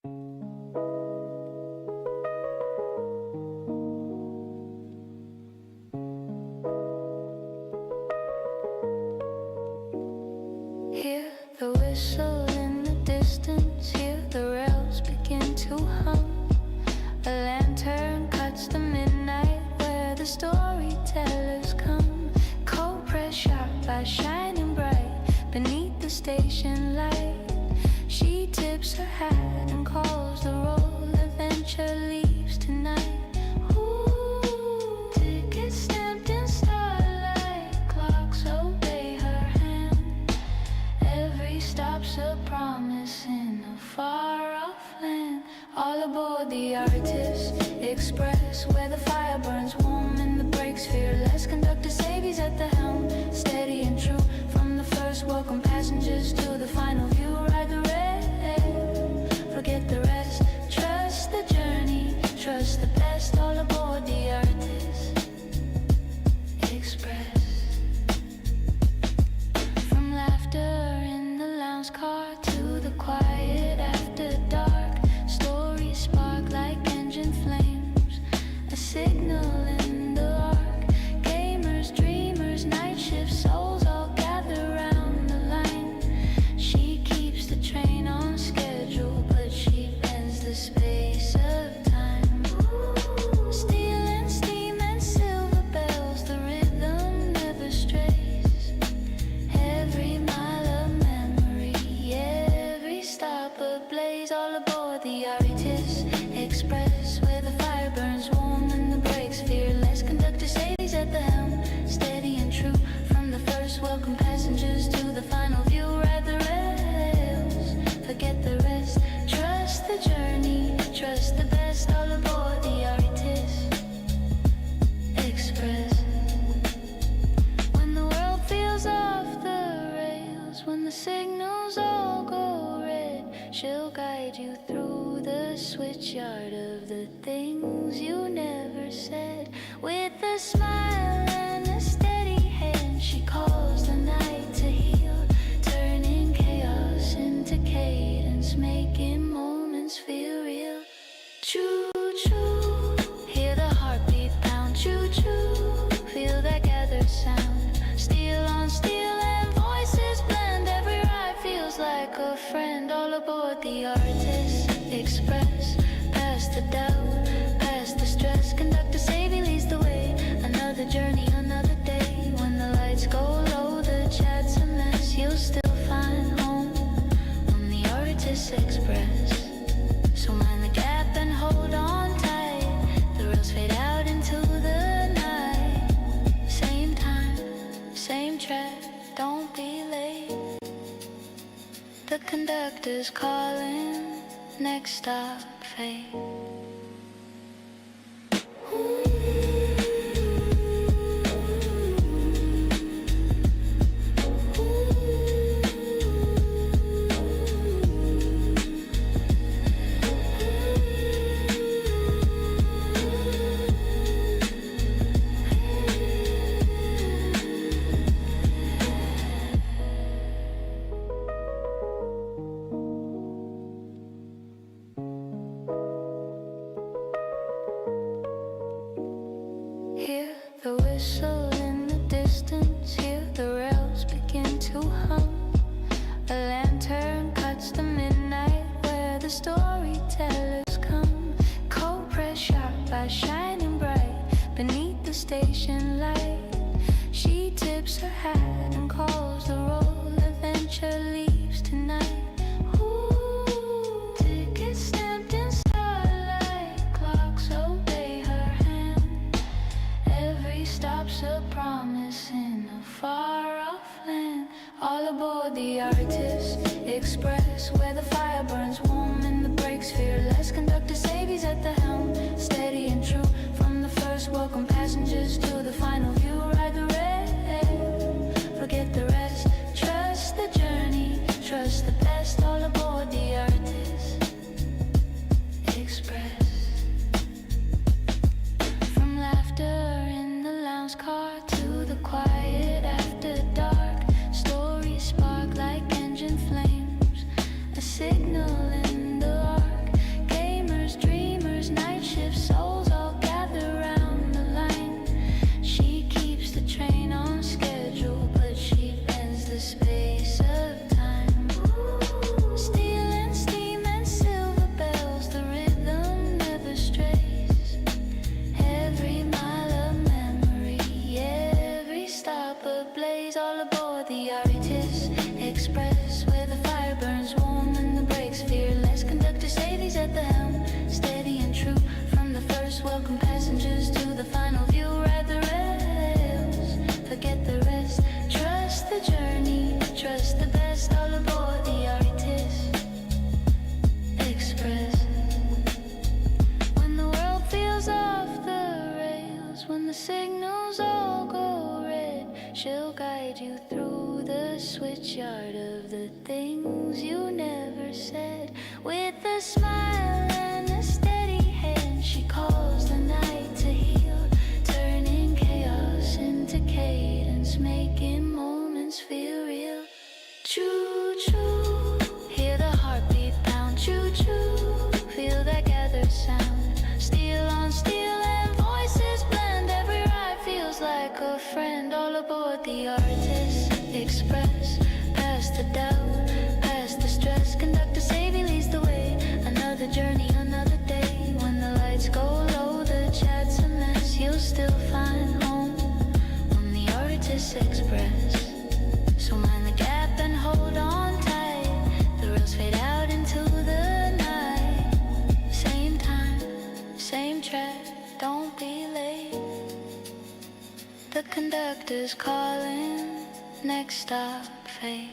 Hear the whistle in the distance, hear the rails begin to hum. A lantern cuts the midnight where the storytellers come. Cold press sharp by shining bright beneath the station light. She tips her hat and calls the roll. Adventure leaves tonight. Ooh, tickets stamped in starlight. Clocks obey her hand. Every stop's a promise in a far-off land. All aboard the Artist Express, where the fire burns warm and the brakes fearless. Conductor Savy's at the helm, steady and true. From the first, welcome passengers to the final view. Ride the rail, forget the rest. Trust the journey, trust the best. All aboard the Artist Express. From laughter in the lounge car to the quiet after dark, stories spark like engine flames, a signal in the arc. Gamers, dreamers, night shift souls all gather round the line. She keeps the train on schedule, but she bends the space of time. Steel and steam and silver bells, the rhythm never strays. Every mile of memory, every stop ablaze. All aboard the Artist Express, where the fire burns warm and the brakes fearless. Conductor Savy's at the helm, steady and true. From the first, welcome passengers to the final view. Ride the rails, forget the rest. Trust the journey, trust the best. All aboard the Artist Express. When the world feels off the rails, when the signals all go red, she'll guide you through the switchyard of the things you never said. With a smile and a steady hand, she calls the night to heal, turning chaos into cadence, making moments feel real. Choo-choo, hear the heartbeat pound. Choo-choo, feel that gathered sound. Steel on steel and voices blend. Every ride feels like a friend. All aboard the Artist Express. Past the doubt, past the stress. Conductor Savy leads the way. Another journey, another day. When the lights go low, the chat's a mess. You'll still find home on the Artist Express. So mind the gap and hold on tight. The rails fade out into the night. Same time, same track, don't be late. The conductor's calling, next stop, fate. Hear the whistle in the distance, hear the rails begin to hum. A lantern cuts the midnight where the storytellers come. Cold press sharp by shining bright beneath the station light. She tips her hat and calls the roll. Adventure leaves tonight. Ooh, tickets stamped in starlight. Clocks obey her hand. Every stop's a promise in a far-off land. All aboard the Artist Express, where the fire burns warm and the brakes fearless. Conductor Savy's at the helm, steady and true. From the first, welcome passengers to the final view. Ride the rail, forget the rest. Trust the journey, trust the best. All aboard the Artist Express. From laughter in the lounge car to the quiet after dark, stories spark like engine flames, a signal in the arc. rails. When the signals all go red, she'll guide you through the switchyard of the things you never said. With a smile and a steady hand, she calls the night to heal, turning chaos into cadence, making moments feel real. Choo-choo, hear the heartbeat pound. Choo-choo, feel that gathered sound. Steel on steel and voices blend. Every ride feels like a friend. All aboard the Artist Express. Past the doubt, past the stress. Conductor Savy leads the way. Another journey, another day. When the lights go low, the chat's a mess. You'll still find home on the Artist Express. So mind the gap and hold on tight. The rails fade out into the night. Same time, same track, don't be late. The conductor's calling, next stop, fate.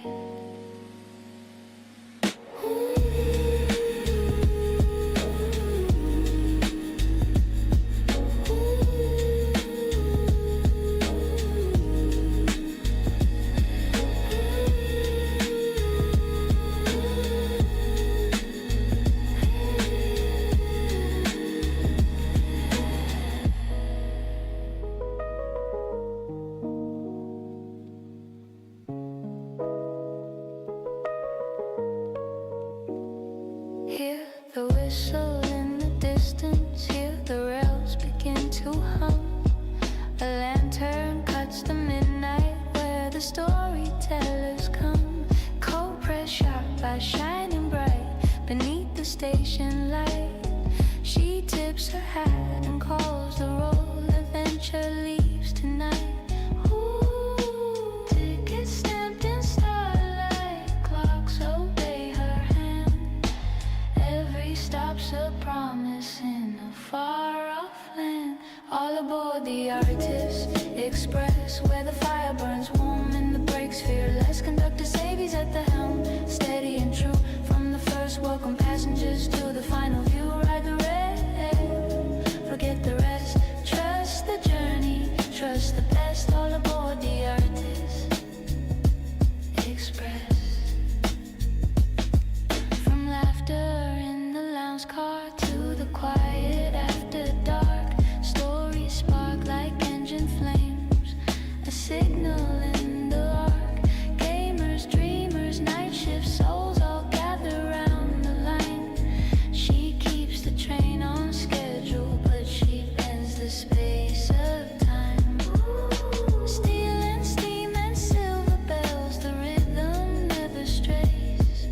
Hear the whistle in the distance, hear the rails begin to hum. A lantern cuts the midnight where the storytellers come. Cold press sharp by shining bright beneath the station light. She tips her hat and calls the roll. Adventure leaves tonight. Ooh, tickets stamped in starlight. Clocks obey her hand. Every stop's a promise in a far-off land. All aboard the Artist Express, where the fire burns warm and the brakes fearless. Conductor Savy's at the helm, steady and true. From the first, welcome passengers to the final view. Ride the rail, forget the rest. Trust the journey, trust the best. All aboard the Artist Express. From laughter in the lounge car to the quiet after dark, stories spark like engine flames, a signal in the arc. Gamers, dreamers, night shift souls all gather round the line. She keeps the train on schedule, but she bends the space of time. Steel and steam and silver bells, the rhythm never strays.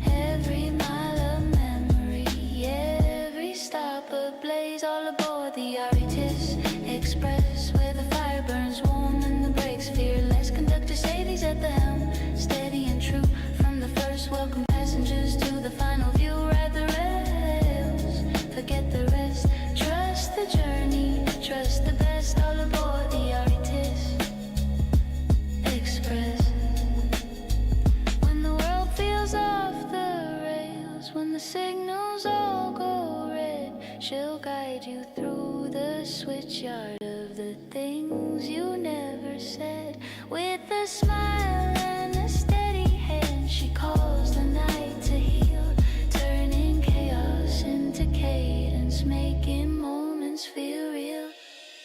Every mile of memory, every stop ablaze. All aboard the Artist Express, where the fire burns warm and the brakes fearless. Conductor Savy's at the helm, steady and true. From the first, welcome passengers to the final view. Ride the rails, forget the rest. Trust the journey, trust the best. All aboard the Artist Express. When the world feels off the rails, when the signals all go red, she'll guide you through the switchyard of the things you never said. With a smile and a steady hand, she calls the night to heal, turning chaos into cadence, making moments feel real.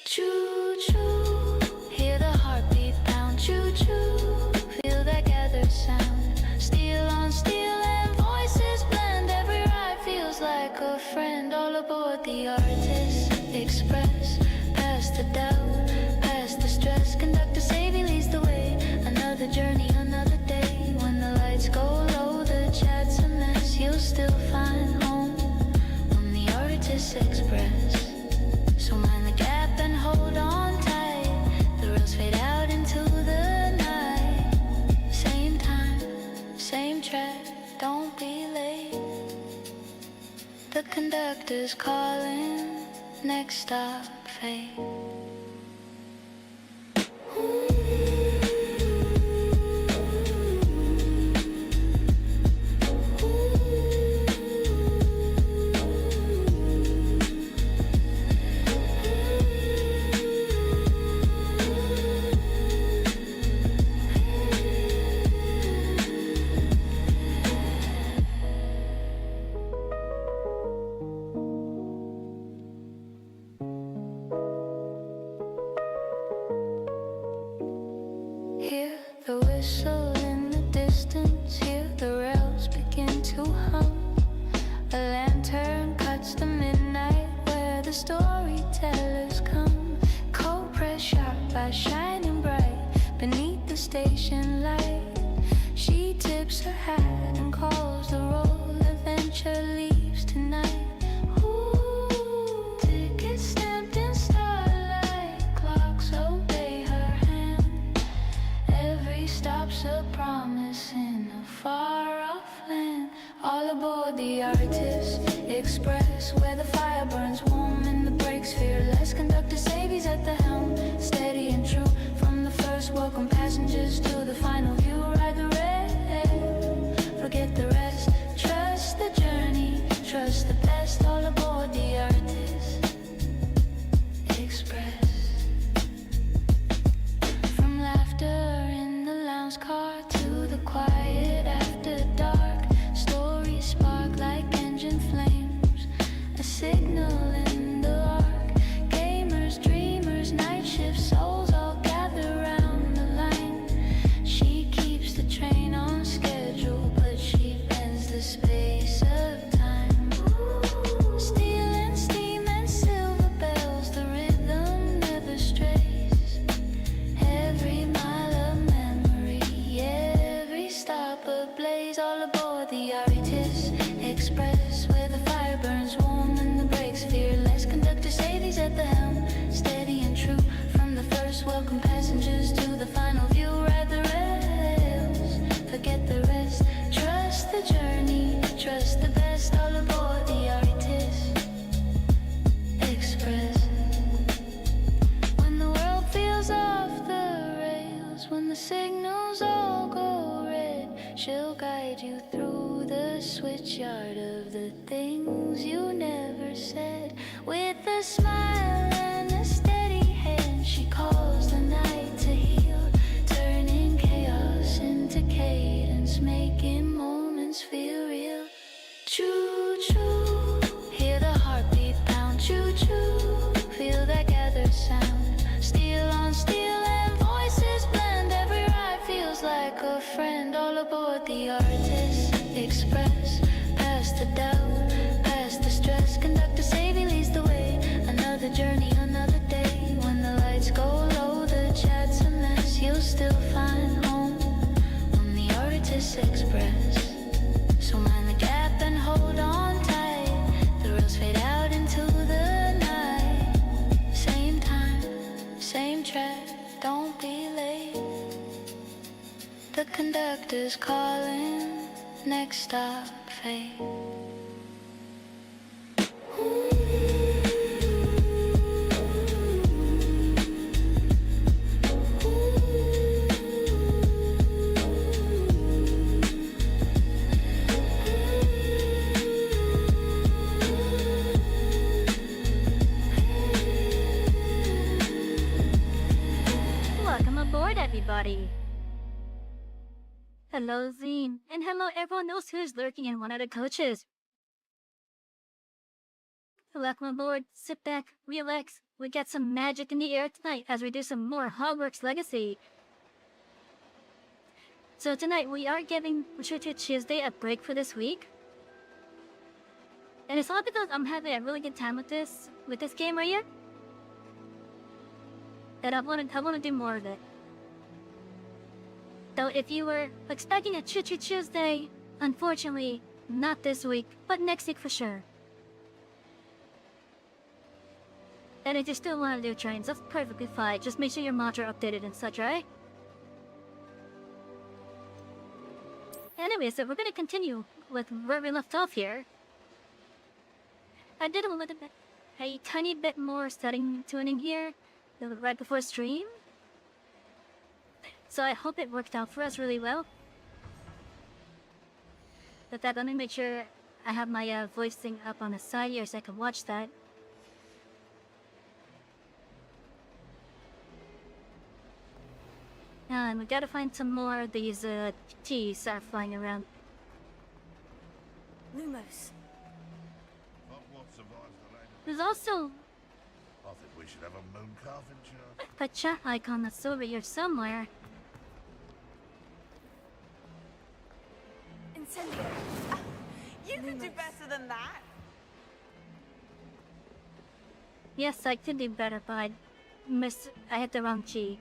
Choo-choo, hear the heartbeat pound. Choo-choo, feel that gathered sound. Steel on steel and voices blend. Every ride feels like a friend. All aboard the Artist Express. Past the doubt, past the stress. Conductor Savy leads the way. Another journey, another day. When the lights go low, the chat's a mess. You'll still find home on the Artist Express. So mind the gap and hold on tight. The rails fade out into the night. Same time, same track, don't be late. The conductor's calling, next stop, fate. whistle in the distance, hear the rails begin to hum. A lantern cuts the midnight where the storytellers come. Cold press sharp by shining bright beneath the station light. She tips her hat and calls the roll. Adventure leaves tonight. Ooh, tickets stamped in starlight. Clocks obey her hand. Every stop's a promise in a far-off land. All aboard the Artist Express, where the fire burns warm and the brakes fearless. Conductor Savy's at the helm, steady and true. From the first, welcome passengers to the final view. Ride the rail, forget the rest. Trust the journey, trust the best. All aboard the Artist Express. From laughter in the lounge car to the quiet after dark. Stories spark like engine flames, a signal in the arc. Gamers, dreamers, night shift souls all gather round the line. She keeps the train on schedule, but she bends the space of time. Steel and steam and silver bells, the rhythm never strays. Every mile of memory, every stop ablaze. All aboard the Artist Express, where the fire burns warm and the brakes fearless. Conductor Savy's at the helm, steady and true. From the first, welcome passengers to the final view. Ride the rails, forget the rest. Trust the journey, trust the best. All aboard the Artist Express. When the world feels off the rails, when the signals all go red, she'll guide you through the switchyard of the things you never said. With a smile and a steady hand, she calls the night to heal, turning chaos into cadence, making moments feel real. Choo choo, hear the heartbeat pound. Choo choo, feel that gathered sound. Steel on steel and voices blend. Every ride feels like a friend. All aboard the Artist Express. Past the doubt, past the stress. Conductor Savy leads the way. Another journey, another day. When the lights go low, the chat's a mess. You'll still find home on the Artist Express. So mind the gap and hold on tight. The rails fade out into the night. Same time, same track, don't be late. The conductor's calling, next stop, fate. Welcome aboard, everybody. Hello, Zine, and hello everyone else who's lurking in one of the coaches. Welcome aboard, sit back, relax, we got some magic in the air tonight as we do some more Hogwarts Legacy. So tonight we are giving Choo Tuesday a break for this week. And it's all because I'm having a really good time with this game right here. And I want to do more of it. So if you were expecting a Choo Tuesday, unfortunately, not this week, but next week for sure. And if you still want to do trains, that's perfectly fine. Just make sure your mods are updated and such, right? Anyway, so we're gonna continue with where we left off here. I did a tiny bit more tuning here right before stream. So I hope it worked out for us really well. But let me make sure I have my voice thing up on the side here so I can watch that. And we gotta find some more of these T's that are flying around. Lumos. There's also I think we should have a moon carving show. a chat icon that's over here somewhere. Incendio. You can do better than that. Yes, I could do better, but I hit the wrong key.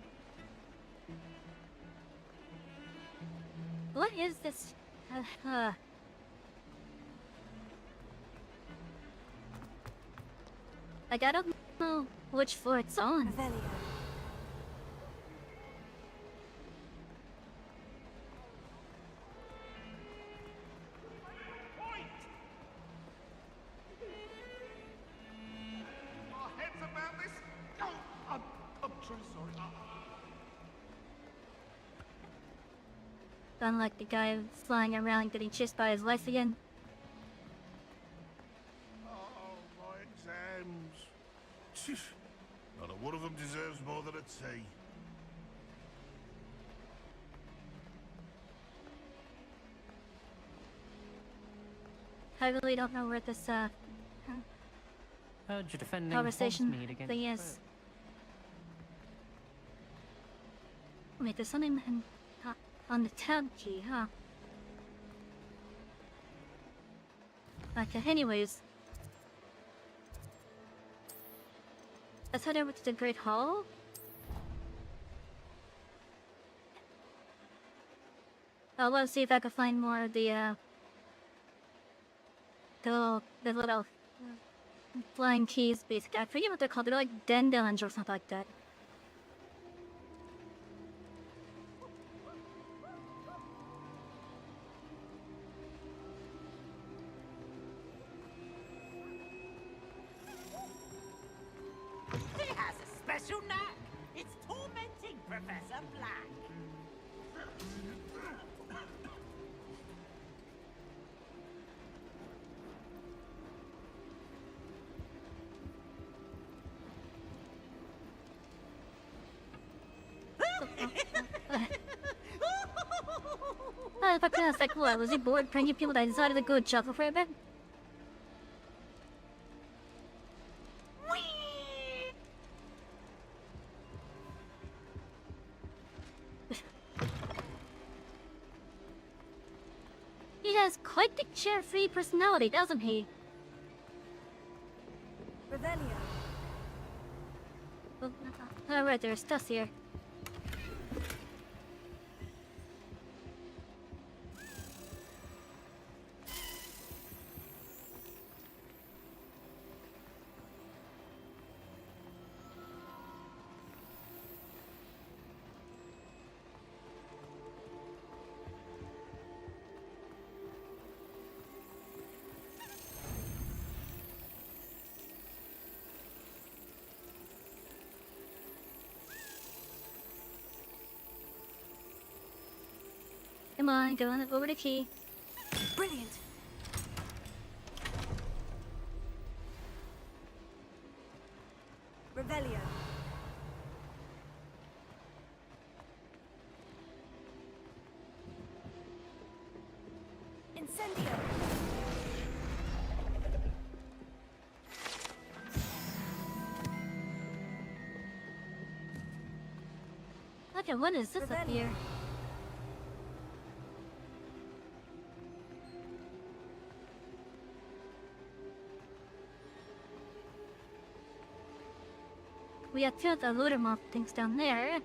What is this? I don't know which floor it's on. Revelio. Our heads about this? Oh, I'm truly sorry. Unlike the guy flying around getting chased by his life again. Oh, my exams. Not a one of them deserves more than a T. I really don't know where this Heard you're defending conversation Hogsmeade against thing is. Wait, there's something on the tab key, huh? Okay, anyways. Let's head over to the Great Hall. Let's see if I can find more of the little flying keys, basically. I forget what they're called. They're like dandelions or something like that. He has a special knack. It's tormenting Professor Black. If I could ask that cool, was he bored pranking people that decided to go chuckle for a bit? He has quite the carefree personality, doesn't he? Revelio. Alright, there's stuff here. Come on, go on over the key. Brilliant. Revelio. Incendio. Okay, what is this up here? We have two of the looter mob things down there.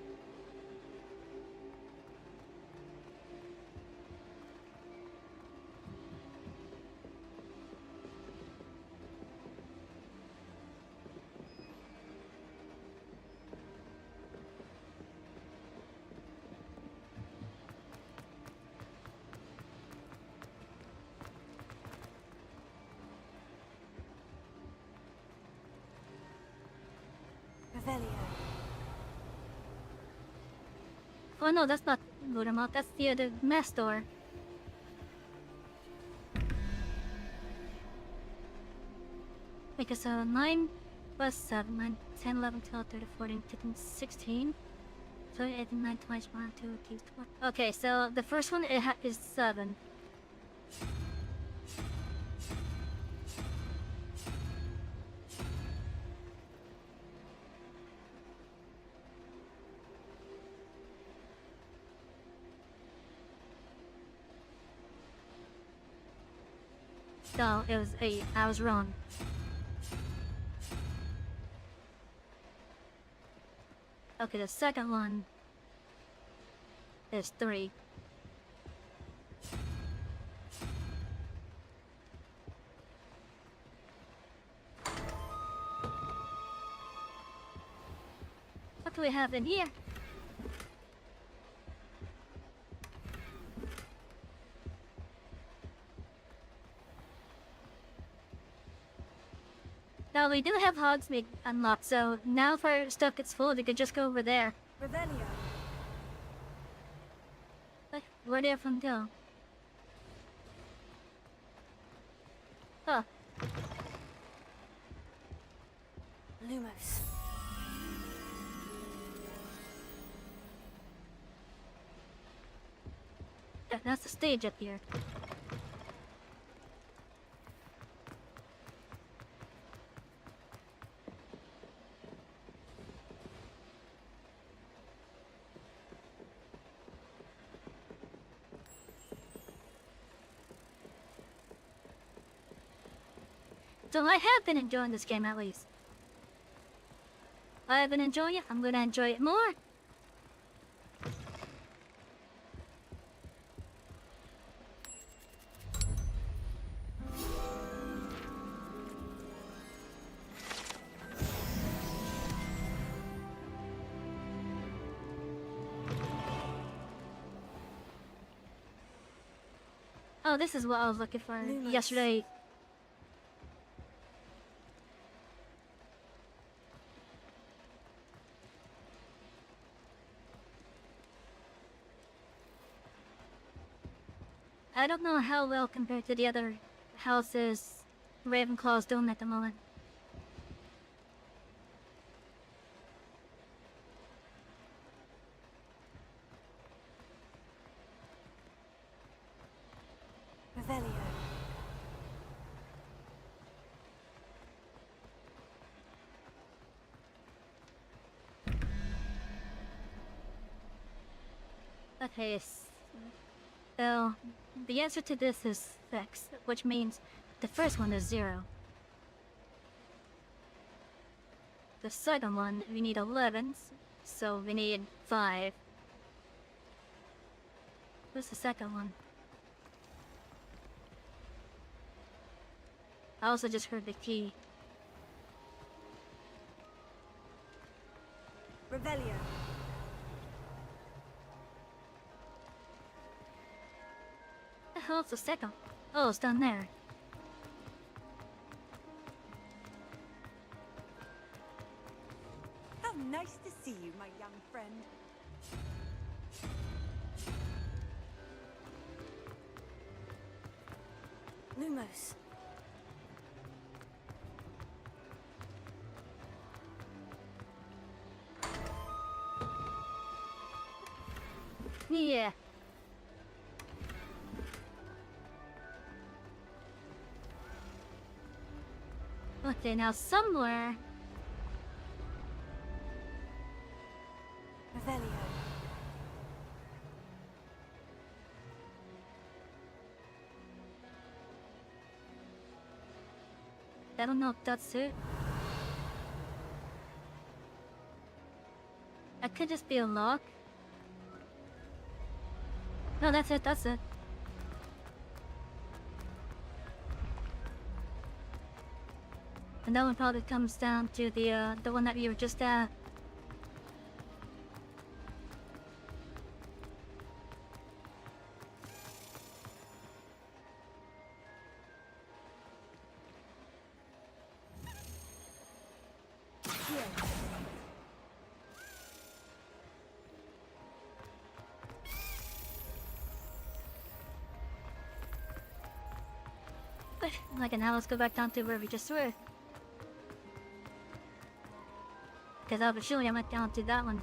Revelio. Oh no, that's not looter mob, that's the mass door. Because 9 plus 7, 9, 10, 11, 12, 13, 14, 15, 16. So 18, 9, 20, 1, 2, 3, 4. Okay, so the first one is 7. No, it was 8. I was wrong. Okay, the second one is 3. What do we have in here? Now we do have Hogsmeade unlocked, so now if our stuff gets full, we could just go over there. Revelio. But where did everyone go? Huh. Lumos. Yeah, that's the stage up here. So I have been enjoying this game at least. I have been enjoying it. I'm gonna enjoy it more. Oh, this is what I was looking for Lumos. yesterday. I don't know how well compared to the other houses Ravenclaw's doing at the moment. Revelio. Okay, so the answer to this is 6, which means the first one is 0. The second one, we need 11s, so we need 5. What's the second one? I also just heard the key. Revelio. The hell's the second? Oh, it's down there. How nice to see you, my young friend. Lumos. Yeah. Okay, now somewhere... Revelio. I don't know if that's it. It could just be a lock. No, that's it, that's it. And that one probably comes down to the one that we were just at. But, like, now let's go back down to where we just were. Because I was sure I went down to that one.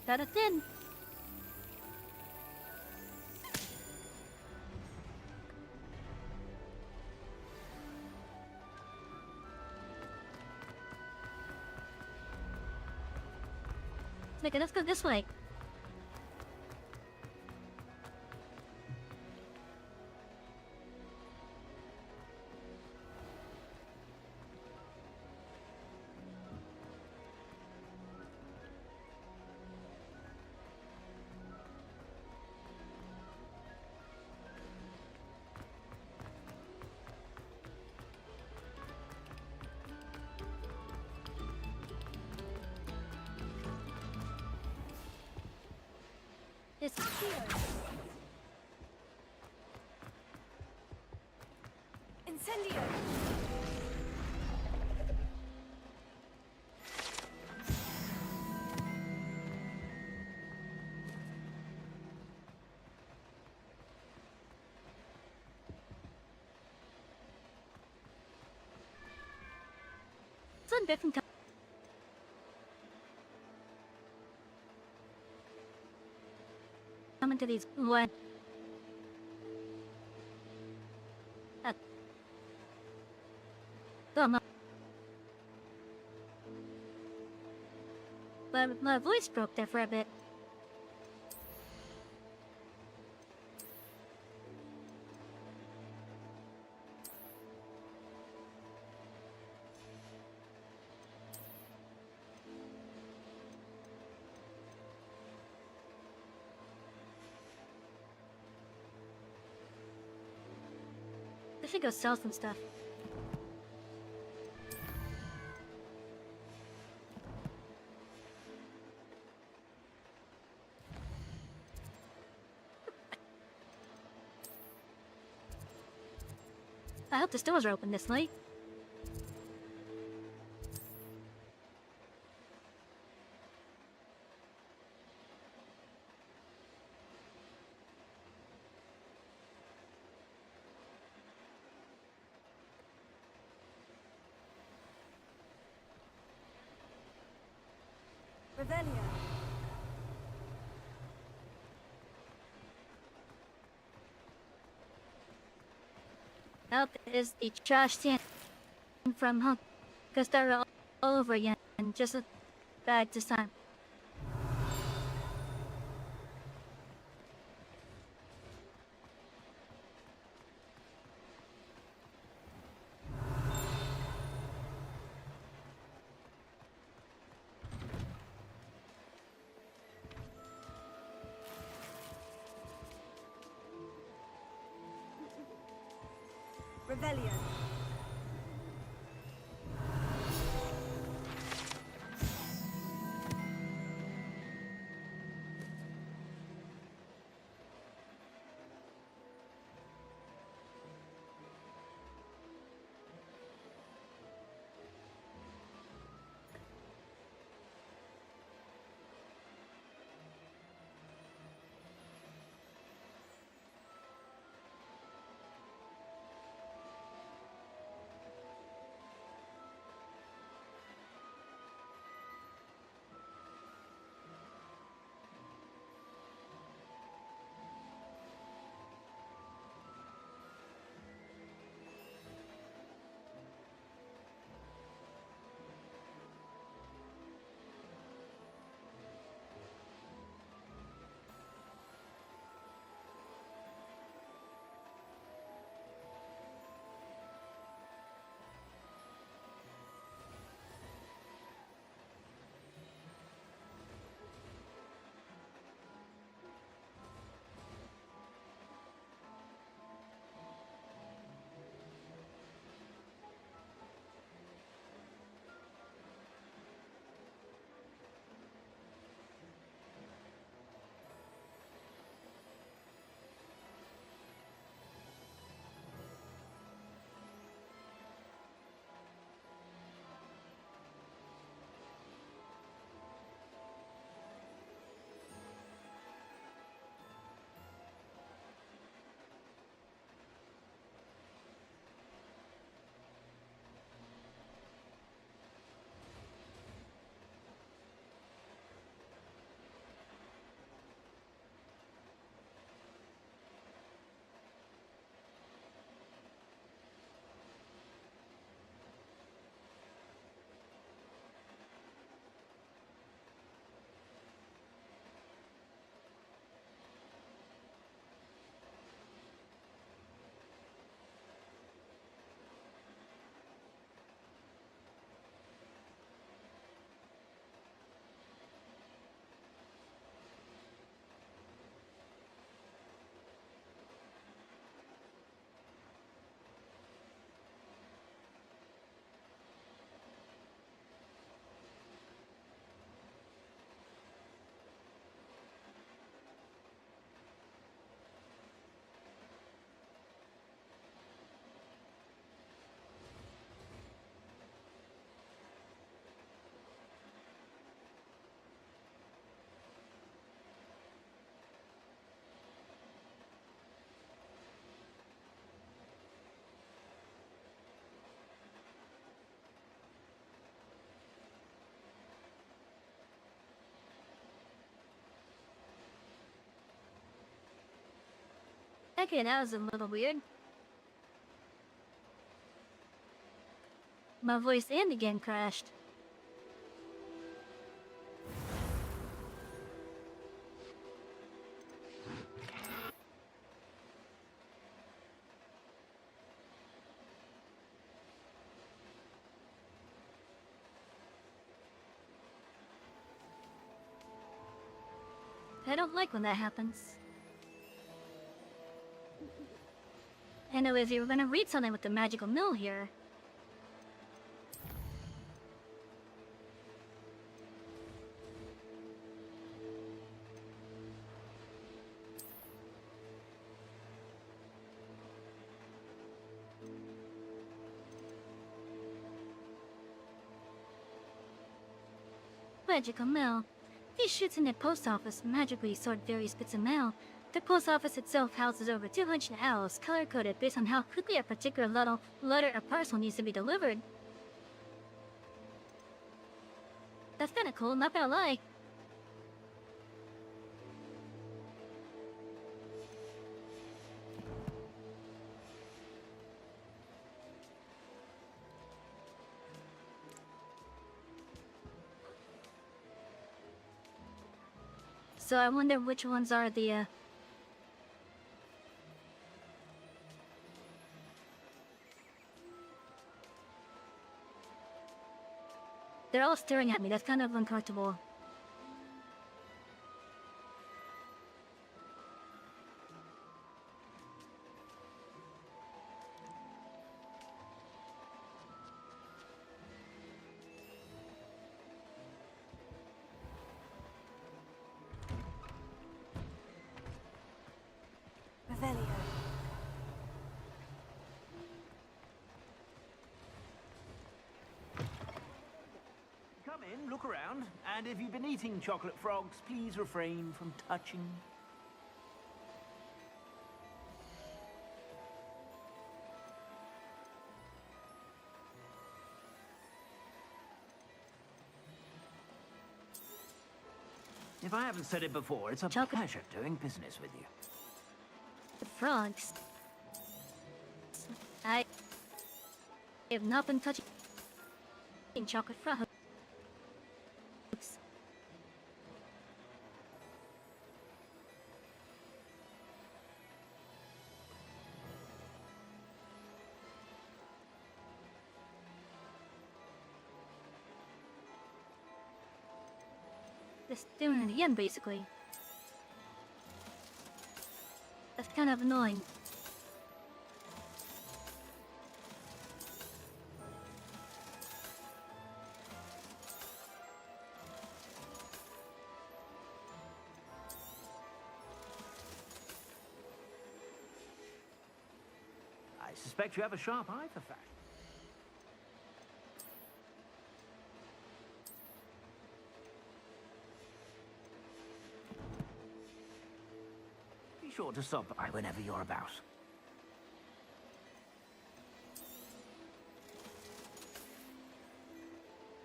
Got it in. Okay, let's go this way. It's here. Incendio! It's a different time. Come into these what? Oh, no. But my voice broke there for a bit. I should go sell some stuff. I hope the stores are open this late. Revelio. Out is the trash can from home. Because they're all over again and just a bad this time. Revelio. Okay, that was a little weird. My voice and the game crashed. I don't like when that happens. Anyways, you were gonna read something with the magical mill here. Magical mail. These chutes in the post office magically sort various bits of mail. The post office itself houses over 200 owls, color-coded based on how quickly a particular letter or parcel needs to be delivered. That's kinda cool, not gonna lie. So I wonder which ones are the, They're all staring at me, that's kind of uncomfortable. Revelio. Come in, look around, and if you've been eating chocolate frogs, please refrain from touching. If I haven't said it before, it's a pleasure doing business with you. The frogs. I have not been touching chocolate frogs. Just doing it again, basically. That's kind of annoying. I suspect you have a sharp eye for fashion. Be sure to stop by whenever you're about.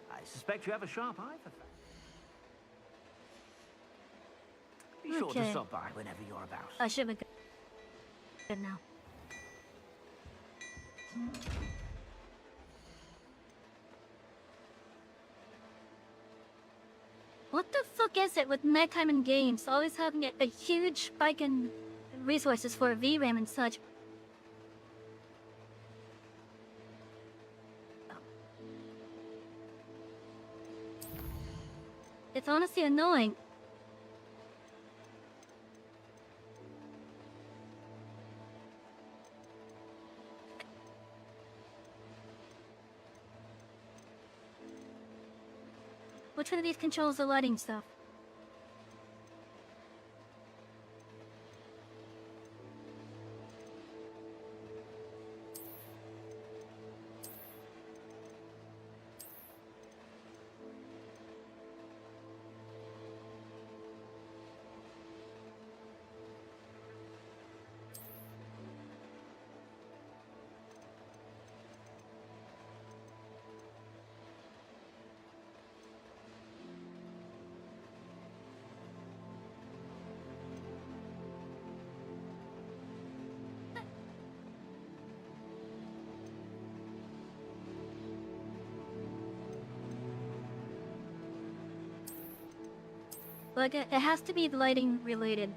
I suspect you have a sharp eye for fashion. Be sure to Okay. stop by whenever you're about. I should be good now. What the fuck is it with nighttime in games? Always having a huge spike in resources for VRAM and such. It's honestly annoying. Which one of these controls the lighting stuff? Like, it has to be lighting related.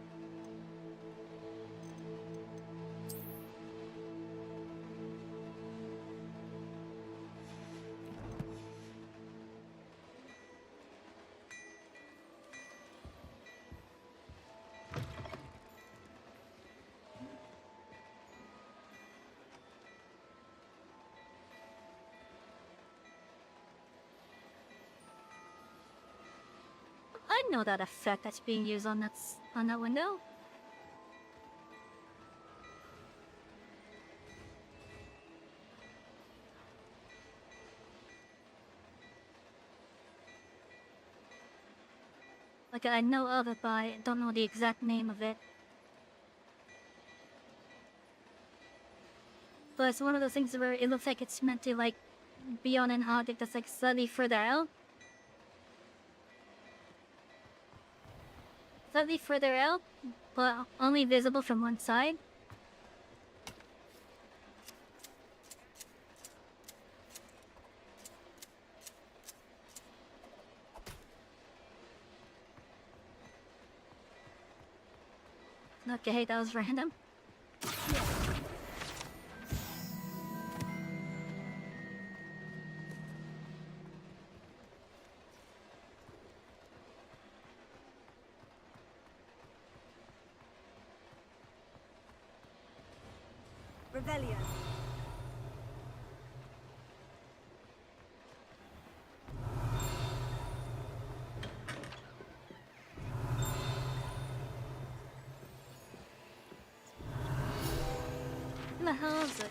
I know that effect that's being used on that window. Like, I know of it, but I don't know the exact name of it. But it's one of those things where it looks like it's meant to, like, be on an object that's, like, slightly further out. Slightly further out, but only visible from one side. Okay, that was random. Revelio. Where the hell is it?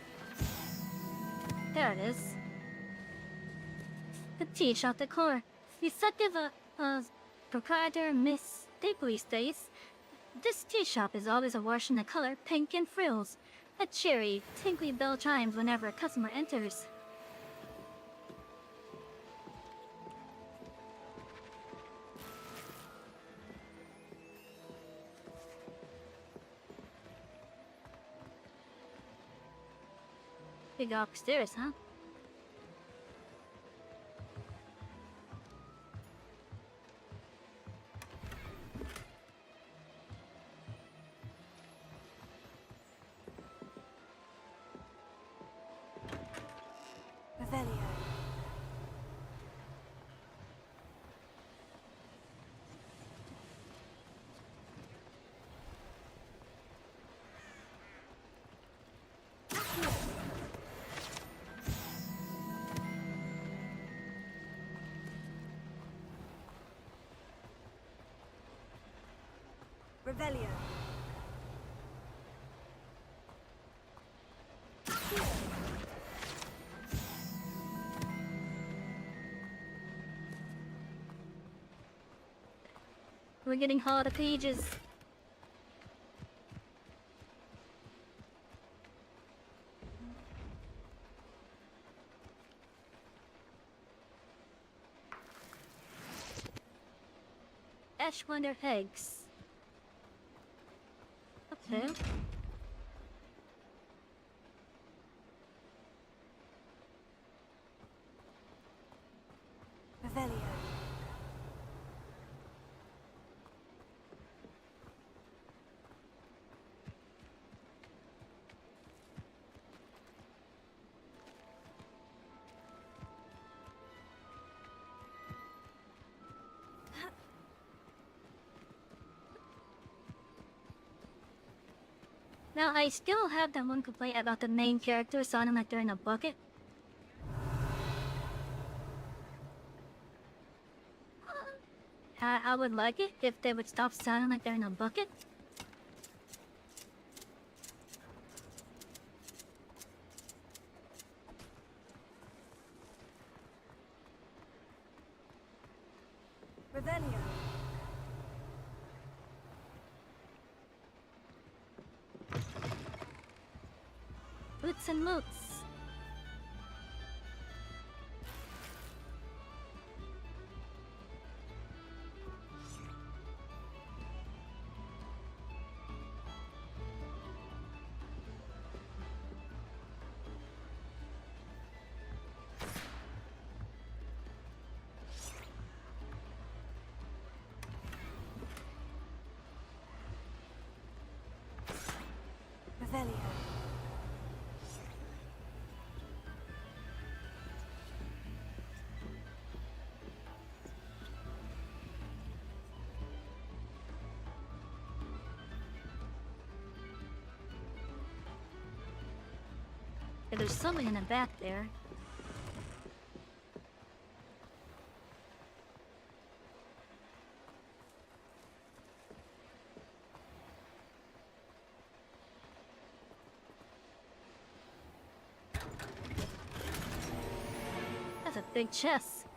There it is. The tea shop decor. The executive proprietor Miss Stapley states, this tea shop is always awash in the color pink and frills. A cheery, tinkly bell chimes whenever a customer enters. Big upstairs, huh? Revelio. Revelio. We're getting harder pages. Ash Wonder eggs. Okay. Revelio. Now, I still have that one complaint about the main character sounding like they're in a bucket. I would like it if they would stop sounding like they're in a bucket. Revelio. Boots and moots. Yeah, there's something in the back there. That's a big chest.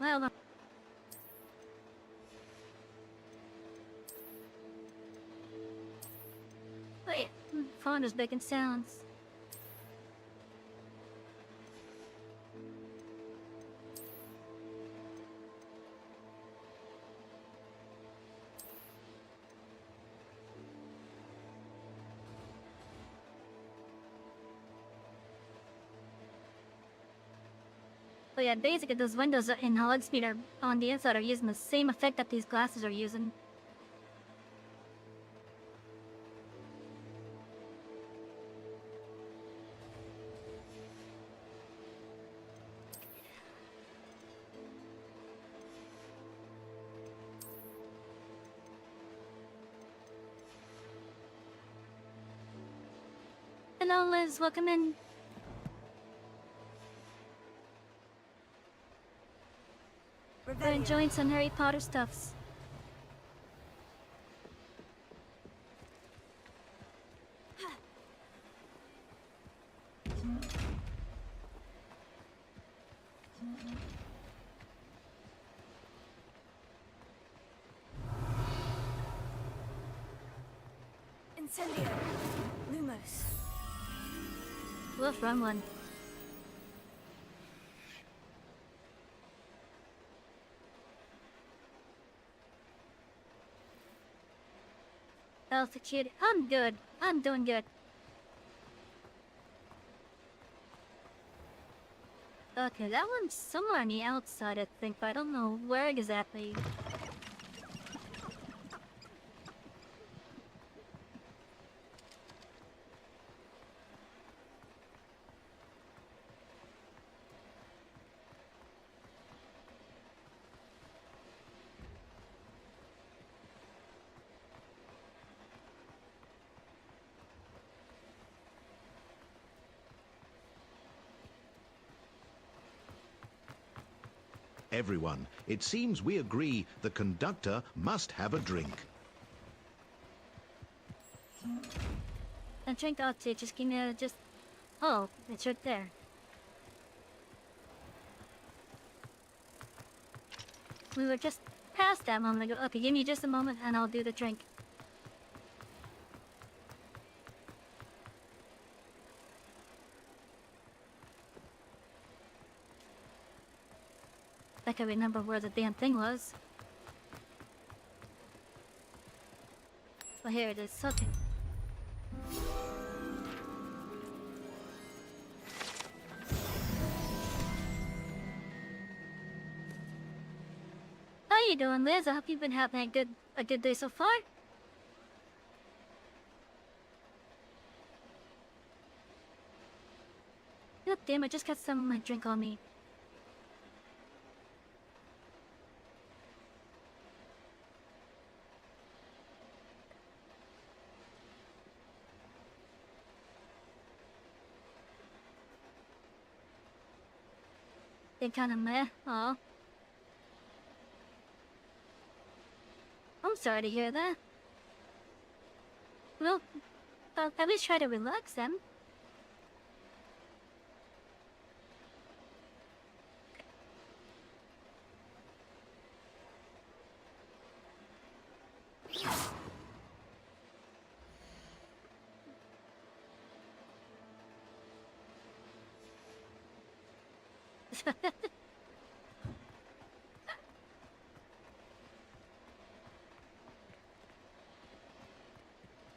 Well, wait, phone is making sounds. But yeah, basically those windows in Hogsmeade are on the inside are using the same effect that these glasses are using. Hello, Liz. Welcome in. We're Revelio. enjoying some Harry Potter stuffs. Incendio. Lumos. Wolf, run one. Altitude. I'm good. I'm doing good. Okay, that one's somewhere on the outside, I think, but I don't know where exactly. Everyone, it seems we agree the conductor must have a drink. I drink altitude, just give me a just... Oh, it's right there. We were just past that moment ago. Okay, give me just a moment and I'll do the drink. I can remember where the damn thing was. Well, here it is. Okay. How you doing, Liz? I hope you've been having a good day so far. God damn, I just got some of my drink on me. They kinda meh. Aw. I'm sorry to hear that. Well, at least try to relax them.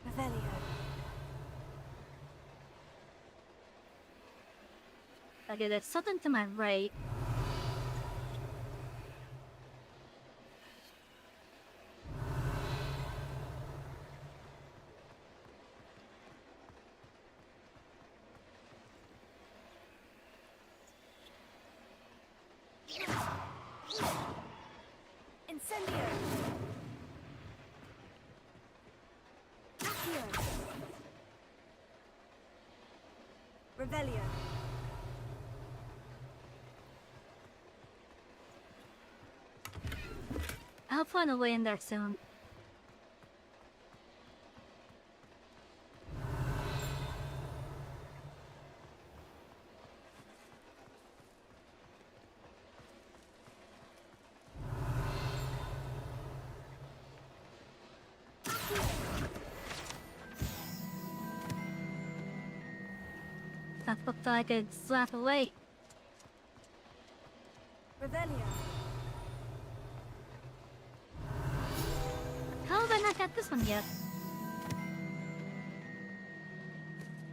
Revelio. Okay, there's something to my right. Accio. Revelio. I'll find a way in there soon. That looked like a slap away. Revelio. How have I not got this one yet?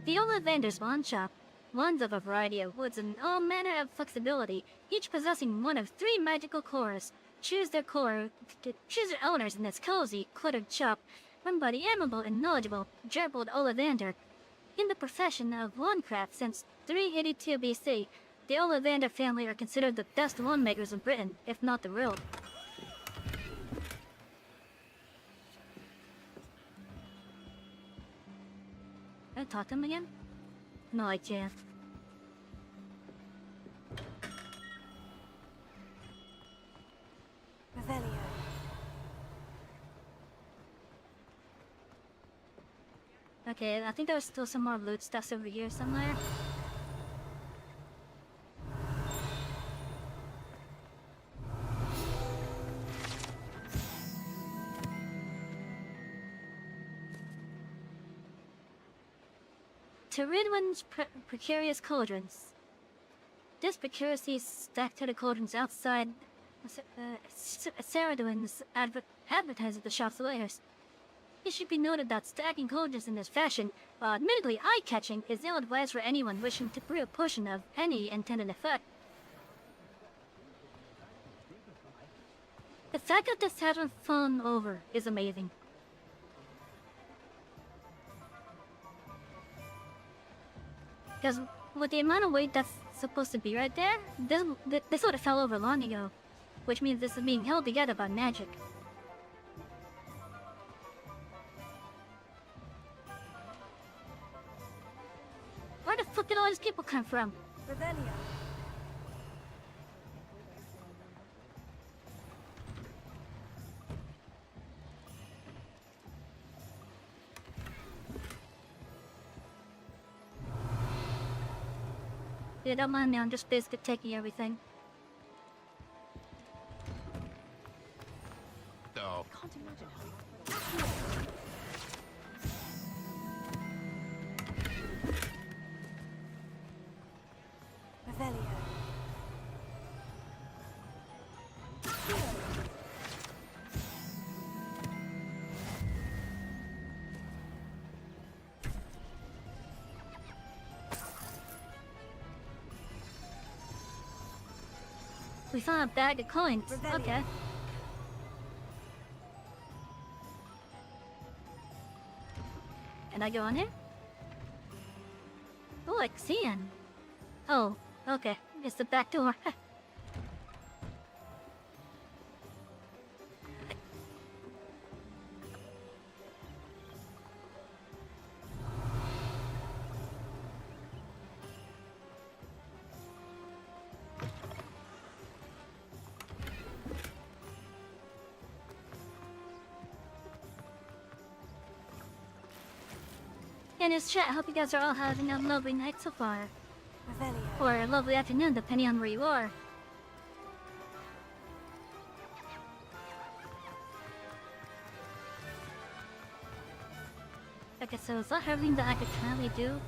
The Ollivander's wand shop. Wands of a variety of woods and all manner of flexibility, each possessing one of 3 magical cores. Choose their owners in this cozy, cluttered shop, run by the amiable and knowledgeable Gerald Ollivander. In the profession of wandcraft since 382 BC, the Ollivander family are considered the best wand makers of Britain, if not the world. Can I talk to him again? No, I can't. Revelio. Okay, I think there's still some more loot stuff over here somewhere. Teridwin's precarious cauldrons. This precarious stacked to the cauldrons outside Ceridwen's advertised at the shop's wares. It should be noted that stacking cauldrons in this fashion, while admittedly eye-catching, is ill-advised for anyone wishing to brew a potion of any intended effect. The fact that this hasn't fallen over is amazing. Because with the amount of weight that's supposed to be right there, this would have fell over long ago. Which means this is being held together by magic. Where the fuck did all these people come from? Revelio. Yeah, don't mind me, I'm just basically taking everything. Oh. Revelio. We found a bag of coins. Revelio. Okay. Can I go in here? Oh, I see him. Oh, okay. It's the back door. And it's chat. I hope you guys are all having a lovely night so far. Revelio. Or a lovely afternoon, depending on where you are. Okay, so is that everything that I could currently do?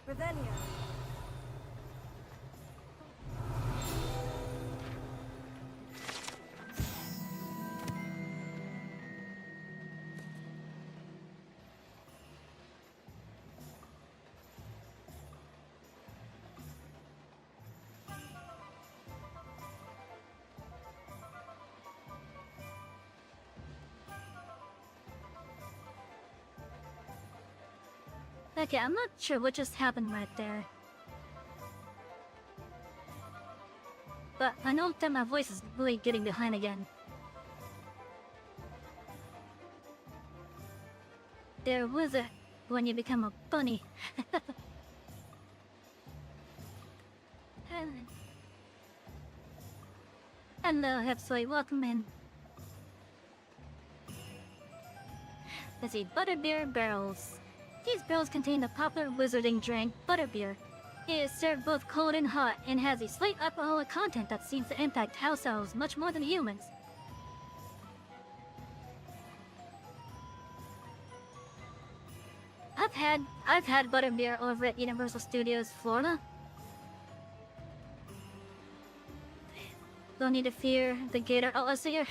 Revelio. Okay, I'm not sure what just happened right there. But I know that my voice is really getting behind again. There was a when you become a bunny. Hello, Hepsoy, welcome in. Let's see, butterbeer barrels. These barrels contain the popular wizarding drink, butterbeer. It is served both cold and hot, and has a slight alcoholic content that seems to impact house elves much more than humans. I've had butterbeer over at Universal Studios Florida. Don't need to fear the gator here.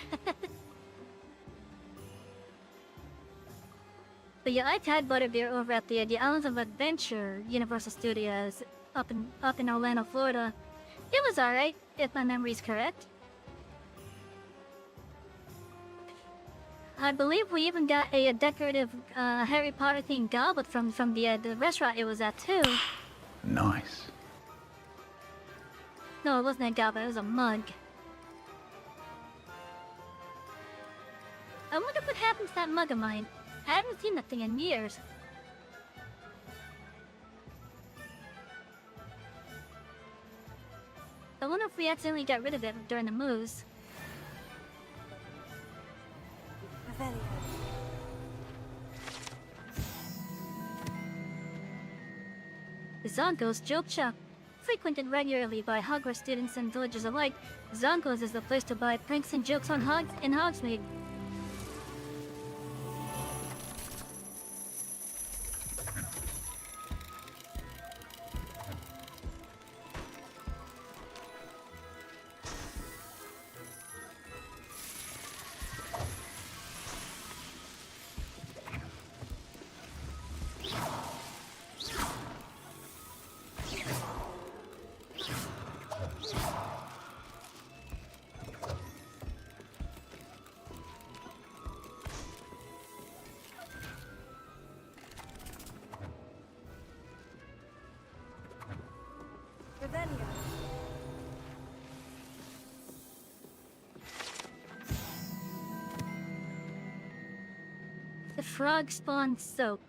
But yeah, I've had butterbeer over at the Islands of Adventure Universal Studios up in Orlando, Florida. It was alright, if my memory's correct. I believe we even got a decorative Harry Potter themed goblet from the restaurant it was at too. Nice. No, it wasn't a goblet, it was a mug. I wonder what happened to that mug of mine. I haven't seen that thing in years. I wonder if we accidentally got rid of it during the moves. Revelio. The Zonko's Joke Shop. Frequented regularly by Hogwarts students and villagers alike, Zonko's is the place to buy pranks and jokes on Hogs in Hogsmeade. Revelio. The frog spawn soap.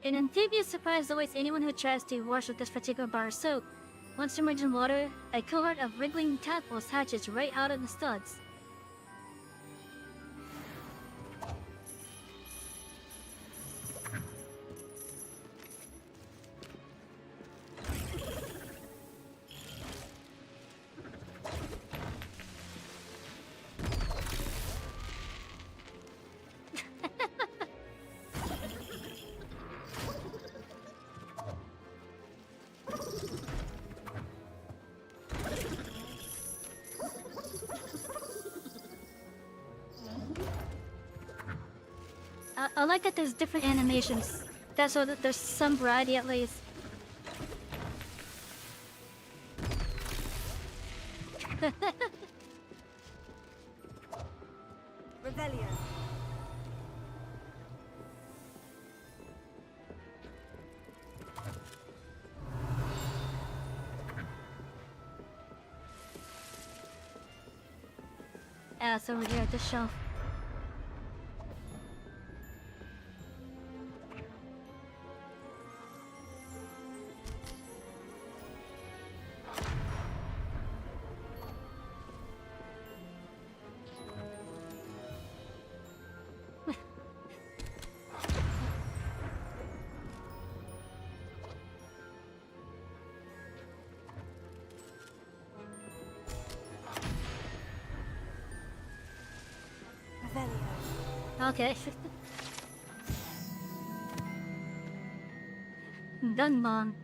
An amphibious surprise awaits anyone who tries to wash with this particular bar of soap. Once submerged in water, a cohort of wriggling tadpoles hatches right out of the studs. I like that there's different animations. That's so that there's some variety at least. Revelio. It's over here at the shelf. Revelio. Okay. Dung bomb.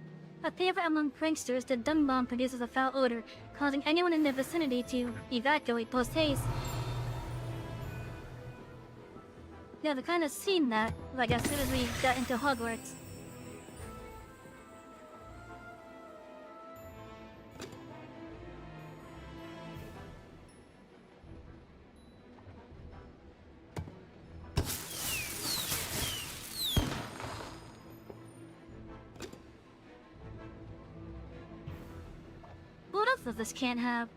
A favorite among pranksters, the dung bomb produces a foul odor, causing anyone in the vicinity to evacuate post-haste. Yeah, they kind of seen that, like as soon as we got into Hogwarts. both of us can't have.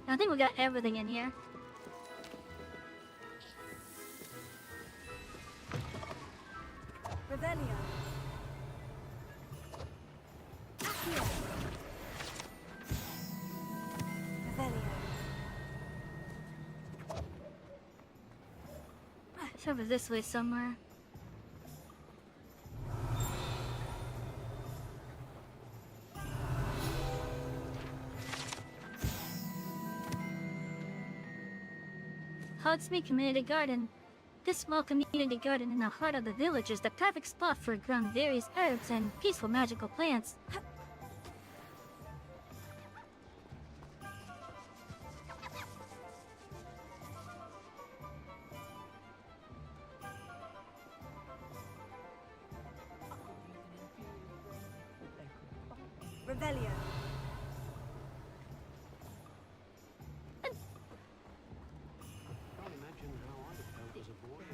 I think we got everything in here. Revelio. Accio. Revelio. It's over this way somewhere. Hogsmeade Community Garden. This small community garden in the heart of the village is the perfect spot for growing various herbs and peaceful magical plants. Revelio. Can't imagine how I felt as a boy.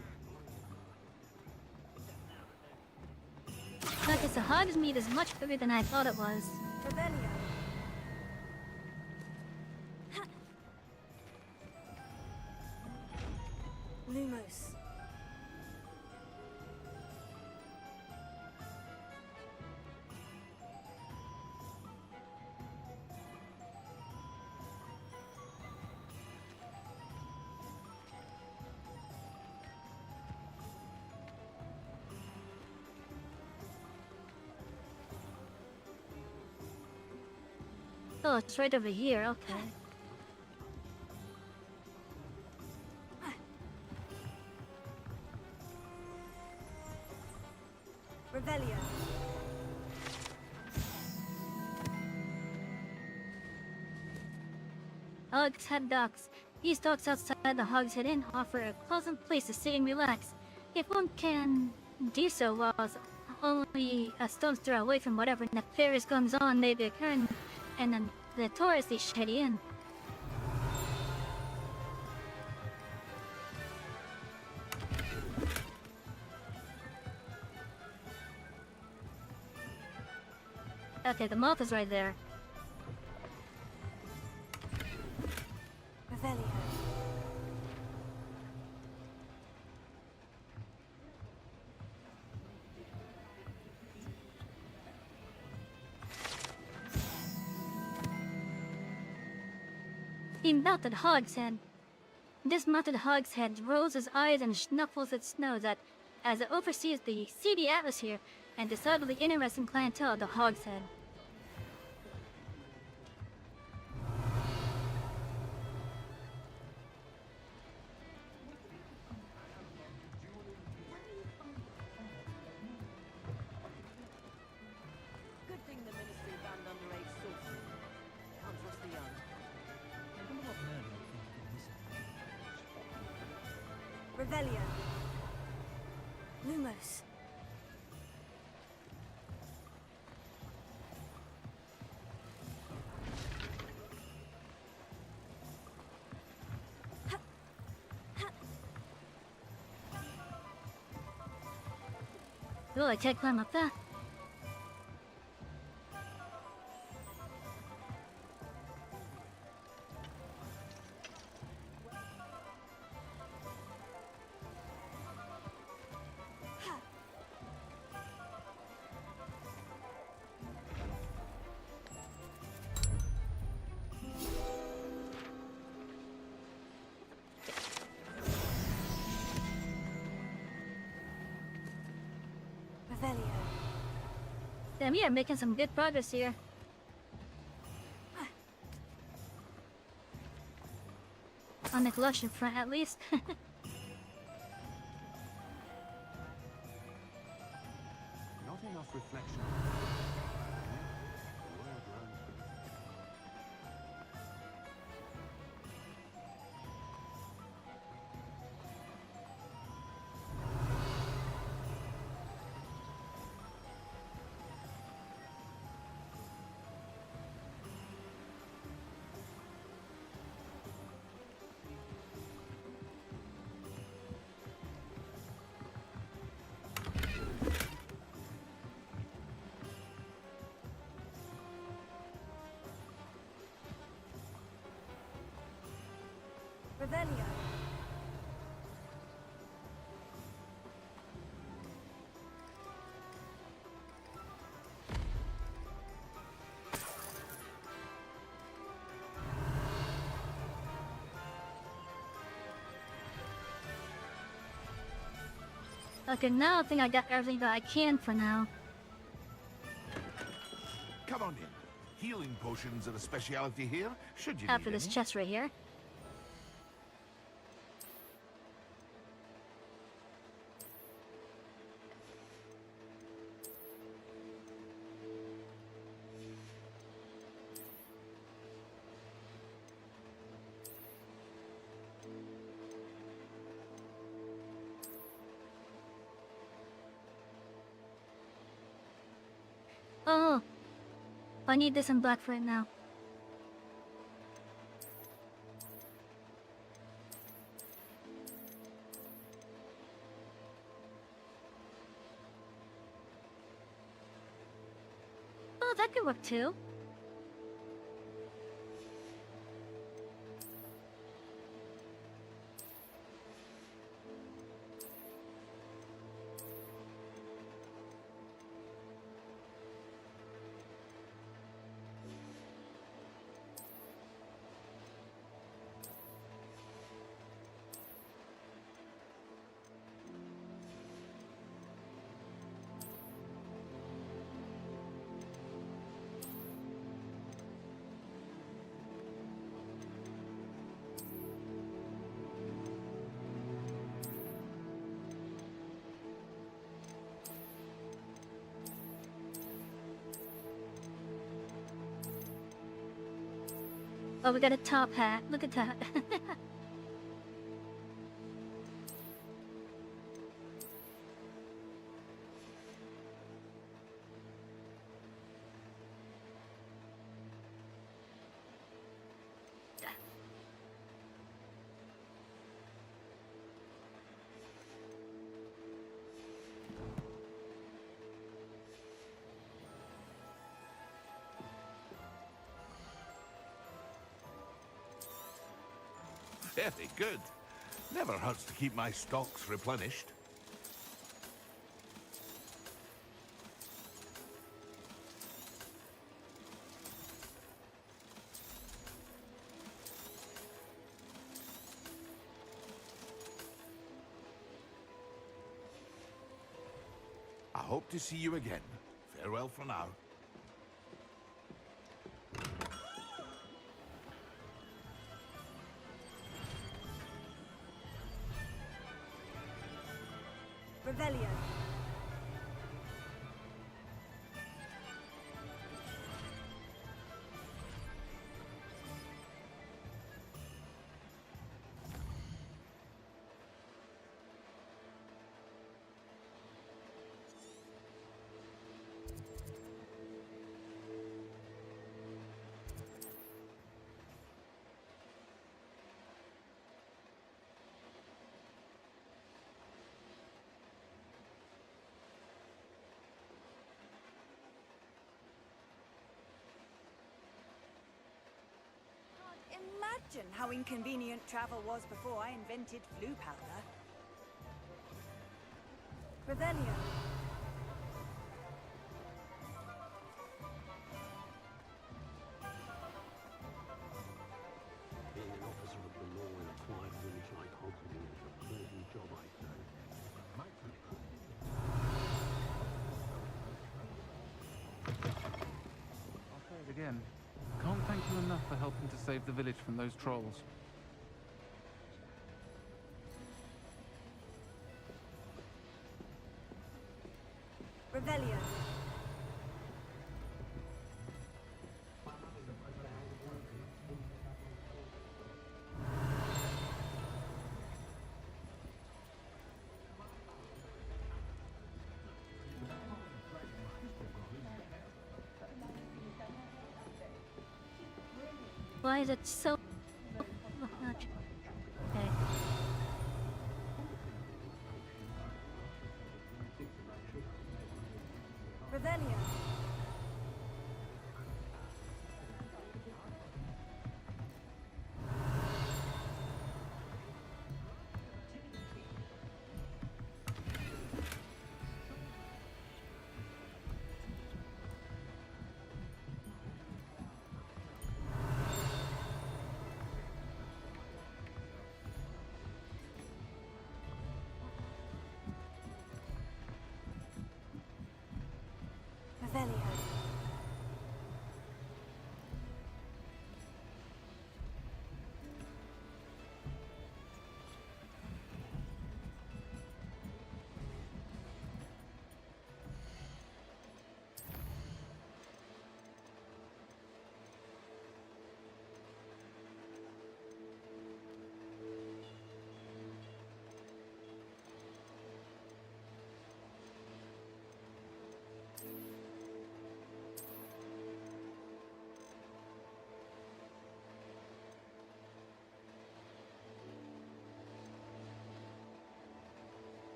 I guess the Hogsmeade is much bigger than I thought it was. Revelio. Lumos. Oh, it's right over here, okay. Revelio. Hogshead Docks. These docks outside the Hogshead Inn offer a pleasant place to sit and relax, if one can do so while only a stone's throw away from whatever nefarious goings on may be occurring and then the touristy shady inn. Okay, the moth is right there. Revelio. The melted hogshead. This melted hogshead rolls its eyes and snuffles its nose at as it oversees the seedy atmosphere and decidedly interesting clientele of the hogshead. Good thing the ministry banned underage sorcery. Can't trust the young. Revelio. Lumos. Oh, I can't climb up that. Revelio. Damn, we are making some good progress here. On the collection front, at least. Not enough reflection. Revelio. Okay, now I think I got everything that I can for now. Come on in. Healing potions are a speciality here, should you After need this any. chest right here. Oh, I need this in black right now. Oh, that could work too. Oh, we got a top hat. Look at that. Very good. Never hurts to keep my stocks replenished. I hope to see you again. Farewell for now. Revelio. Imagine how inconvenient travel was before I invented flu powder. Revelio. Being an officer of the law in a quiet village like Hogwarts is a pleasant job, I say. I'll say it again. Can't thank you enough for helping to save the village from those trolls. Revelio. Why is it so much? Okay. Revelio. Revelio.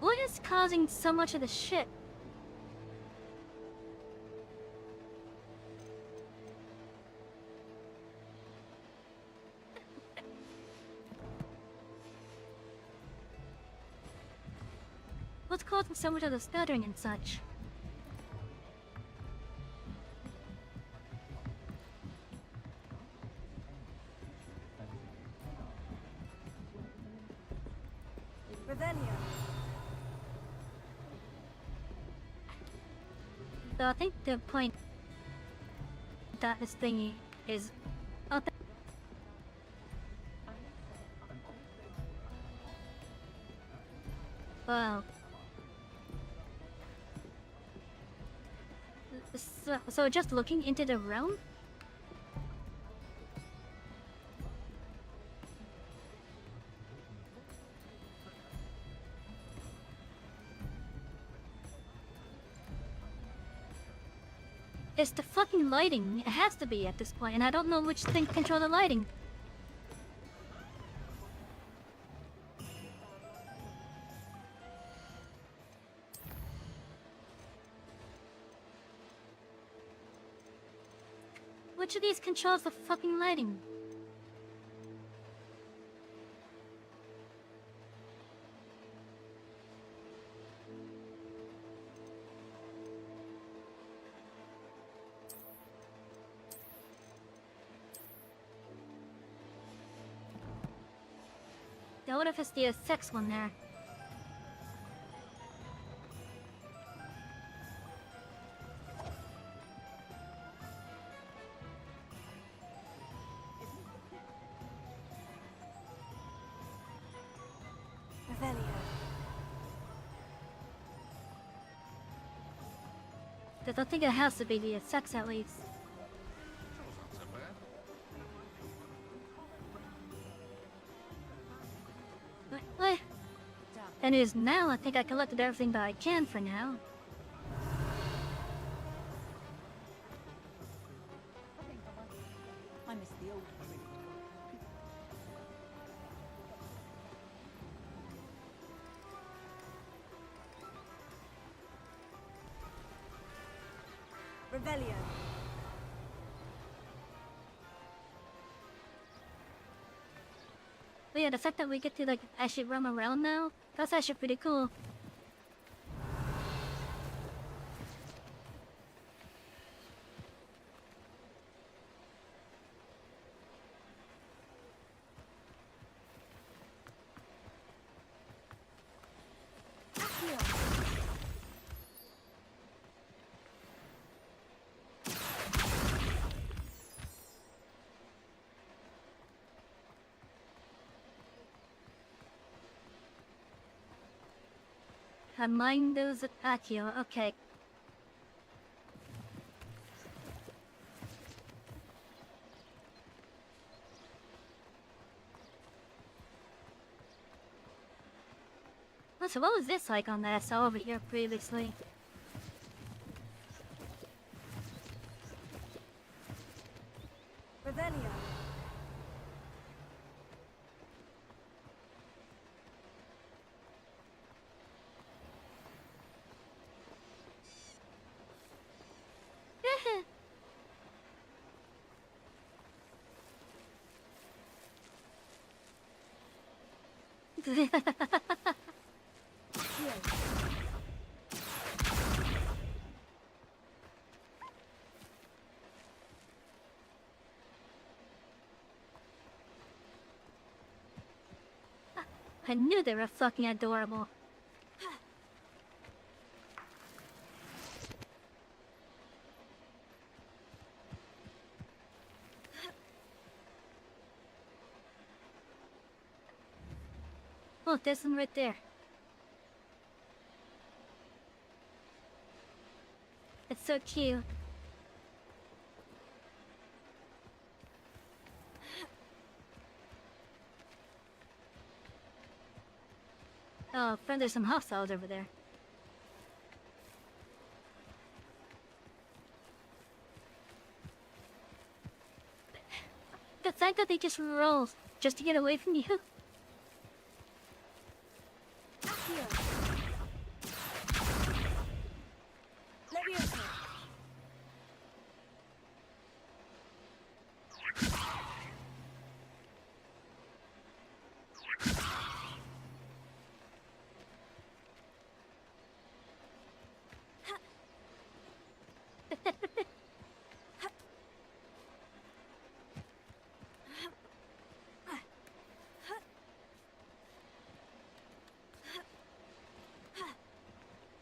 What is causing so much of the shit? What's causing so much of the stuttering and such? Revelio. So I think the point that this thingy is out there. Wow. So just looking into the realm? It's the fucking lighting. It has to be at this point, and I don't know which thing control the lighting. Which of these controls the fucking lighting? I wonder if it's the sex one there. Revelio. I don't think it has to be the sex at least. What? Anyways, now I think I collected everything that I can for now. I miss the old. Revelio. But yeah, the fact that we get to like actually roam around now, that's actually pretty cool. I mind those at you, okay. So what was this like on that I saw over here previously? Revelio. I knew they were fucking adorable. Oh, there's one right there. It's so cute. Oh, friend, there's some hostiles over there. The fact that they just roll just to get away from you. Leviosa.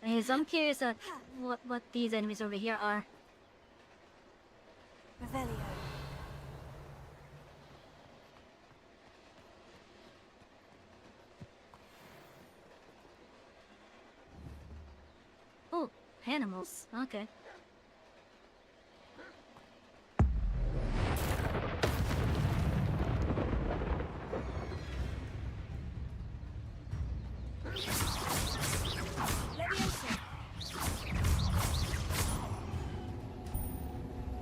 Anyways, I'm curious at what these enemies over here are. Revelio. Oh, animals. Okay. Leviosa.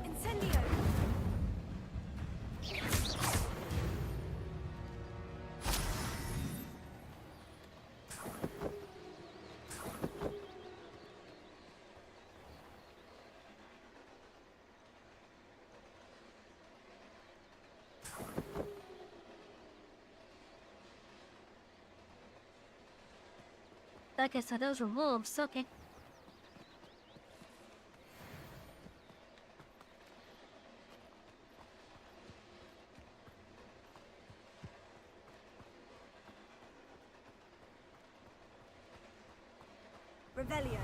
Incendio. Okay, so those were wolves. Okay. Revelio.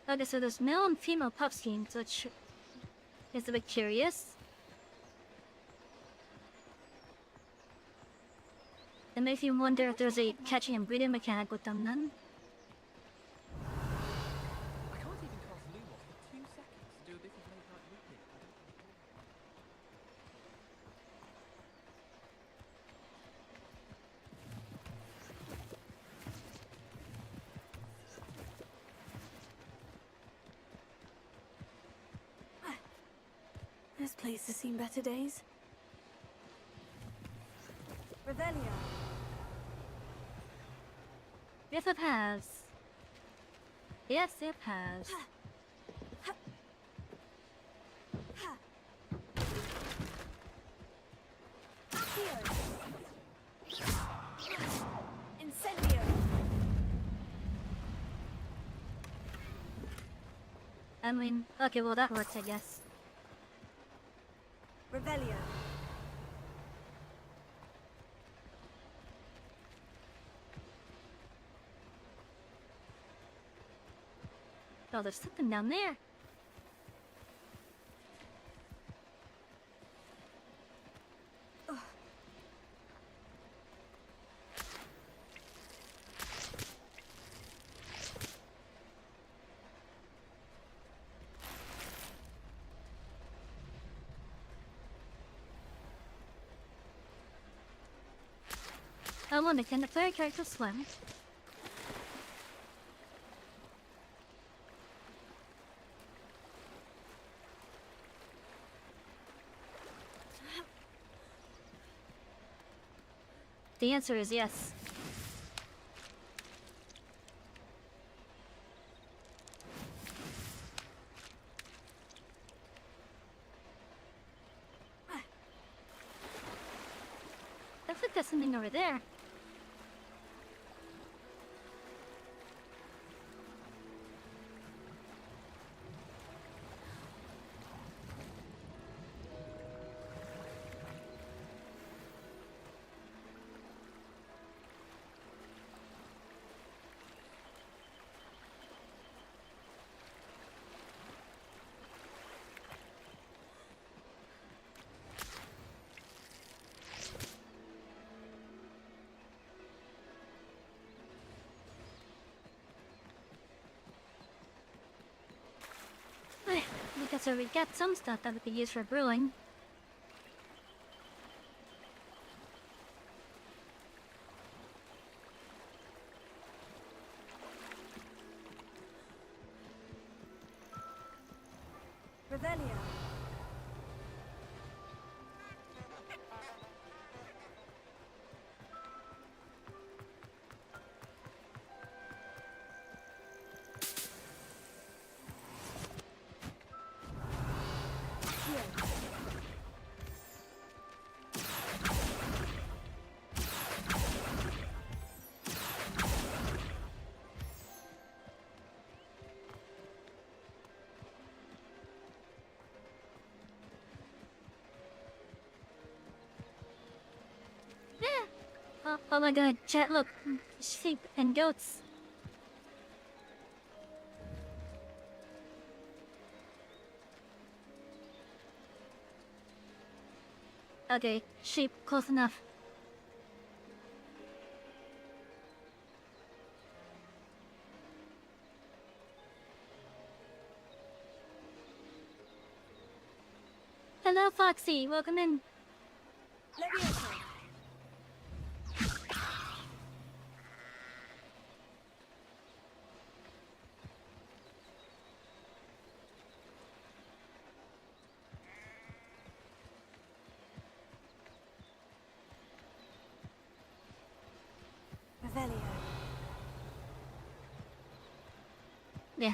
Okay, so there's male and female pup schemes, which is a bit curious. It makes you wonder if there's a catching and breeding mechanic with them then. I can't even cast Lumos for 2 seconds to do a bit of late night reading. This place has seen better days. Revelio. Yes, it has. Yes, it has. Accio. Incendio. I mean, okay, well that works, I guess. Revelio. Oh, there's something down there. I wonder, can the player character swim? The answer is yes. Looks like there's something over there. So we get some stuff that we could use for brewing. Revelio. Oh my god, chat, look. Sheep and goats. Okay, sheep, close enough. Hello, Foxy, welcome in. Levioso. Revelio. Yeah.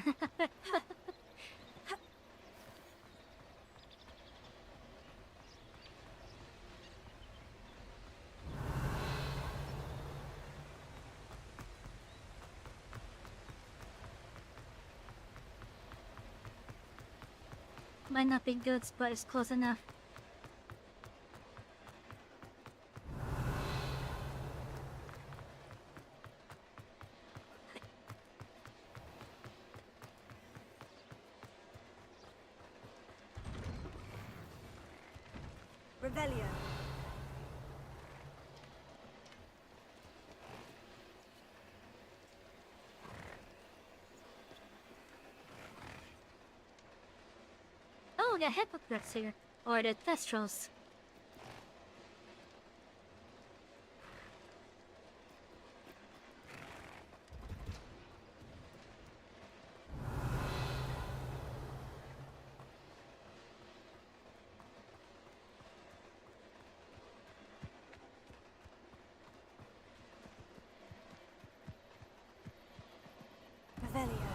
Might not be good, but it's close enough. Revelio. Oh, the hypocrites here. Or the Thestrals. Revelio.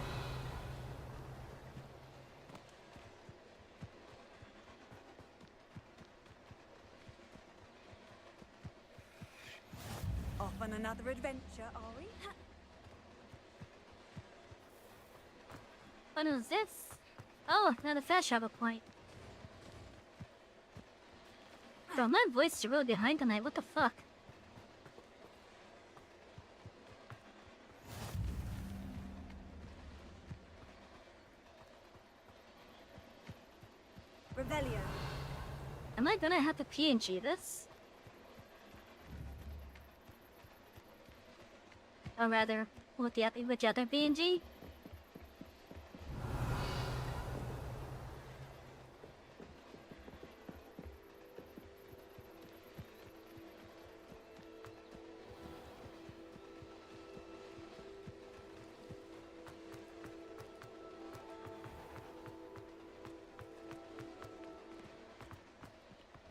Off on another adventure, are we? What is this? Oh, another fish have a point. Bro, my voice is really behind tonight, what the fuck? Revelio. Am I gonna have to PNG this? Or rather, will the happy with the other PNG?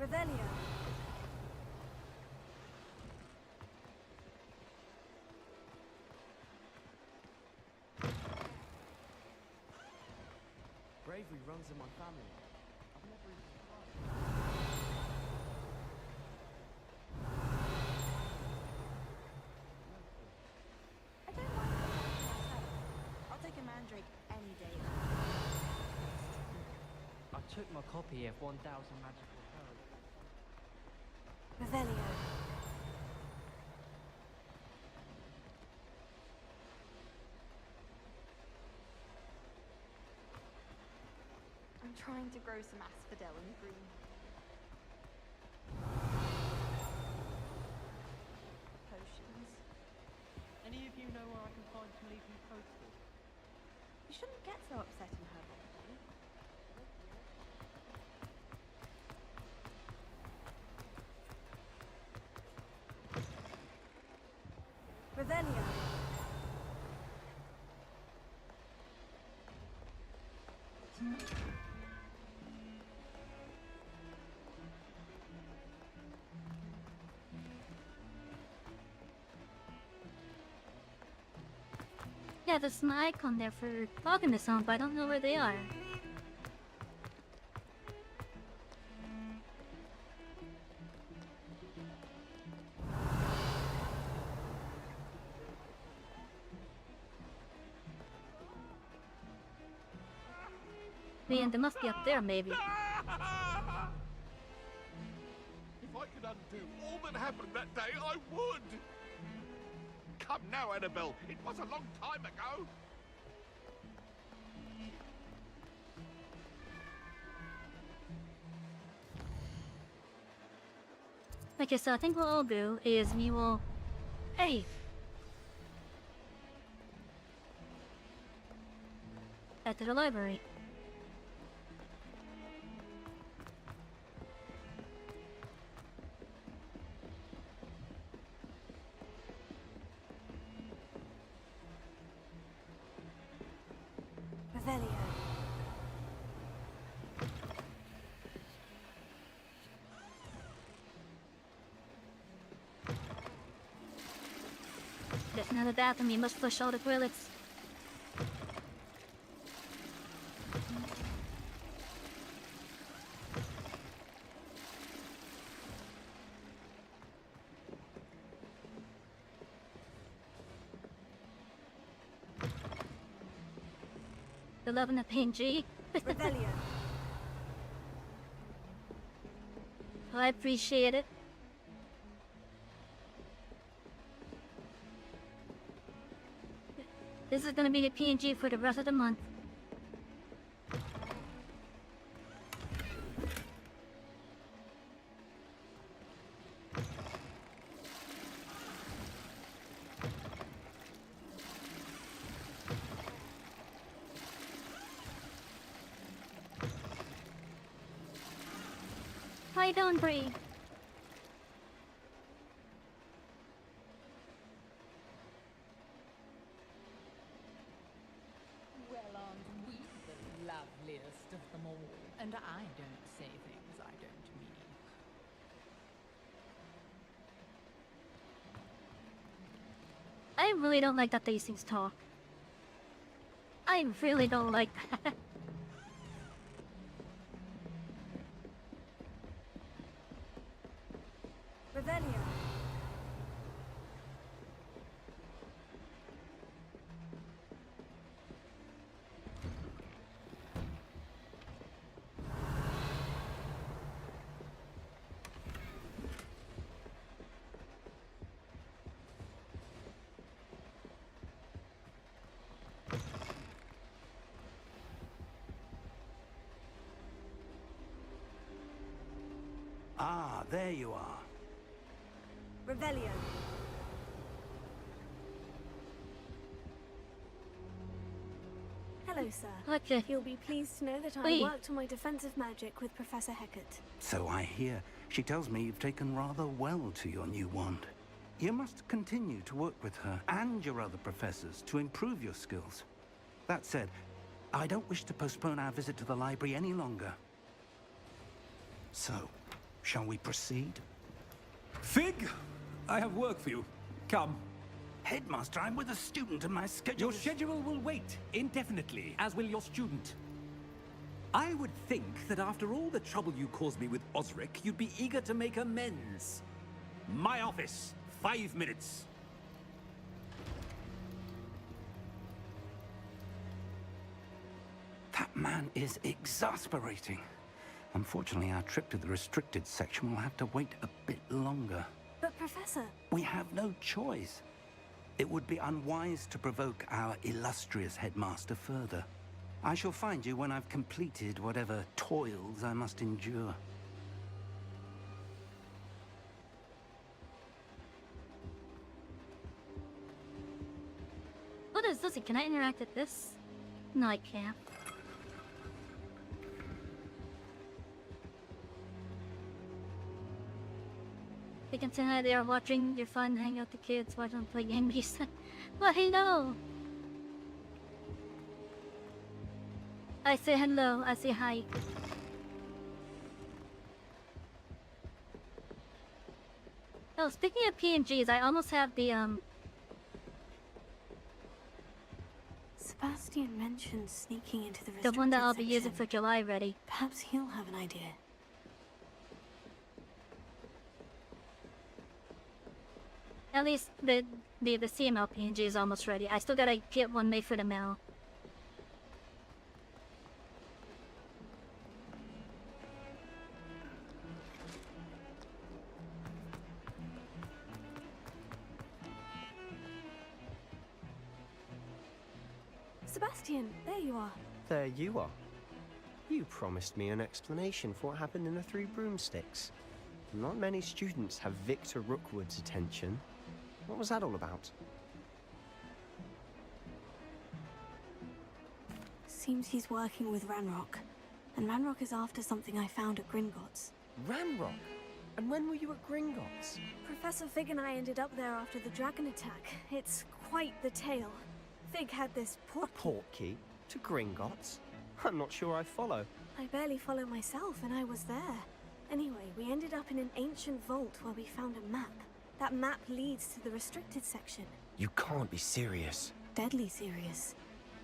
Revelio. Bravery runs in my family. I've never even tried. I don't mind myself. I'll take a mandrake any day. I took my copy of 1000 Magical Herbs. Revelio. I'm trying to grow some asphodel in the green. Potions. Any of you know where I can find some leafy postal? You shouldn't get so upset in her way. Yeah, there's an icon there for logging this on, but I don't know where they are. Man, they must be up there, maybe. If I could undo all that happened that day, I would! Come now, Annabelle. It was a long time ago. Okay, so I think what I'll do is we will... Hey! Head to the library. Revelio. There's another bathroom, you must flush all the toilets. The love and the pain, G. Revelio. I appreciate it. This is gonna be the PNG for the rest of the month. How you doing, Bree? Well, aren't we the loveliest of them all? And I don't say things I don't mean. I really don't like that these things talk. I really don't like that. Revelio. Ah, there you are. Revelio. Hello, sir. Okay. You'll be pleased to know that I Wait. worked on my defensive magic with Professor Hecat. So I hear. She tells me you've taken rather well to your new wand. You must continue to work with her and your other professors to improve your skills. That said, I don't wish to postpone our visit to the library any longer. So, shall we proceed? Fig! I have work for you. Come. Headmaster, I'm with a student and my schedule Your is... schedule will wait indefinitely, as will your student. I would think that after all the trouble you caused me with Osric, you'd be eager to make amends. My office, 5 minutes. That man is exasperating. Unfortunately, our trip to the restricted section will have to wait a bit longer. But, Professor... We have no choice. It would be unwise to provoke our illustrious headmaster further. I shall find you when I've completed whatever toils I must endure. What is this? Can I interact with this? No, I can't. You can say hi there watching your fun, hang out with the kids, watch them play games. Well, hello! I say hello, I say hi. Oh, speaking of PNGs, I almost have the Sebastian mentioned sneaking into the restricted one that I'll be section. using for July ready. Perhaps he'll have an idea. At least the CML PNG is almost ready. I still gotta get one made for the mail. Sebastian, there you are. There you are. You promised me an explanation for what happened in the Three Broomsticks. Not many students have Victor Rookwood's attention. What was that all about? Seems he's working with Ranrock. And Ranrock is after something I found at Gringotts. Ranrock? And when were you at Gringotts? Professor Fig and I ended up there after the dragon attack. It's quite the tale. Fig had this portkey to Gringotts? I'm not sure I follow. I barely follow myself, and I was there. Anyway, we ended up in an ancient vault where we found a map. That map leads to the restricted section. You can't be serious. Deadly serious.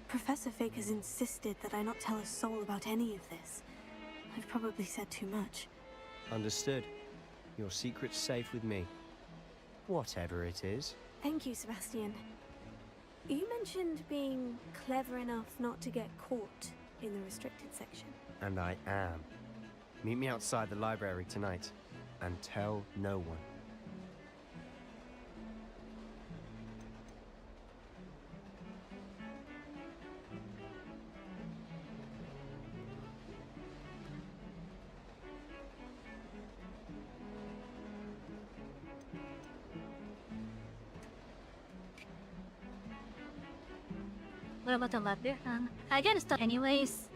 Professor Fig has insisted that I not tell a soul about any of this. I've probably said too much. Understood. Your secret's safe with me. Whatever it is. Thank you, Sebastian. You mentioned being clever enough not to get caught in the restricted section. And I am. Meet me outside the library tonight, and tell no one. What about the library? I gotta stop anyways.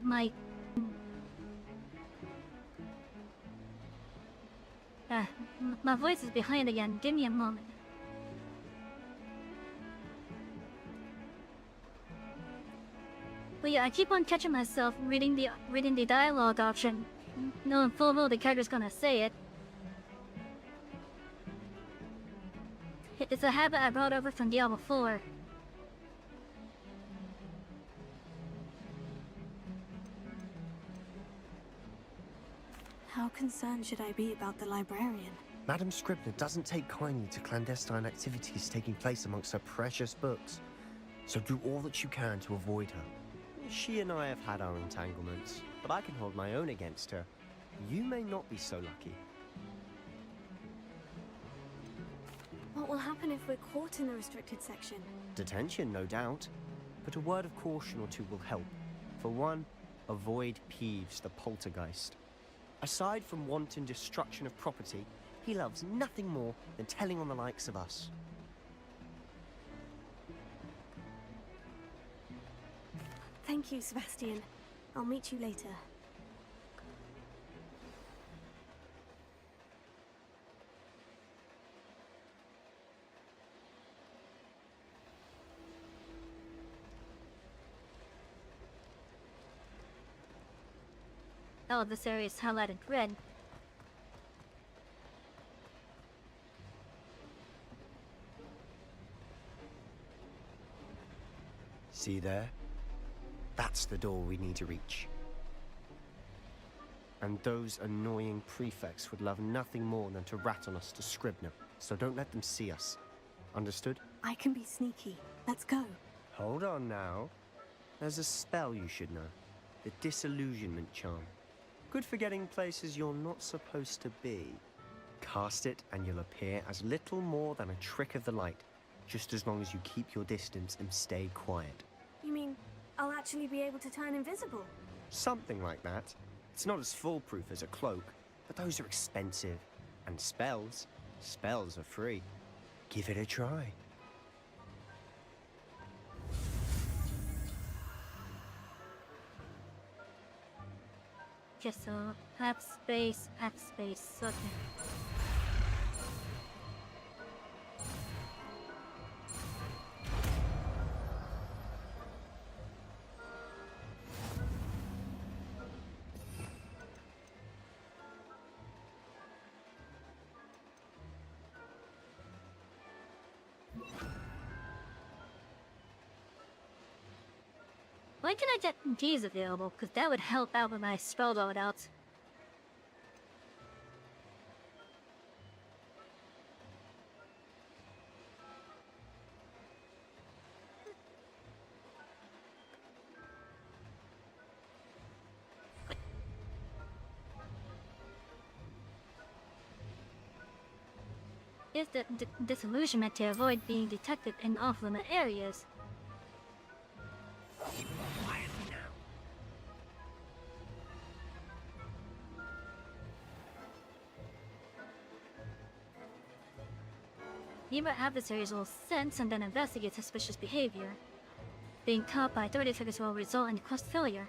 My... my voice is behind again. Give me a moment. But yeah, I keep on catching myself reading the dialogue option, knowing full well the character's gonna say it. It's a habit I brought over from Diablo 4. How concerned should I be about the librarian? Madam Scribner doesn't take kindly to clandestine activities taking place amongst her precious books. So do all that you can to avoid her. She and I have had our entanglements, but I can hold my own against her. You may not be so lucky. What will happen if we're caught in the restricted section? Detention, no doubt. But a word of caution or two will help. For one, avoid Peeves, the poltergeist. Aside from wanton destruction of property, he loves nothing more than telling on the likes of us. Thank you, Sebastian. I'll meet you later. Oh, this area is highlighted red. See there? That's the door we need to reach. And those annoying prefects would love nothing more than to rat on us to Scribner, so don't let them see us. Understood? I can be sneaky. Let's go. Hold on now. There's a spell you should know. The Disillusionment Charm. Good for getting places you're not supposed to be. Cast it and you'll appear as little more than a trick of the light, just as long as you keep your distance and stay quiet. You mean I'll actually be able to turn invisible? Something like that. It's not as foolproof as a cloak, but those are expensive. And spells are free. Give it a try. Okay, so half space, okay. Why can I get keys available? Because that would help out with my spell loadouts. Is the disillusionment to avoid being detected in off-limit areas? Quietly now. Nearby adversaries will sense and then investigate suspicious behavior. Being caught by authority figures will result in quest failure.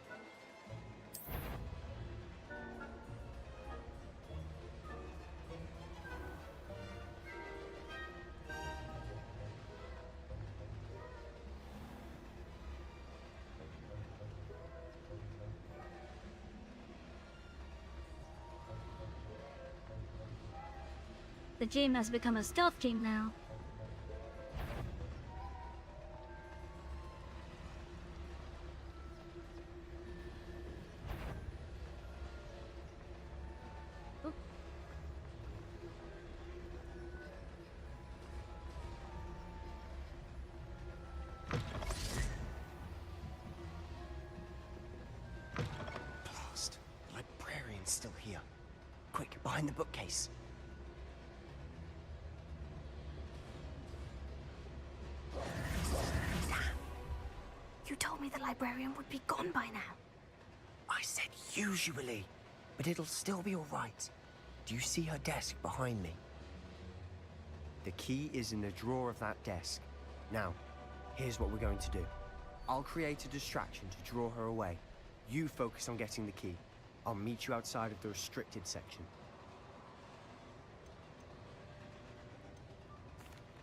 The gym has become a stealth game now. Oop. Blast. The librarian's still here. Quick, behind the bookcase. You told me the librarian would be gone by now. I said usually, but it'll still be all right. Do you see her desk behind me? The key is in the drawer of that desk. Now, here's what we're going to do. I'll create a distraction to draw her away. You focus on getting the key. I'll meet you outside of the restricted section.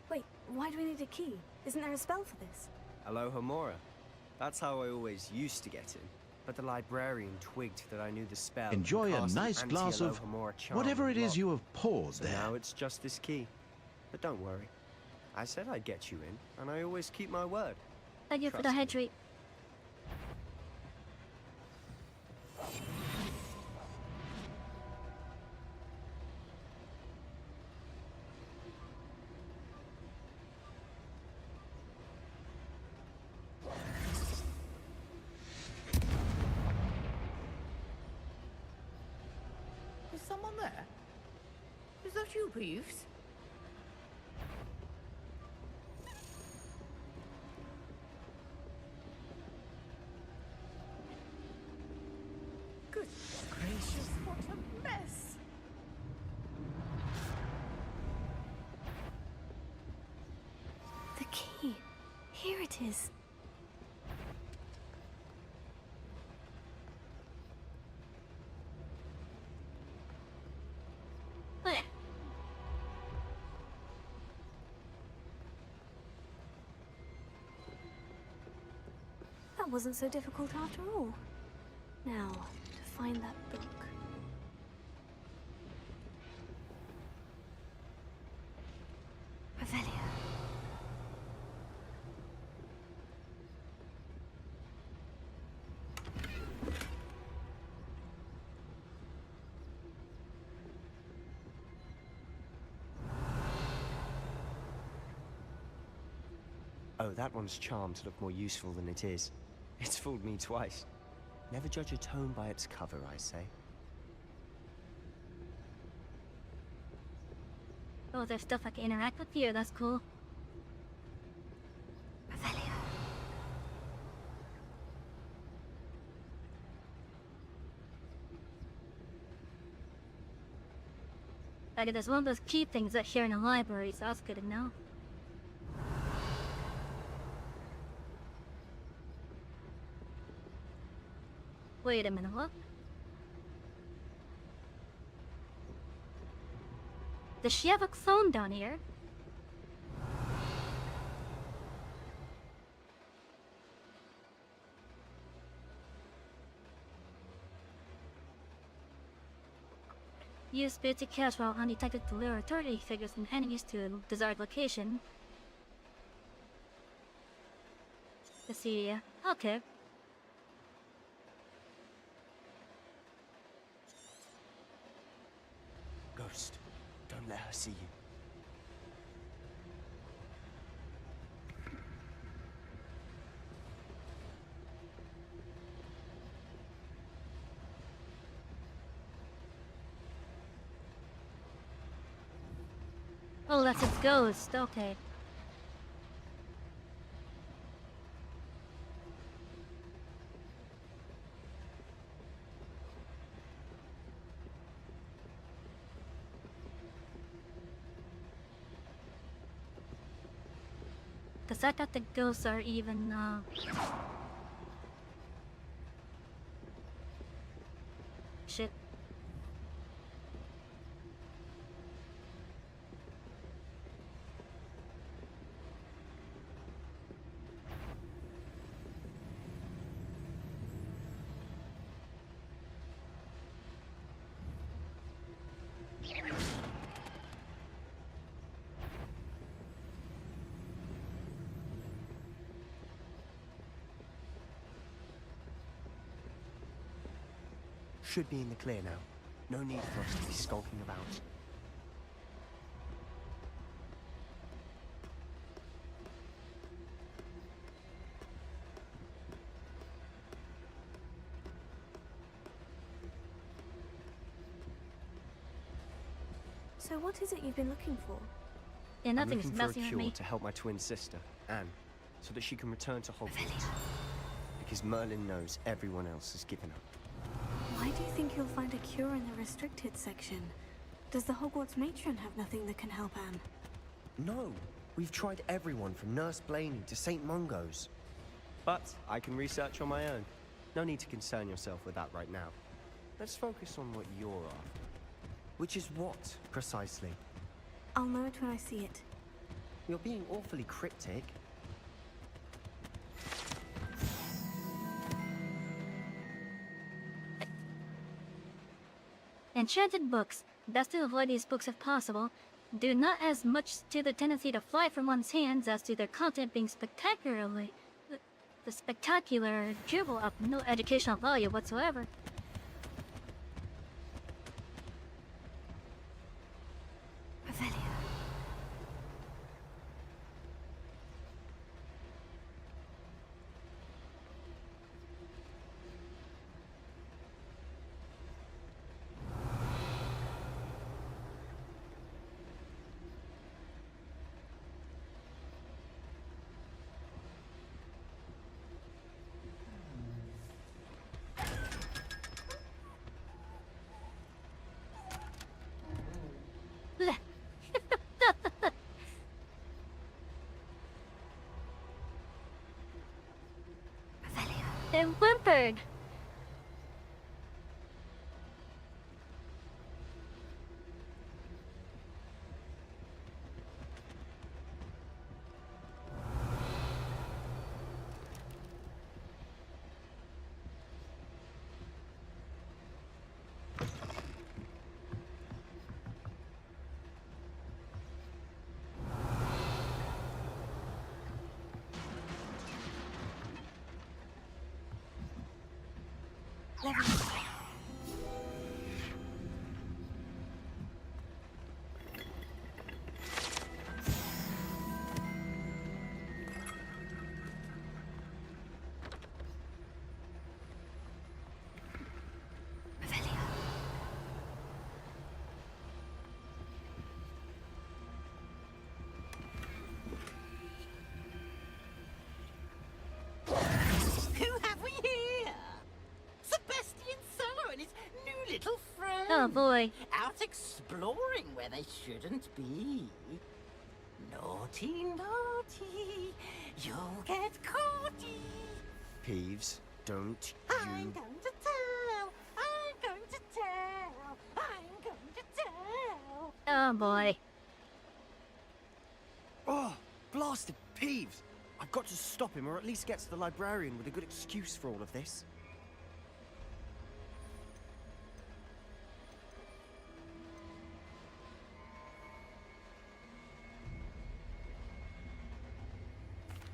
Wait, why do we need a key? Isn't there a spell for this? Hello, Homora. That's how I always used to get in. But the librarian twigged that I knew the spell. Enjoy and a cast nice an glass of anti-Alohomora charm whatever on it is Rob. you have poured So there. now it's just this key. But don't worry. I said I'd get you in, and I always keep my word. Thank you for the Trust me. hydrate. Is someone there? Is that you, Peeves? Good gracious, what a mess! The key. Here it is. But That wasn't so difficult after all. Now, to find that book. Revelio. Oh, that one's charmed to look more useful than it is. It's fooled me twice. Never judge a tome by its cover, I say. oh, there's stuff I can interact with here. That's cool. Revelio. Like there's one of those key things that here in the library, so that's good to know. Wait a minute, what? Does she have a clone down here? Use spirit to catch while undetected to lure authority figures and enemies to a desired location. Let's see, okay. Oh, that's its ghost. Okay. The fact that the ghosts are even, shit. Should be in the clear now. No need for us to be skulking about. So what is it you've been looking for? Yeah, I'm nothing's looking for a messing with cure me. to help my twin sister, Anne, so that she can return to Hogwarts. Because Merlin knows everyone else has given up. Why do you think you'll find a cure in the restricted section? Does the Hogwarts matron have nothing that can help Anne? No, we've tried everyone from Nurse Blaney to St. Mungo's. But I can research on my own. No need to concern yourself with that right now. Let's focus on what you're after. Which is what, precisely? I'll know it when I see it. You're being awfully cryptic. Enchanted books. Best to avoid these books if possible. Do not as much to the tendency to fly from one's hands as to their content being spectacularly... The spectacular dribble of no educational value whatsoever. And whimpered. Little friend. Oh boy. Out exploring where they shouldn't be. Naughty, naughty. You'll get caughty. Peeves, don't I'm going to tell. I'm going to tell. I'm going to tell. Oh boy. Oh, blasted Peeves! I've got to stop him, or at least get to the librarian with a good excuse for all of this.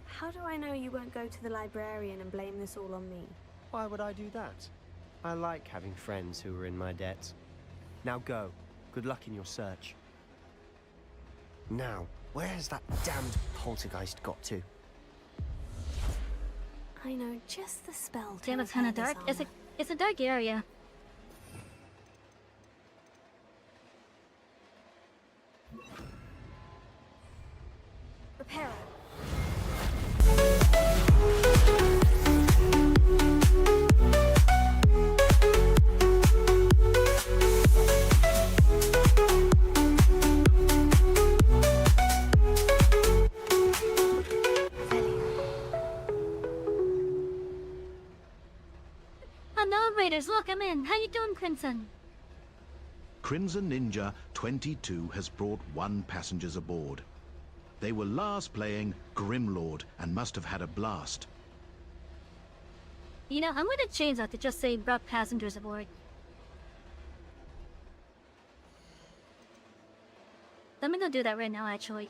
How do I know you won't go to the librarian and blame this all on me? Why would I do that? I like having friends who are in my debt. Now go. Good luck in your search. Now, where has that damned poltergeist got to? I know just the spell to Damn, it's kinda repair this dark. It's a dark area. Oh, no, Raiders, look, I'm in. How you doing, Crimson? Crimson Ninja 22 has brought 1 passenger aboard. They were last playing Grimlord and must have had a blast. You know, I'm gonna change that to just say brought passengers aboard. I'm gonna do that right now, actually.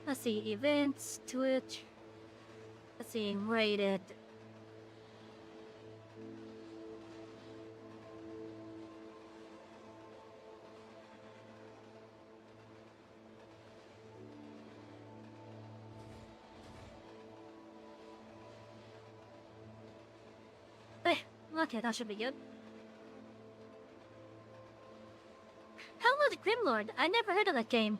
Let's see, events, Twitch. Let's see, rated. Okay, that should be good. How was Grimlord? I never heard of that game.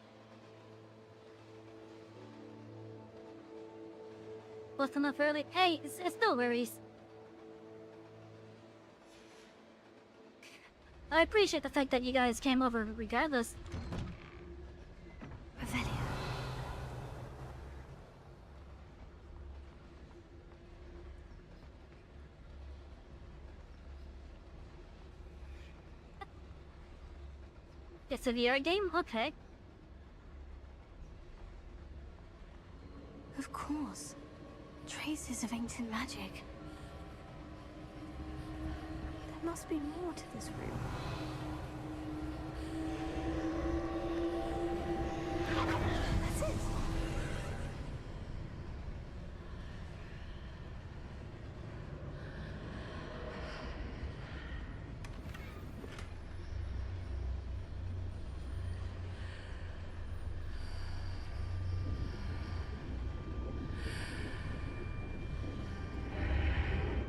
Close enough early. Hey, it's no worries. I appreciate the fact that you guys came over regardless. Revelio. It's a VR game? Okay. Of course. Traces of ancient magic. There must be more to this room. That's it.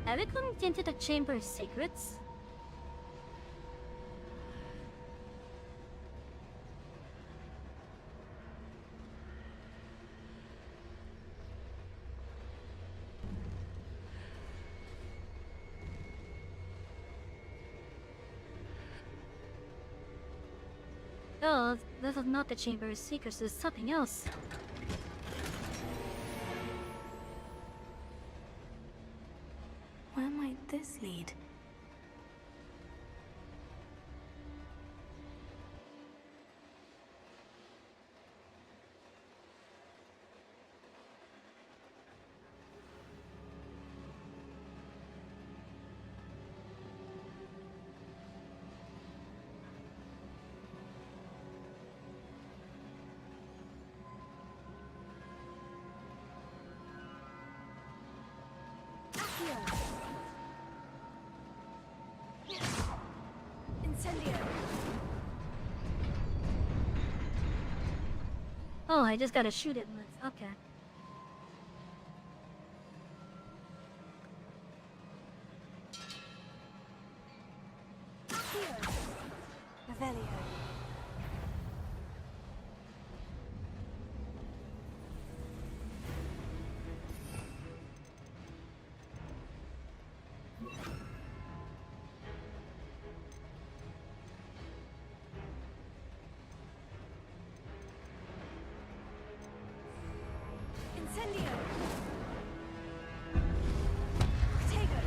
Have we come into the Chamber of Secrets? Oh, this is not the Chamber of Secrets, it's something else. Where might this lead? Oh, I just gotta shoot it. Okay. Revelio. Incendio. Protego.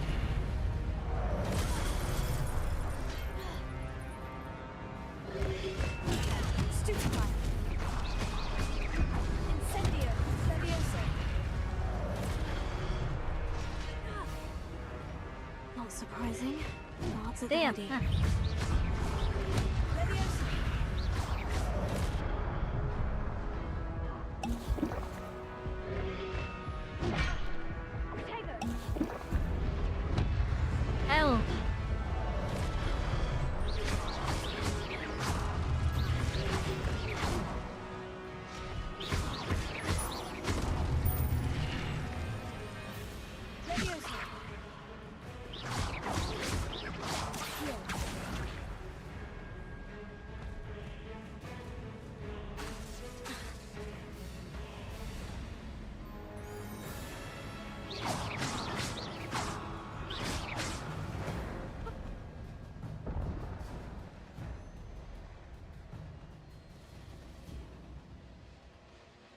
Stupefy. Incendio. Levioso. Not surprising. Guards at the Damn. ready. Levioso. Ow. Levioso. Heal.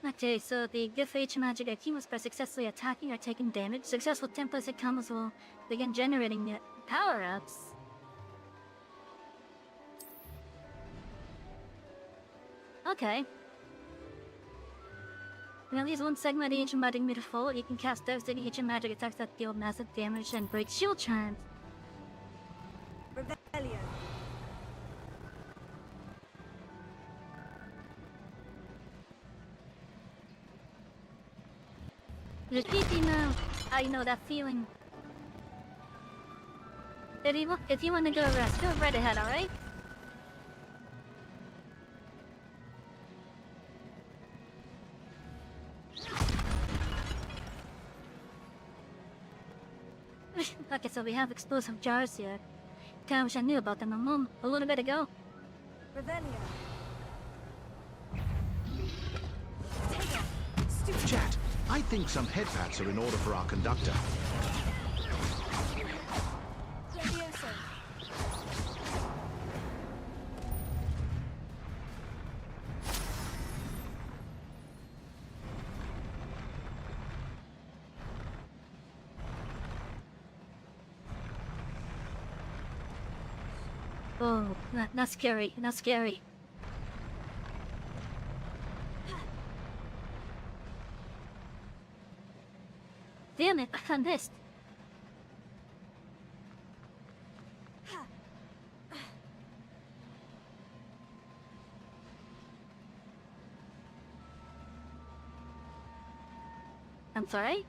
Okay, so the gift for each magic item was by successfully attacking or taking damage. Successful templates combos will begin generating new power-ups. Okay. When at least one segment of each magic meter full, you can cast devastating each magic attacks that deal massive damage and break shield charms. Rebellion. Just easy now. I know that feeling. If you want to go rest, go right ahead, alright? Okay, so we have explosive jars here. Kinda wish I knew about them a little bit ago. Rebellion. Chat, I think some head pats are in order for our conductor. Levioso. Oh, not scary, not scary. Damn it, I missed. I'm sorry?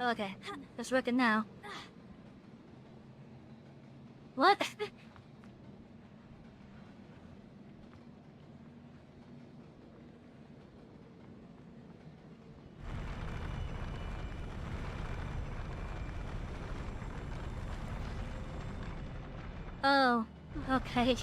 Okay, it's working now. What? Oh, okay.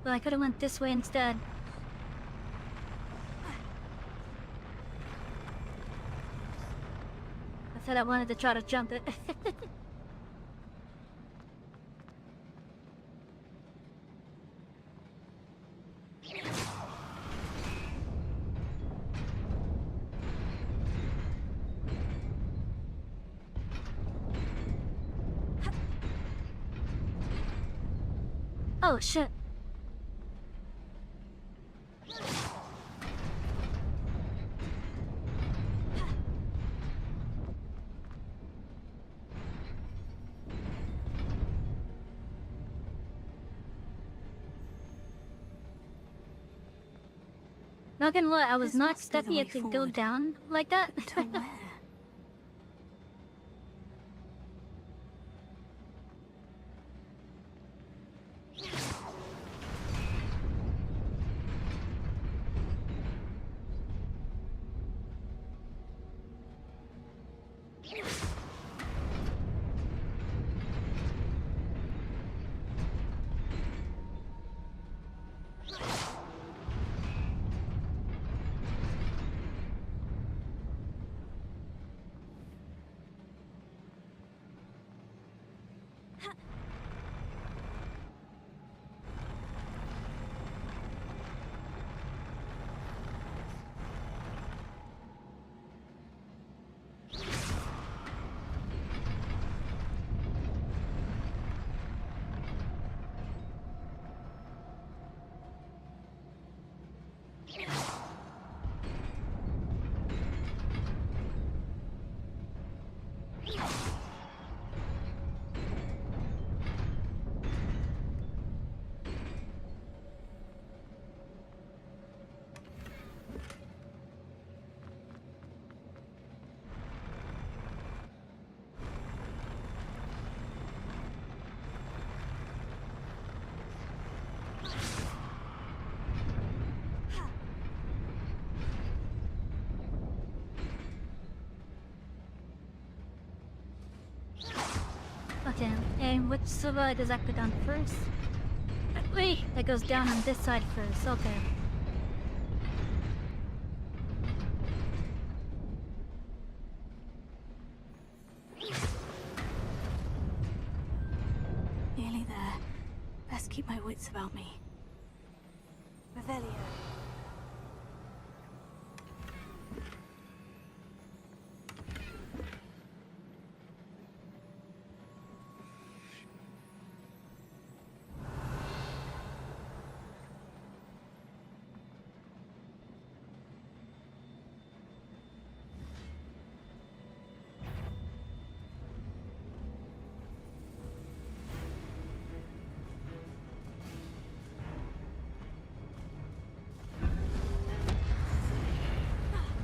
Well, I could have went this way instead. I said I wanted to try to jump it. Oh, shit. Not gonna lie, I was not expecting it to go down like that. Okay, and which side does that go down first? Wait, that goes down on this side first, okay. Nearly there. Best keep my wits about me. Revelio.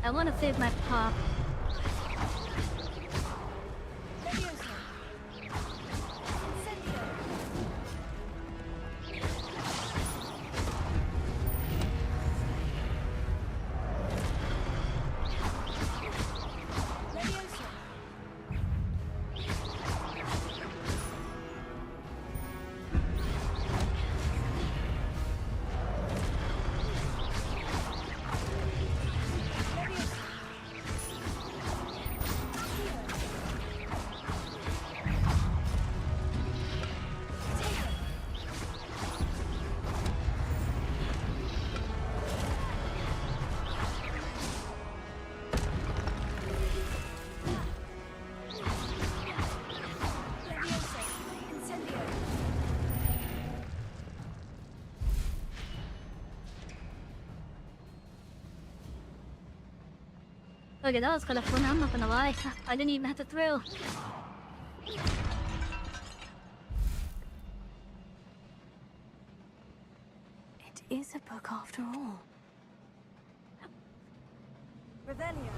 I want to save my pop. Okay, that was kind of fun, I'm not gonna lie. I didn't even have to throw. It is a book after all. Revelio.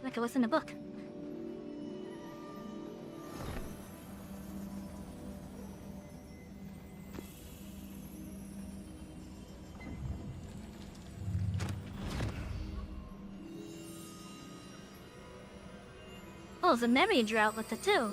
Like it was in a book. Oh, there's a memory drought with it too.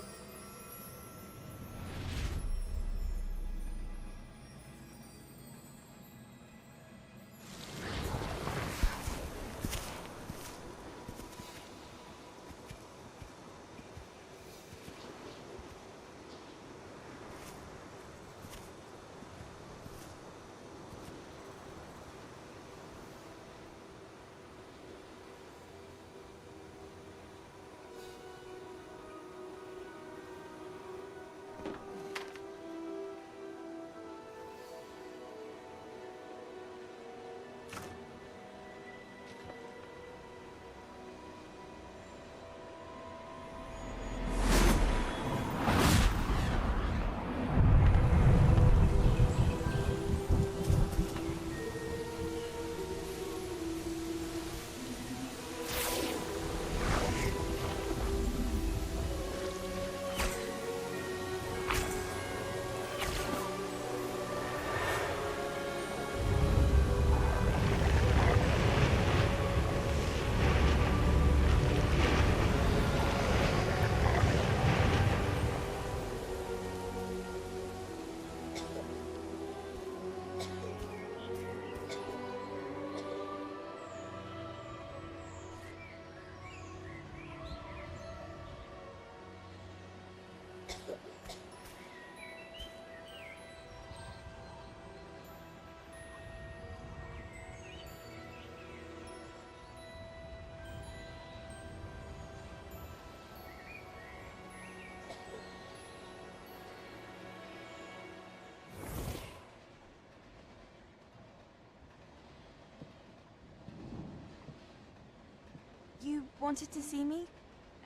You wanted to see me?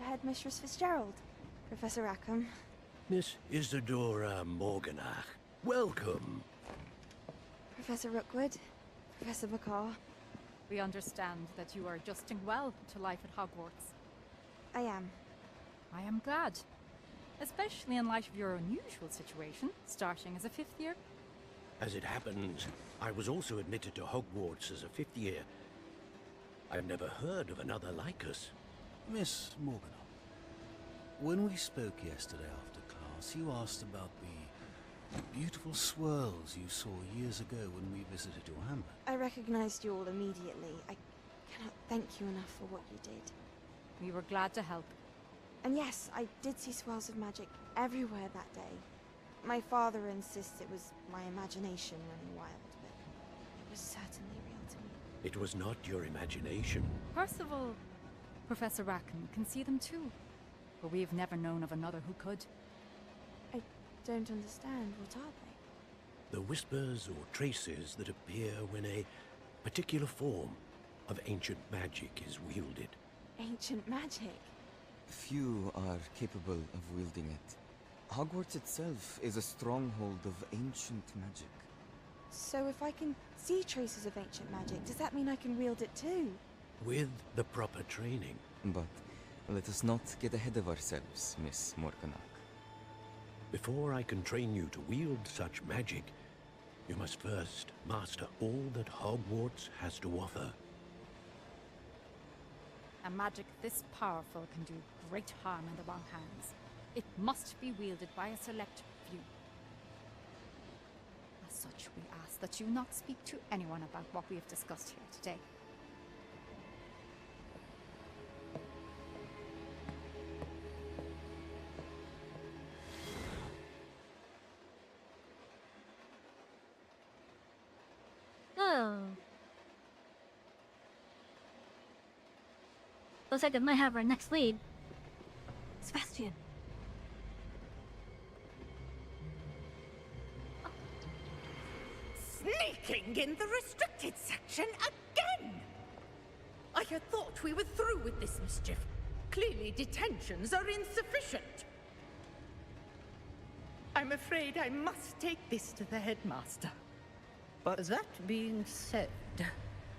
Headmistress Fitzgerald? Professor Rackham? Miss Isadora Morganach, welcome. Professor Rookwood? Professor Bakar? We understand that you are adjusting well to life at Hogwarts. I am. I am glad. Especially in light of your unusual situation, starting as a 5th year. As it happens, I was also admitted to Hogwarts as a 5th year. I've never heard of another like us. Miss Morgan, when we spoke yesterday after class, you asked about the beautiful swirls you saw years ago when we visited your hamlet. I recognized you all immediately. I cannot thank you enough for what you did. We were glad to help. And yes, I did see swirls of magic everywhere that day. My father insists it was my imagination running wild, but it was certainly real to me. It was not your imagination. Percival, Professor Rackham can see them too. But we've never known of another who could. I don't understand. What are they? The whispers or traces that appear when a particular form of ancient magic is wielded. Ancient magic? Few are capable of wielding it. Hogwarts itself is a stronghold of ancient magic. So if I can see traces of ancient magic, does that mean I can wield it too? With the proper training. But let us not get ahead of ourselves, Miss Morganach. Before I can train you to wield such magic, you must first master all that Hogwarts has to offer. A magic this powerful can do great harm in the wrong hands. It must be wielded by a select few. As such, we ask that you not speak to anyone about what we have discussed here today. Oh. Looks like it might have our next lead. Sebastian. Sneaking in the restricted section again! I had thought we were through with this mischief. Clearly detentions are insufficient. I'm afraid I must take this to the headmaster. But that being said,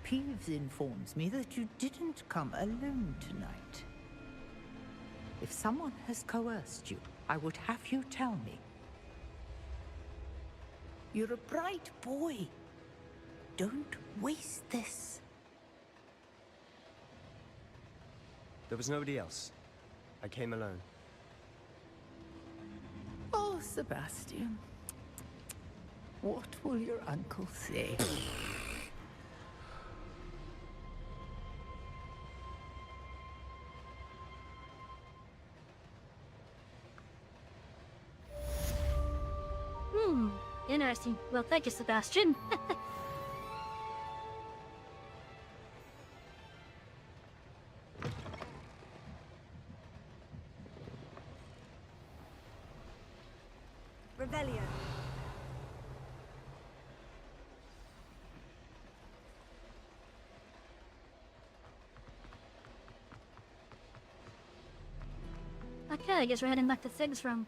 Peeves informs me that you didn't come alone tonight. If someone has coerced you, I would have you tell me. You're a bright boy. Don't waste this. There was nobody else. I came alone. Oh, Sebastian. What will your uncle say? Interesting. Well, thank you, Sebastian. Revelio. Okay, I guess we're heading back to Sig's room.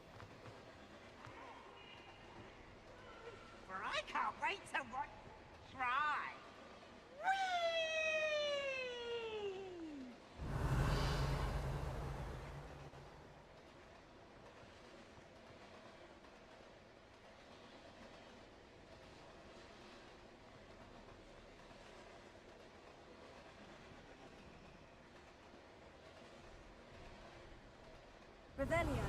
I can't wait to try. Revelio.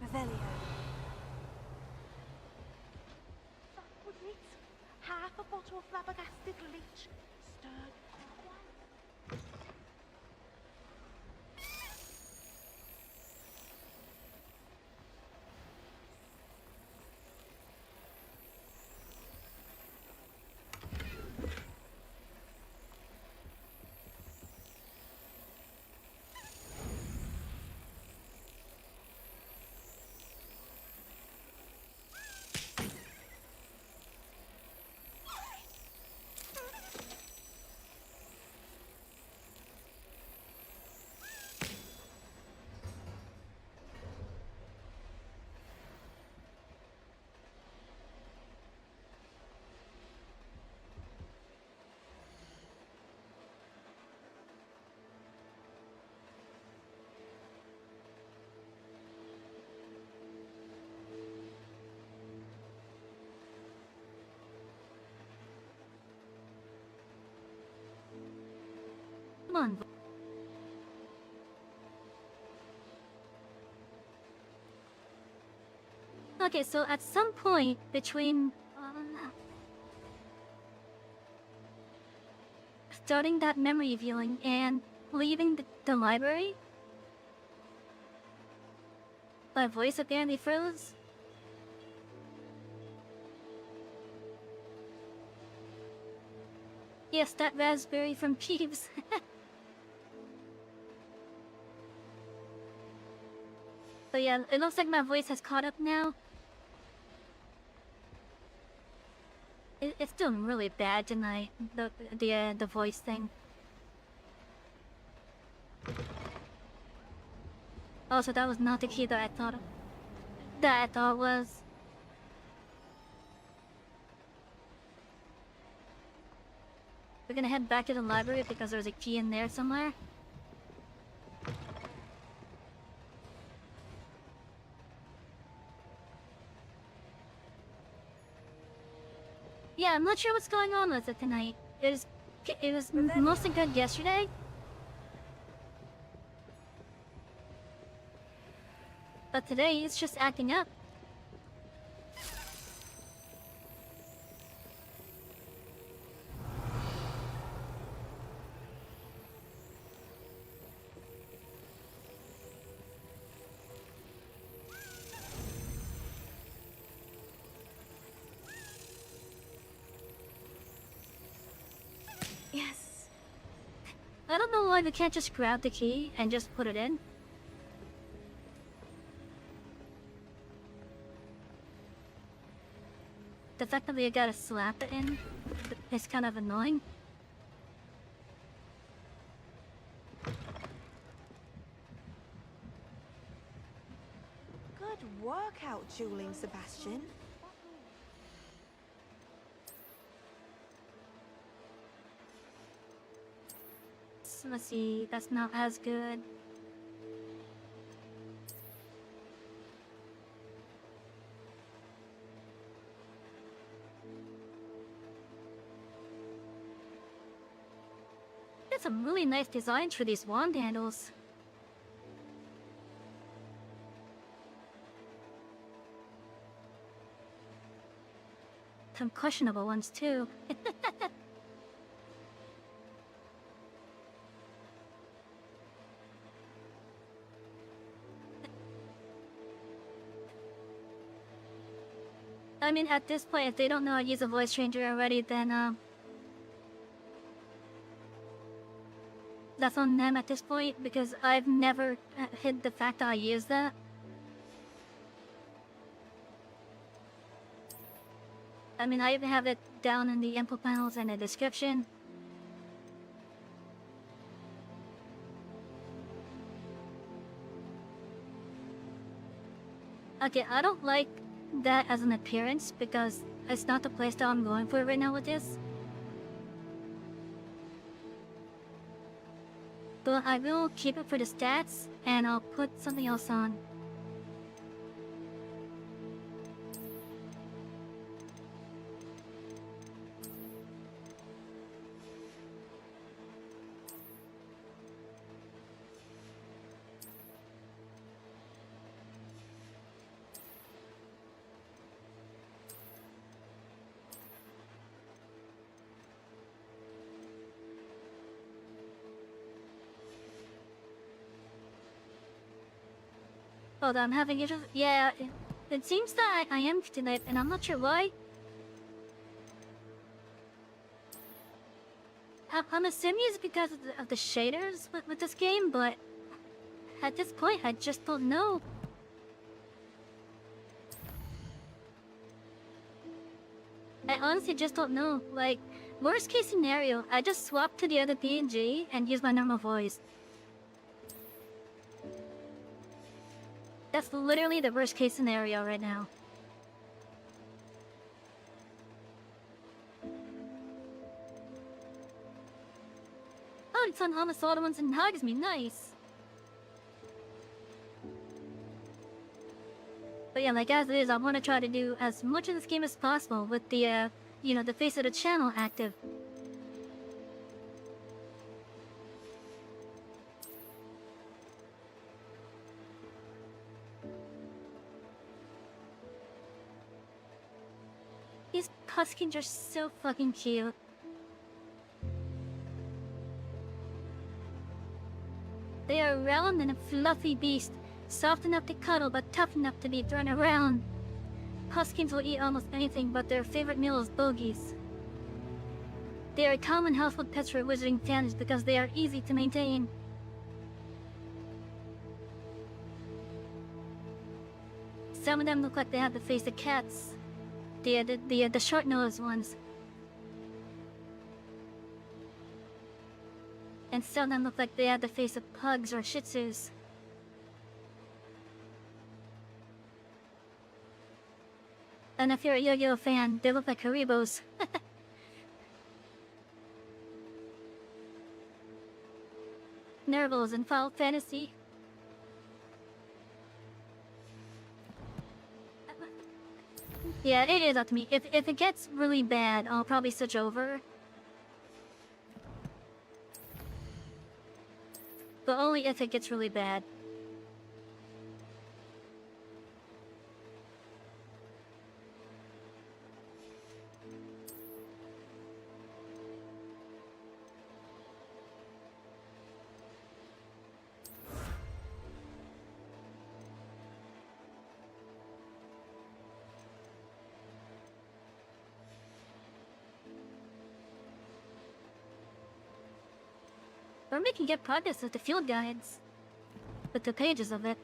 Revelio. That would need half a bottle of flabbergasted leech, stirred clockwise. Come on. Okay, so at some point between starting that memory viewing and leaving the library, my voice apparently froze. Yes, that raspberry from Peeves. So yeah, it looks like my voice has caught up now. It's doing really bad tonight, the voice thing. Also, that was not the key that I thought was. We're gonna head back to the library because there's a key in there somewhere. Yeah, I'm not sure what's going on with it tonight. It was mostly good yesterday. But today it's just acting up. Yes. I don't know why we can't just grab the key and just put it in. The fact that we gotta slap it in is kind of annoying. Good work out, dueling Sebastian. Let's see, that's not as good. There's some really nice designs for these wand handles. Some questionable ones too. I mean, at this point, if they don't know how to use a voice changer already, then, that's on them at this point, because I've never hid the fact that I use that. I mean, I even have it down in the info panels and the description. Okay, I don't like that as an appearance because it's not the playstyle I'm going for right now with this. But I will keep it for the stats and I'll put something else on. Hold on, I'm having issues. Yeah, it seems that I am tonight, and I'm not sure why. I'm assuming it's because of the shaders with this game, but at this point, I just don't know. I honestly just don't know. Like, worst case scenario, I just swap to the other PNG and use my normal voice. That's literally the worst case scenario right now. Oh, it's on Homicidal ones and hugs me, nice. But yeah, like as it is, I want to try to do as much of this game as possible with the, you know, the face of the channel active. Puskins are so fucking cute. They are round and a fluffy beast, soft enough to cuddle but tough enough to be thrown around. Puskins will eat almost anything, but their favorite meal is bogies. They are common household pets for wizarding fans because they are easy to maintain. Some of them look like they have the face of cats. The short-nosed ones. And some of them look like they have the face of pugs or shih tzus. And if you're a Yo-Yo fan, they look like Haribos. Nervals in Final Fantasy. Yeah, it is up to me. If it gets really bad, I'll probably switch over. But only if it gets really bad. We're making good progress with the field guides. With the pages of it.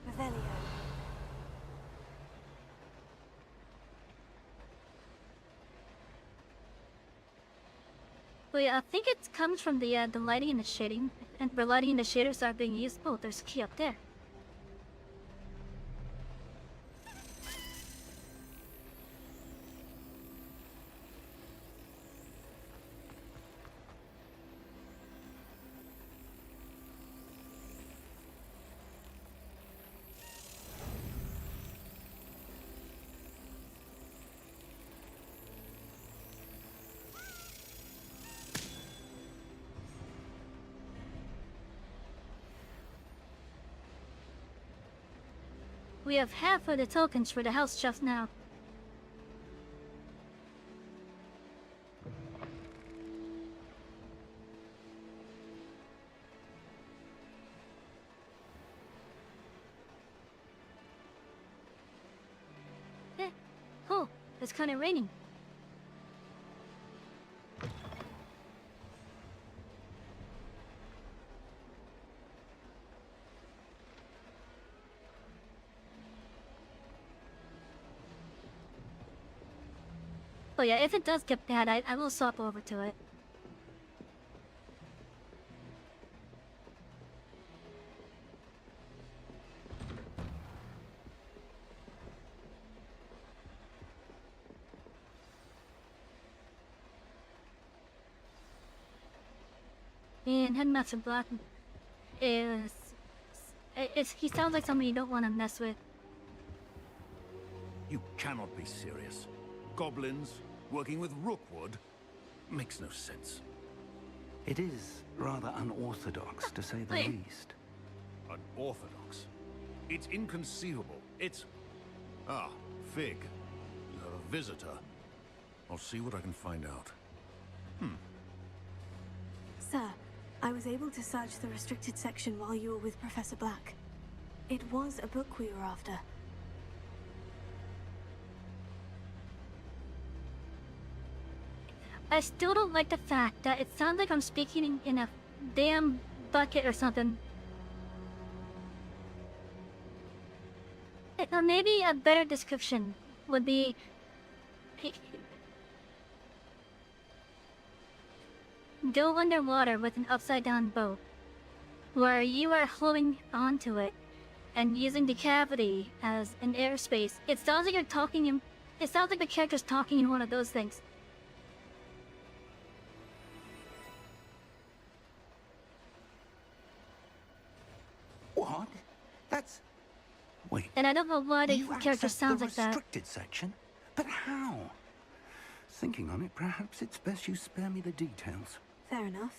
Revelio. Wait, I think it comes from the lighting and the shading. And where lighting and the shaders are being used. Oh, there's a key up there. We have half of the tokens for the house just now. Oh, it's kind of raining. Oh yeah, if it does get bad, I will swap over to it. And Headmaster Black is... he sounds like someone you don't want to mess with. You cannot be serious. Goblins working with Rookwood makes no sense. It is rather unorthodox, to say the least. Unorthodox? It's inconceivable. It's... Ah, Fig. You're a visitor. I'll see what I can find out. Sir, I was able to search the restricted section while you were with Professor Black. It was a book we were after. I still don't like the fact that it sounds like I'm speaking in a damn bucket or something. Or maybe a better description would be... Go underwater with an upside-down boat, where you are holding onto it and using the cavity as an airspace. It sounds like you're talking in... It sounds like the character's talking in one of those things. What? That's... Wait. And I don't know why the You character accessed sounds the like that. restricted section? But how? Thinking on it, perhaps it's best you spare me the details. Fair enough.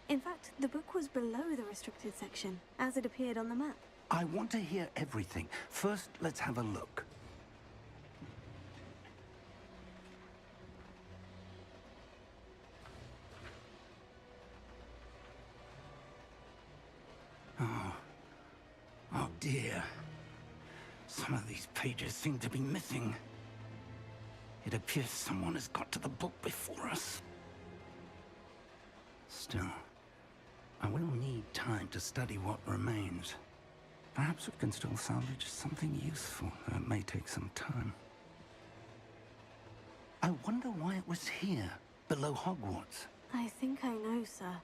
In fact, the book was below the restricted section, as it appeared on the map. I want to hear everything. First, let's have a look. Oh dear. Some of these pages seem to be missing. It appears someone has got to the book before us. Still, I will need time to study what remains. Perhaps we can still salvage something useful, though it may take some time. I wonder why it was here, below Hogwarts. I think I know, sir.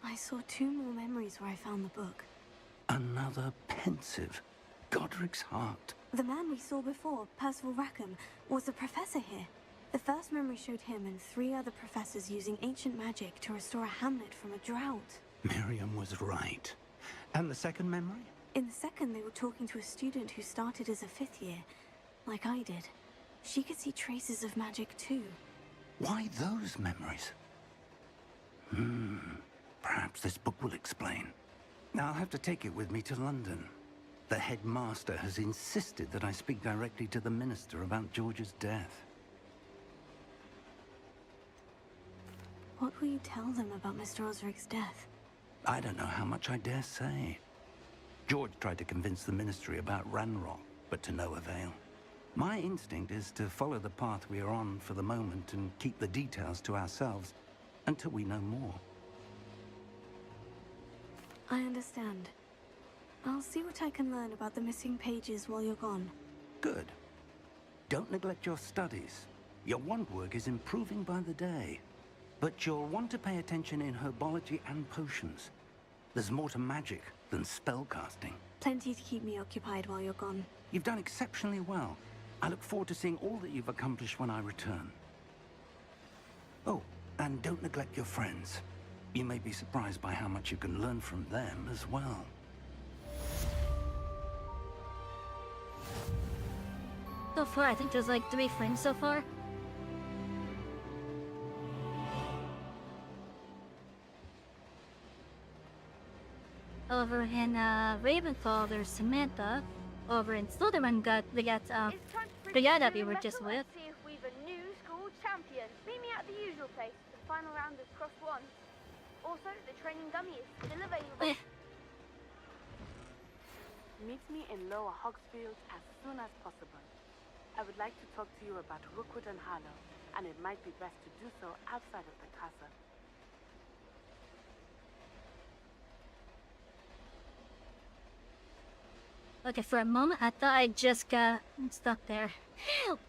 I saw 2 more memories where I found the book. Another pensive. Godric's heart. The man we saw before, Percival Rackham, was a professor here. The first memory showed him and 3 other professors using ancient magic to restore a hamlet from a drought. Miriam was right. And the second memory? In the second, they were talking to a student who started as a 5th year, like I did. She could see traces of magic too. Why those memories? Perhaps this book will explain. Now I'll have to take it with me to London. The headmaster has insisted that I speak directly to the minister about George's death. What will you tell them about Mr. Osric's death? I don't know how much I dare say. George tried to convince the ministry about Ranrock, but to no avail. My instinct is to follow the path we are on for the moment and keep the details to ourselves until we know more. I understand. I'll see what I can learn about the missing pages while you're gone. Good. Don't neglect your studies. Your wand work is improving by the day. But you'll want to pay attention in herbology and potions. There's more to magic than spellcasting. Plenty to keep me occupied while you're gone. You've done exceptionally well. I look forward to seeing all that you've accomplished when I return. Oh, and don't neglect your friends. You may be surprised by how much you can learn from them as well. So far, I think there's like 3 friends so far. Over in Ravenfall, there's Samantha. Over in Slytherin, we got the guy that we were just with. See if we've a new school champion. Meet me at the usual place. The final round is cross 1. Also, the training dummy is still available. Meet me in Lower Hogsfield as soon as possible. I would like to talk to you about Rookwood and Harlow, and it might be best to do so outside of the castle. Okay, for a moment, I thought I just got stuck there. Help!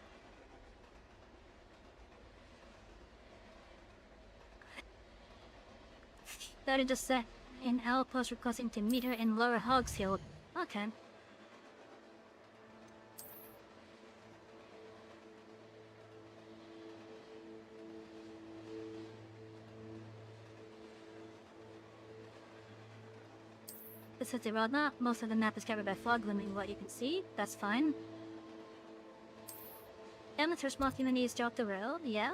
That is just set in Outpost requesting to meet her in Lower Hogsfield. Okay. This is the road map. Most of the map is covered by fog, limiting what you can see. That's fine. Amateurs mostly needs to up the rail, yeah.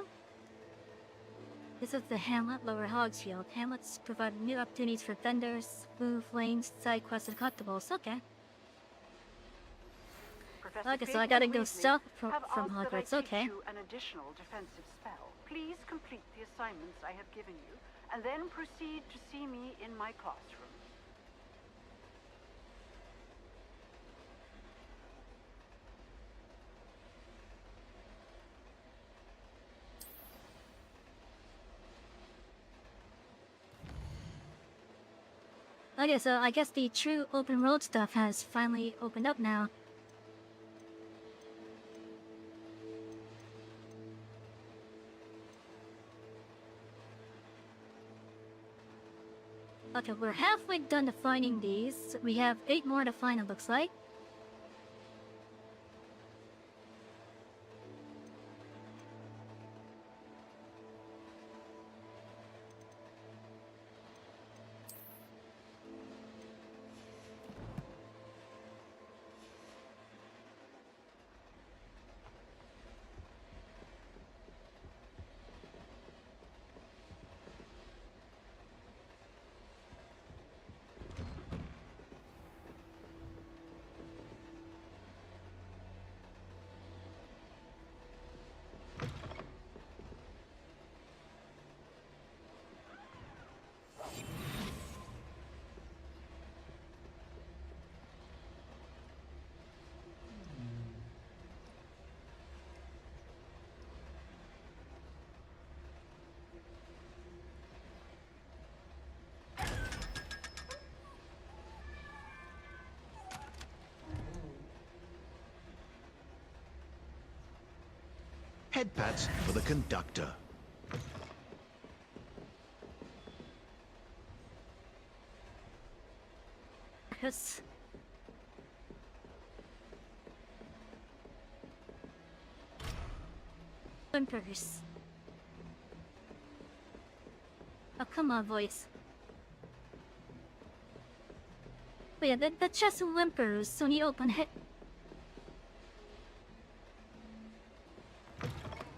This is the hamlet, Lower Hogsfield. Hamlets provide new opportunities for vendors, move lanes, side quests, and collectibles. Okay. Okay, so I gotta go south from Hogwarts. Okay. An additional defensive spell. Please complete the assignments I have given you, and then proceed to see me in my classroom. Okay, so I guess the true open road stuff has finally opened up now. Okay, we're halfway done to finding these. We have 8 more to find, it looks like. head pats for the conductor. Yes. Whimpers. Oh, come on, voice. But yeah, the chest whimpers when you open it.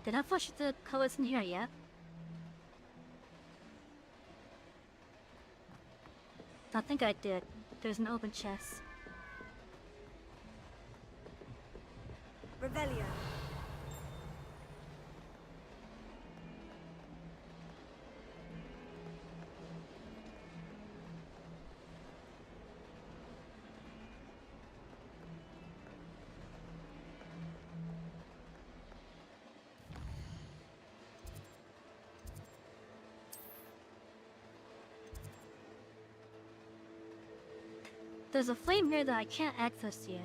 Did I push the colors in here yet? I think I did. There's an open chest. Revelio. There's a flame here that I can't access yet.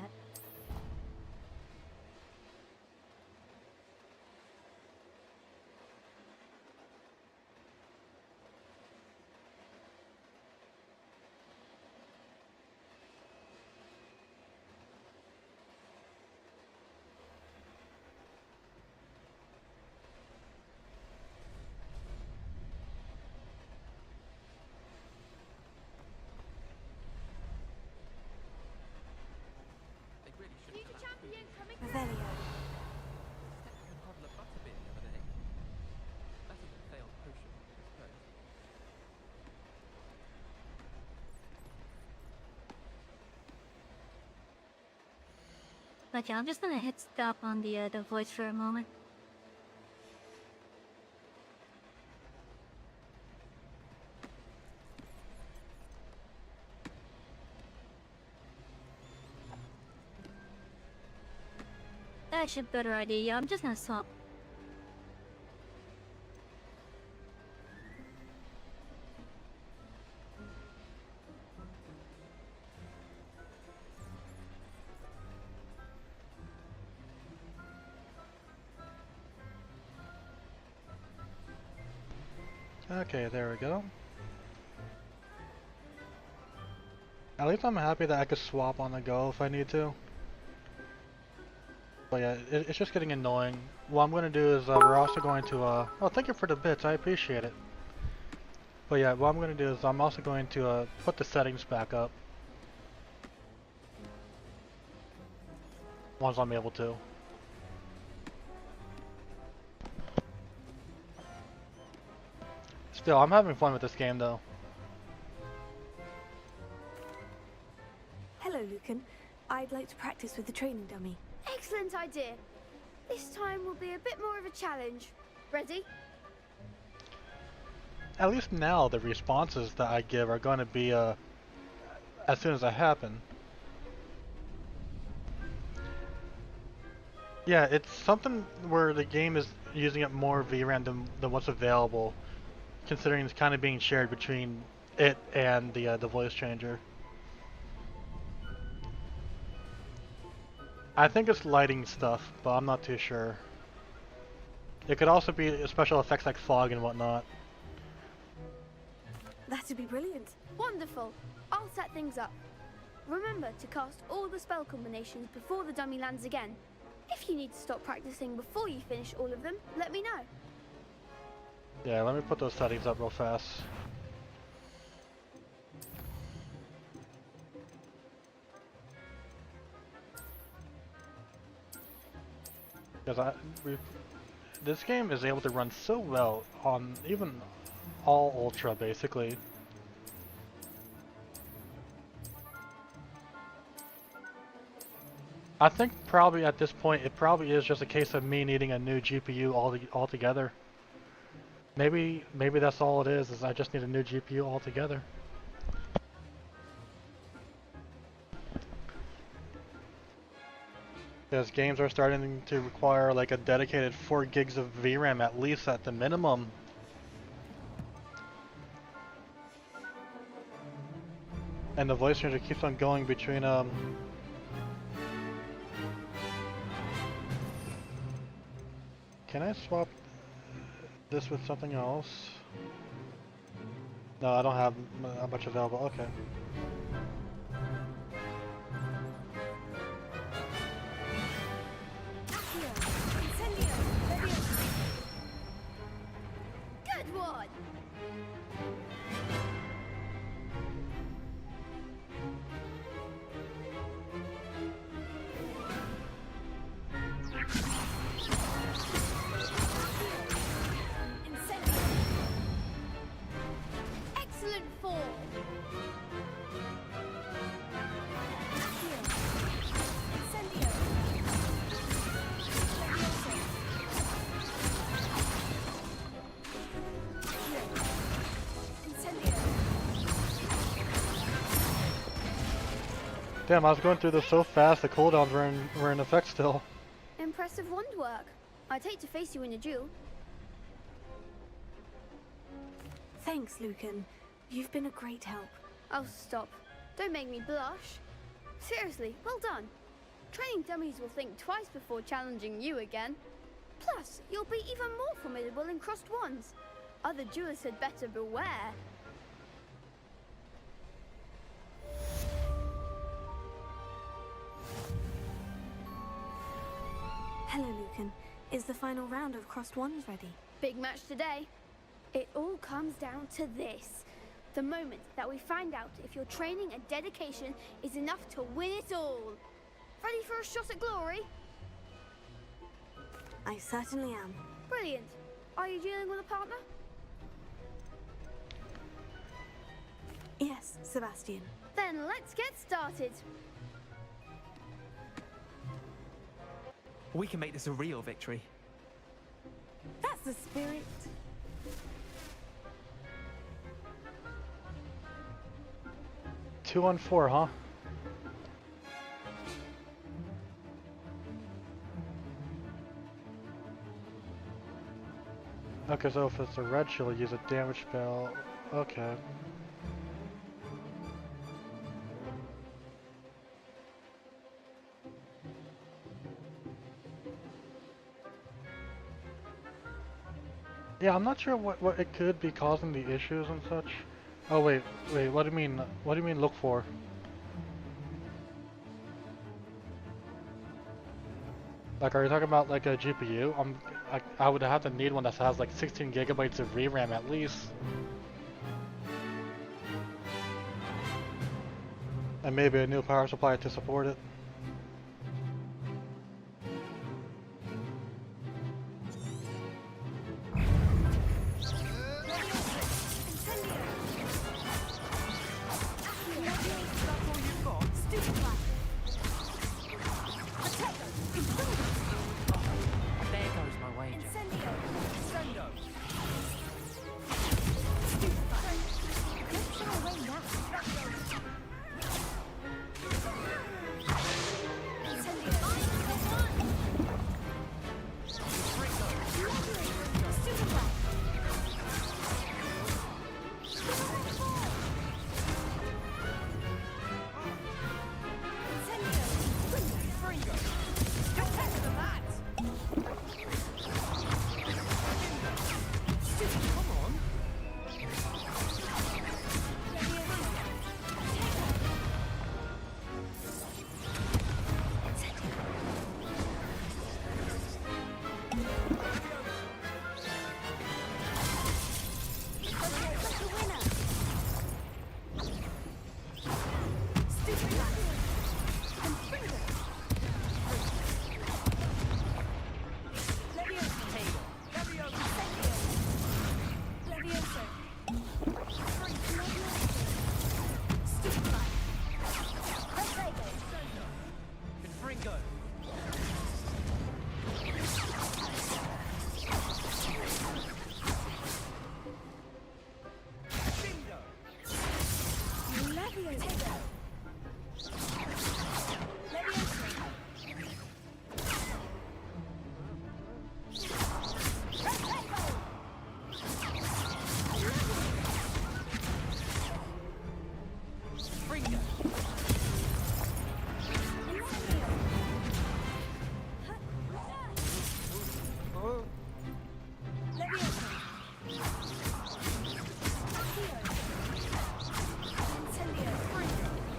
Revelio. Okay, I'm just gonna hit stop on the voice for a moment. Actually, better idea. Yeah, I'm just gonna swap. Okay, there we go. At least I'm happy that I could swap on the go if I need to. But yeah, it's just getting annoying. What I'm going to do is we're also going to... oh, thank you for the bits, I appreciate it. But yeah, what I'm going to do is I'm also going to put the settings back up. Once I'm able to. Still, I'm having fun with this game though. Hello, Lucan. I'd like to practice with the training dummy. Excellent idea. This time will be a bit more of a challenge. Ready? At least now the responses that I give are going to be as soon as they happen. Yeah, it's something where the game is using up more VRAM than what's available, considering it's kind of being shared between it and the voice changer. I think it's lighting stuff, but I'm not too sure. It could also be special effects like fog and whatnot. That'd be brilliant. Wonderful. I'll set things up. Remember to cast all the spell combinations before the dummy lands again. If you need to stop practicing before you finish all of them, let me know. Yeah, let me put those settings up real fast. Because this game is able to run so well on even all Ultra, basically. I think probably at this point it probably is just a case of me needing a new GPU altogether. Maybe that's all it is I just need a new GPU altogether. Because games are starting to require like a dedicated 4 gigs of VRAM at least at the minimum. And the voice changer keeps on going between Can I swap this with something else? No, I don't have a bunch available. Okay. Good one! Excellent fall! Damn, I was going through this so fast, the cooldowns were in effect still. Impressive wand work. I'd hate to face you in a duel. Thanks, Lucan. You've been a great help. Oh, stop. Don't make me blush. Seriously, well done. Training dummies will think twice before challenging you again. Plus, you'll be even more formidable in crossed wands. Other duelists had better beware. Hello, Lucan. Is the final round of crossed wands ready? Big match today. It all comes down to this. The moment that we find out if your training and dedication is enough to win it all. Ready for a shot at glory? I certainly am. Brilliant. Are you dealing with a partner? Yes, Sebastian. Then let's get started. We can make this a real victory. That's the spirit. Two on 4, huh? Okay, so if it's a red she'll use a damage spell. Okay. Yeah, I'm not sure what it could be causing the issues and such. Oh wait, what do you mean? What do you mean look for? Like, are you talking about like a GPU? I would have to need one that has like 16 gigabytes of VRAM at least. And maybe a new power supply to support it.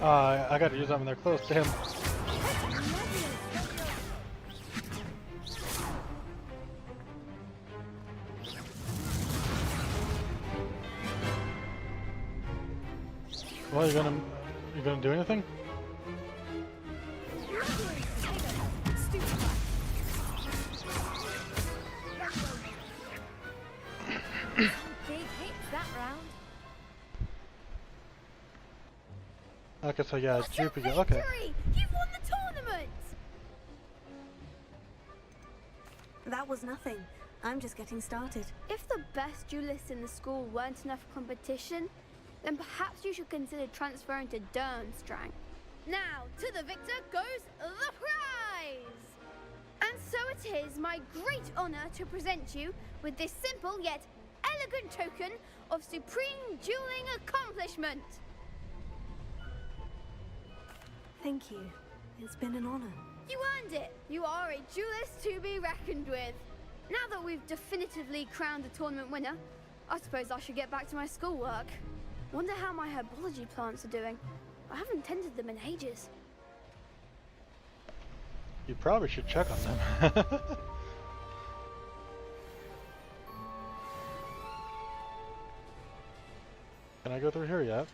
I gotta use them when they're close to him. Well, you gonna do anything? Big hits that round. Okay, so yeah, What's your GP. Okay. victory? You won the tournament! That was nothing. I'm just getting started. If the best duelists in the school weren't enough competition, then perhaps you should consider transferring to Durmstrang. Now, to the victor goes the prize! And so it is my great honor to present you with this simple yet elegant token of supreme dueling accomplishment. Thank you. It's been an honor. You earned it! You are a duelist to be reckoned with. Now that we've definitively crowned the tournament winner, I suppose I should get back to my schoolwork. Wonder how my herbology plants are doing. I haven't tended them in ages. You probably should check on them. Can I go through here yet?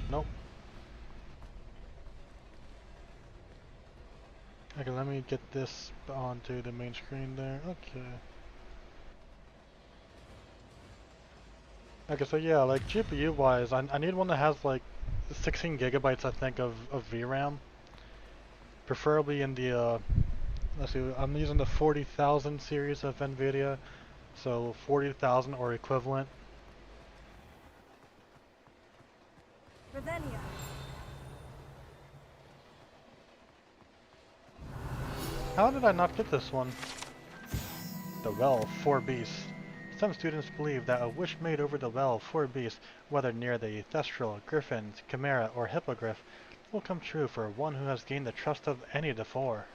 Nope. Okay, let me get this onto the main screen there. Okay. Okay, so yeah, like GPU wise, I need one that has like 16 gigabytes, I think, of VRAM. Preferably in the, let's see, I'm using the 40,000 series of NVIDIA, so 40,000 or equivalent. Revelio. How did I not get this one? The Well of Four Beasts. Some students believe that a wish made over the Well of Four Beasts, whether near the Thestral, Griffins, Chimera, or Hippogriff, will come true for one who has gained the trust of any of the four.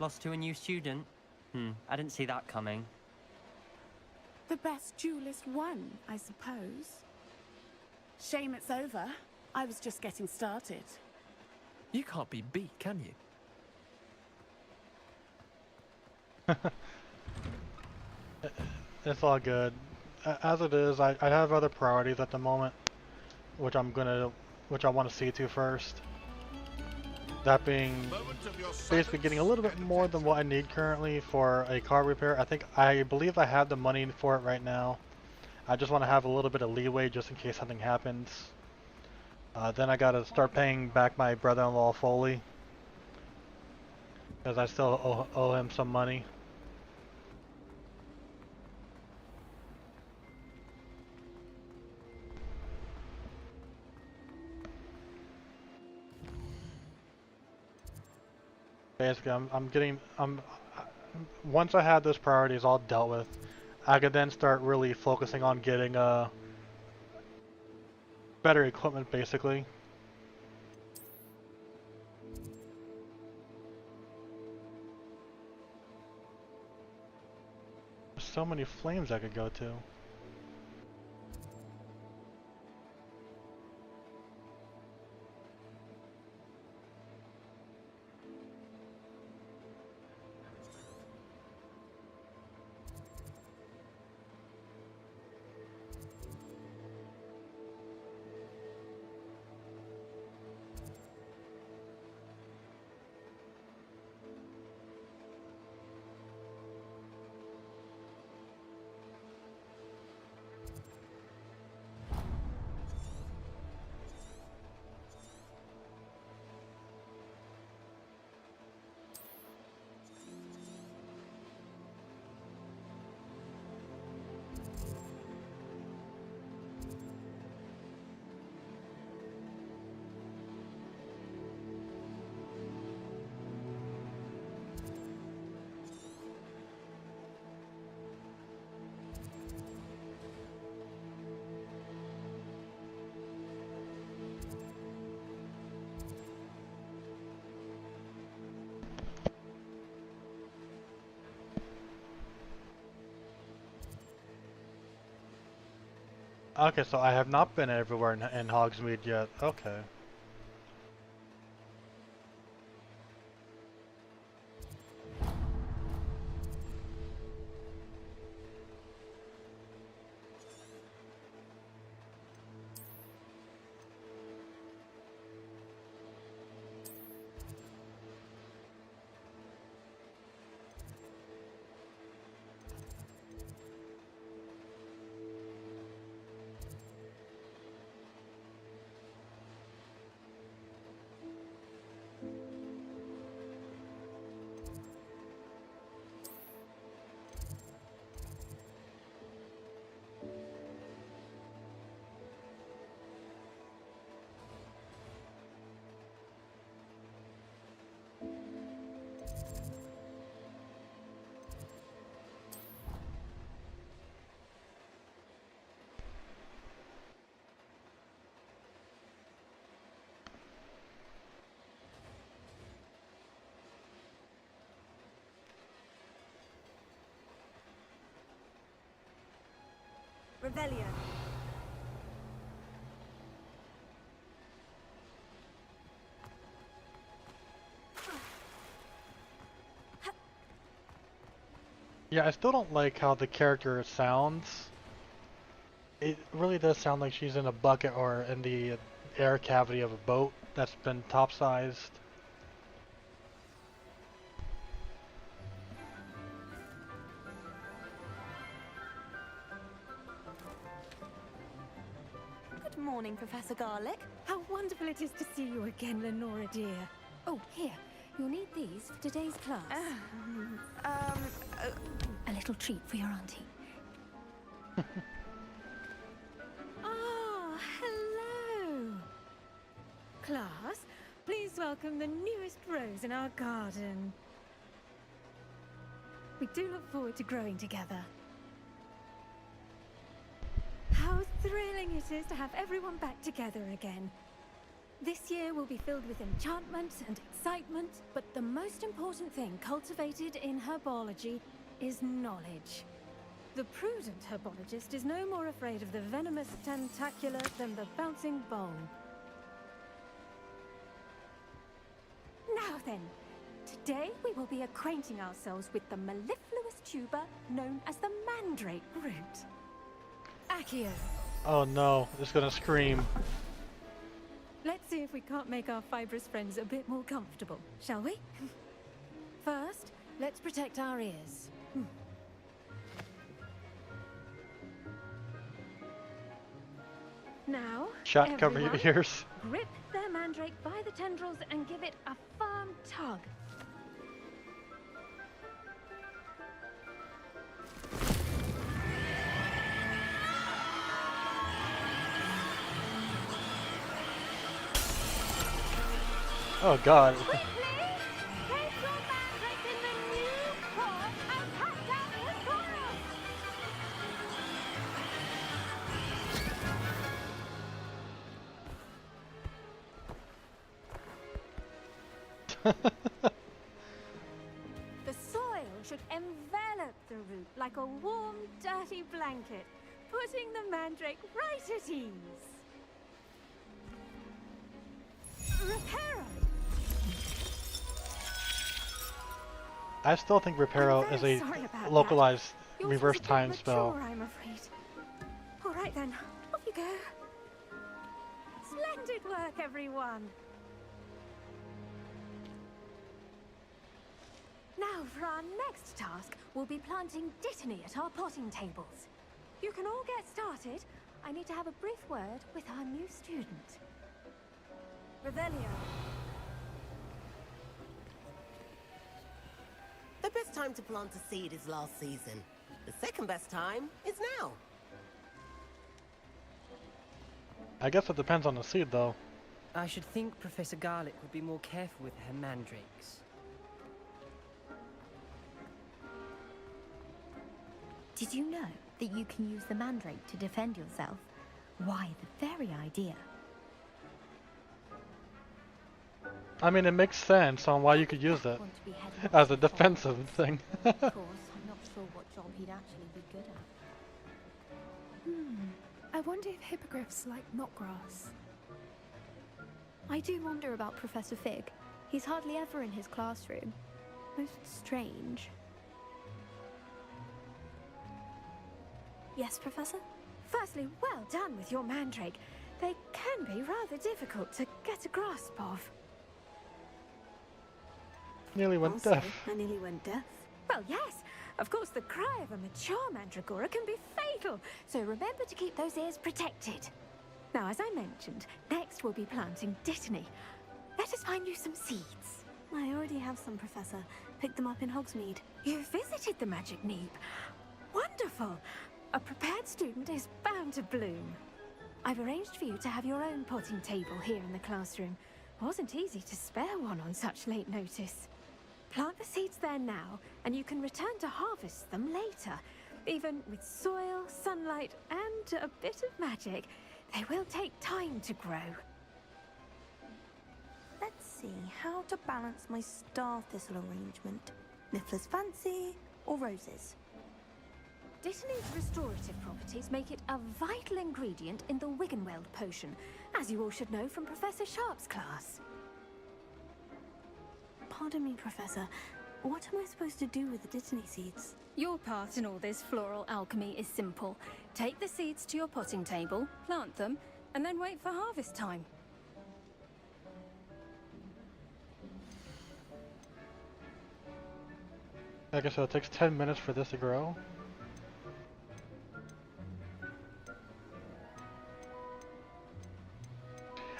Lost to a new student? I didn't see that coming. The best duelist won, I suppose. Shame it's over. I was just getting started. You can't be beat, can you? It's all good. As it is, I have other priorities at the moment, which I want to see to first. That being basically getting a little bit more than what I need currently for a car repair. I believe I have the money for it right now. I just want to have a little bit of leeway just in case something happens. Then I gotta start paying back my brother-in-law Foley, because I still owe him some money. Basically, once I have those priorities all dealt with, I could then start really focusing on getting better equipment, basically. There's so many flames I could go to. Okay, so I have not been everywhere in Hogsmeade yet. Okay. Revelio. Yeah, I still don't like how the character sounds. It really does sound like she's in a bucket or in the air cavity of a boat that's been top-sized. Good morning, Professor Garlick. How wonderful it is to see you again, Lenora dear. Oh, here. You'll need these for today's class. A little treat for your auntie. Ah, hello. Class, please welcome the newest rose in our garden. We do look forward to growing together. How thrilling it is to have everyone back together again. This year will be filled with enchantment and excitement, but the most important thing cultivated in herbology is knowledge. The prudent herbologist is no more afraid of the venomous tentacular than the bouncing bone. Now then, today we will be acquainting ourselves with the mellifluous tuber known as the mandrake root. Accio. Oh no, it's gonna scream. Let's see if we can't make our fibrous friends a bit more comfortable, shall we? First, let's protect our ears. Now, Shot, cover your everyone, ears. grip their mandrake by the tendrils and give it a firm tug. Oh god. The soil should envelop the root like a warm, dirty blanket, putting the mandrake right at ease. Reparo! I still think Reparo is a localized reverse time spell. Mature, I'm afraid. All right then, off you go. Splendid work, everyone. Now, for our next task, we'll be planting Dittany at our potting tables. You can all get started. I need to have a brief word with our new student. Revelio. The best time to plant a seed is last season. The second best time is now. I guess it depends on the seed though. I should think Professor Garlick would be more careful with her mandrakes. Did you know that you can use the mandrake to defend yourself? Why, the very idea. I mean, it makes sense on why you could use it as a defensive thing. Of course, I'm not sure what job he'd actually be good I wonder if hippogriffs like knotgrass. I do wonder about Professor Fig. He's hardly ever in his classroom. Most strange. Yes, Professor? Firstly, well done with your mandrake. They can be rather difficult to get a grasp of. Nearly went Also, deaf. I nearly went deaf. Well, yes. Of course, the cry of a mature mandragora can be fatal, so remember to keep those ears protected. Now, as I mentioned, next we'll be planting dittany. Let us find you some seeds. I already have some, Professor. Picked them up in Hogsmeade. You visited the Magic Neep. Wonderful. A prepared student is bound to bloom. I've arranged for you to have your own potting table here in the classroom. Wasn't easy to spare one on such late notice. Plant the seeds there now, and you can return to harvest them later. Even with soil, sunlight, and a bit of magic, they will take time to grow. Let's see how to balance my star thistle arrangement. Niffler's fancy or roses? Dittany's restorative properties make it a vital ingredient in the Wiggenweld potion, as you all should know from Professor Sharp's class. Pardon me, Professor. What am I supposed to do with the dittany seeds? Your part in all this floral alchemy is simple. Take the seeds to your potting table, plant them, and then wait for harvest time. Okay, so it takes 10 minutes for this to grow.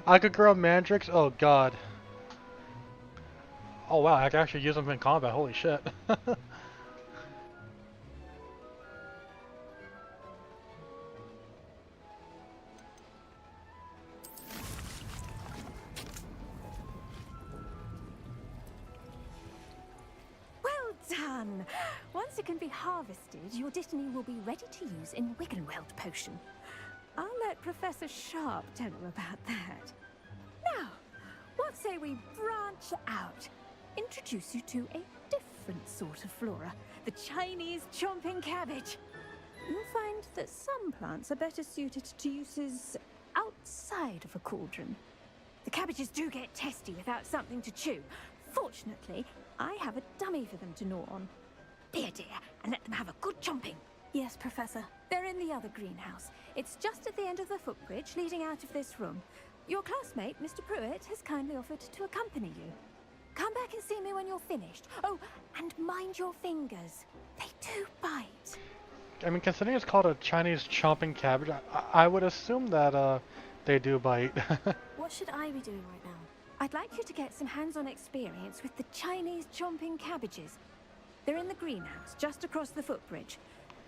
I could grow mandrakes? Oh god. Oh wow, I can actually use them in combat, holy shit. Well done! Once it can be harvested, your dittany will be ready to use in Wiggenweld potion. I'll let Professor Sharp tell you about that. Now, what say we branch out? Introduce you to a different sort of flora, the Chinese chomping cabbage. You'll find that some plants are better suited to uses outside of a cauldron. The cabbages do get testy without something to chew. Fortunately, I have a dummy for them to gnaw on. Be a dear and let them have a good chomping. Yes, Professor. They're in the other greenhouse. It's just at the end of the footbridge leading out of this room. Your classmate, Mr. Pruitt, has kindly offered to accompany you. Come back and see me when you're finished. Oh, and mind your fingers. They do bite. I mean, considering it's called a Chinese chomping cabbage, I would assume that they do bite. What should I be doing right now? I'd like you to get some hands-on experience with the Chinese chomping cabbages. They're in the greenhouse, just across the footbridge.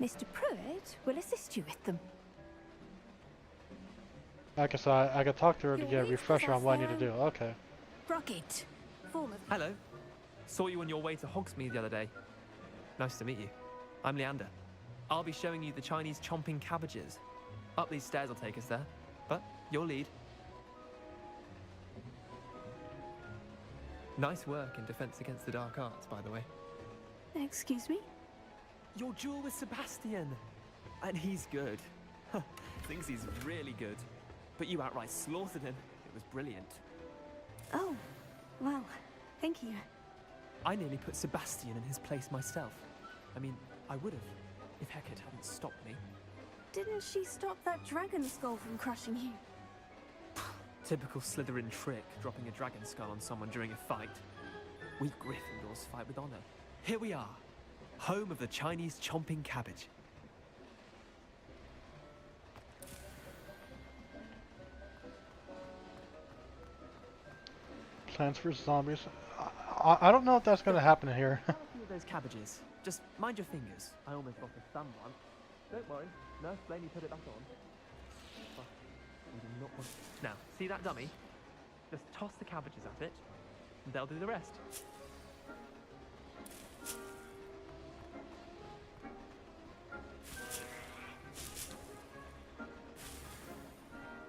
Mr. Pruitt will assist you with them. Okay, so I could talk to her to get a refresher on what I need to do. Okay. Rocket. Form of... Hello. Saw you on your way to Hogsmeade the other day. Nice to meet you. I'm Leander. I'll be showing you the Chinese chomping cabbages. Up these stairs will take us there, but your lead. Nice work in Defense Against the Dark Arts, by the way. Excuse me? Your duel with Sebastian! And he's good. Thinks he's really good. But you outright slaughtered him. It was brilliant. Oh, well, thank you. I nearly put Sebastian in his place myself. I mean, I would have, if Hecate hadn't stopped me. Didn't she stop that dragon skull from crushing you? Typical Slytherin trick, dropping a dragon skull on someone during a fight. We Gryffindors fight with honor. Here we are, home of the Chinese chomping cabbage. Plants for zombies. I don't know if that's gonna happen here. How few of those cabbages? Just mind your fingers. I almost lost a thumb once. Don't worry, Nurse Blaney put it back on. But we do not want... Now, see that dummy? Just toss the cabbages at it, and they'll do the rest.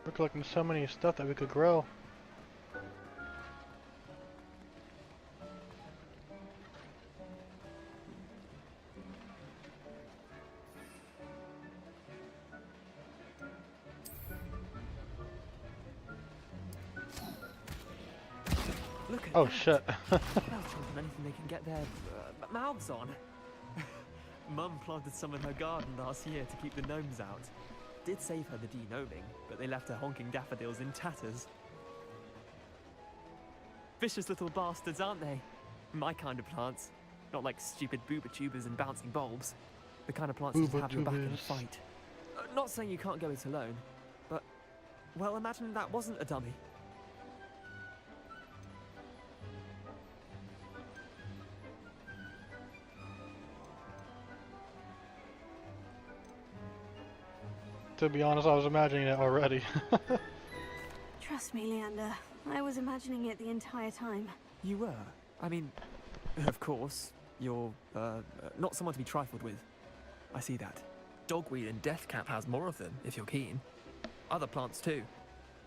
We're collecting so many stuff that we could grow. Oh shit. Well, children, anything they can get their mouths on. Mum planted some in her garden last year to keep the gnomes out. Did save her the de-gnoming, but they left her honking daffodils in tatters. Vicious little bastards, aren't they? My kind of plants. Not like stupid booba tubers and bouncing bulbs. The kind of plants that have your back in a fight. Not saying you can't go it alone, but, well, imagine that wasn't a dummy. To be honest, I was imagining it already. Trust me, Leander. I was imagining it the entire time. You were? I mean, of course, you're, not someone to be trifled with. I see that. Dogweed and deathcap has more of them, if you're keen. Other plants too.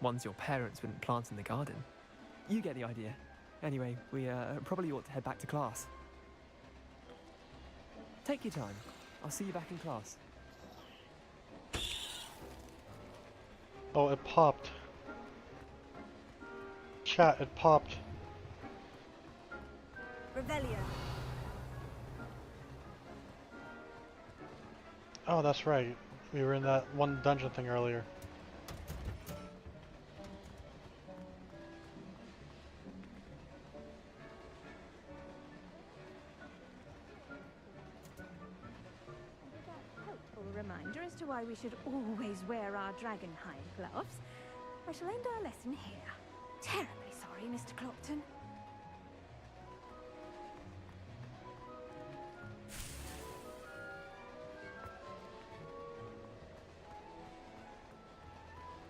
Ones your parents wouldn't plant in the garden. You get the idea. Anyway, we, probably ought to head back to class. Take your time. I'll see you back in class. Oh, it popped. Chat, it popped. Revelio. Oh, that's right. We were in that one dungeon thing earlier. Helpful reminder as to why we should always wear our dragonhide gloves. I shall end our lesson here. Terribly sorry, Mr. Clopton.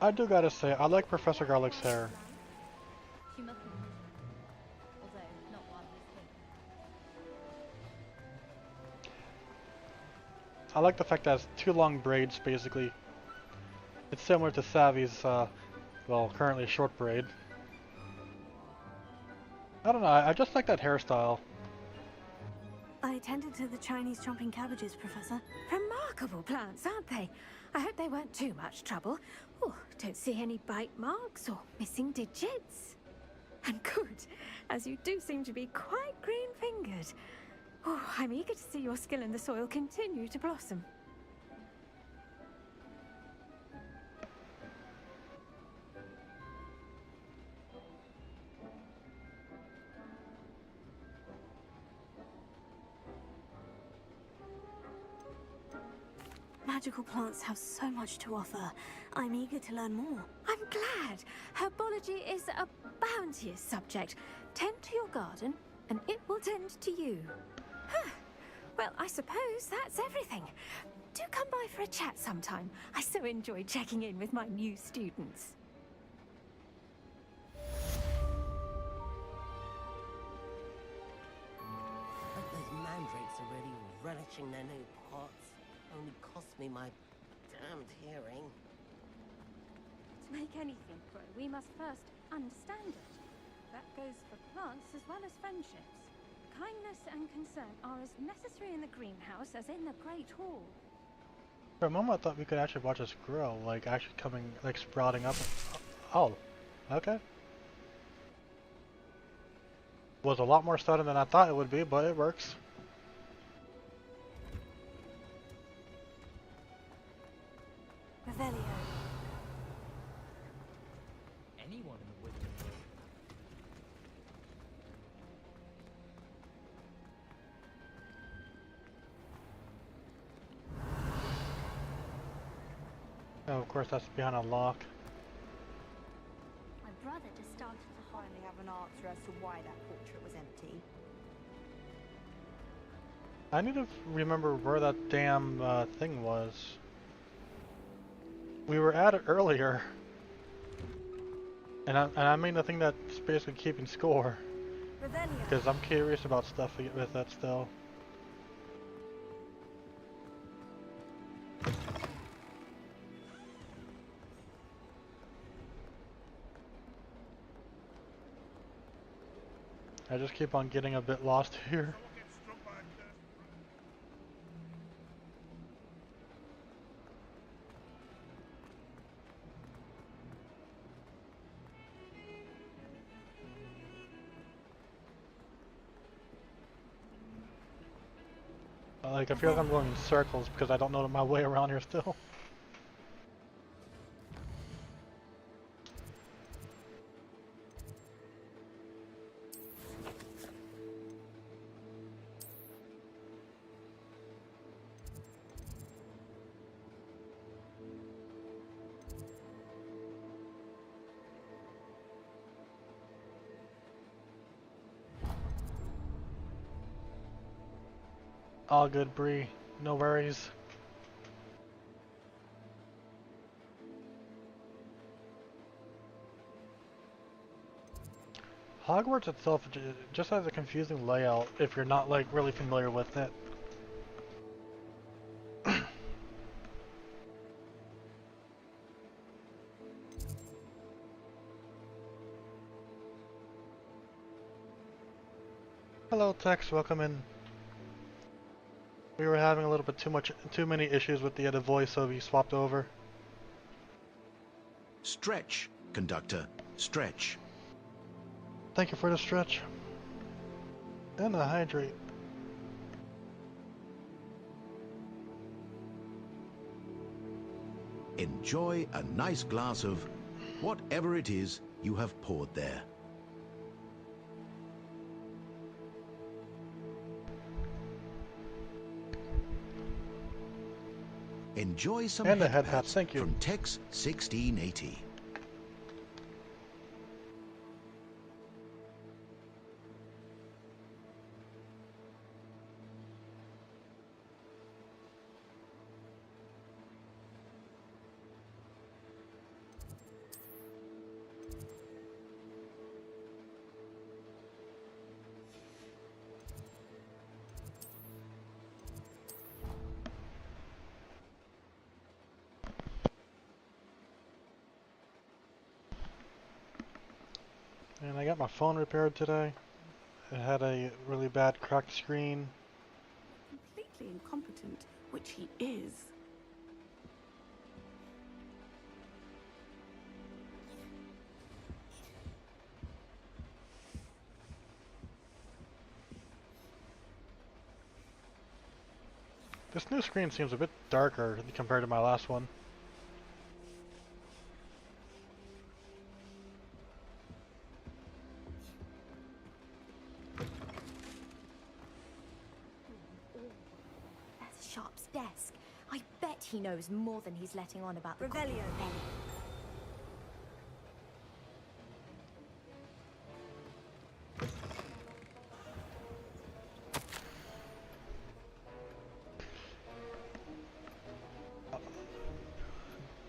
I do gotta say, I like Professor Garlick's hair. She must be although not while he's here. I like the fact that it's two long braids, basically. It's similar to Savy's, well, currently short braid. I don't know, I just like that hairstyle. I tended to the Chinese chomping cabbages, Professor. Remarkable plants, aren't they? I hope they weren't too much trouble. Oh, don't see any bite marks or missing digits. And good, as you do seem to be quite green-fingered. Oh, I'm eager to see your skill in the soil continue to blossom. Magical plants have so much to offer. I'm eager to learn more. I'm glad. Herbology is a bounteous subject. Tend to your garden, and it will tend to you. Huh. Well, I suppose that's everything. Do come by for a chat sometime. I so enjoy checking in with my new students. Hope those mandrakes are really relishing their new pots. Only cost me my damned hearing. To make anything grow, we must first understand it. That goes for plants as well as friendships. Kindness and concern are as necessary in the greenhouse as in the Great Hall. For a moment I thought we could actually watch this grow, like actually coming, like sprouting up. Oh, okay. Was a lot more sudden than I thought it would be, but it works. Revelio. Anyone in the woods. Oh, of course that's behind a lock. My brother just started to Finally have an answer as to why that portrait was empty. I need to remember where that damn thing was. We were at it earlier. And I mean the thing that's basically keeping score. Because I'm curious about stuff with that still. I just keep on getting a bit lost here. Like, I feel like I'm going in circles because I don't know my way around here still. All good, Bree. No worries. Hogwarts itself just has a confusing layout if you're not like really familiar with it. Hello, Tex. Welcome in. We were having a little bit too many issues with the voice, so we swapped over. Stretch, conductor, stretch. Thank you for the stretch. And the hydrate. Enjoy a nice glass of whatever it is you have poured there. Enjoy some and the head head pads thank you. From Tex 1680. And I got my phone repaired today. It had a really bad cracked screen. Completely incompetent, which he is. This new screen seems a bit darker compared to my last one. That's Sharp's desk. I bet he knows more than he's letting on about the Revelio.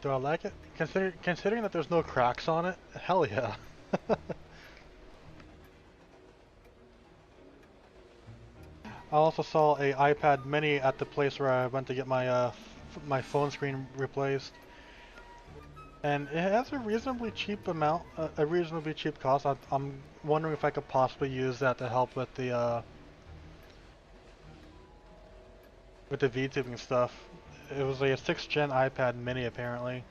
Do I like it? Considering that there's no cracks on it, hell yeah. I also saw a iPad mini at the place where I went to get my my phone screen replaced, and it has a reasonably cheap amount, a reasonably cheap cost. I'm wondering if I could possibly use that to help with the VTubing stuff. It was a 6th gen iPad mini apparently.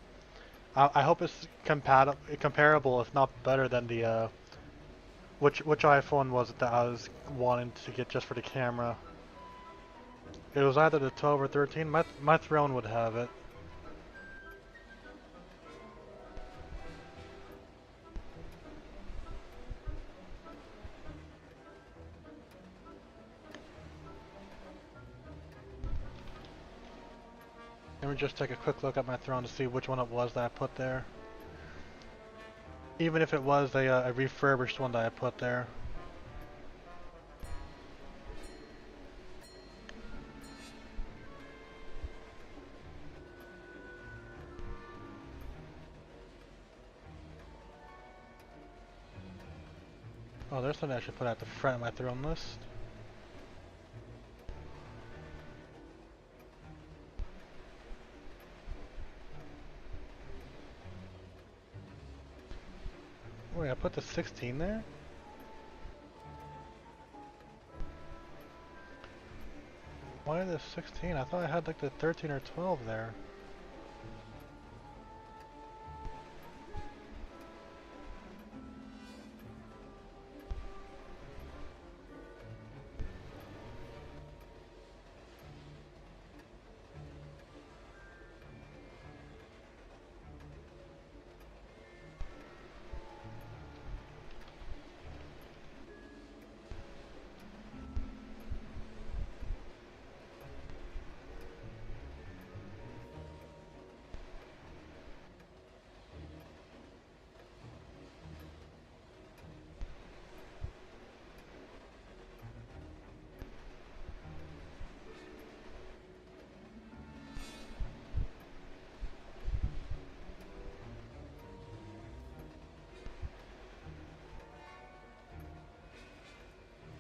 I hope it's comparable, if not better than the which iPhone was it that I was wanting to get just for the camera? It was either the 12 or 13. My Throne would have it. Let me just take a quick look at my Throne to see which one it was that I put there. Even if it was a refurbished one that I put there. Oh, there's something I should put at the front of my Throne list. Wait, I put the 16 there? Why the 16? I thought I had like the 13 or 12 there.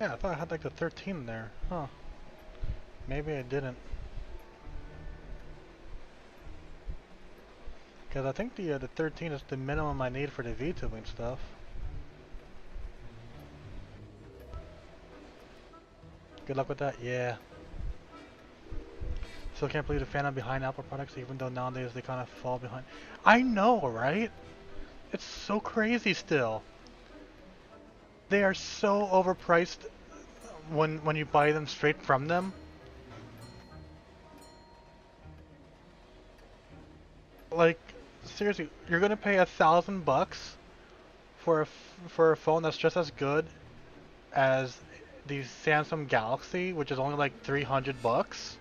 Yeah, I thought I had like the 13 there. Huh. Maybe I didn't. Because I think the 13 is the minimum I need for the VTubing stuff. Good luck with that. Yeah. Still can't believe the fan I'm behind Apple products, even though nowadays they kind of fall behind. I know, right? It's so crazy still. They are so overpriced when you buy them straight from them. Like, seriously, you're gonna pay $1,000 for for a phone that's just as good as the Samsung Galaxy, which is only like $300,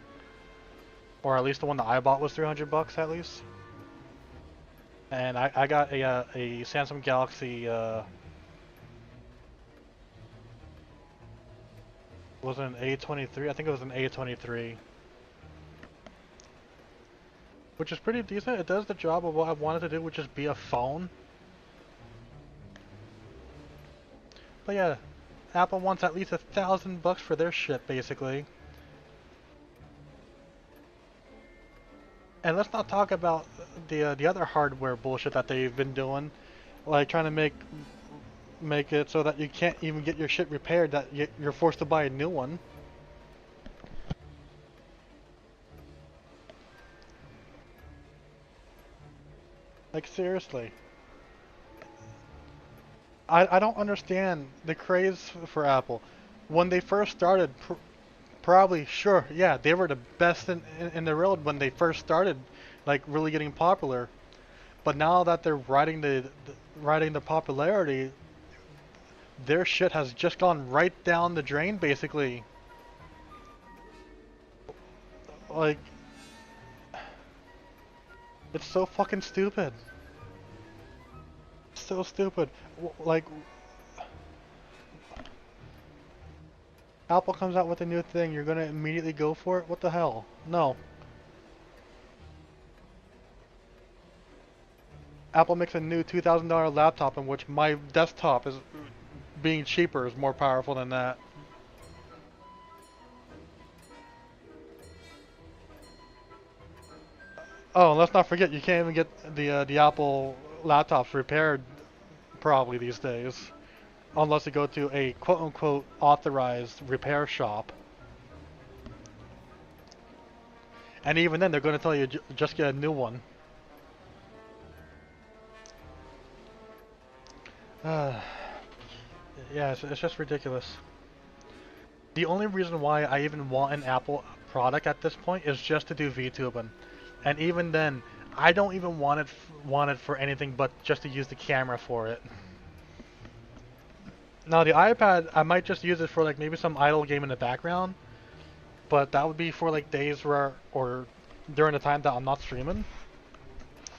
or at least the one that I bought was $300 at least. And I got a Samsung Galaxy. Was it an A23? I think it was an A23. Which is pretty decent. It does the job of what I wanted to do, which is be a phone. But yeah, Apple wants at least $1,000 for their shit, basically. And let's not talk about the other hardware bullshit that they've been doing, like trying to make it so that you can't even get your shit repaired, that you're forced to buy a new one. Like, seriously. I don't understand the craze for Apple. When they first started, probably, sure, yeah, they were the best in the world when they first started, like, really getting popular. But now that they're riding the popularity, their shit has just gone right down the drain, basically. Like, it's so fucking stupid. So stupid. Like, Apple comes out with a new thing, you're gonna immediately go for it? What the hell? No. Apple makes a new $2,000 laptop in which my desktop is being cheaper is more powerful than that. Oh, and let's not forget, you can't even get the Apple laptops repaired probably these days, unless you go to a quote-unquote authorized repair shop. And even then, they're going to tell you just get a new one. Yeah, it's just ridiculous. The only reason why I even want an Apple product at this point is just to do VTubing. And even then, I don't even want it for anything but just to use the camera for it. Now the iPad, I might just use it for like maybe some idle game in the background, but that would be for like days where, or during the time that I'm not streaming.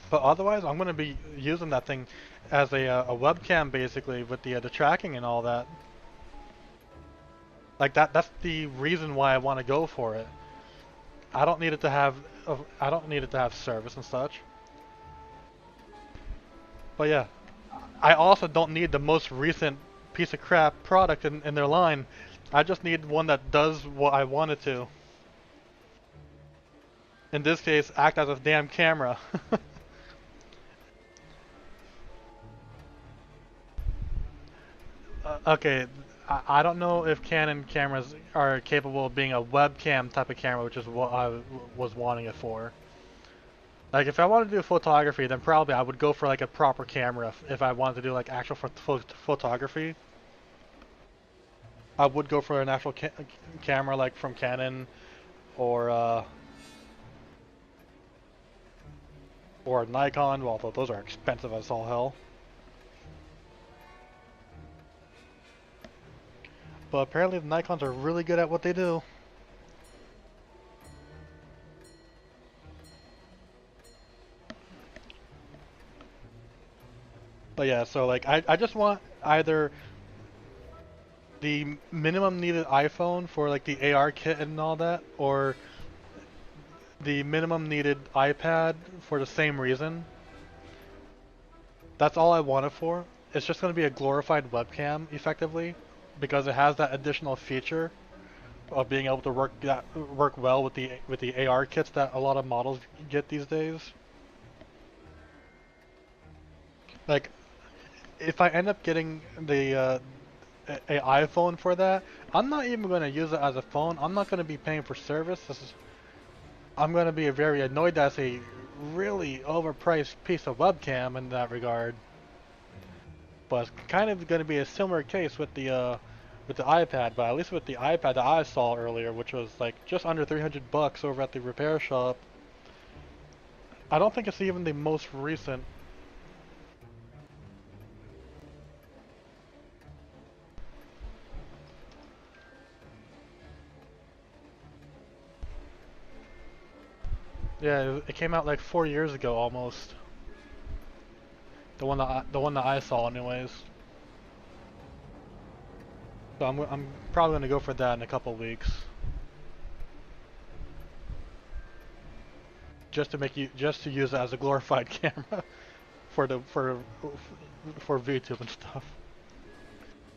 But otherwise, I'm gonna be using that thing as a webcam basically with the tracking and all that. Like that's the reason why I want to go for it. I don't need it to have service and such. But yeah, I also don't need the most recent piece of crap product in their line. I just need one that does what I want it to. In this case, act as a damn camera. Okay, I don't know if Canon cameras are capable of being a webcam type of camera, which is what I was wanting it for. Like, if I wanted to do photography, then probably I would go for like a proper camera. If I wanted to do like actual photography, I would go for an actual camera like from Canon or Nikon, although those are expensive as all hell. But apparently the Nikons are really good at what they do. But yeah, so like I just want either the minimum needed iPhone for like the AR kit and all that, or the minimum needed iPad for the same reason. That's all I want it for. It's just going to be a glorified webcam, effectively. because it has that additional feature of being able to work well with the AR kits that a lot of models get these days. Like, if I end up getting the a iPhone for that, I'm not even going to use it as a phone. I'm not going to be paying for service. I'm going to be very annoyed that's a really overpriced piece of webcam in that regard. But it's kind of going to be a similar case with the iPad. But at least with the iPad that I saw earlier, which was like just under $300 over at the repair shop, I don't think it's even the most recent. Yeah, it came out like 4 years ago almost. The one that I saw, anyways. So I'm probably gonna go for that in a couple weeks. Just to use it as a glorified camera for VTube and stuff.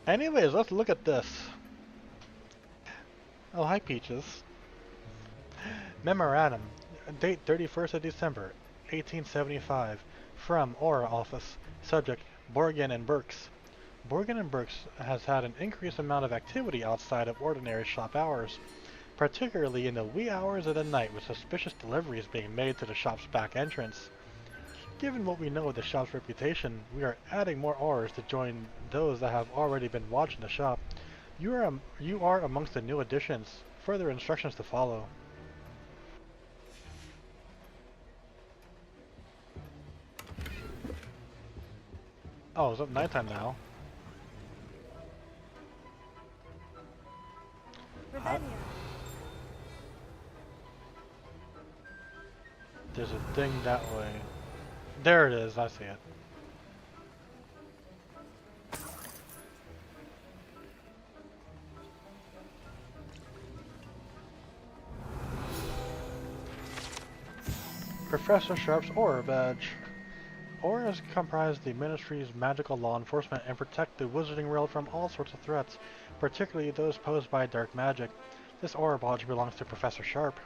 Anyways, let's look at this. Oh, hi Peaches. Memorandum, date 31st of December, 1875, from Aura Office. Subject, Borgen and Burks. Borgen and Burks has had an increased amount of activity outside of ordinary shop hours, particularly in the wee hours of the night, with suspicious deliveries being made to the shop's back entrance. Given what we know of the shop's reputation, we are adding more aurors to join those that have already been watching the shop. You are amongst the new additions. Further instructions to follow. Oh, it's up nighttime now. There's a thing that way. There it is, I see it. Professor Sharp's Aura Badge. Auras comprise the Ministry's magical law enforcement and protect the wizarding world from all sorts of threats, particularly those posed by dark magic. This Aura Badge belongs to Professor Sharp.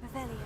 Revelio.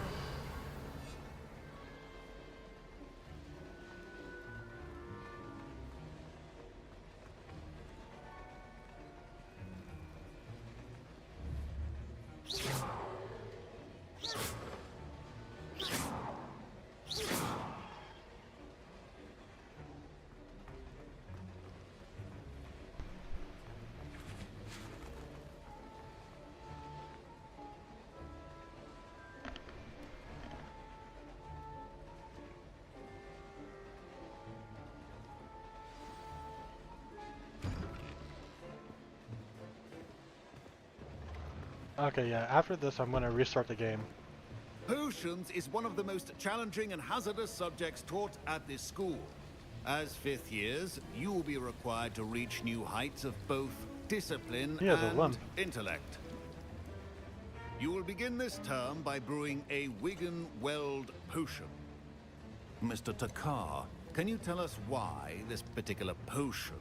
Okay, yeah, after this I'm gonna restart the game. Potions is one of the most challenging and hazardous subjects taught at this school. As fifth years, you will be required to reach new heights of both discipline and intellect. You will begin this term by brewing a Wigan-Weld potion. Mr. Takar, can you tell us why this particular potion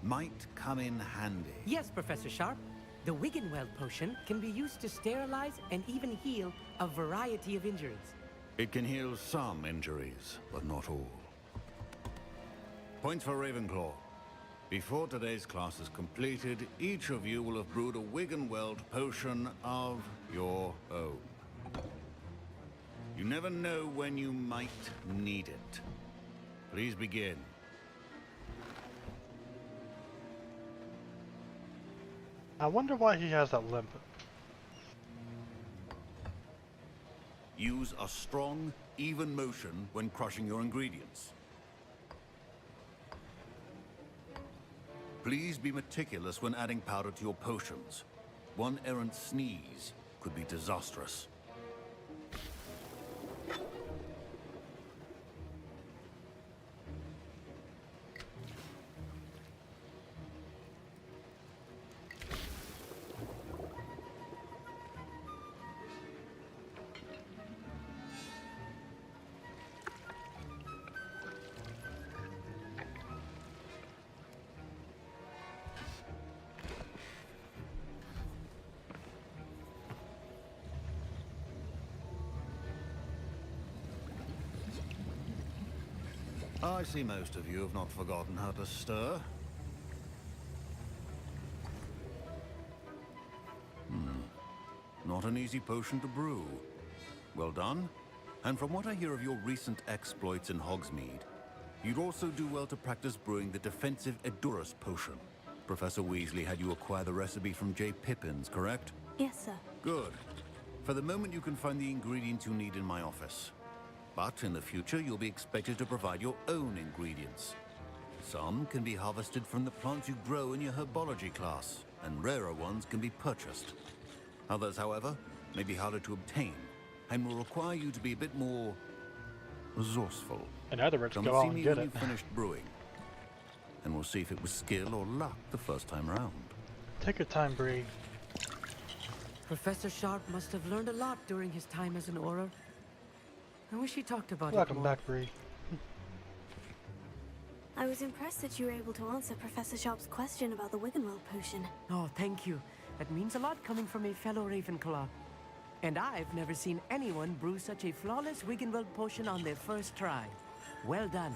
might come in handy? Yes, Professor Sharp. The Wiggenweld potion can be used to sterilize and even heal a variety of injuries. It can heal some injuries, but not all. Points for Ravenclaw. Before today's class is completed, each of you will have brewed a Wiggenweld potion of your own. You never know when you might need it. Please begin. I wonder why he has that limp. Use a strong, even motion when crushing your ingredients. Please be meticulous when adding powder to your potions. One errant sneeze could be disastrous. I see most of you have not forgotten how to stir. Not an easy potion to brew. Well done. And from what I hear of your recent exploits in Hogsmeade, you'd also do well to practice brewing the defensive Edurus potion. Professor Weasley had you acquire the recipe from J. Pippin's, correct? Yes, sir. Good. For the moment, you can find the ingredients you need in my office. But in the future, you'll be expected to provide your own ingredients. Some can be harvested from the plants you grow in your herbology class, and rarer ones can be purchased. Others, however, may be harder to obtain, and will require you to be a bit more resourceful. In other words, Come go see out and me get when it. you've finished brewing, and we'll see if it was skill or luck the first time round. Take your time, Bree. Professor Sharp must have learned a lot during his time as an Auror. I wish he talked about it Welcome more. back, Bree. I was impressed that you were able to answer Professor Sharp's question about the Wiggenweld potion. Oh, thank you. That means a lot coming from a fellow Ravenclaw. And I've never seen anyone brew such a flawless Wiggenweld potion on their first try. Well done.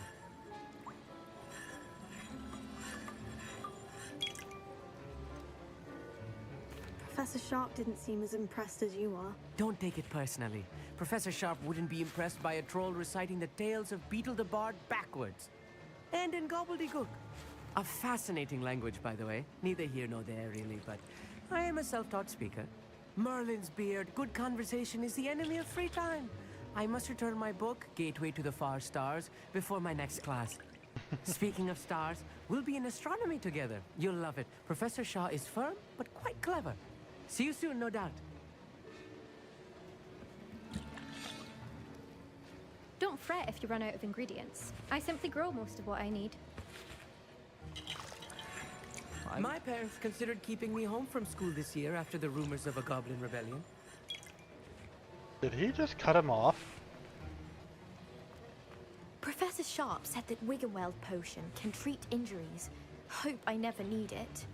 Professor Sharp didn't seem as impressed as you are. Don't take it personally. Professor Sharp wouldn't be impressed by a troll reciting the tales of Beetle the Bard backwards. And in gobbledygook. A fascinating language, by the way. Neither here nor there, really, but I am a self-taught speaker. Merlin's beard, good conversation is the enemy of free time. I must return my book, Gateway to the Far Stars, before my next class. Speaking of stars, we'll be in astronomy together. You'll love it. Professor Shaw is firm, but quite clever. See you soon, no doubt. Don't fret if you run out of ingredients. I simply grow most of what I need. My parents considered keeping me home from school this year after the rumors of a goblin rebellion. Did he just cut him off? Professor Sharp said that Wiggenweld potion can treat injuries. Hope I never need it.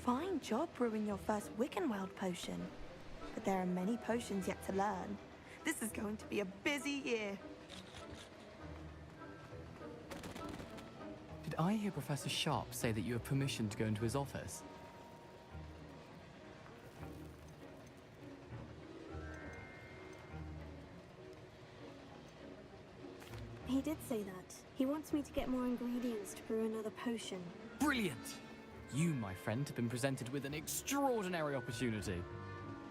Fine job brewing your first Wiggenweld potion. But there are many potions yet to learn. This is going to be a busy year. Did I hear Professor Sharp say that you have permission to go into his office? He did say that. He wants me to get more ingredients to brew another potion. Brilliant! You, my friend, have been presented with an extraordinary opportunity.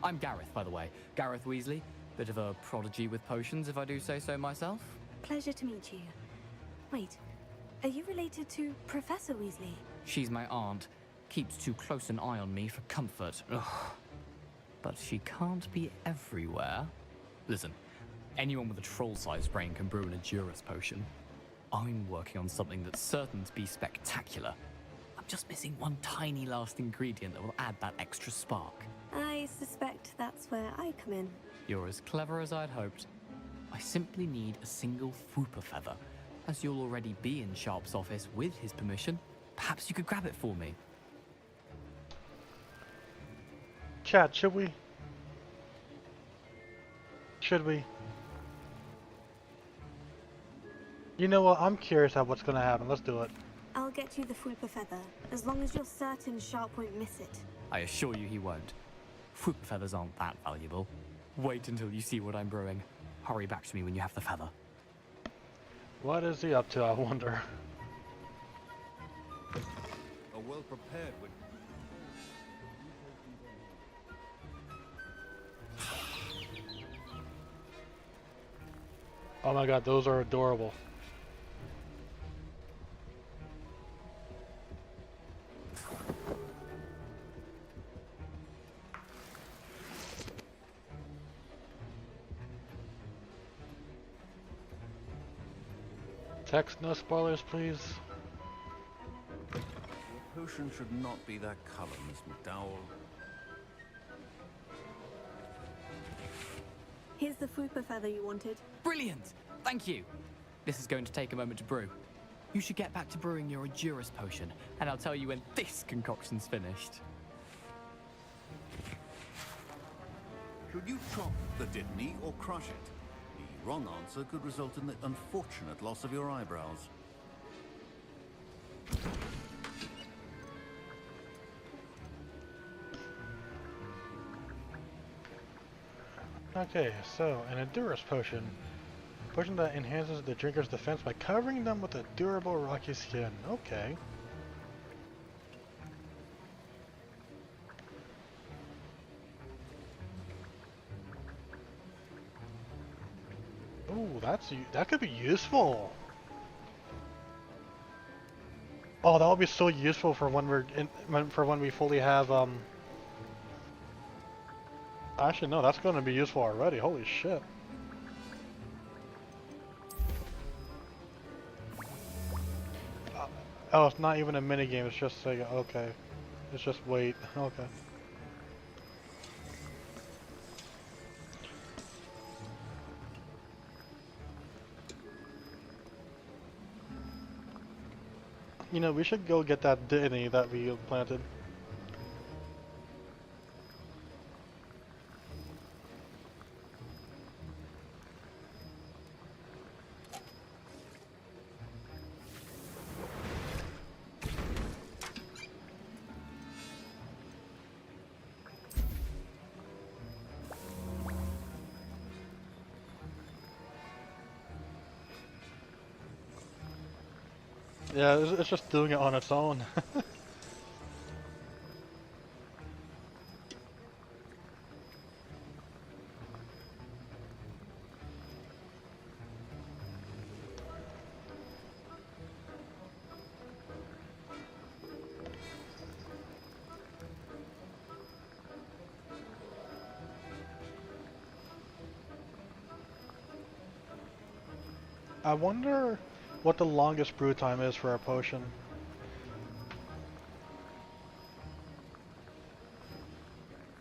I'm Gareth, by the way. Gareth Weasley. Bit of a prodigy with potions, if I do say so myself. Pleasure to meet you. Wait, are you related to Professor Weasley? She's my aunt. Keeps too close an eye on me for comfort. Ugh. But she can't be everywhere. Listen, anyone with a troll-sized brain can brew an Edurus potion. I'm working on something that's certain to be spectacular. I'm just missing one tiny last ingredient that will add that extra spark. I suspect that's where I come in. You're as clever as I'd hoped. I simply need a single Fwooper feather. As you'll already be in Sharp's office with his permission, perhaps you could grab it for me. Chat, should we? Should we? You know what? I'm curious at what's gonna happen. Let's do it. I'll get you the Fwooper feather, as long as you're certain Sharp won't miss it. I assure you he won't. Fwooper feathers aren't that valuable. Wait until you see what I'm brewing. Hurry back to me when you have the feather. What is he up to, I wonder? A well-prepared with Oh my god, those are adorable. Text, no spoilers, please. Your potion should not be that color, Miss McDowell. Here's the Fwooper feather you wanted. Brilliant! Thank you! This is going to take a moment to brew. You should get back to brewing your Edurus potion, and I'll tell you when this concoction's finished. Should you chop the Dittany or crush it? The wrong answer could result in the unfortunate loss of your eyebrows. Okay, so an Endurance Potion. A potion that enhances the drinker's defense by covering them with a durable rocky skin. Okay. Ooh, that could be useful. Oh, that would be so useful for when when we fully have Actually, no, that's going to be useful already. Holy shit. Oh, it's not even a minigame, it's just like, okay. It's just wait. Okay. You know, we should go get that Dittany that we planted. Yeah, it's just doing it on its own. I wonder what the longest brew time is for a potion.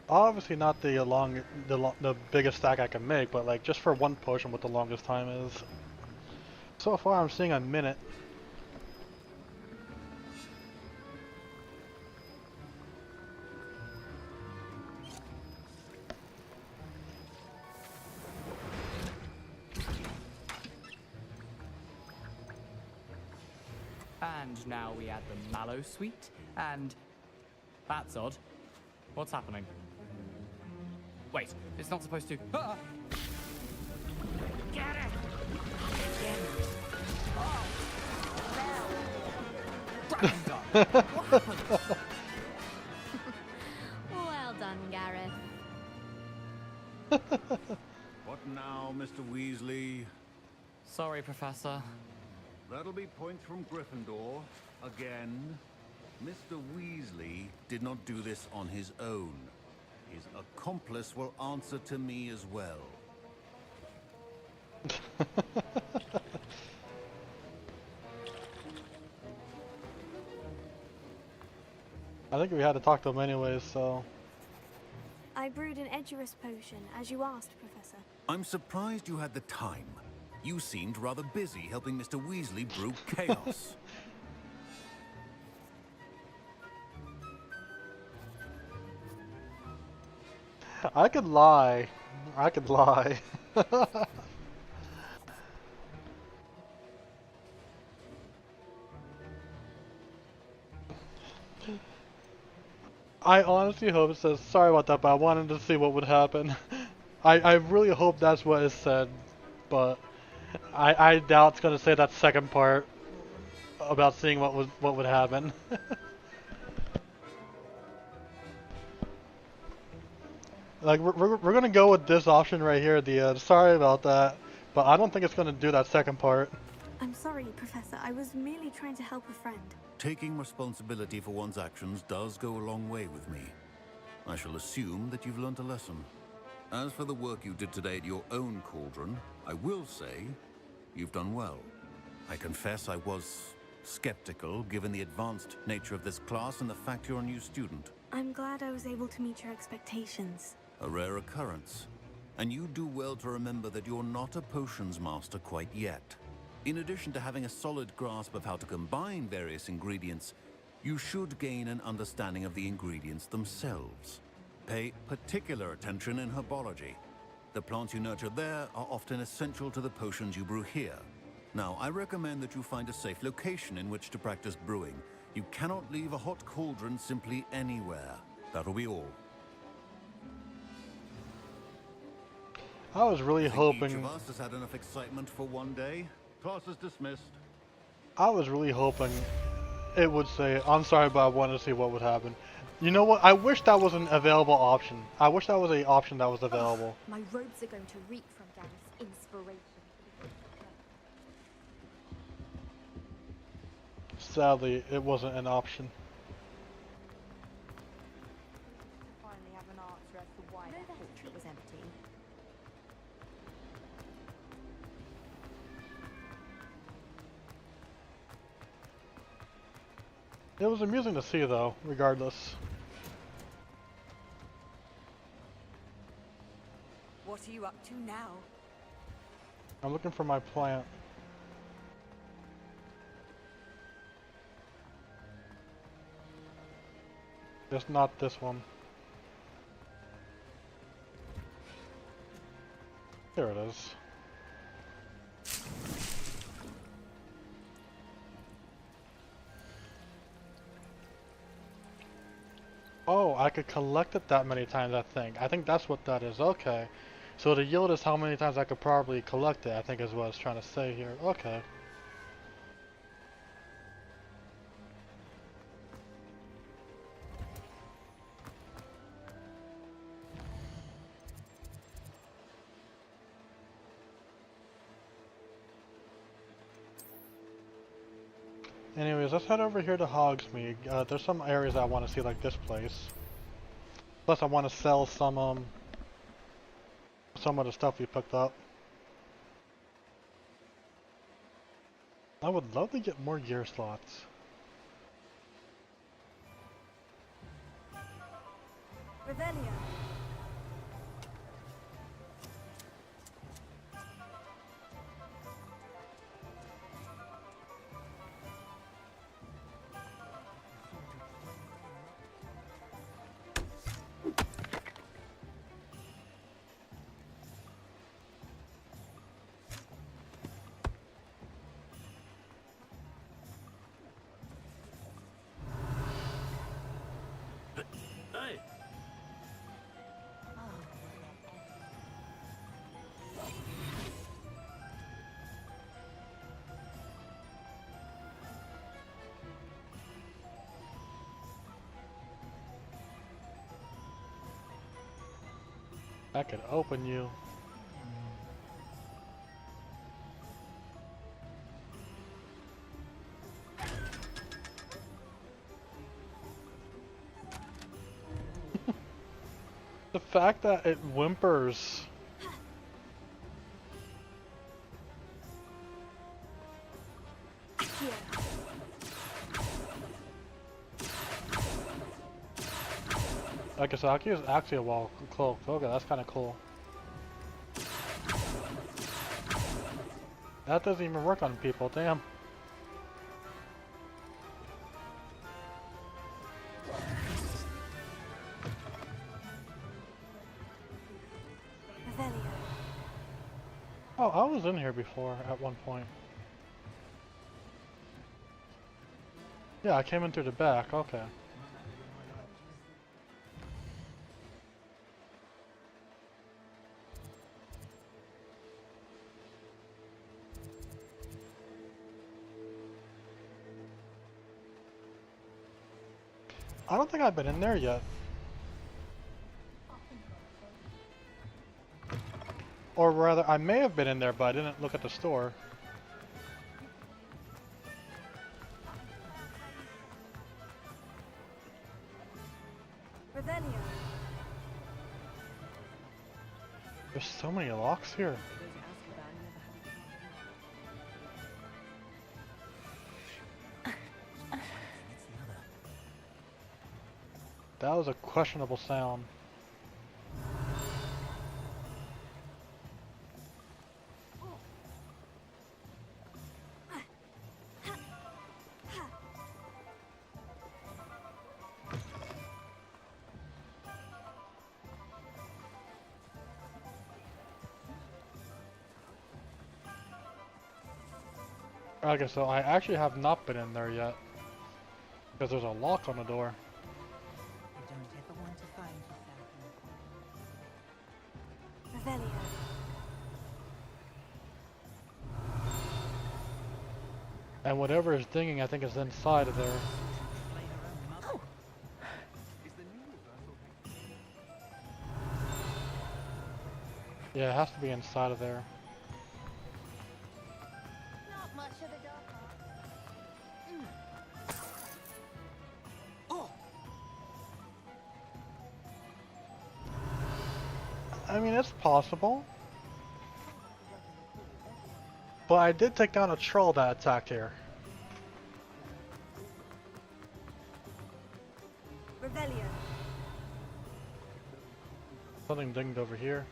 Obviously not the biggest stack I can make, but like just for one potion what the longest time is. So far I'm seeing a minute. And now we add the mallow sweet, and that's odd. What's happening? Wait, it's not supposed to. Ah! Get it! Get it! Oh! No! What happened? Well done, Gareth. What now, Mr. Weasley? Sorry, Professor. That'll be points from Gryffindor. Again. Mr. Weasley did not do this on his own. His accomplice will answer to me as well. I think we had to talk to him anyways, so... I brewed an Edurus potion, as you asked, Professor. I'm surprised you had the time. You seemed rather busy helping Mr. Weasley brew chaos. I could lie. I could lie. I honestly hope it says, sorry about that, but I wanted to see what would happen. I really hope that's what is said, but I doubt it's gonna say that second part about seeing what would happen. Like we're gonna go with this option right here, the sorry about that, but I don't think it's gonna do that second part. I'm sorry, Professor. I was merely trying to help a friend. Taking responsibility for one's actions does go a long way with me. I shall assume that you've learnt a lesson. As for the work you did today at your own cauldron, I will say you've done well. I confess I was skeptical given the advanced nature of this class and the fact you're a new student. I'm glad I was able to meet your expectations. A rare occurrence. And you do well to remember that you're not a potions master quite yet. In addition to having a solid grasp of how to combine various ingredients, you should gain an understanding of the ingredients themselves. Pay particular attention in herbology. The plants you nurture there are often essential to the potions you brew here. Now, I recommend that you find a safe location in which to practice brewing. You cannot leave a hot cauldron simply anywhere. That'll be all. I was really Each hoping. of us has had enough excitement for one day. Class is dismissed. I was really hoping it would say, "I'm sorry, but I wanted to see what would happen." You know what? I wish that was an available option. I wish that was an option that was available. My robes are going to reek from Gareth's inspiration. Sadly, it wasn't an option. Finally have an answer as to why that portrait was empty. It was amusing to see, though, regardless. What are you up to now? I'm looking for my plant. Just not this one. There it is. Oh, I could collect it that many times, I think. I think that's what that is. Okay. So the yield is how many times I could probably collect it, I think is what it's trying to say here. Okay. Anyways, let's head over here to Hogsmeade. There's some areas I want to see, like this place. Plus, I want to sell some of the stuff we picked up. I would love to get more gear slots. Revelio. Hey! I could open you. The fact that it whimpers. Okay, so Aki is actually a wall cloak. Okay, that's kind of cool. That doesn't even work on people, damn. Oh, I was in here before at one point. Yeah, I came in through the back, okay. I don't think I've been in there yet. Or rather, I may have been in there, but I didn't look at the store. Revelio. There's so many locks here. That was a questionable sound. Okay, so I actually have not been in there yet. Because there's a lock on the door. You don't ever want to find yourself in Revelio. And whatever is dinging, I think is inside of there. Yeah, it has to be inside of there. Not much of a dark I mean, it's possible. But I did take down a troll that attacked here. Revelio. Something dinged over here.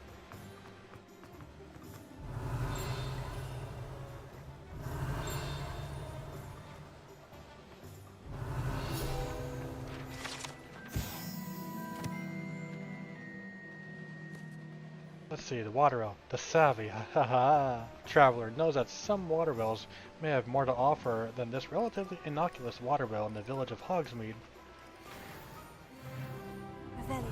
Let's see, the water well. The Savy, haha. Traveler knows that some water wells may have more to offer than this relatively innocuous water well in the village of Hogsmeade. Revelio.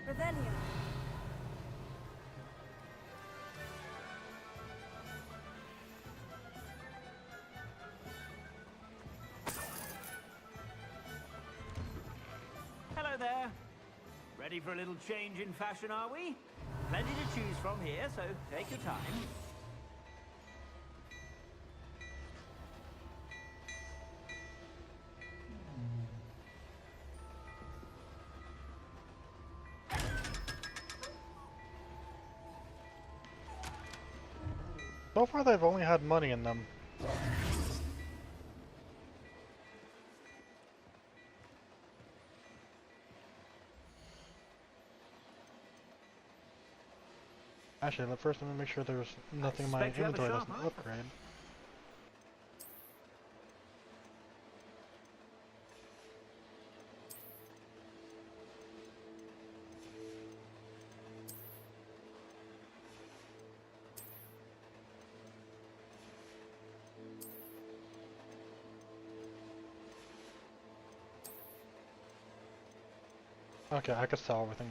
Revelio. Hello there. Ready for a little change in fashion, are we? Plenty to choose from here, so take your time. So far they've only had money in them. Actually, first let me make sure there's nothing in my inventory that's an upgrade. Okay, I can sell everything.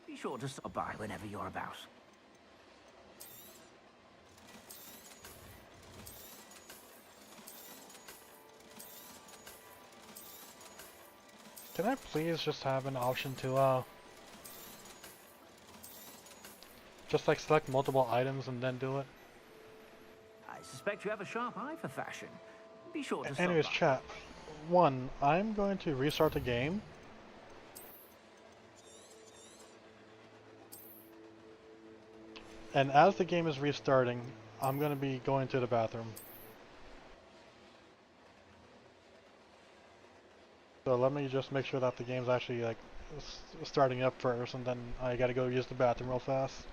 Be sure to stop by whenever you're about. Can I please just have an option to, just like select multiple items and then do it? I suspect you have a sharp eye for fashion. Be sure to Anyways, stop by. chat. One, I'm going to restart the game. And as the game is restarting, I'm going to be going to the bathroom. So let me just make sure that the game's actually like starting up first, and then I gotta go use the bathroom real fast.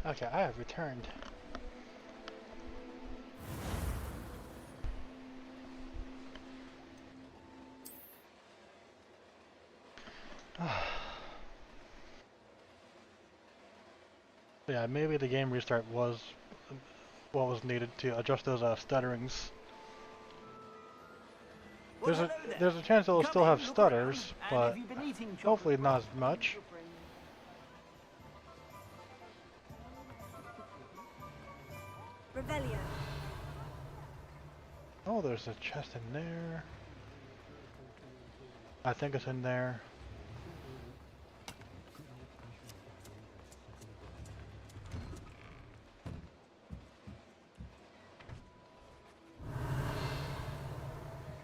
Okay, I have returned. Yeah, maybe the game restart was what was needed to adjust those stutterings. There's a chance it'll still have stutters, but hopefully not as much. Revelio. Oh, there's a chest in there. I think it's in there.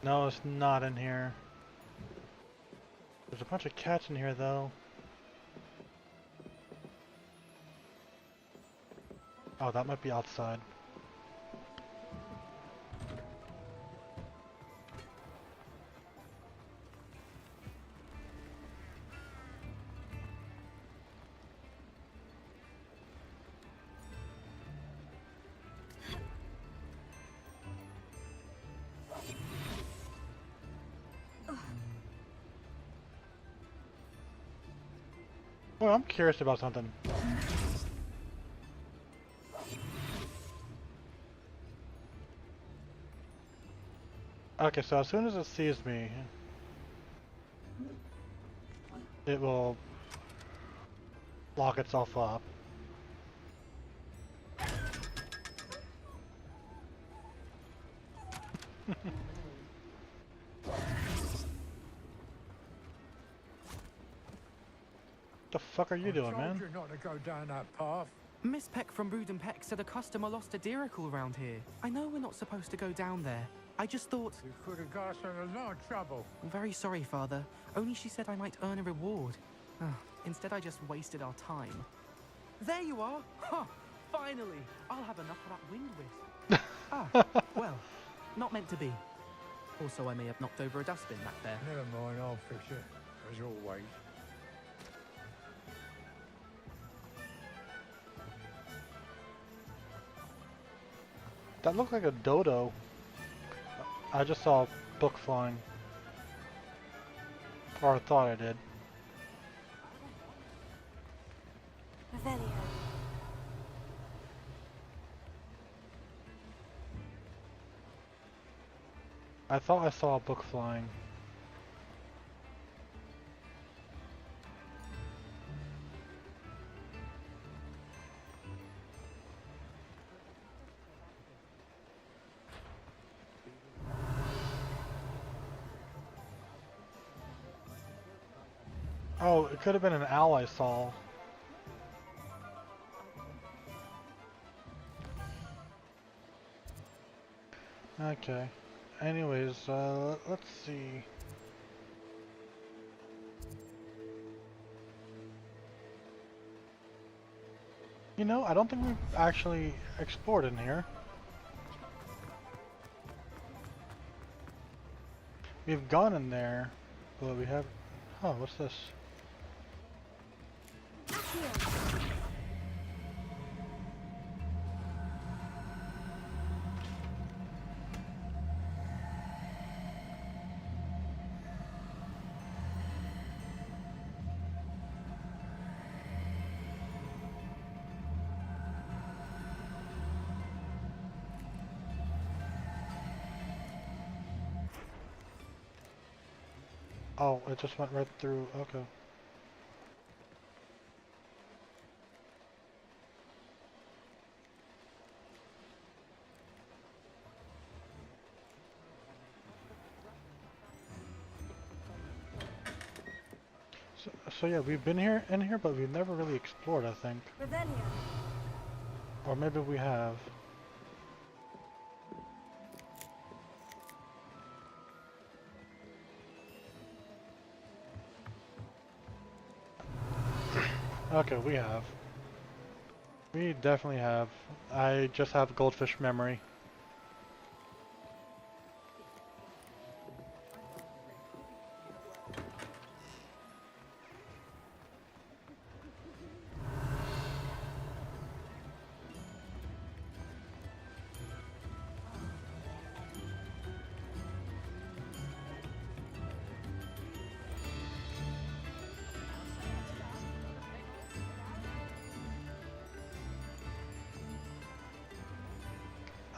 No, it's not in here. There's a bunch of cats in here, though. Oh, that might be outside. Well, I'm curious about something. Okay, so as soon as it sees me, it will lock itself up. The fuck are you doing, man? Not to go down that path. Miss Peck from Brood and Peck said a customer lost a deeracle around here. I know we're not supposed to go down there. I just thought... You could have got us in a lot of trouble. I'm very sorry, Father. Only she said I might earn a reward. Instead, I just wasted our time. There you are! Ha! Finally! I'll have enough for that wind wisp. Well, not meant to be. Also, I may have knocked over a dustbin back there. Never mind, I'll fix it. As always. That looked like a dodo. I just saw a book flying. Or I thought I did. Revelio. I thought I saw a book flying. Oh, it could have been an owl I saw. Okay. Anyways, let's see. You know, I don't think we've actually explored in here. We've gone in there, but we have... Oh, what's this? Oh, it just went right through. Okay. So yeah, we've been in here, but we've never really explored, I think. Revelio. Or maybe we have. Okay, we have. We definitely have. I just have goldfish memory.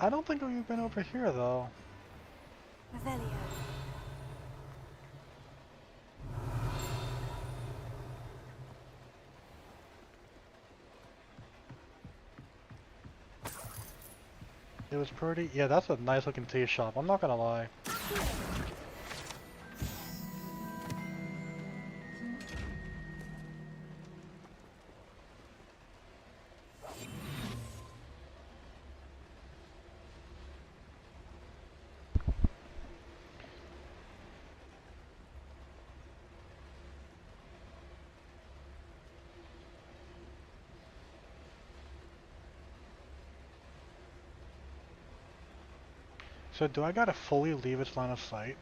I don't think we've been over here though. Revelio. It was pretty. Yeah, that's a nice looking tea shop. I'm not gonna lie. So do I gotta fully leave its line of sight?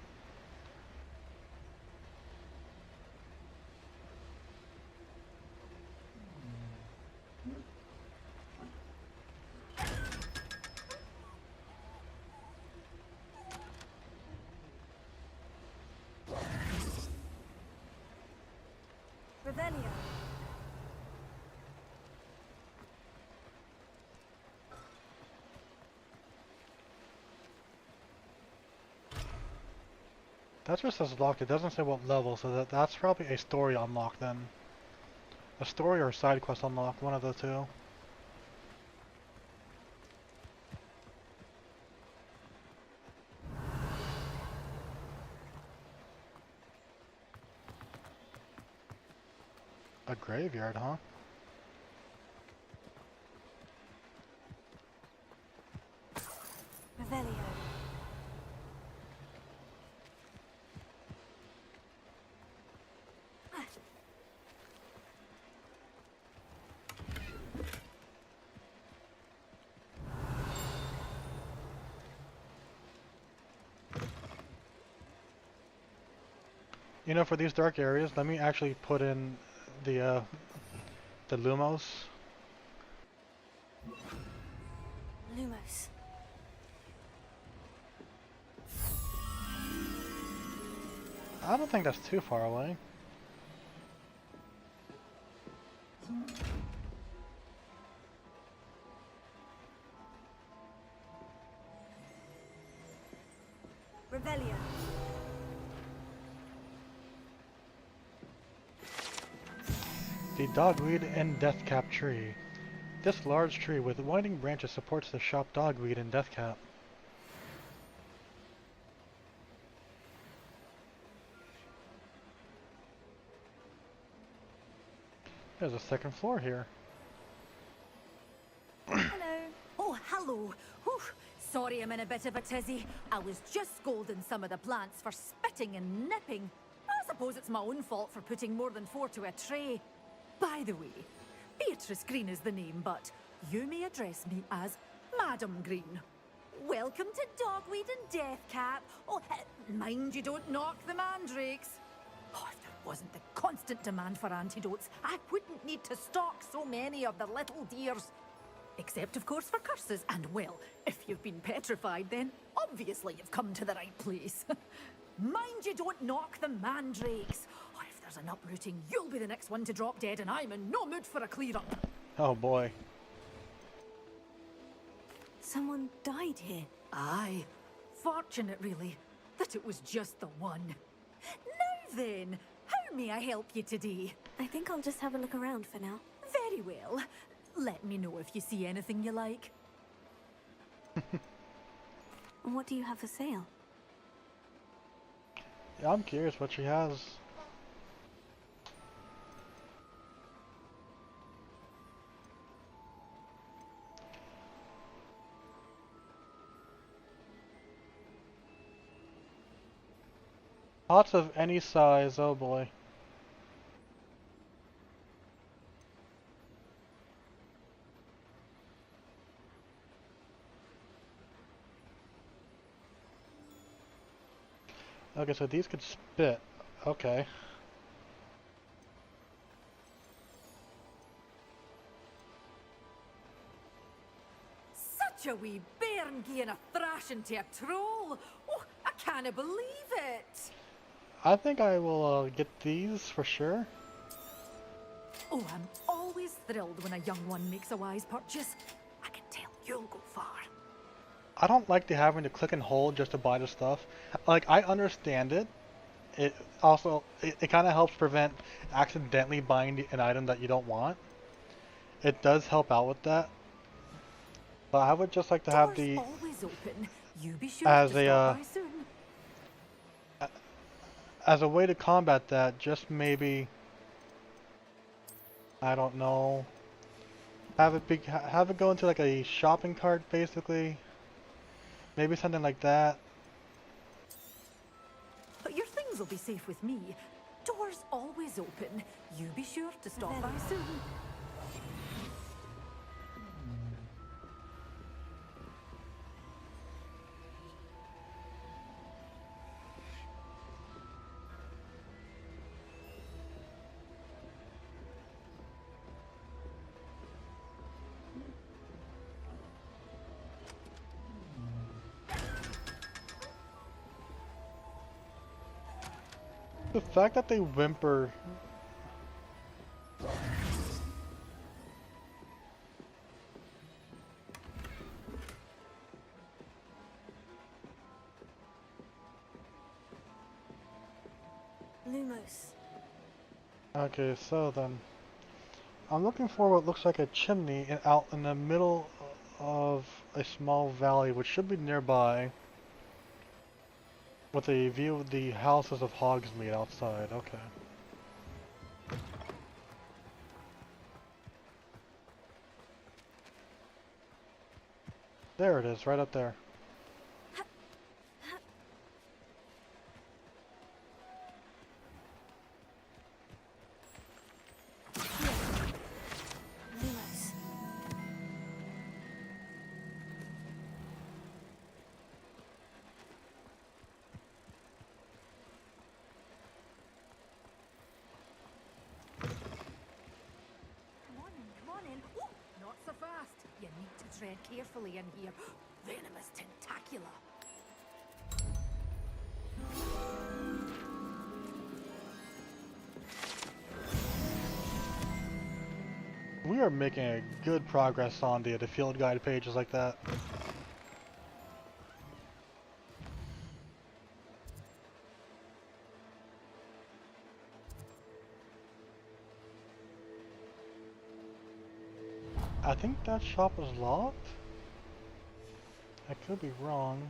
Revelio. That just says locked. It doesn't say what level, so that's probably a story unlock then. A story or a side quest unlock, one of the two. A graveyard, huh? Revelio. You know, for these dark areas, let me actually put in the Lumos. Lumos. I don't think that's too far away. Revelio. The dogweed and deathcap tree. This large tree with winding branches supports the shop dogweed and deathcap. There's a second floor here. Hello. Oh, hello. Whew. Sorry I'm in a bit of a tizzy. I was just scolding some of the plants for spitting and nipping. I suppose it's my own fault for putting more than 4 to a tray. By the way, Beatrice Green is the name, but you may address me as Madam Green. Welcome to Dogweed and Deathcap. Oh, mind you don't knock the mandrakes. Oh, if there wasn't the constant demand for antidotes, I wouldn't need to stock so many of the little dears. Except, of course, for curses. And, well, if you've been petrified, then obviously you've come to the right place. Mind you don't knock the mandrakes. Oh, if there's an uprooting, you'll be the next one to drop dead, and I'm in no mood for a clear-up. Oh boy. Someone died here. Aye. Fortunate, really, that it was just the one. Now then, how may I help you today? I think I'll just have a look around for now. Very well. Let me know if you see anything you like. And what do you have for sale? Yeah, I'm curious what she has. Pots of any size, oh boy. Okay, so these could spit. Okay. Such a wee bairn gieing a thrashing to a troll. Oh, I can't believe it. I think I will get these for sure. Oh, I'm always thrilled when a young one makes a wise purchase. I can tell you'll go far. I don't like the having to click and hold just to buy the stuff. Like, I understand it. It also, it kind of helps prevent accidentally buying an item that you don't want. It does help out with that. But I would just like to have the, Always open. You be sure as to a, stop by soon. as a way to combat that, just maybe, I don't know, have it go into like a shopping cart basically. Maybe something like that. But your things will be safe with me. Doors always open. You be sure to stop by soon. The fact that they whimper. Lumos. Okay, so then, I'm looking for what looks like a chimney out in the middle of a small valley, which should be nearby, with a view of the houses of Hogsmeade outside. Okay. There it is, right up there. Lumos. Come on in. Ooh, not so fast. You need to tread carefully in here. Venomous tentacula. We are making a good progress on the field guide pages like that. I think that shop is locked. I could be wrong.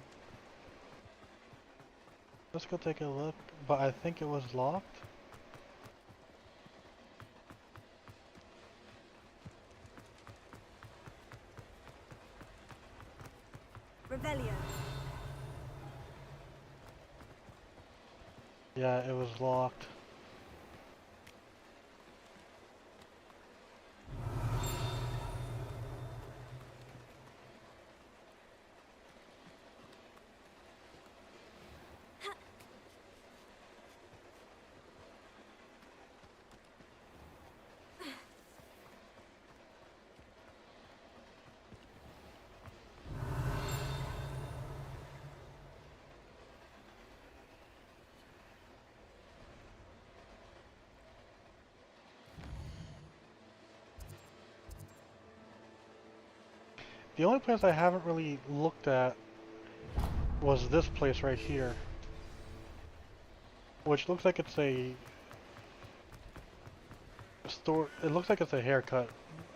Let's go take a look, but I think it was locked. Revelio. Yeah, it was locked. The only place I haven't really looked at was this place right here, which looks like it's a store. It looks like it's a haircut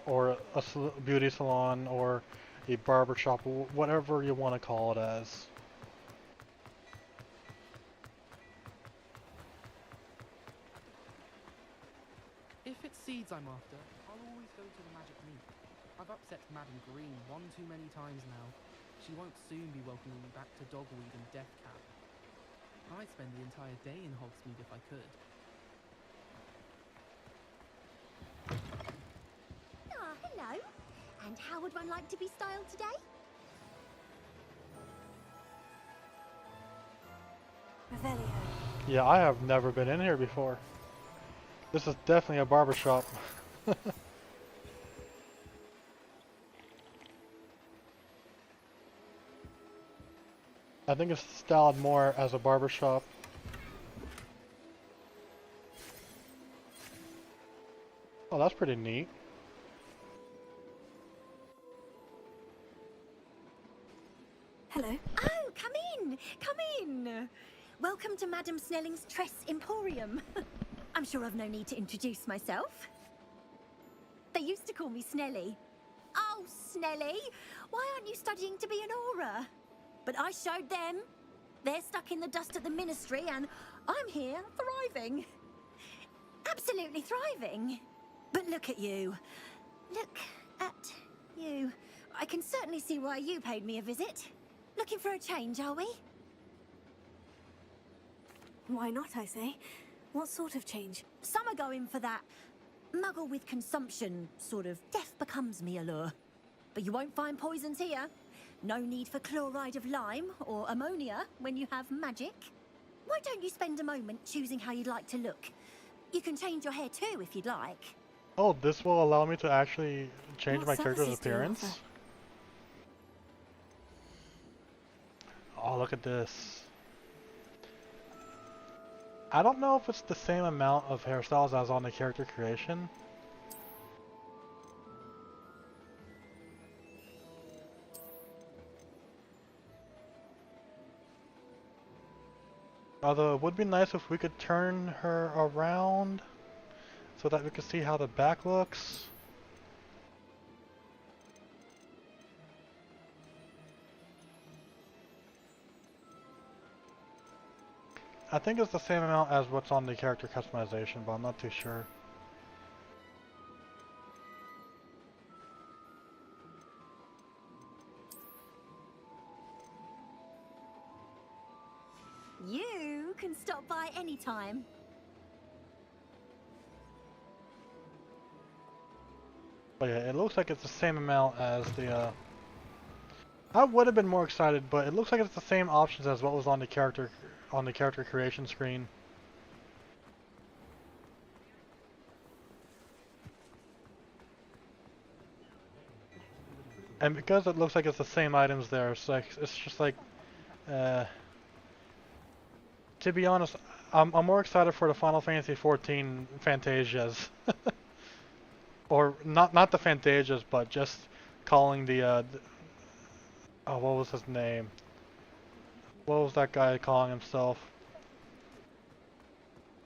or a beauty salon or a barber shop, whatever you want to call it as. If it's seeds I'm after, I'll always go to the magic meat. I've upset Madam Green one too many times now. She won't soon be welcoming me back to Dogweed and Deathcap. I'd spend the entire day in Hogsmeade if I could. Ah, hello. And how would one like to be styled today? Revelio. Yeah, I have never been in here before. This is definitely a barber shop. I think it's styled more as a barber shop. Oh, that's pretty neat. Welcome to Madame Snelling's Tress Emporium. I'm sure I've no need to introduce myself. They used to call me Snelly. Oh, Snelly, why aren't you studying to be an aura? But I showed them. They're stuck in the dust at the ministry, and I'm here thriving. Absolutely thriving. But look at you. Look at you. I can certainly see why you paid me a visit. Looking for a change, are we? Why not, I say? What sort of change? Some are going for that muggle with consumption, sort of death becomes me allure. But you won't find poisons here. No need for chloride of lime or ammonia when you have magic. Why don't you spend a moment choosing how you'd like to look? You can change your hair too if you'd like. Oh, this will allow me to actually change What my character's services do you appearance? offer? Oh, look at this. I don't know if it's the same amount of hairstyles as on the character creation. Although it would be nice if we could turn her around so that we could see how the back looks. I think it's the same amount as what's on the character customization, but I'm not too sure. You can stop by anytime. But yeah, it looks like it's the same amount as the, I would have been more excited, but it looks like it's the same options as what was on the character creation screen. And because it looks like it's the same items there, it's just like, to be honest, I'm more excited for the Final Fantasy XIV Fantasias. Or not the Fantasias, but just calling the oh, what was his name? What was that guy calling himself?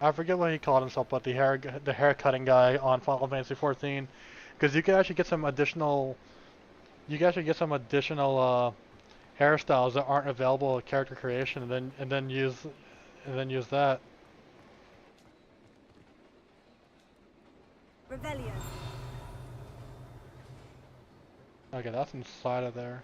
I forget what he called himself, but the hair cutting guy on Final Fantasy XIV, because you can actually get some additional hairstyles that aren't available at character creation, and then use that. Revelio. Okay, that's inside of there.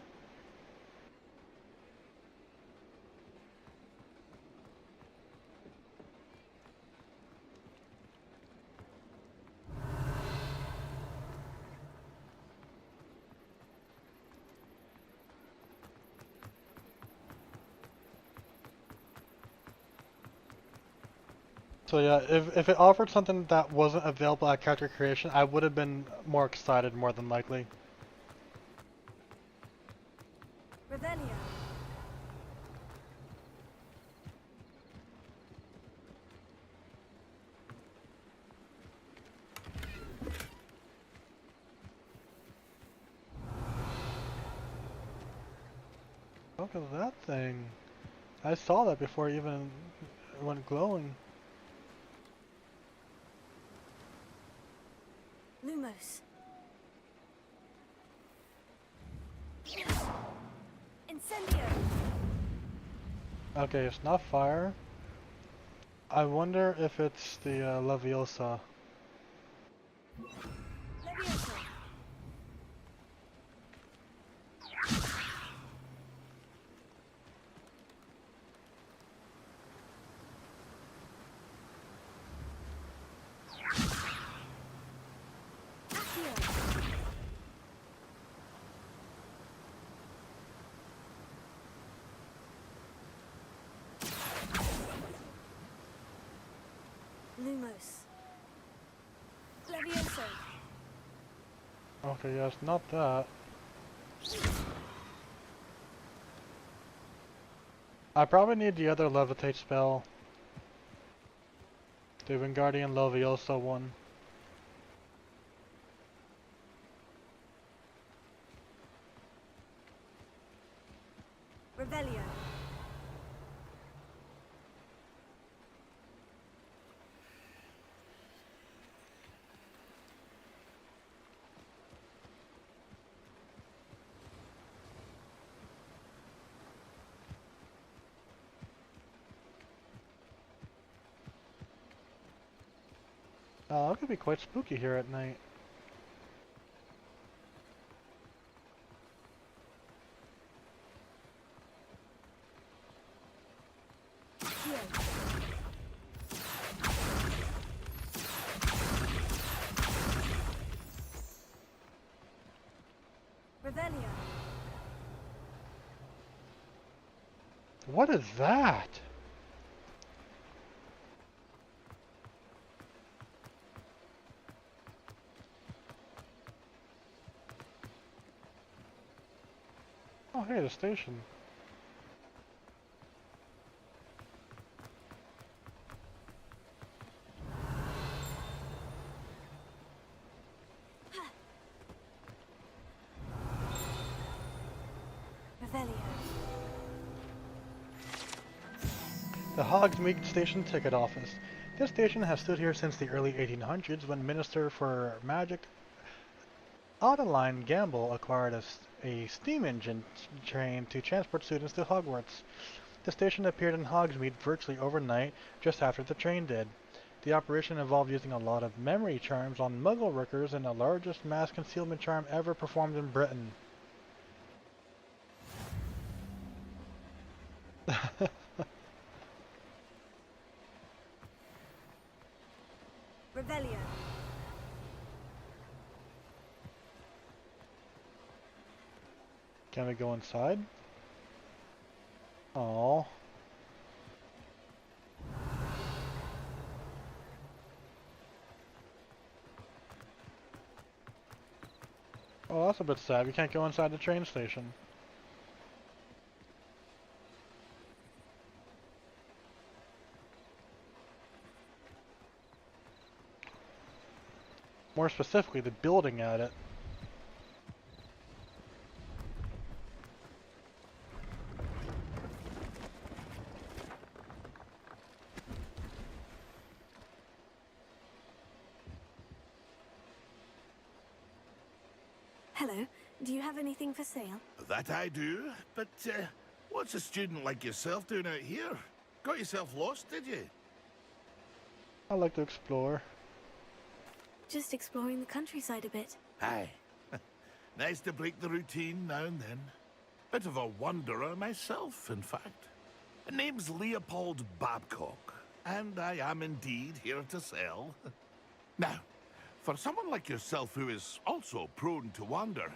So yeah, if it offered something that wasn't available at character creation, I would have been more excited, more than likely. Revelio. Look at that thing. I saw that before it even went glowing. Lumos. Incendio. Okay, it's not fire. I wonder if it's the Leviosa. Leviosa. Lumos. Levioso. Okay, yeah, it's not that. I probably need the other levitate spell. The Wingardium Leviosa one. Revelio. Oh, it could be quite spooky here at night. Revelio. What is that? Oh, hey, the station. Revelio. The Hogsmeade Station Ticket Office. This station has stood here since the early 1800s when Minister for Magic Adeline Gamble acquired a steam engine train to transport students to Hogwarts. The station appeared in Hogsmeade virtually overnight, just after the train did. The operation involved using a lot of memory charms on Muggle workers and the largest mass concealment charm ever performed in Britain. Revelio. Can we go inside? Oh. Oh, that's a bit sad. We can't go inside the train station. More specifically, the building at it. Hello. Do you have anything for sale? That I do, but what's a student like yourself doing out here? Got yourself lost, did you? I like to explore. Just exploring the countryside a bit. Aye. Nice to break the routine now and then. Bit of a wanderer myself, in fact. Name's Leopold Babcock, and I am indeed here to sell. Now, for someone like yourself who is also prone to wander,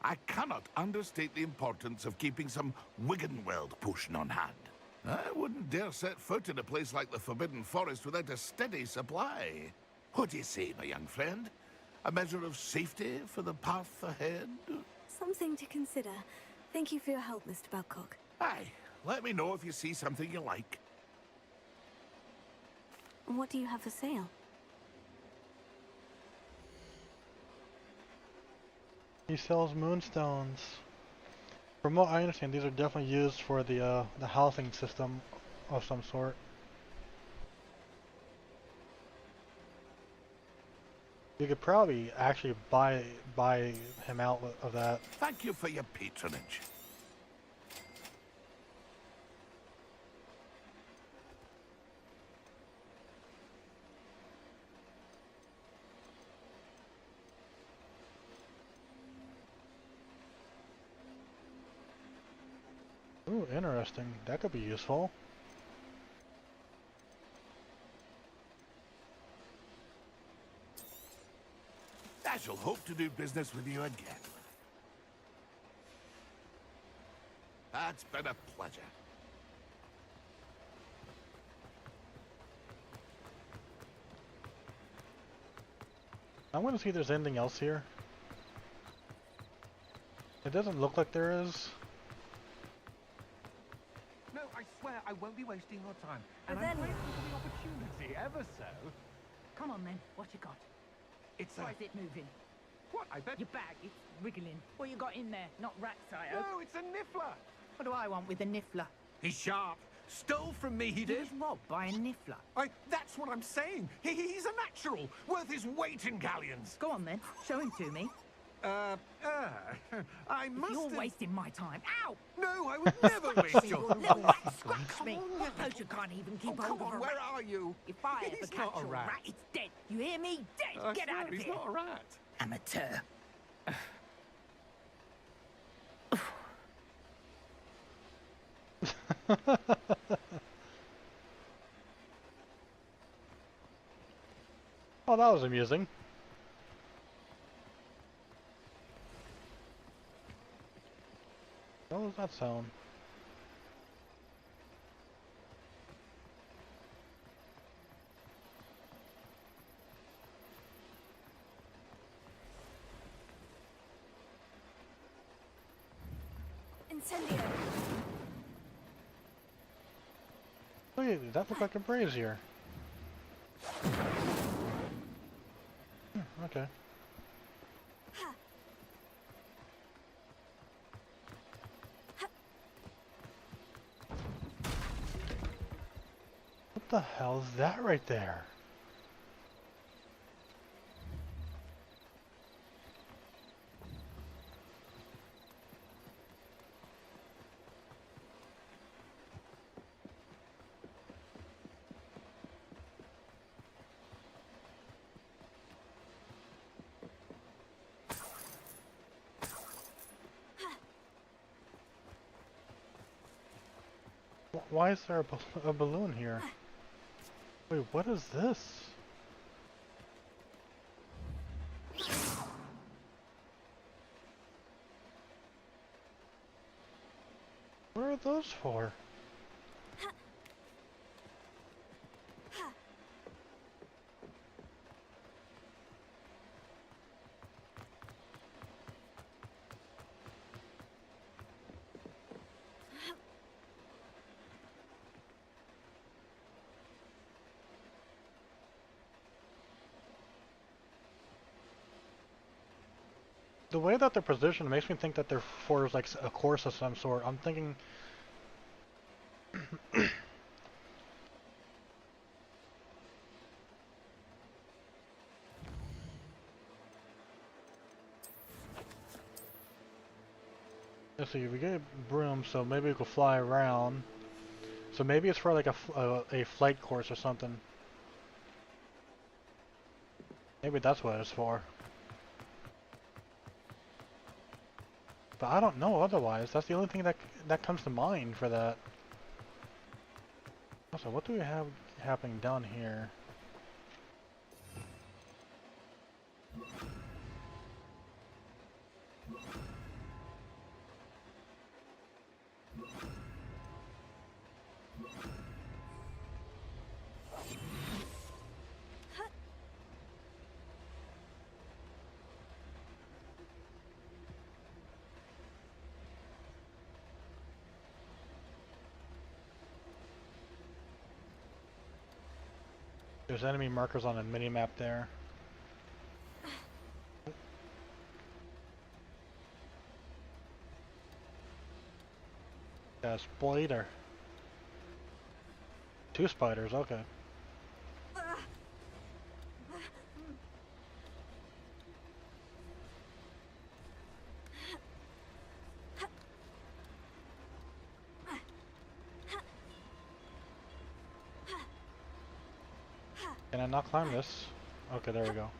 I cannot understate the importance of keeping some Wiggenweld potion on hand. I wouldn't dare set foot in a place like the Forbidden Forest without a steady supply. What do you say, my young friend? A measure of safety for the path ahead? Something to consider. Thank you for your help, Mr. Babcock. Aye. Let me know if you see something you like. What do you have for sale? He sells moonstones. From what I understand, these are definitely used for the housing system of some sort. You could probably actually buy him out of that. Thank you for your patronage. Ooh, interesting. That could be useful. I shall hope to do business with you again. That's been a pleasure. I want to see if there's anything else here. It doesn't look like there is. No, I swear I won't be wasting your time. And I'm grateful for the opportunity, ever so. Come on then, what you got? It's Why is it moving? What? I bet... Your bag, it's wriggling. What you got in there? Not rats, I hope. No, it's a niffler. What do I want with a niffler? He's sharp. Stole from me, he He did. was robbed by a niffler. That's what I'm saying. He's a natural. Worth his weight in galleons. Go on then, show him to me. I must. You're wasting my time. Ow! No, I would never waste your little rat scratch me. You can't even keep hold come of on, a where rat. are you? If I ever He's catch not a your rat. it's dead. You hear me? Dead. Get out of He's here. not a rat. Amateur. Oh, that was amusing. What was that sound? Incendio. Wait, that looked like a brazier. Okay. What the hell is that right there? Why is there a balloon here? Wait, what is this? What are those for? The way that they're positioned makes me think that they're for like a course of some sort. I'm thinking. Let's see, we get a broom, so maybe we could fly around. So maybe it's for like a flight course or something. Maybe that's what it's for. But I don't know otherwise. That's the only thing that comes to mind for that. Also, what do we have happening down here? There's enemy markers on a mini-map there. Yeah, spider. 2 spiders, okay. Can I not climb this? Okay, there we go.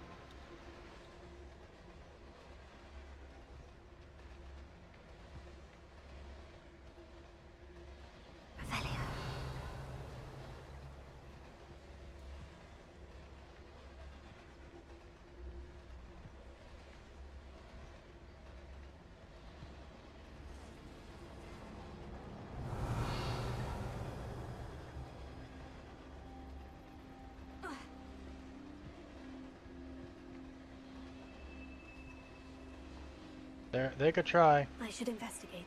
They could try. I should investigate.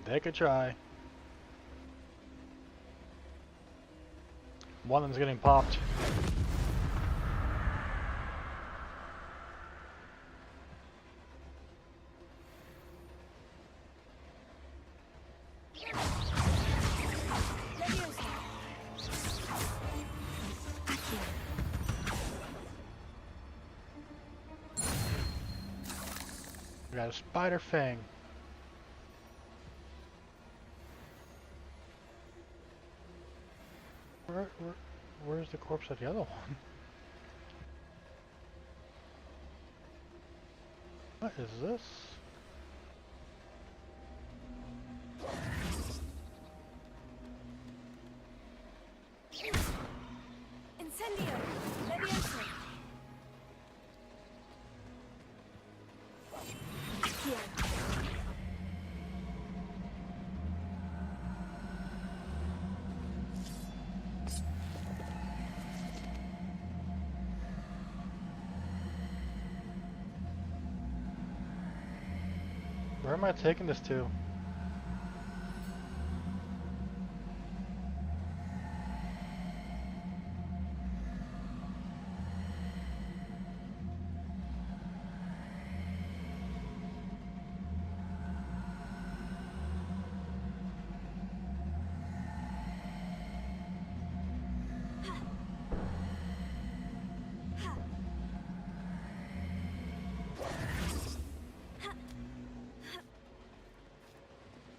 They could try. One of them's getting popped. We got a spider fang. Where's the corpse of the other one? What is this? Incendio! Levioso! Accio! Where am I taking this to?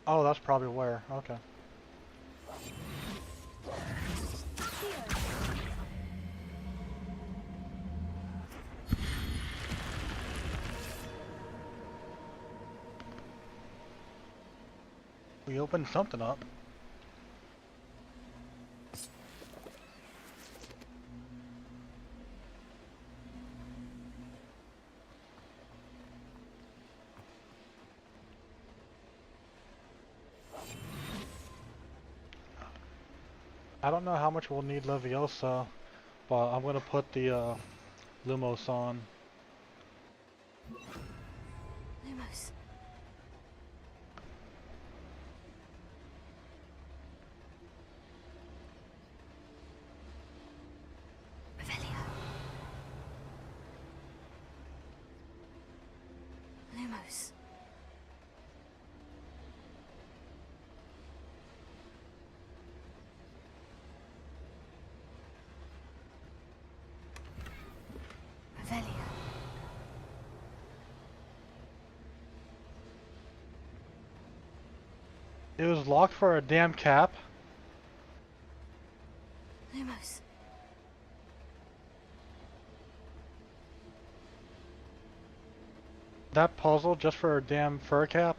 Oh, that's probably where. Okay. We opened something up. I don't know how much we'll need Leviosa, but I'm gonna put the Lumos on. Lumos. Revelio. Lumos. Revelio. It was locked for a damn cap. Lumos. That puzzle just for a damn fur cap?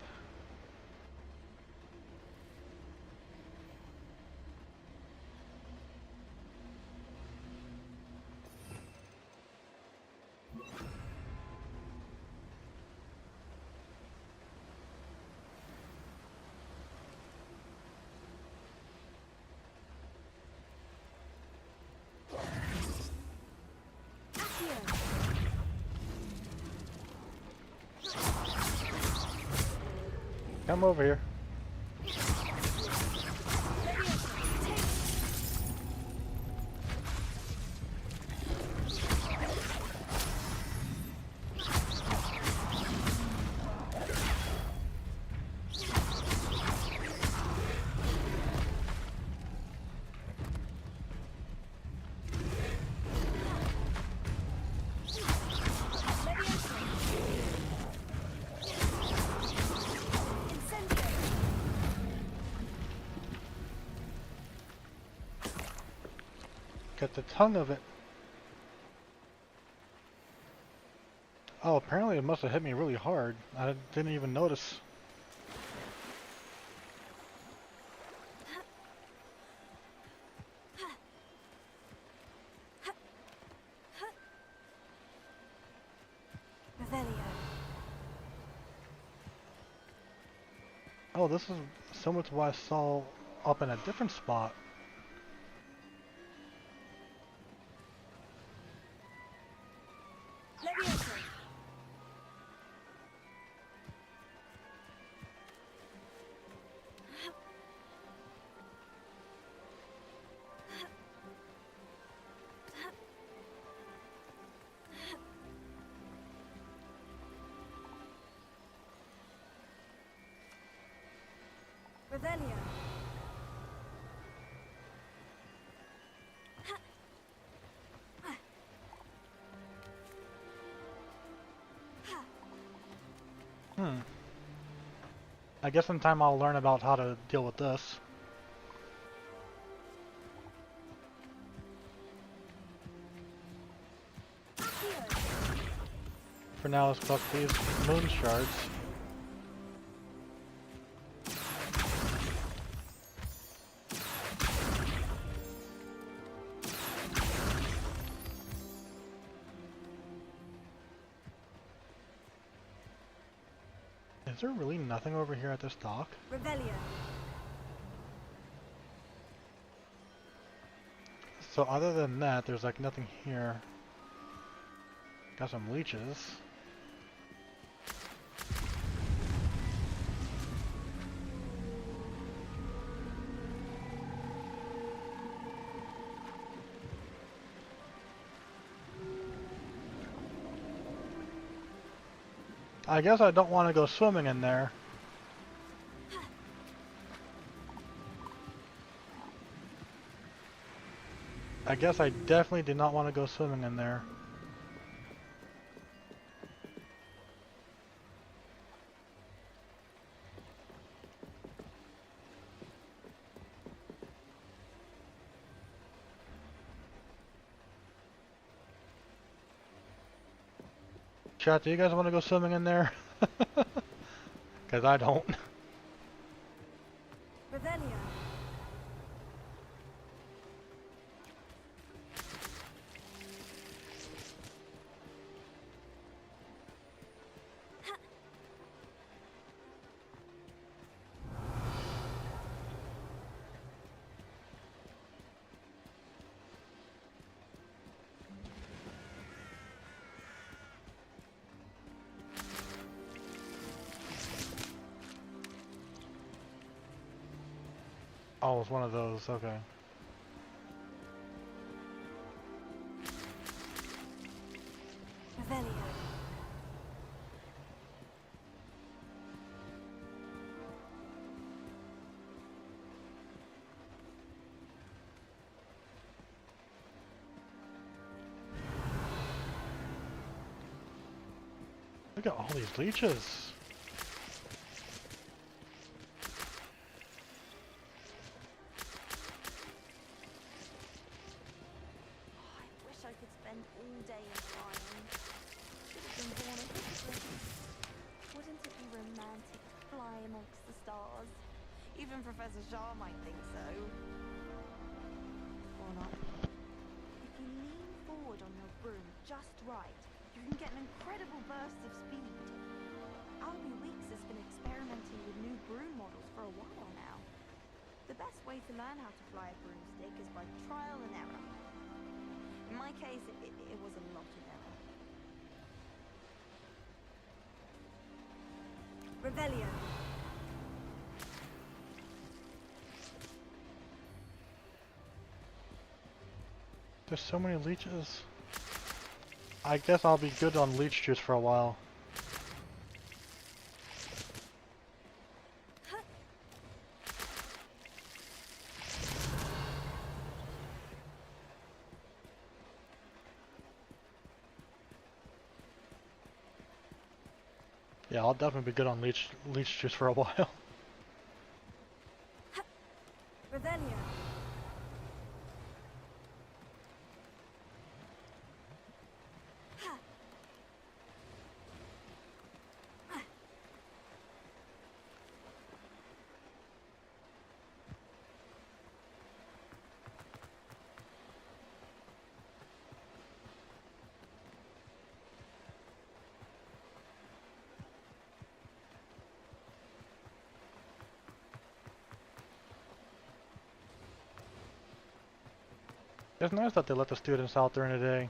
Come over here. Get the tongue of it. Oh, apparently it must have hit me really hard. I didn't even notice. Revelio. Oh, this is similar to what I saw up in a different spot. Levioso! Revelio. I guess in time I'll learn about how to deal with this. For now, let's collect these moon shards. Is there really nothing over here at this dock? Revelio. So other than that, there's like nothing here. Got some leeches. I guess I don't want to go swimming in there. I guess I definitely did not want to go swimming in there. Chat, do you guys want to go swimming in there? Because I don't. Revelio. Oh, it's one of those, okay. Revelio. Look at all these leeches. Even Professor Shaw might think so. Or not. If you lean forward on your broom just right, you can get an incredible burst of speed. Albie Weeks has been experimenting with new broom models for a while now. The best way to learn how to fly a broomstick is by trial and error. In my case, it was a lot of error. Revelio. There's so many leeches. I guess I'll be good on leech juice for a while. Yeah, I'll definitely be good on leech juice for a while. Revelio. It's nice that they let the students out during the day.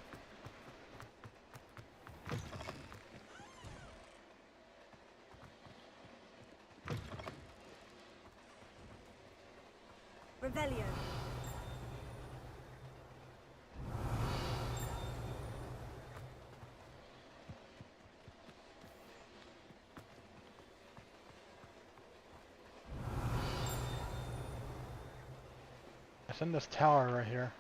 Revelio. It's in this tower right here.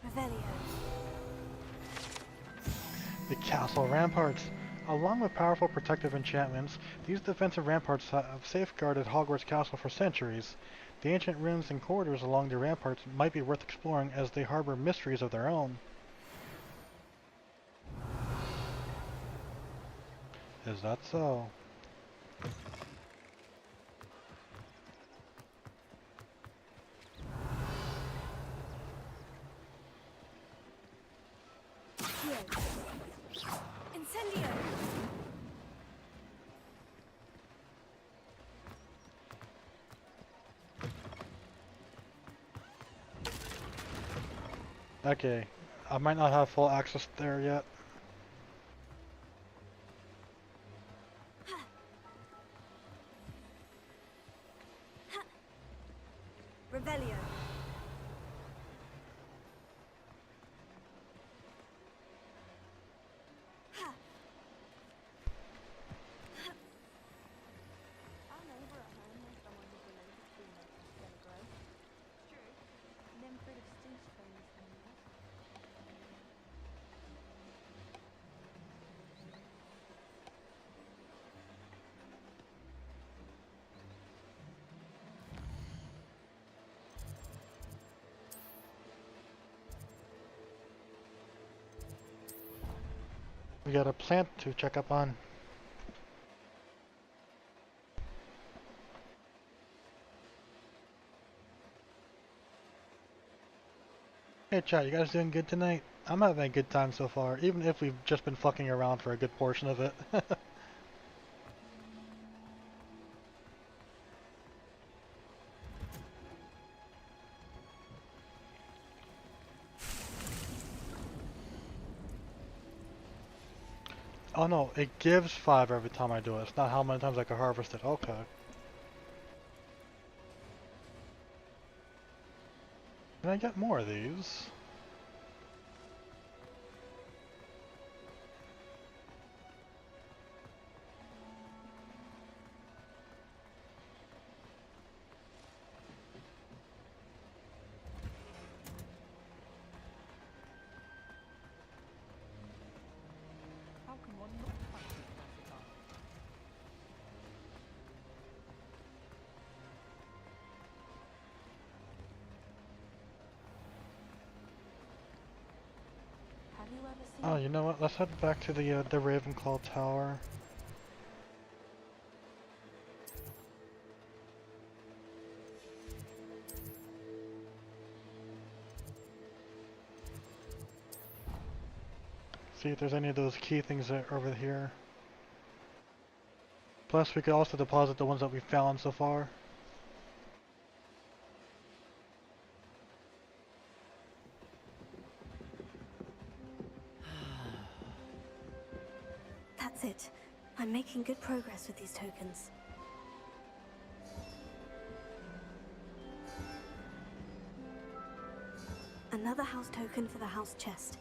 Revelio. The castle ramparts. Along with powerful protective enchantments, these defensive ramparts have safeguarded Hogwarts Castle for centuries. The ancient rooms and corridors along the ramparts might be worth exploring as they harbor mysteries of their own. Is that so? Incendio! Okay, I might not have full access there yet. Revelio. Our neighbour at home knows someone who's related to the American Telegraph. True. Never heard of Steve's famous animals. We got a plant to check up on. Hey chat, you guys doing good tonight? I'm having a good time so far, even if we've just been fucking around for a good portion of it. Oh no, it gives 5 every time I do it. It's not how many times I can harvest it. Okay. Can I get more of these? How can one not fancy classic art? Have you ever seen... Oh, you know what? Let's head back to the Ravenclaw Tower. See if there's any of those key things that are over here. Plus, we could also deposit the ones that we found so far. That's it. I'm making good progress with these tokens. Another house token for the house chest.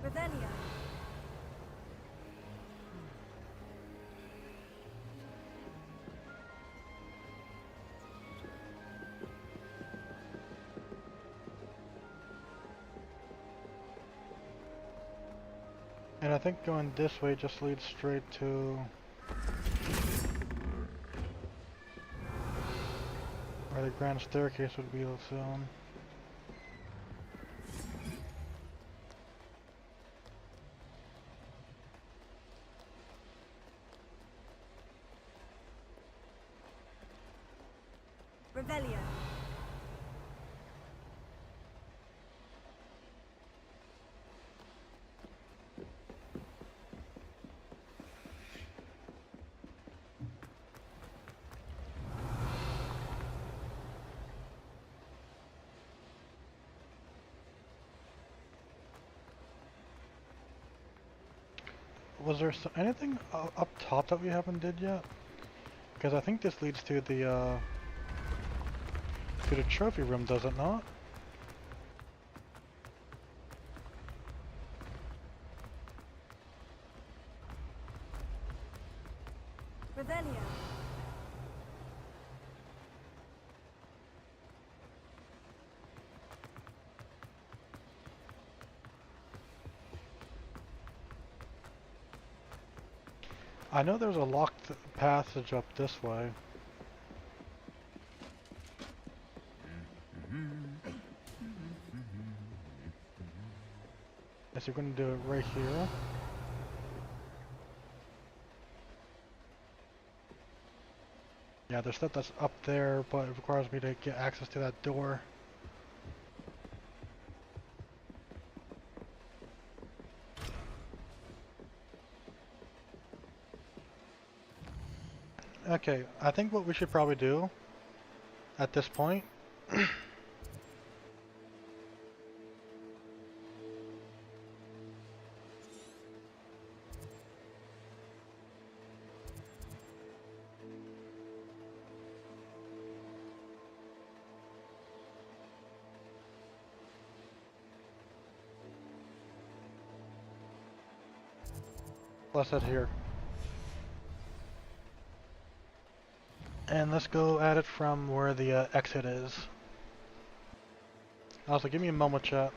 Revelio. And I think going this way just leads straight to where the grand staircase would be soon. Revelio. Was there anything up top that we haven't did yet? Because I think this leads to the to the trophy room, does it not? Revelio. I know there's a locked passage up this way. Guess you're gonna do it right here. Yeah, there's stuff that's up there, but it requires me to get access to that door. Okay, I think what we should probably do at this point let's head here. And let's go at it from where the exit is. Also, give me a moment, chat.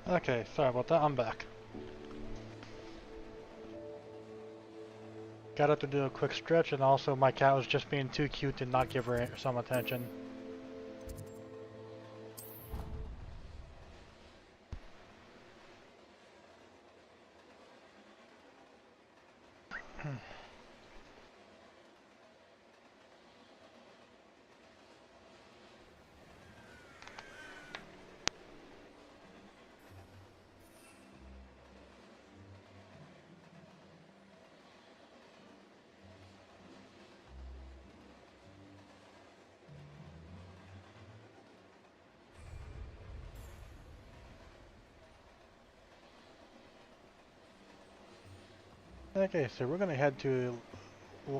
Okay, sorry about that, I'm back. Got up to do a quick stretch, and also my cat was just being too cute to not give her some attention. Okay, so we're gonna head to,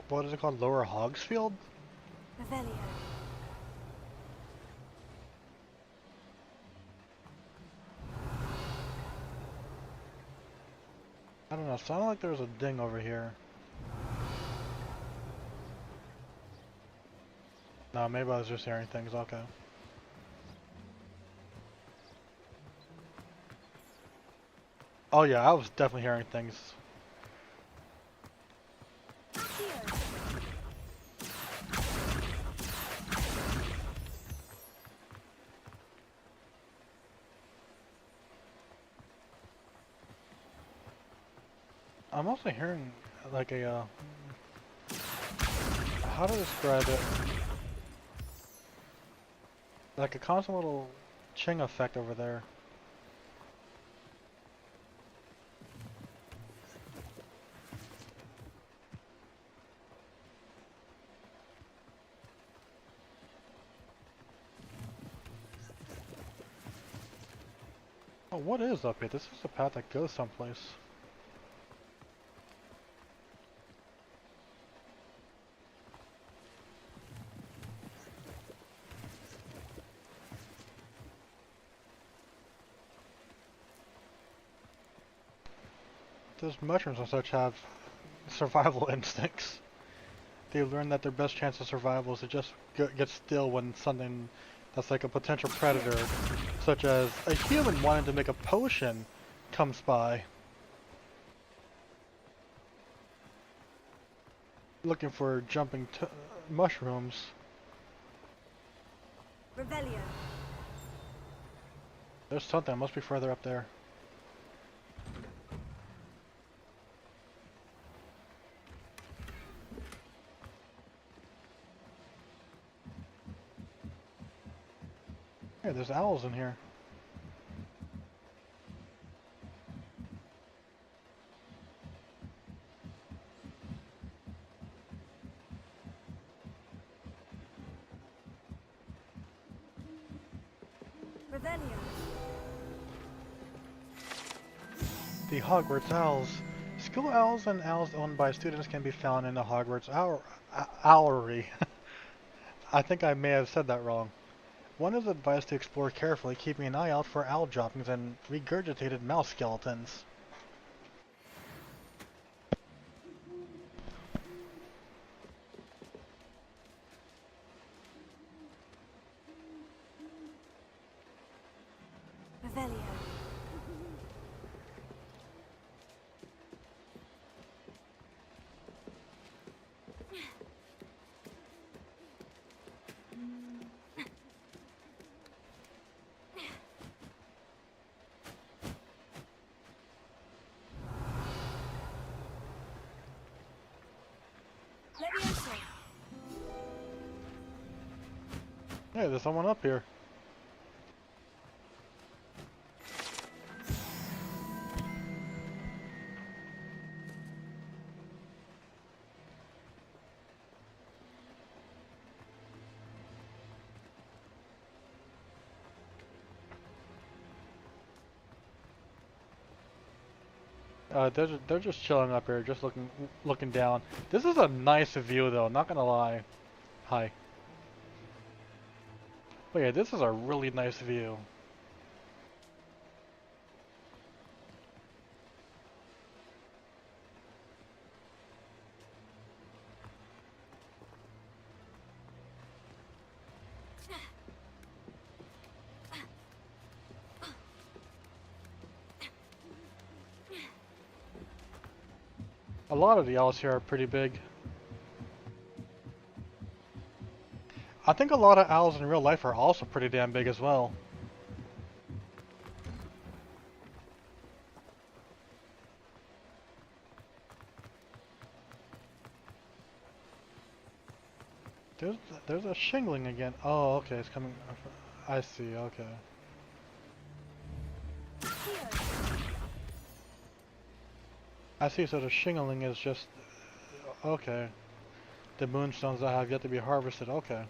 what is it called, Lower Hogsfield? Revelio. It sounded like there was a ding over here. No, maybe I was just hearing things. Okay. Oh yeah, I was definitely hearing things. I'm also hearing like a how to describe it? Like a constant little ching effect over there. Oh, what is up here? This is a path that goes someplace. Those mushrooms and such have survival instincts. They learn that their best chance of survival is to just get still when something that's like a potential predator, such as a human wanting to make a potion, comes by. Looking for jumping mushrooms. Revelio. There's something, it must be further up there. Hey, there's owls in here. Revelio. The Hogwarts Owls. School owls and owls owned by students can be found in the Hogwarts Owlery. I think I may have said that wrong. One is advised to explore carefully, keeping an eye out for owl droppings and regurgitated mouse skeletons. Revelio. Hey, there's someone up here. They're just chilling up here, just looking down. This is a nice view though, not gonna lie. Hi. But yeah, this is a really nice view. A lot of the owls here are pretty big. I think a lot of owls in real life are also pretty damn big as well. There's a shingling again. Oh, okay, it's coming. I see, okay. I see, so the shingling is just... Okay. The moonstones that have yet to be harvested, okay.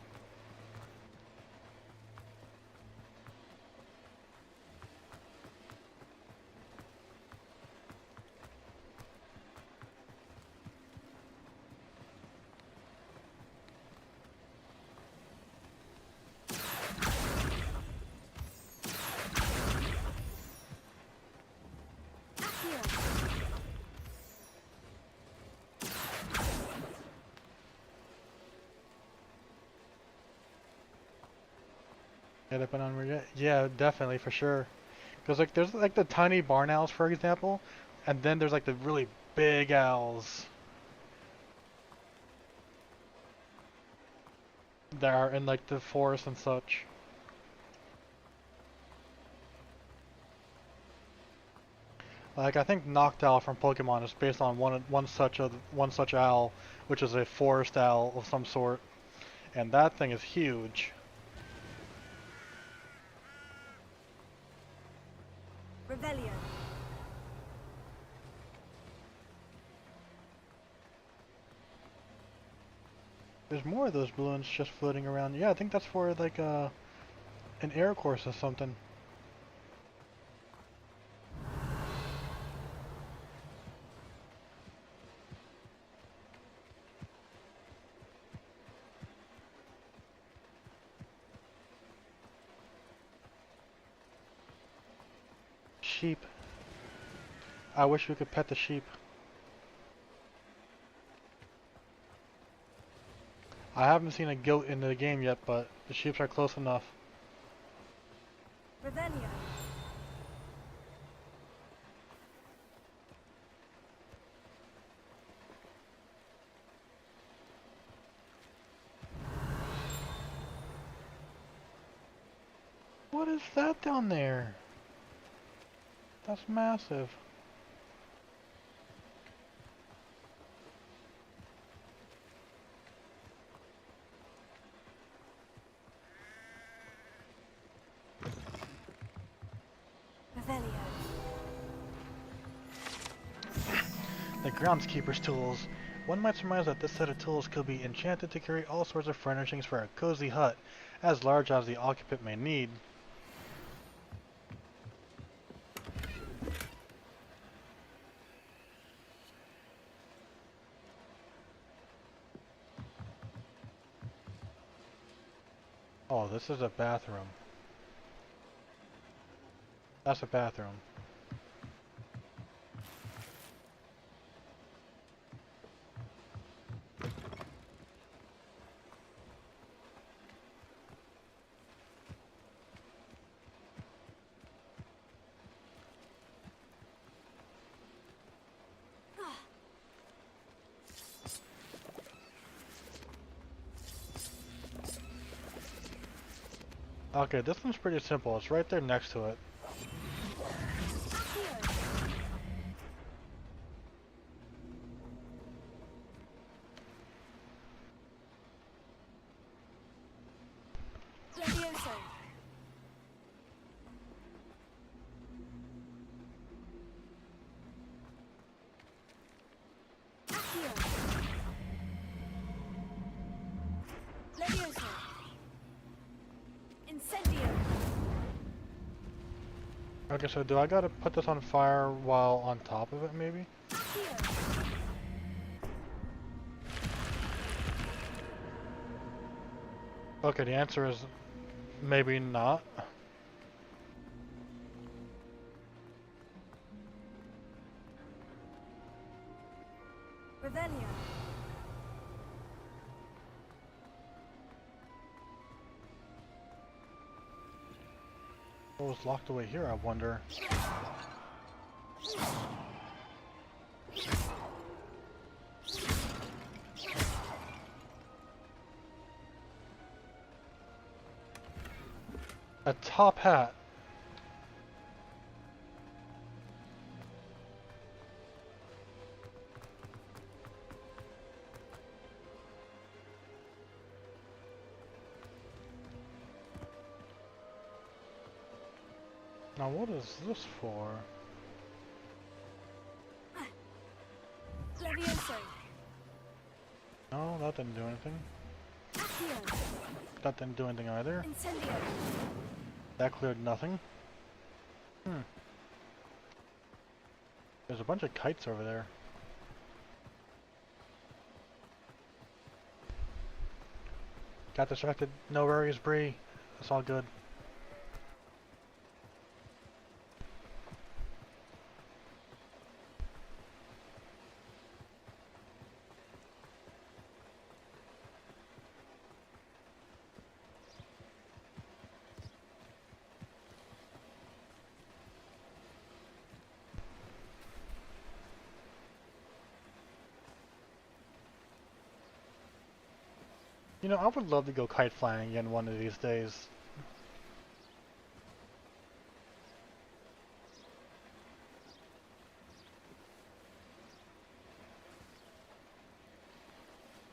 Get it, but on yeah, definitely for sure. Because like there's like the tiny barn owls, for example, and then there's like the really big owls that are in like the forest and such. Like I think Noctowl from Pokemon is based on one such owl, which is a forest owl of some sort, and that thing is huge. Revelio. There's more of those balloons just floating around. Yeah, I think that's for like an air course or something. Sheep. I wish we could pet the sheep. I haven't seen a goat in the game yet, but the sheep are close enough. Revelio. What is that down there? That's massive. The groundskeeper's tools. One might surmise that this set of tools could be enchanted to carry all sorts of furnishings for a cozy hut, as large as the occupant may need. Oh, this is a bathroom. That's a bathroom. Okay, this one's pretty simple. It's right there next to it. Okay, so do I gotta put this on fire while on top of it, maybe? Okay, the answer is maybe not. Revelio. What was locked away here, I wonder? A top hat. Now what is this for? No, that didn't do anything. That didn't do anything either. That cleared nothing. There's a bunch of kites over there. Got distracted. No worries, Bree. It's all good. You know, I would love to go kite flying again one of these days.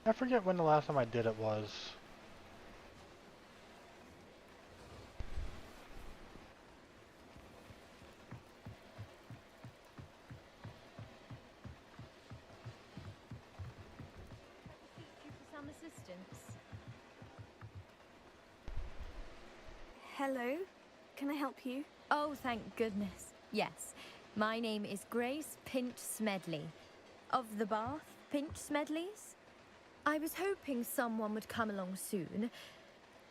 I forget when the last time I did it was. Some assistance. Hello? Can I help you? Oh, thank goodness. Yes. My name is Grace Pinch Smedley. Of the Bath Pinch Smedleys? I was hoping someone would come along soon.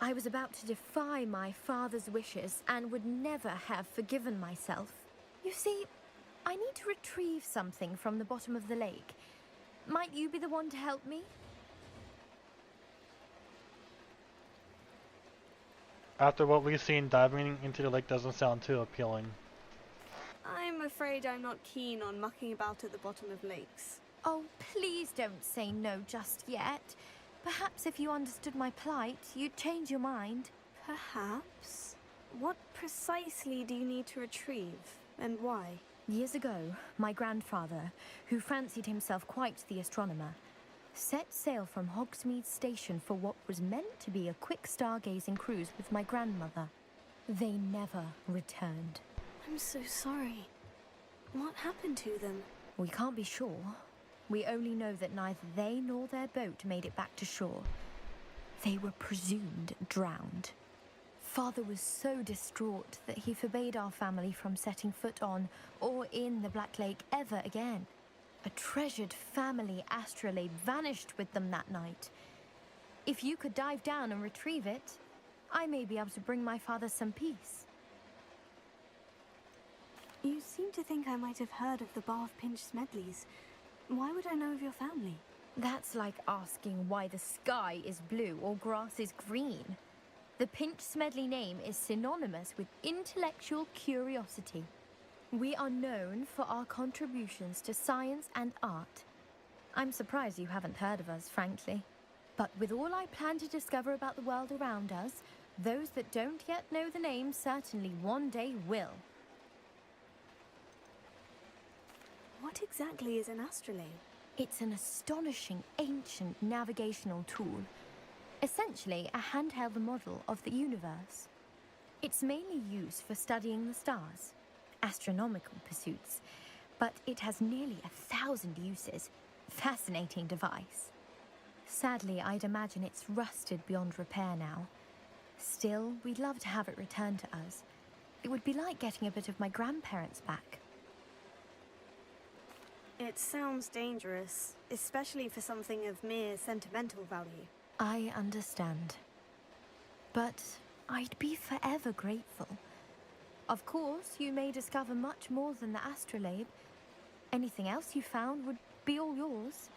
I was about to defy my father's wishes and would never have forgiven myself. You see, I need to retrieve something from the bottom of the lake. Might you be the one to help me? After what we've seen, diving into the lake doesn't sound too appealing. I'm afraid I'm not keen on mucking about at the bottom of lakes. Oh, please don't say no just yet. Perhaps if you understood my plight, you'd change your mind. Perhaps? What precisely do you need to retrieve, and why? Years ago, my grandfather, who fancied himself quite the astronomer, set sail from Hogsmeade Station for what was meant to be a quick stargazing cruise with my grandmother. They never returned. I'm so sorry. What happened to them? We can't be sure. We only know that neither they nor their boat made it back to shore. They were presumed drowned. Father was so distraught that he forbade our family from setting foot on or in the Black Lake ever again. A treasured family astrolabe vanished with them that night. If you could dive down and retrieve it, I may be able to bring my father some peace. You seem to think I might have heard of the Bath Pinch Smedleys. Why would I know of your family? That's like asking why the sky is blue or grass is green. The Pinch Smedley name is synonymous with intellectual curiosity. We are known for our contributions to science and art. I'm surprised you haven't heard of us, frankly. But with all I plan to discover about the world around us, those that don't yet know the name certainly one day will. What exactly is an astrolabe? It's an astonishing ancient navigational tool. Essentially a handheld model of the universe. It's mainly used for studying the stars, astronomical pursuits, but it has nearly 1,000 uses. Fascinating device. Sadly, I'd imagine it's rusted beyond repair now. Still, we'd love to have it returned to us. It would be like getting a bit of my grandparents back. It sounds dangerous, especially for something of mere sentimental value. I understand. But I'd be forever grateful. Of course, you may discover much more than the astrolabe. Anything else you found would be all yours.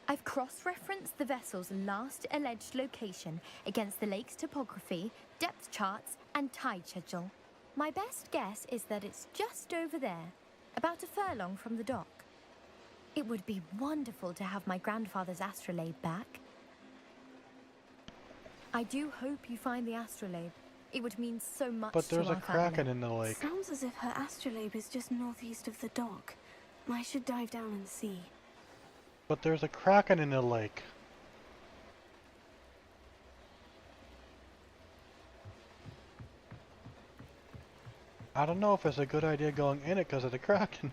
I've cross-referenced the vessel's last alleged location against the lake's topography, depth charts, and tide schedule. My best guess is that it's just over there, about a furlong from the dock. It would be wonderful to have my grandfather's astrolabe back. I do hope you find the astrolabe. It would mean so much to our family. But there's a kraken in the lake. Sounds as if her astrolabe is just northeast of the dock. I should dive down and see. But there's a kraken in the lake. I don't know if it's a good idea going in it because of the kraken.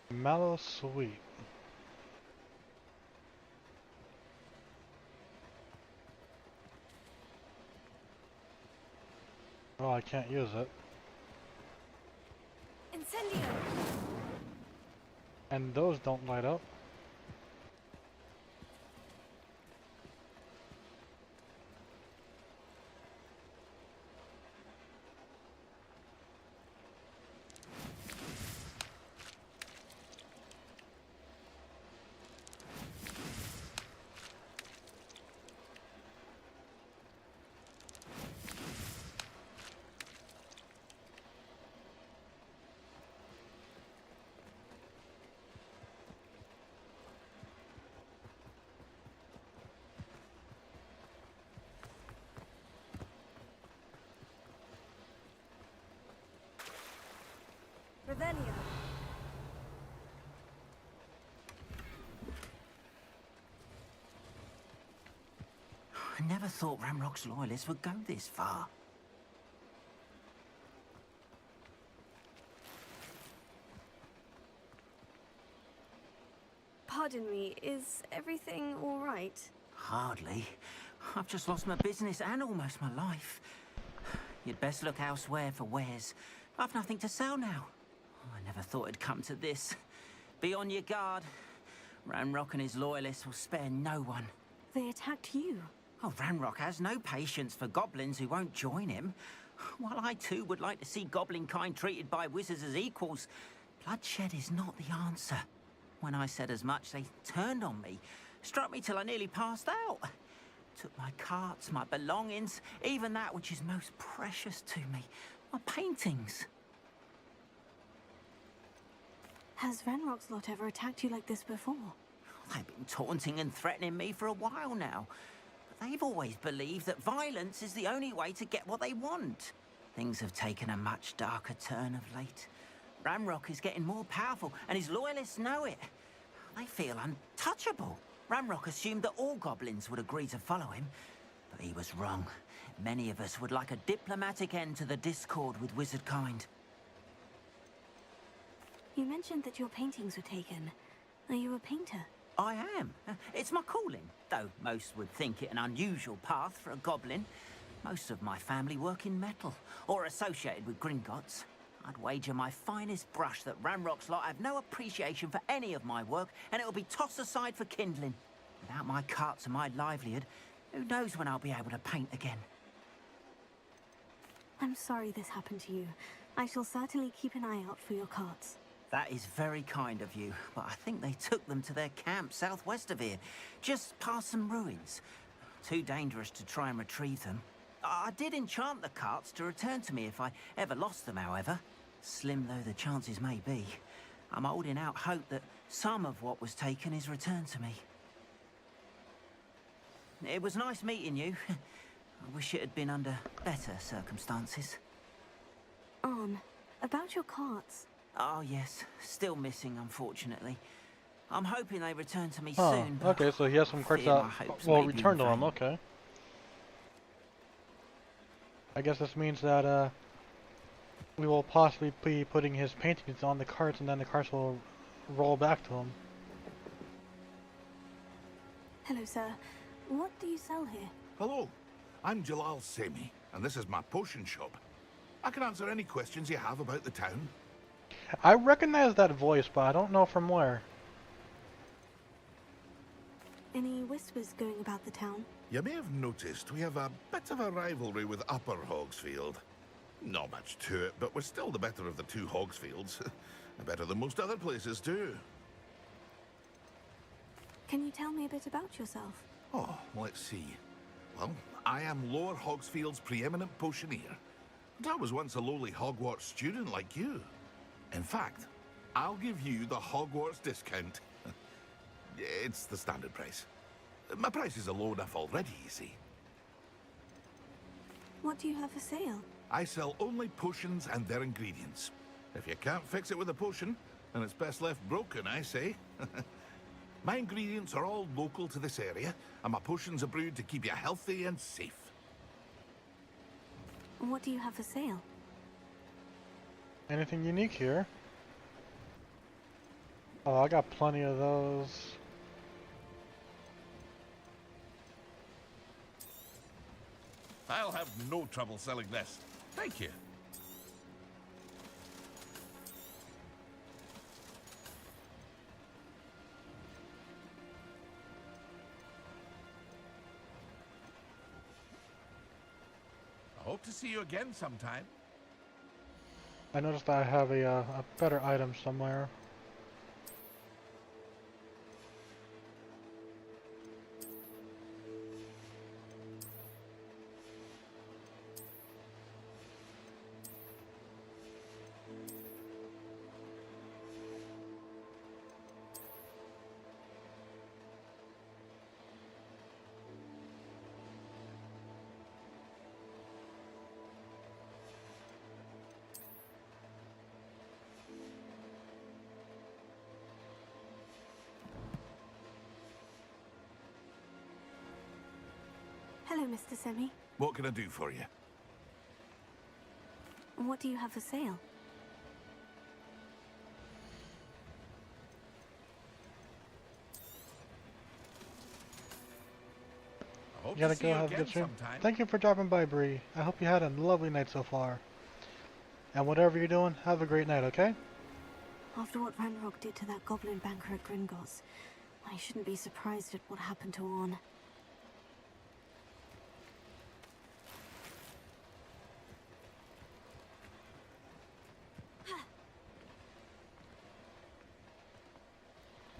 Mallow sweet. Oh, I can't use it. Incendio! And those don't light up. I never thought Ramrock's loyalists would go this far. Pardon me, is everything all right? Hardly. I've just lost my business and almost my life. You'd best look elsewhere for wares. I've nothing to sell now. I never thought it'd come to this. Be on your guard. Ranrock and his loyalists will spare no one. They attacked you. Oh, Ranrock has no patience for goblins who won't join him. While I too would like to see goblin kind treated by wizards as equals, bloodshed is not the answer. When I said as much, they turned on me, struck me till I nearly passed out. Took my carts, my belongings, even that which is most precious to me, my paintings. Has Ranrock's lot ever attacked you like this before? They've been taunting and threatening me for a while now. But they've always believed that violence is the only way to get what they want. Things have taken a much darker turn of late. Ranrock is getting more powerful, and his loyalists know it. They feel untouchable. Ranrock assumed that all goblins would agree to follow him, but he was wrong. Many of us would like a diplomatic end to the discord with wizard kind. You mentioned that your paintings were taken. Are you a painter? I am. It's my calling, though most would think it an unusual path for a goblin. Most of my family work in metal, or associated with Gringotts. I'd wager my finest brush that Ranrock's lot have no appreciation for any of my work, and it'll be tossed aside for kindling. Without my carts and my livelihood, who knows when I'll be able to paint again. I'm sorry this happened to you. I shall certainly keep an eye out for your carts. That is very kind of you, but I think they took them to their camp southwest of here, just past some ruins. Too dangerous to try and retrieve them. I did enchant the carts to return to me if I ever lost them, however. Slim though the chances may be, I'm holding out hope that some of what was taken is returned to me. It was nice meeting you. I wish it had been under better circumstances. About your carts. Oh yes, still missing, unfortunately. I'm hoping they return to me Oh, soon. But okay, so he has some carts fear out. my hopes Well, may be returned to in him, vain. okay. I guess this means that, we will possibly be putting his paintings on the carts, and then the carts will roll back to him. Hello, sir. What do you sell here? Hello, I'm Jalal Savy, and this is my potion shop. I can answer any questions you have about the town. I recognize that voice, but I don't know from where. Any whispers going about the town? You may have noticed we have a bit of a rivalry with Upper Hogsfield. Not much to it, but we're still the better of the two Hogsfields. Better than most other places, too. Can you tell me a bit about yourself? Oh, let's see. Well, I am Lower Hogsfield's preeminent potioneer. But I was once a lowly Hogwarts student like you. In fact, I'll give you the Hogwarts discount. It's the standard price. My prices are low enough already, you see. What do you have for sale? I sell only potions and their ingredients. If you can't fix it with a potion, then it's best left broken, I say. My ingredients are all local to this area, and my potions are brewed to keep you healthy and safe. What do you have for sale? Anything unique here? Oh, I got plenty of those. I'll have no trouble selling this. Thank you. I hope to see you again sometime. I noticed I have a better item somewhere. Hello, Mr. Semi. What can I do for you? What do you have for sale? You gotta go have a good stream. Thank you for dropping by, Bree. I hope you had a lovely night so far. And whatever you're doing, have a great night, okay? After what Ranrock did to that goblin banker at Gringotts, I shouldn't be surprised at what happened to Orn.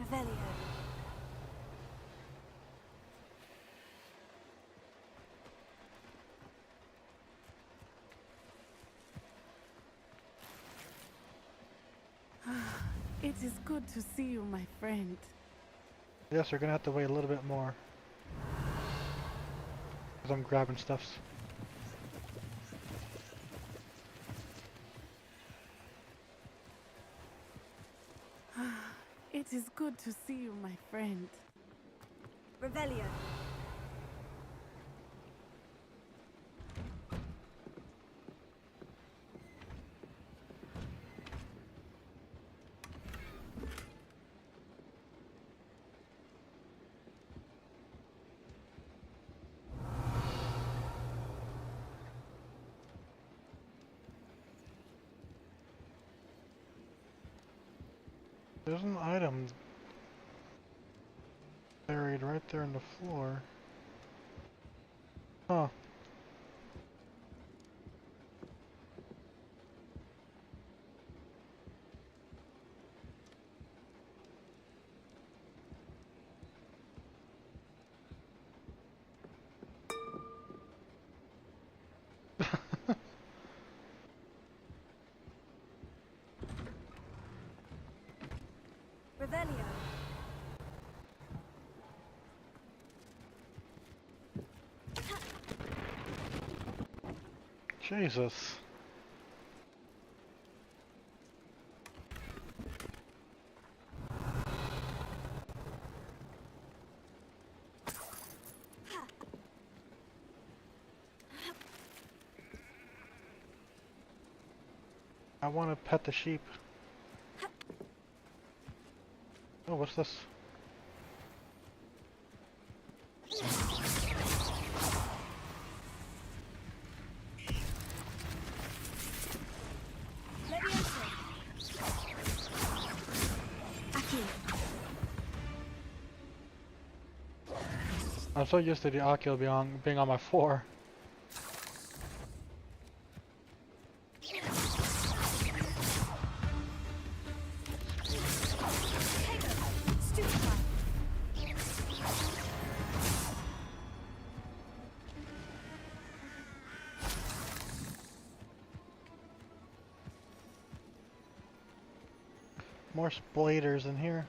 Revelio. It is good to see you, my friend. Yes, you're gonna have to wait a little bit more. Because I'm grabbing stuffs. It is good to see you, my friend. Revelio. There's an item buried right there on the floor. Huh. Revelio. Jesus. I want to pet the sheep. Oh, what's this? I'm so used to the Akio being on my floor. More spladers in here.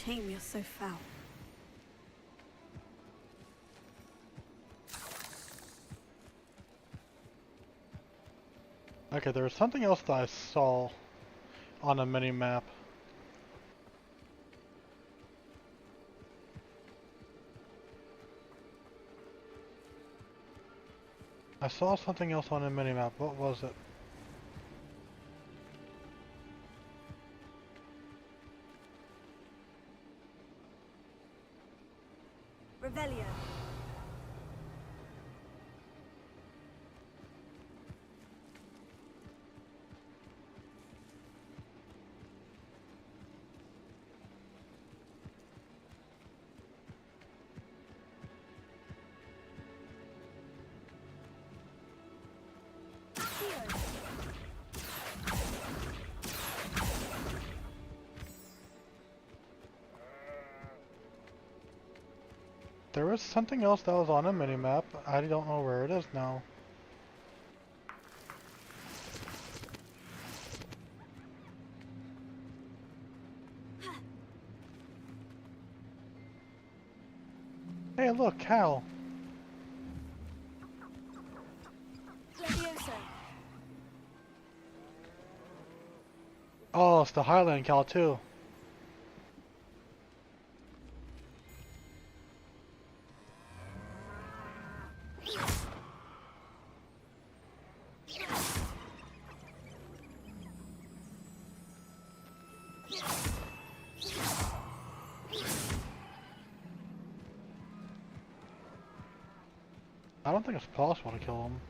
Shame you're so foul. Okay, there was something else that I saw on a mini-map. I saw something else on a mini-map. What was it? Revelio. There was something else that was on a mini-map. I don't know where it is now. Hey, look, Cal. Oh, it's the Highland Cal too. I don't think it's possible to kill him.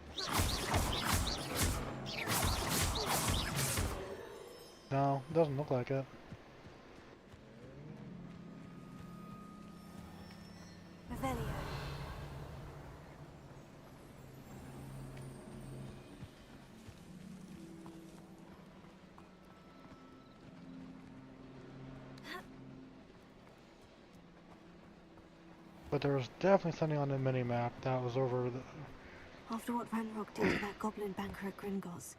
No, doesn't look like it. Revelio. But there was definitely something on the mini-map that was over the... After what Ranrock did to that goblin banker at Gringotts,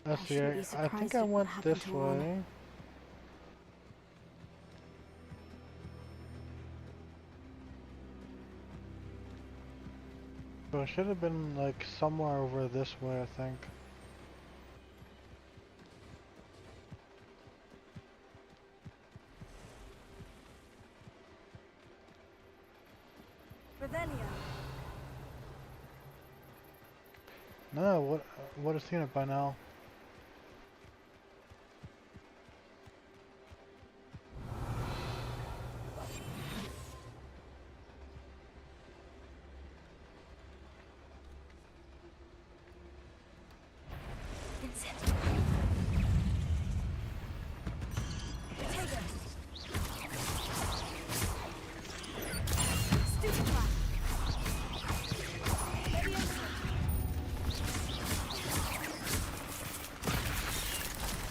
Let's see, shouldn't be I surprised think at I what went happened this to Orm. way. So it should have been like somewhere over this way, I think. Revelio. No, would have seen it by now.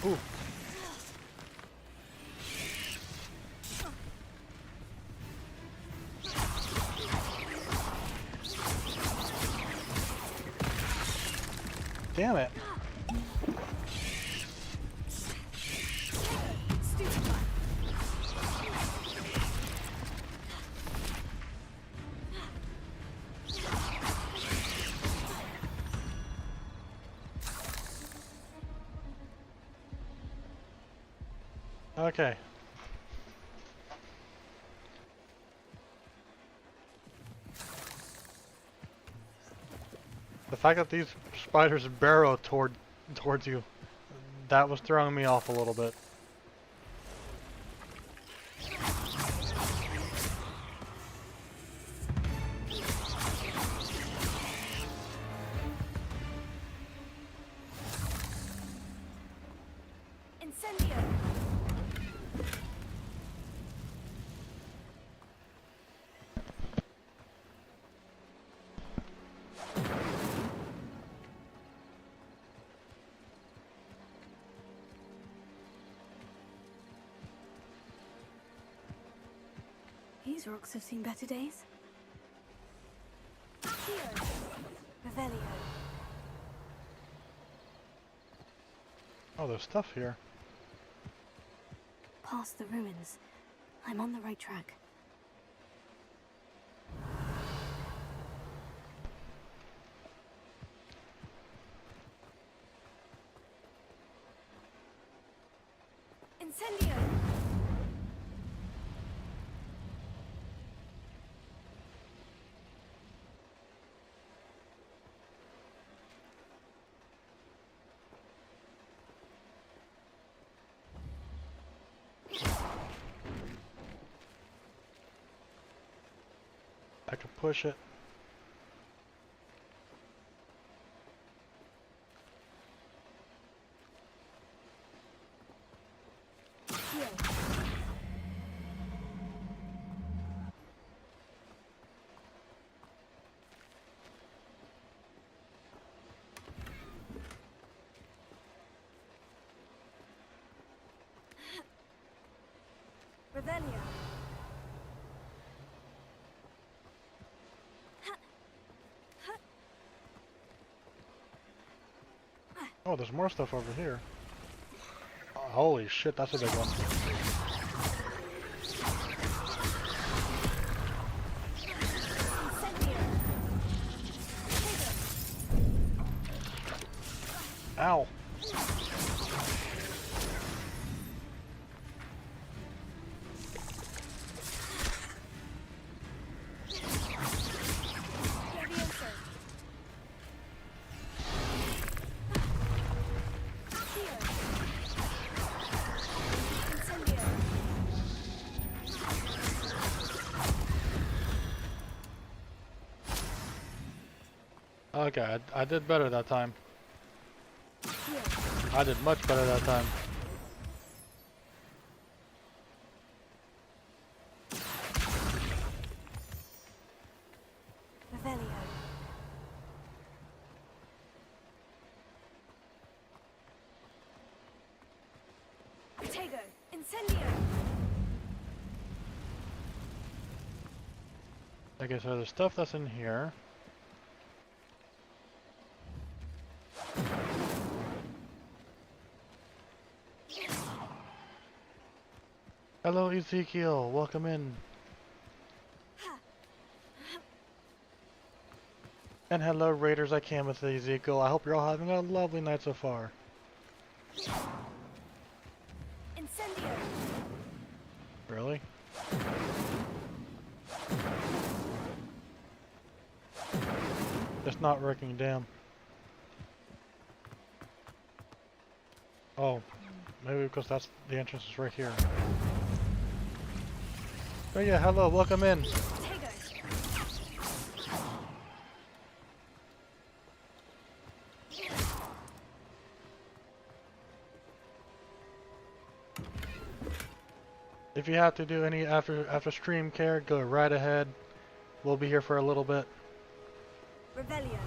Ooh. Damn it. Okay. The fact that these spiders burrow towards you, that was throwing me off a little bit. These rocks have seen better days. Revelio. Oh, there's stuff here. Past the ruins. I'm on the right track. Incendio! I can push it. Revelio. Oh, there's more stuff over here. Oh, holy shit, that's a big one. Ow. Okay, I did better that time. I did much better that time. Revelio. Protego. Incendio. Okay, so there's stuff that's in here. Hello Ezekiel, welcome in. And hello Raiders, I came with Ezekiel. I hope you're all having a lovely night so far. Incendio. Really? It's not working, damn. Oh, maybe because that's the entrance is right here. Oh yeah, hello, welcome in. If you have to do any after stream care, go right ahead. We'll be here for a little bit. Revelio.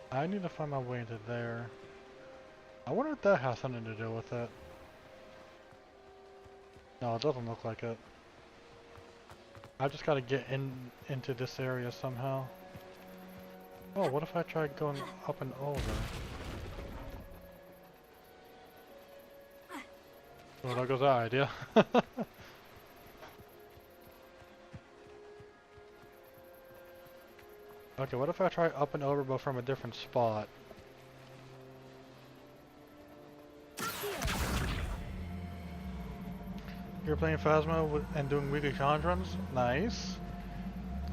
I need to find my way into there. I wonder if that has something to do with it. No, it doesn't look like it. I just gotta get into this area somehow. Oh, what if I tried going up and over? Well, there goes that idea. Okay, what if I try up and over but from a different spot? You're playing Phasma and doing weekly challenge runs? Nice.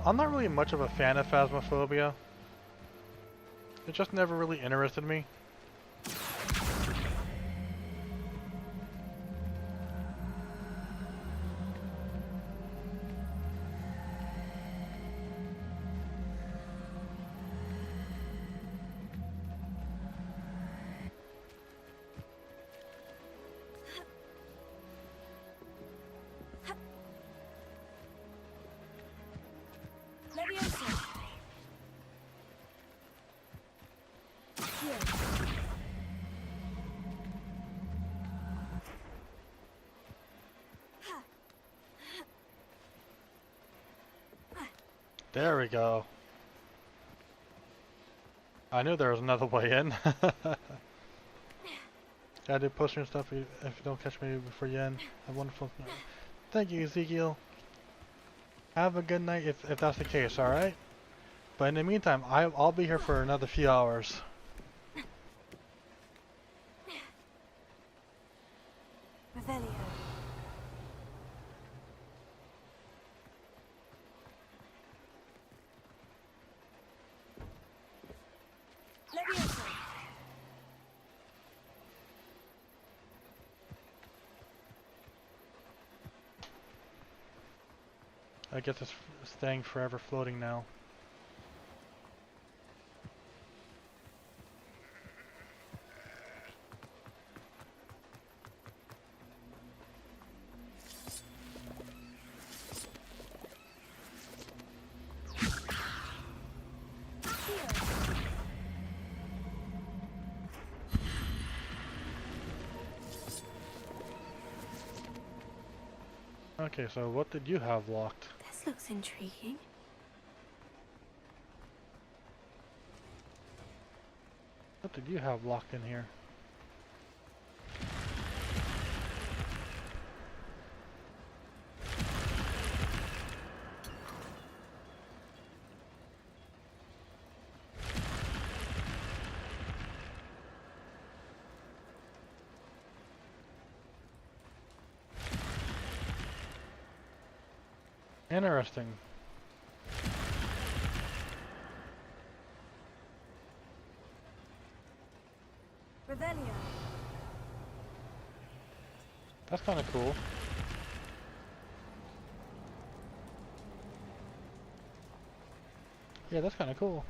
I'm not really much of a fan of Phasmophobia. It just never really interested me. There we go. I knew there was another way in. I did post and stuff if you don't catch me before you end. Have a wonderful night. Thank you, Ezekiel. Have a good night if that's the case, alright? But in the meantime, I'll be here for another few hours. Revelio. I guess it's staying forever floating now. Okay, so what did you have locked? This looks intriguing. What did you have locked in here? Interesting. Revelio. That's kind of cool. Yeah, that's kind of cool.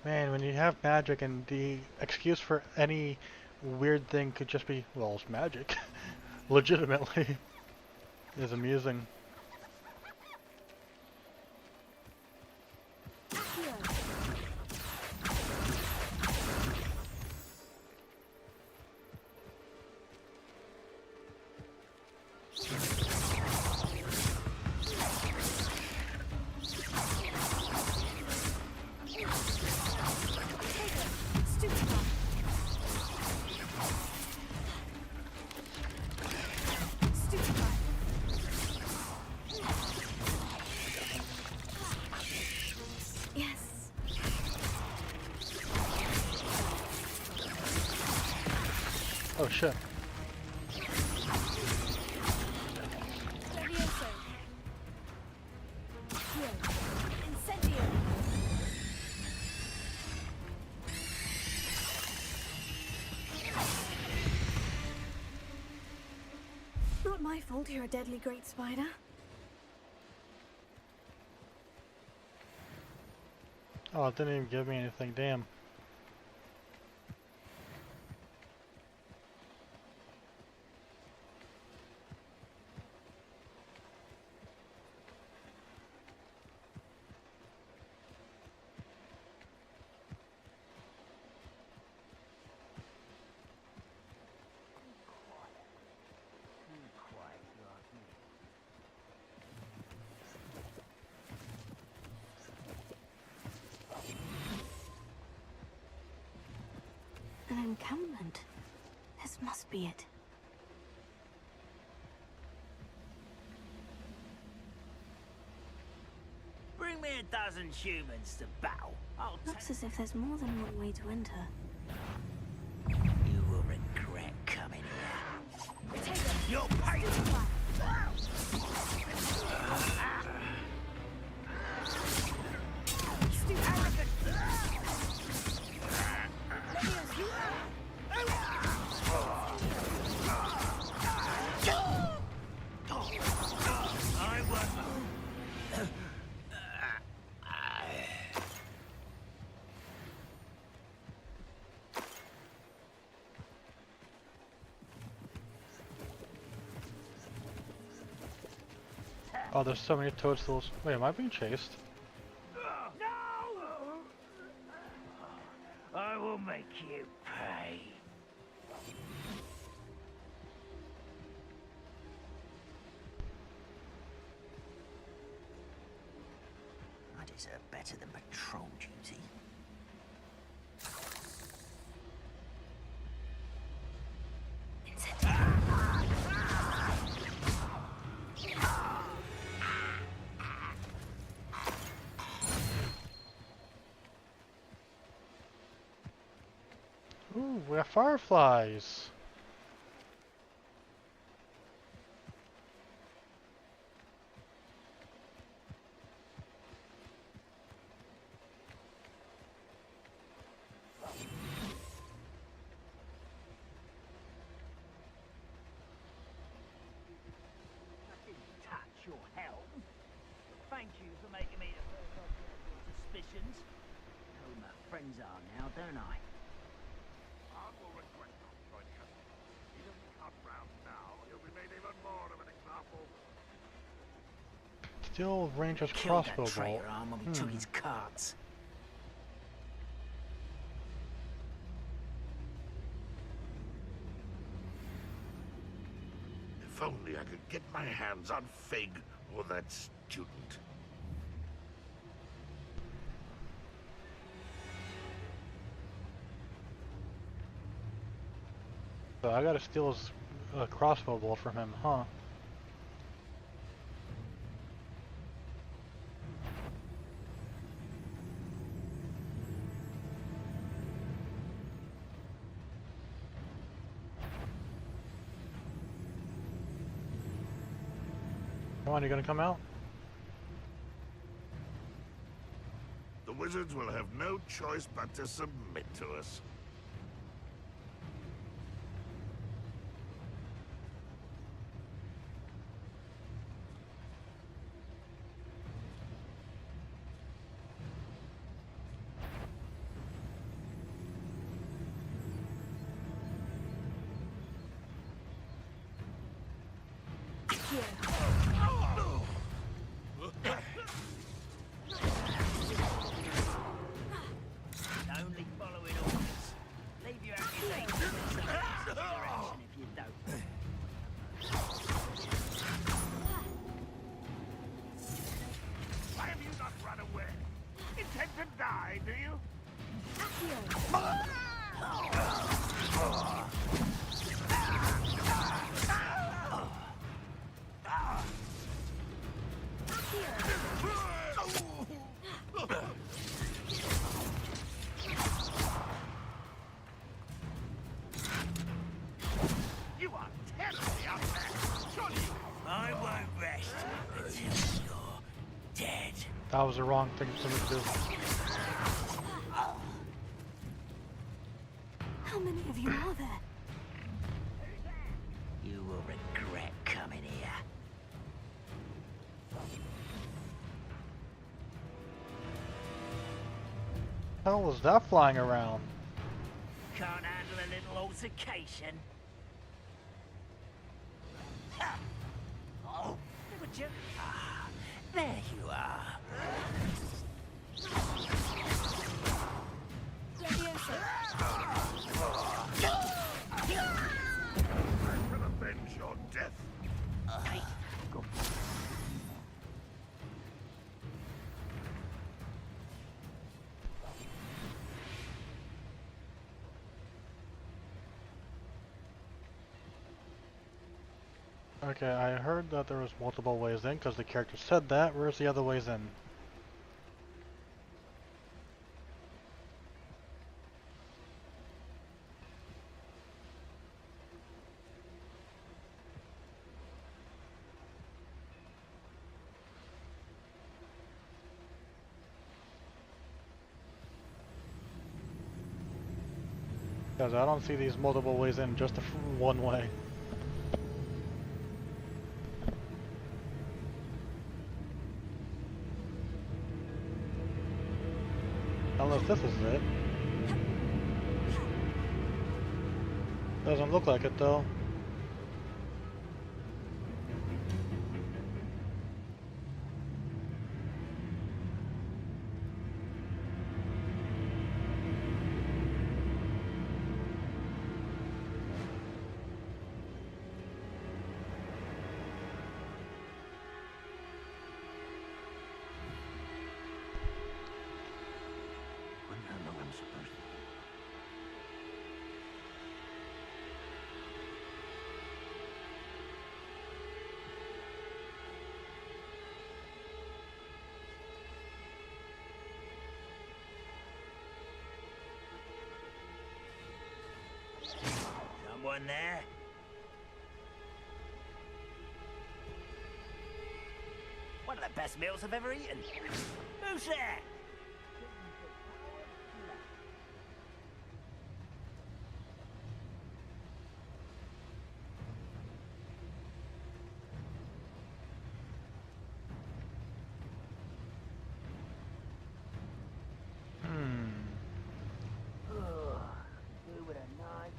Man, when you have magic and the excuse for any weird thing could just be, well, it's magic. Legitimately. Is amusing. Oh shit. Not my fault you're a deadly great spider. Oh, it didn't even give me anything, damn. An encampment. This must be it. Bring me 12 humans to battle. Looks as if there's more than one way to enter. You will regret coming here. You'll pay. Oh, there's so many toadstools. Wait, am I being chased? I will make you pay. I deserve better than patrol duty. Ooh, we have fireflies. Touch your helm. Thank you for making me the first object of your suspicions. Know who my friends are now, don't I? I will regret not joining us. He doesn't come round now. He'll be made even more of an example. Steel Ranger's Killed crossbow that traitor bolt. arm when we took his carts. If only I could get my hands on Fig or that student. So I gotta steal his crossbow bolt from him, huh? Come on, you gonna come out? The wizards will have no choice but to submit to us. Only following orders. Leave your accusations in some direction if you don't. Why have you not run away? Intend to die, do you? You are terribly out there. Surely I won't rest until you're dead. That was the wrong thing for me to do. How many of you are there? You will regret coming here. How was that flying around? Can't handle a little altercation. Ha! Oh, would you? Ah, there you are. I will avenge your death. Hey, go. Okay, I heard that there was multiple ways in because the character said that. Where's the other ways in? Because I don't see these multiple ways in, just the one way. Unless this is it. Doesn't look like it though. Someone there? One of the best meals I've ever eaten. Who's there?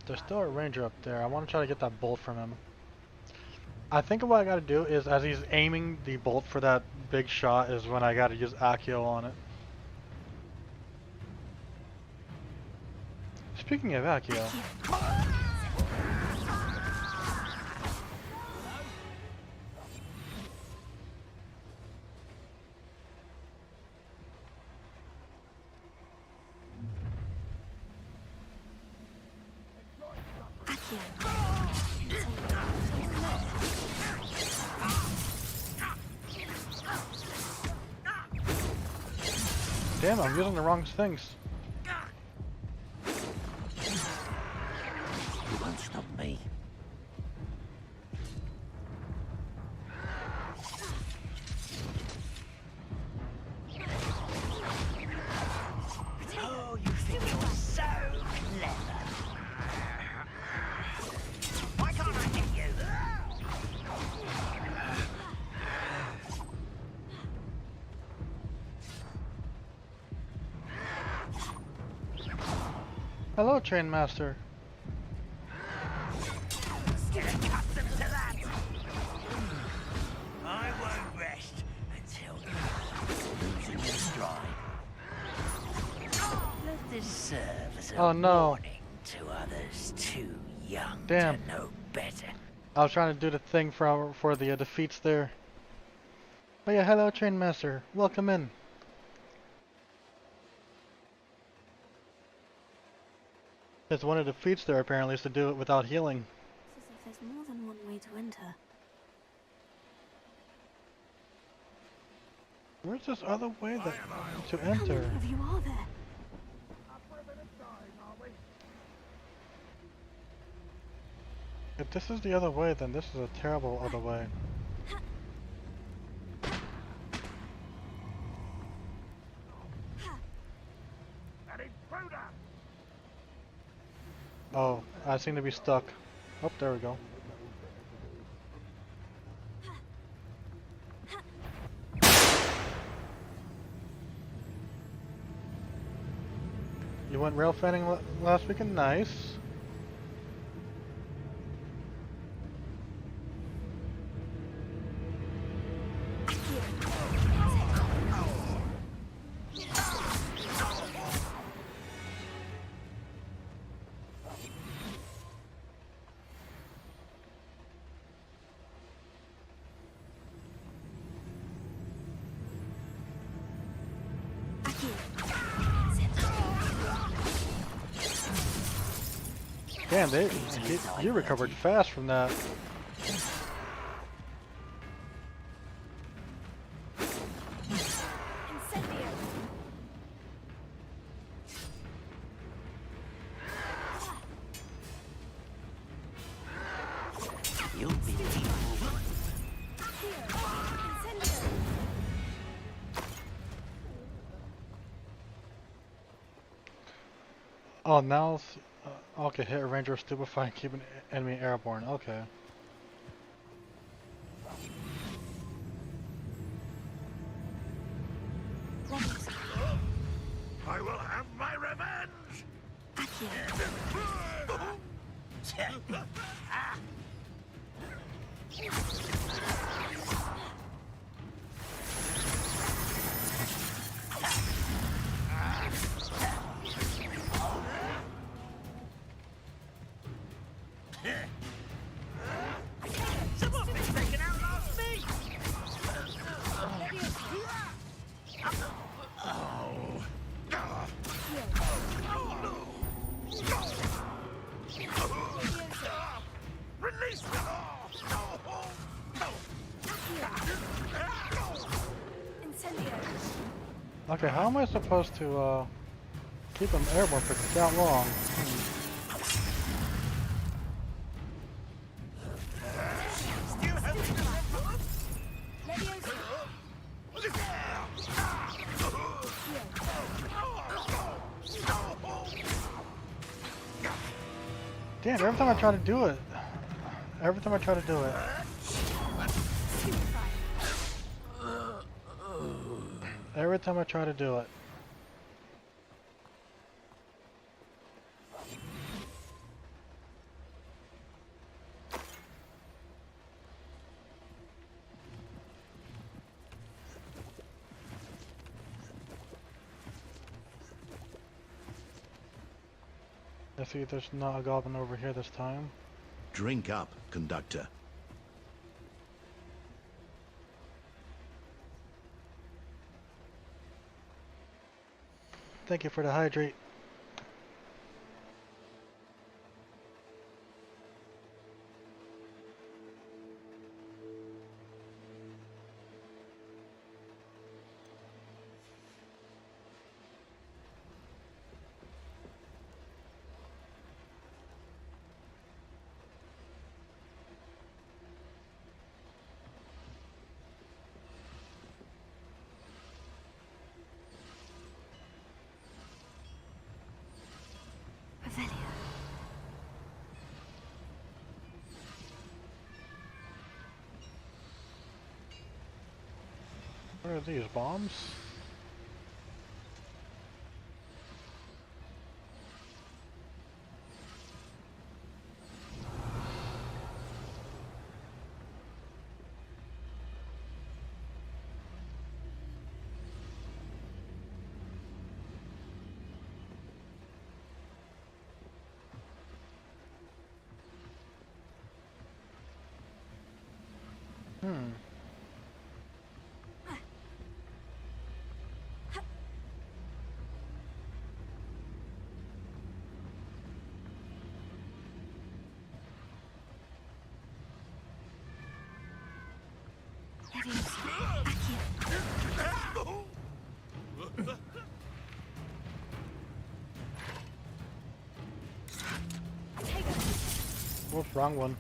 There's still a ranger up there. I want to try to get that bolt from him. I think what I gotta do is, as he's aiming the bolt for that big shot, is when I gotta use Accio on it. Speaking of Accio. Damn, I'm using the wrong things. You won't stop me. Hello, Train Master. Get accustomed to that. I won't rest until losing your stride. Let this serve as a warning to others too young to know better. I was trying to do the thing for the defeats there. Oh yeah, hello, Train Master. Welcome in. There's one of the defeats there apparently is to do it without healing. It's as if there's more than one way to enter. Where's this other way that to How enter? many of you are there? If this is the other way, then this is a terrible other way. Oh, I seem to be stuck. Oh, there we go. You went rail fanning last weekend? Nice. Damn, you recovered fast from that. You'll be Oh, now okay, hit a ranger with stupefy and keep an enemy airborne. Okay. I will have my revenge! Someone's been taken out last week! Release me! Okay, how am I supposed to keep them airborne for that long? Damn, every time I try to do it. Every time I try to do it. Every time I try to do it. I see there's not a goblin over here this time. Drink up, conductor. Thank you for the hydrate. What are these, bombs? Whoops, wrong one.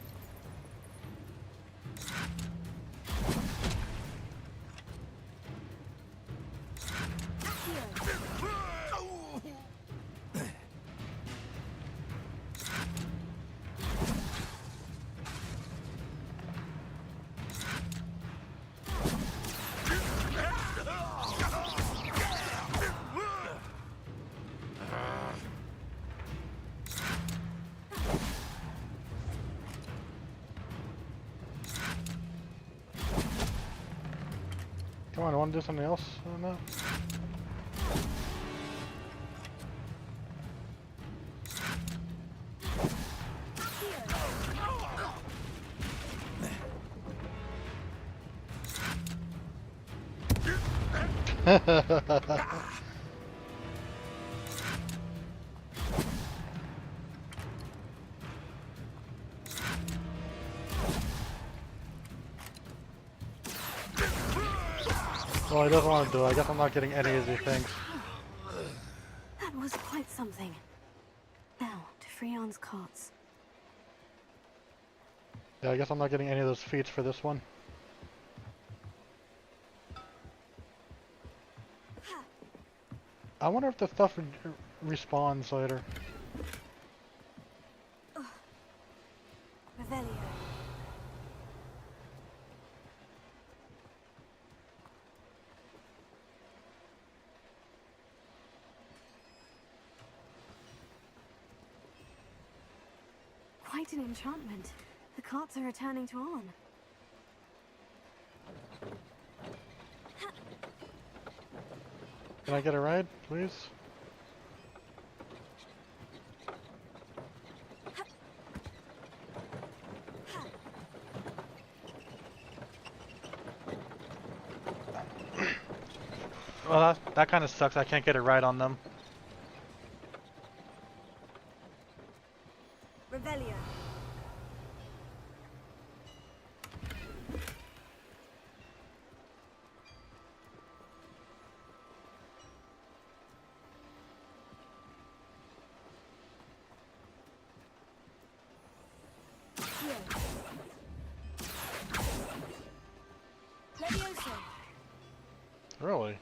Come on, I want to do something else on that. Well, he doesn't want to do it. I guess I'm not getting any of these things. That was quite something. Now, to Freon's carts. Yeah, I guess I'm not getting any of those feats for this one. I wonder if the stuff respawns later. Revelio. Quite an enchantment. The carts are returning to on. Can I get a ride, please? Well, that kind of sucks. I can't get a ride on them. Revelio. Levioso. Really?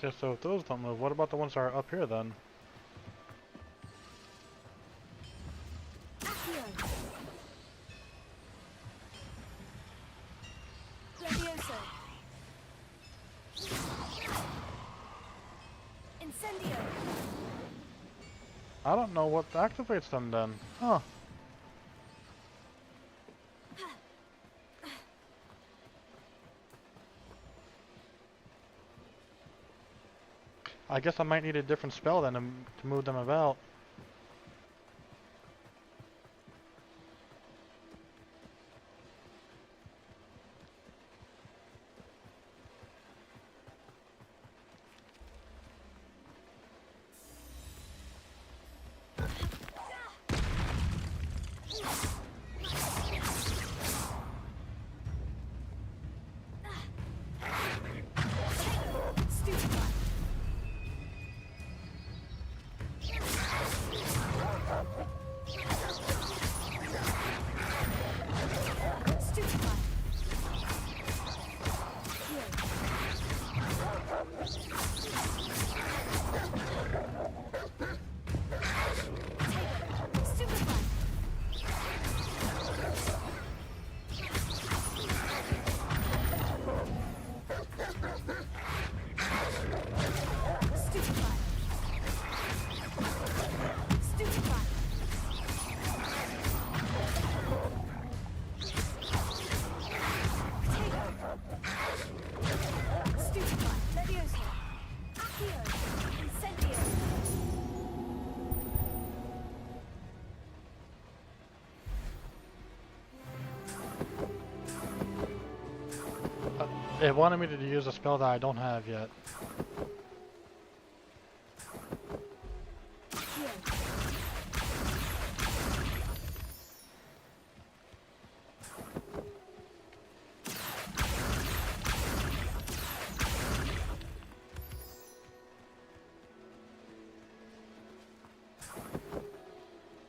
Okay, so if those don't move, what about the ones that are up here then? Levioso. Incendio. I don't know what activates them then. Huh. I guess I might need a different spell then to move them about. It wanted me to use a spell that I don't have yet.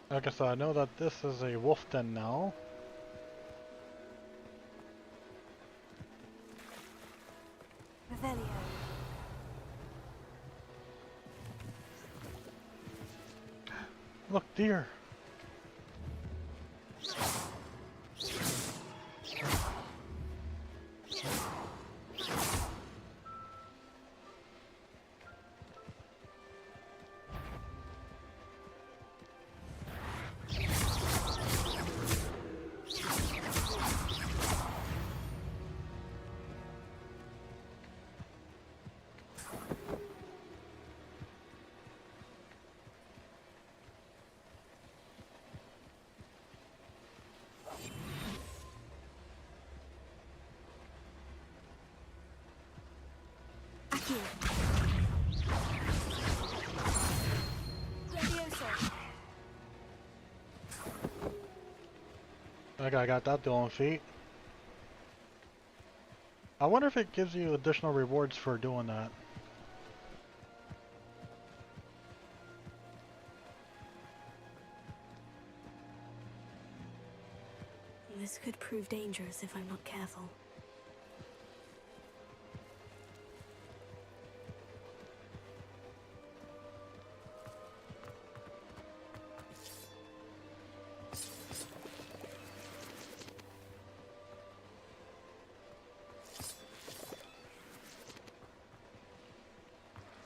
Like I said, I know that this is a wolf den now. Revelio. Look, deer. Okay, I got that dueling feat. I wonder if it gives you additional rewards for doing that. This could prove dangerous if I'm not careful.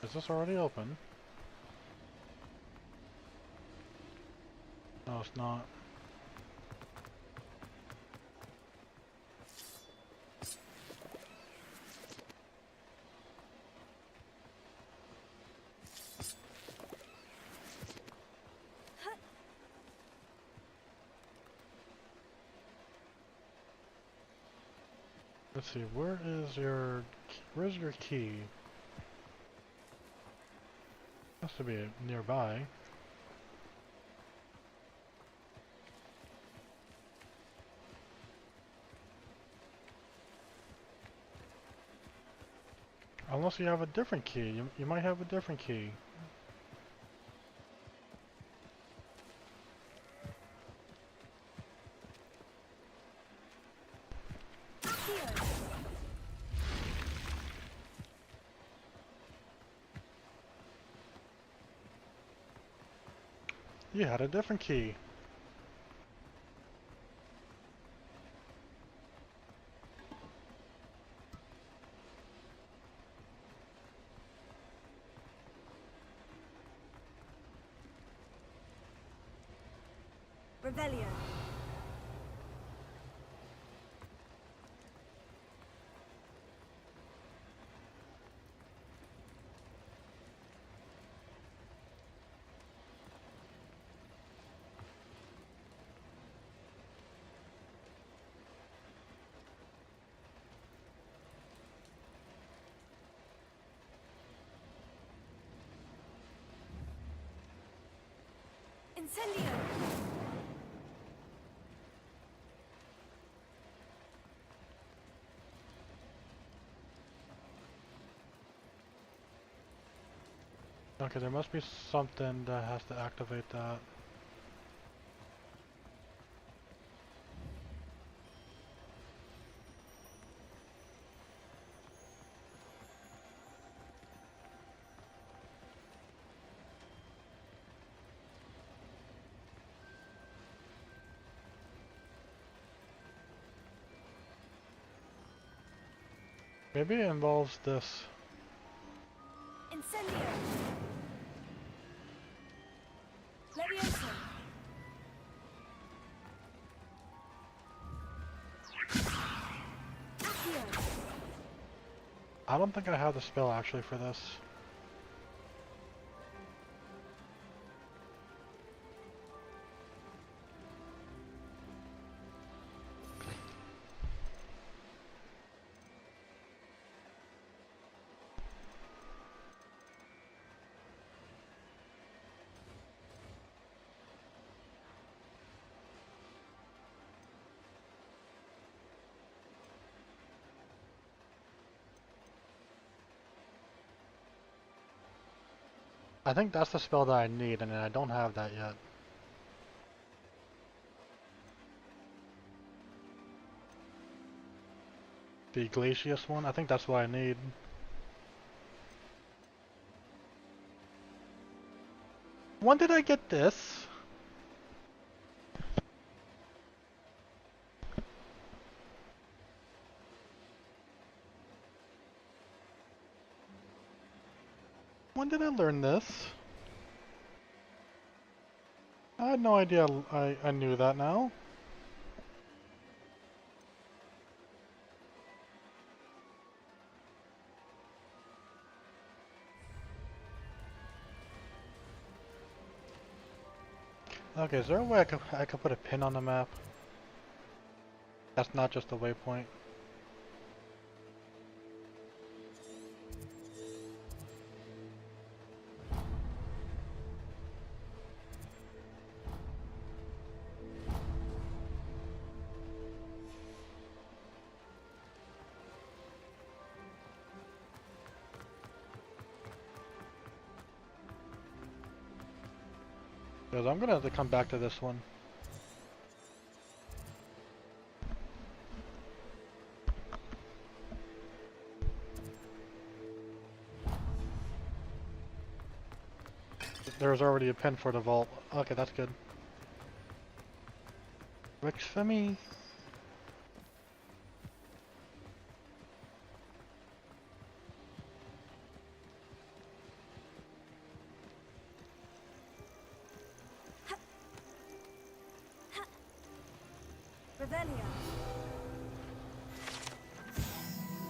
Is this already open? No, it's not. Let's see, where's your key? Has to be nearby. Unless you have a different key. You might have a different key. You had a different key. Revelio. Incendio. Okay, there must be something that has to activate that. Maybe it involves this. Incendio. Levioso. Accio. I don't think I have the spell actually for this. I think that's the spell that I need, and I don't have that yet. The Glacius one? I think that's what I need. When did I get this? When did I learn this? I had no idea I knew that now. Okay, is there a way I could put a pin on the map? That's not just a waypoint. Because I'm gonna have to come back to this one. There was already a pin for the vault. Okay, that's good. Works for me.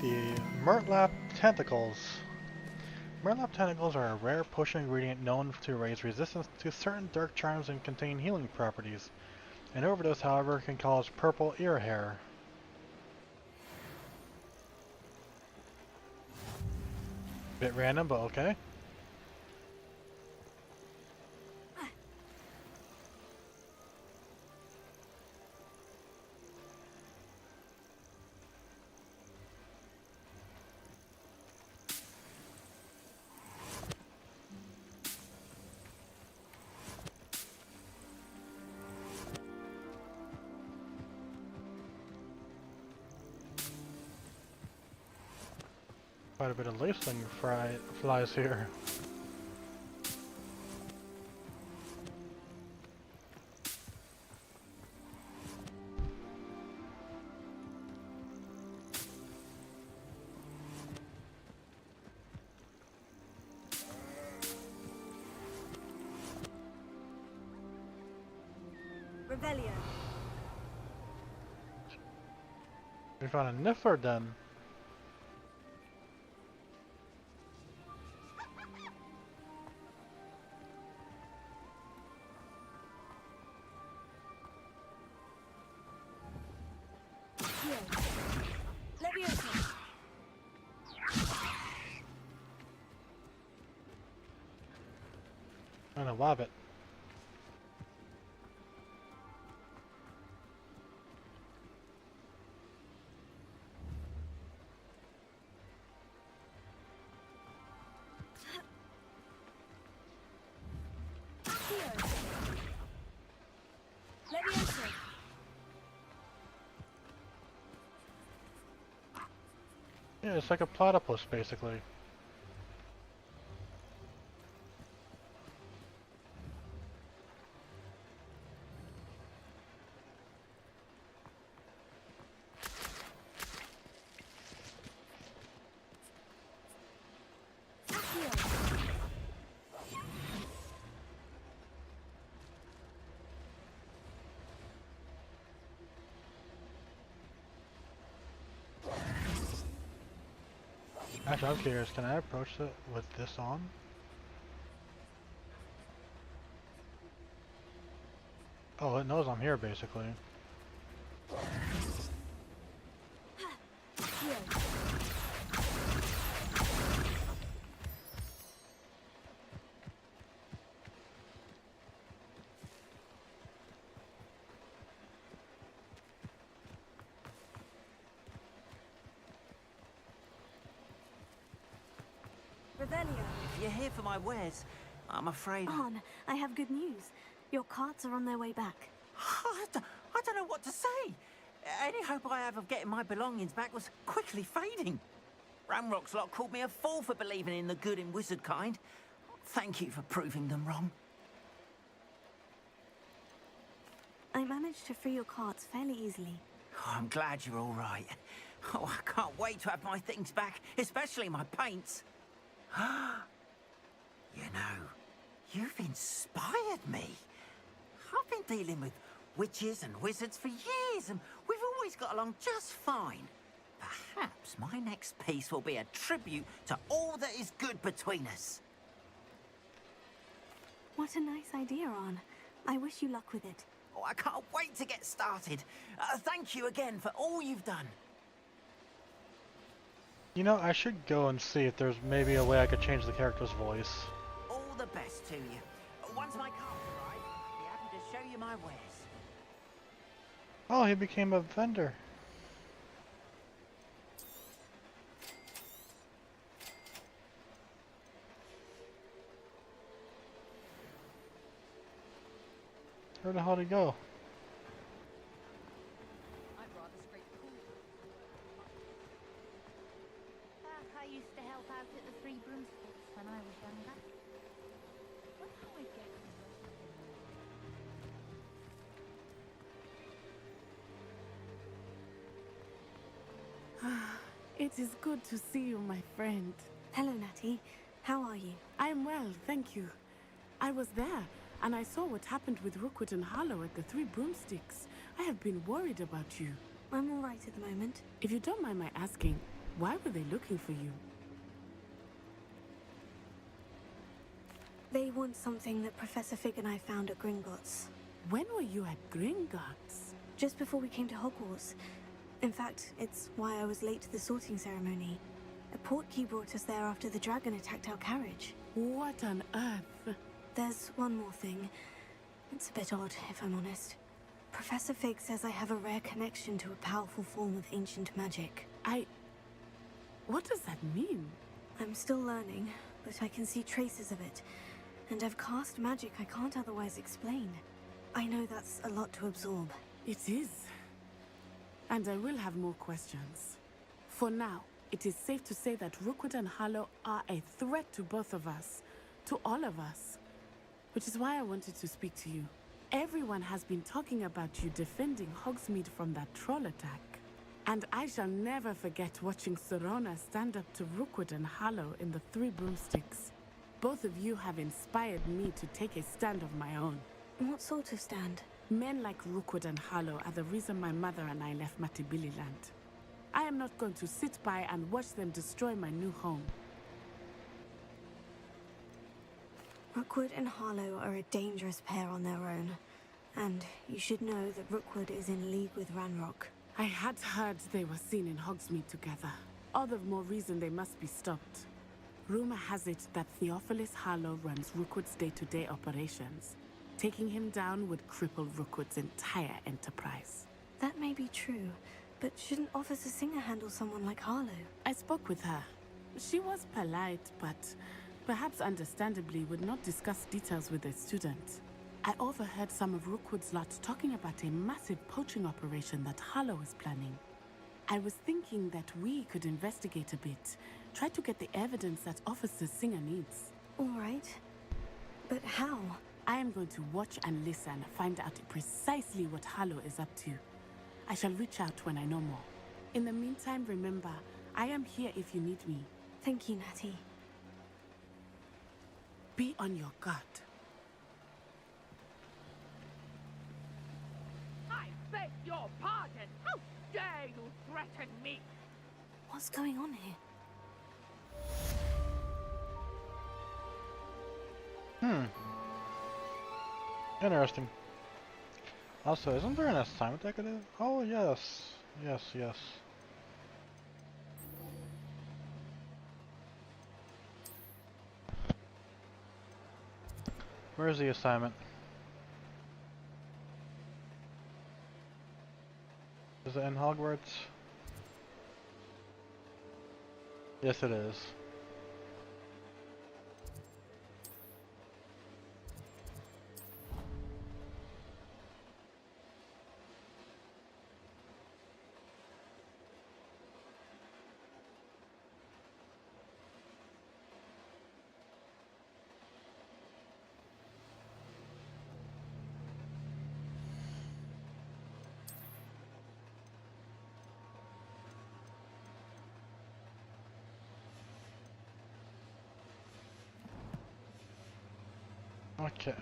The Murtlap Tentacles. Murtlap Tentacles are a rare potion ingredient known to raise resistance to certain dark charms and contain healing properties. An overdose, however, can cause purple ear hair. Bit random, but okay. Quite a bit of laceling flies here. Revelio. We found a Niffer den. And a wabbit. Yeah, it's like a platypus, basically. Actually, I'm curious, can I approach it with this on? Oh, it knows I'm here, basically. If you're here for my wares, I'm afraid... Arn, I have good news. Your carts are on their way back. I don't know what to say. Any hope I have of getting my belongings back was quickly fading. Ramrock's lot called me a fool for believing in the good in wizard kind. Thank you for proving them wrong. I managed to free your carts fairly easily. Oh, I'm glad you're all right. Oh, I can't wait to have my things back, especially my paints. You know, you've inspired me. I've been dealing with witches and wizards for years, and we've always got along just fine. Perhaps my next piece will be a tribute to all that is good between us. What a nice idea, Arn. I wish you luck with it. Oh, I can't wait to get started. Thank you again for all you've done. You know, I should go and see if there's maybe a way I could change the character's voice. All the best to you. Once my car's arrived, I'll be happy to show you my wares. Oh, he became a vendor. Where the hell did he go? I used to help out at the Three Broomsticks when I was younger. Wonder how I get It is good to see you, my friend. Hello, Natty. How are you? I'm well, thank you. I was there, and I saw what happened with Rookwood and Harlow at the Three Broomsticks. I have been worried about you. I'm all right at the moment. If you don't mind my asking, why were they looking for you? They want something that Professor Fig and I found at Gringotts. When were you at Gringotts? Just before we came to Hogwarts. In fact, it's why I was late to the sorting ceremony. A portkey brought us there after the dragon attacked our carriage. What on earth? There's one more thing. It's a bit odd, if I'm honest. Professor Fig says I have a rare connection to a powerful form of ancient magic. What does that mean? I'm still learning, but I can see traces of it. And I've cast magic I can't otherwise explain. I know that's a lot to absorb. It is. And I will have more questions. For now, it is safe to say that Rookwood and Harlow are a threat to both of us. To all of us. Which is why I wanted to speak to you. Everyone has been talking about you defending Hogsmeade from that troll attack. And I shall never forget watching Serona stand up to Rookwood and Harlow in the Three Broomsticks. Both of you have inspired me to take a stand of my own. What sort of stand? Men like Rookwood and Harlow are the reason my mother and I left Matibililand. I am not going to sit by and watch them destroy my new home. Rookwood and Harlow are a dangerous pair on their own. And you should know that Rookwood is in league with Ranrock. I had heard they were seen in Hogsmeade together. All the more reason they must be stopped. Rumor has it that Theophilus Harlow runs Rookwood's day-to-day operations. Taking him down would cripple Rookwood's entire enterprise. That may be true, but shouldn't Officer Singer handle someone like Harlow? I spoke with her. She was polite, but perhaps understandably would not discuss details with a student. I overheard some of Rookwood's lot talking about a massive poaching operation that Harlow is planning. I was thinking that we could investigate a bit, try to get the evidence that Officer Singer needs. All right. But how? I am going to watch and listen, find out precisely what Harlow is up to. I shall reach out when I know more. In the meantime, remember, I am here if you need me. Thank you, Natty. Be on your guard. I beg your pardon! How dare you threaten me? What's going on here? Interesting. Also, isn't there an assignment I could do? Oh, yes. Yes, yes. Where's the assignment? Is it in Hogwarts? Yes, it is. Okay.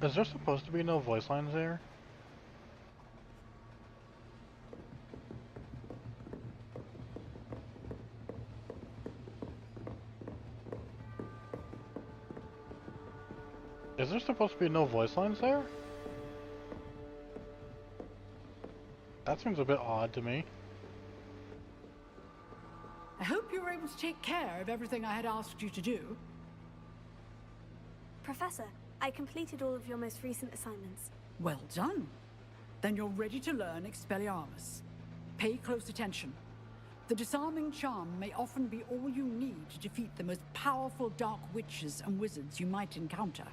Is there supposed to be no voice lines there? Is there supposed to be no voice lines there? That seems a bit odd to me. I hope you were able to take care of everything I had asked you to do. Professor, I completed all of your most recent assignments. Well done. Then you're ready to learn Expelliarmus. Pay close attention. The disarming charm may often be all you need to defeat the most powerful dark witches and wizards you might encounter.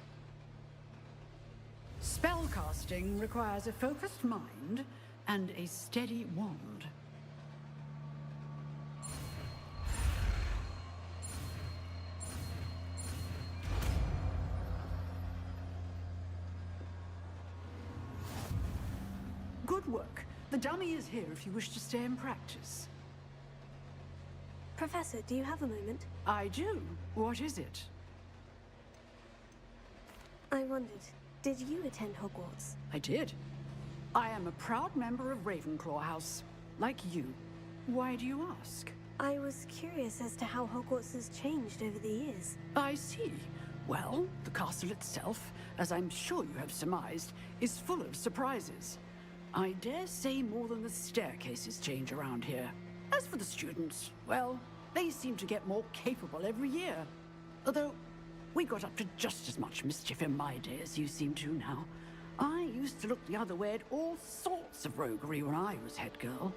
Spellcasting requires a focused mind and a steady wand. Good work. The dummy is here if you wish to stay and practice. Professor, do you have a moment? I do. What is it? I wondered, did you attend Hogwarts? I did. I am a proud member of Ravenclaw House, like you. Why do you ask? I was curious as to how Hogwarts has changed over the years. I see. Well, the castle itself, as I'm sure you have surmised, is full of surprises. I dare say more than the staircases change around here. As for the students, well, they seem to get more capable every year. Although, we got up to just as much mischief in my day as you seem to now. I used to look the other way at all sorts of roguery when I was head girl.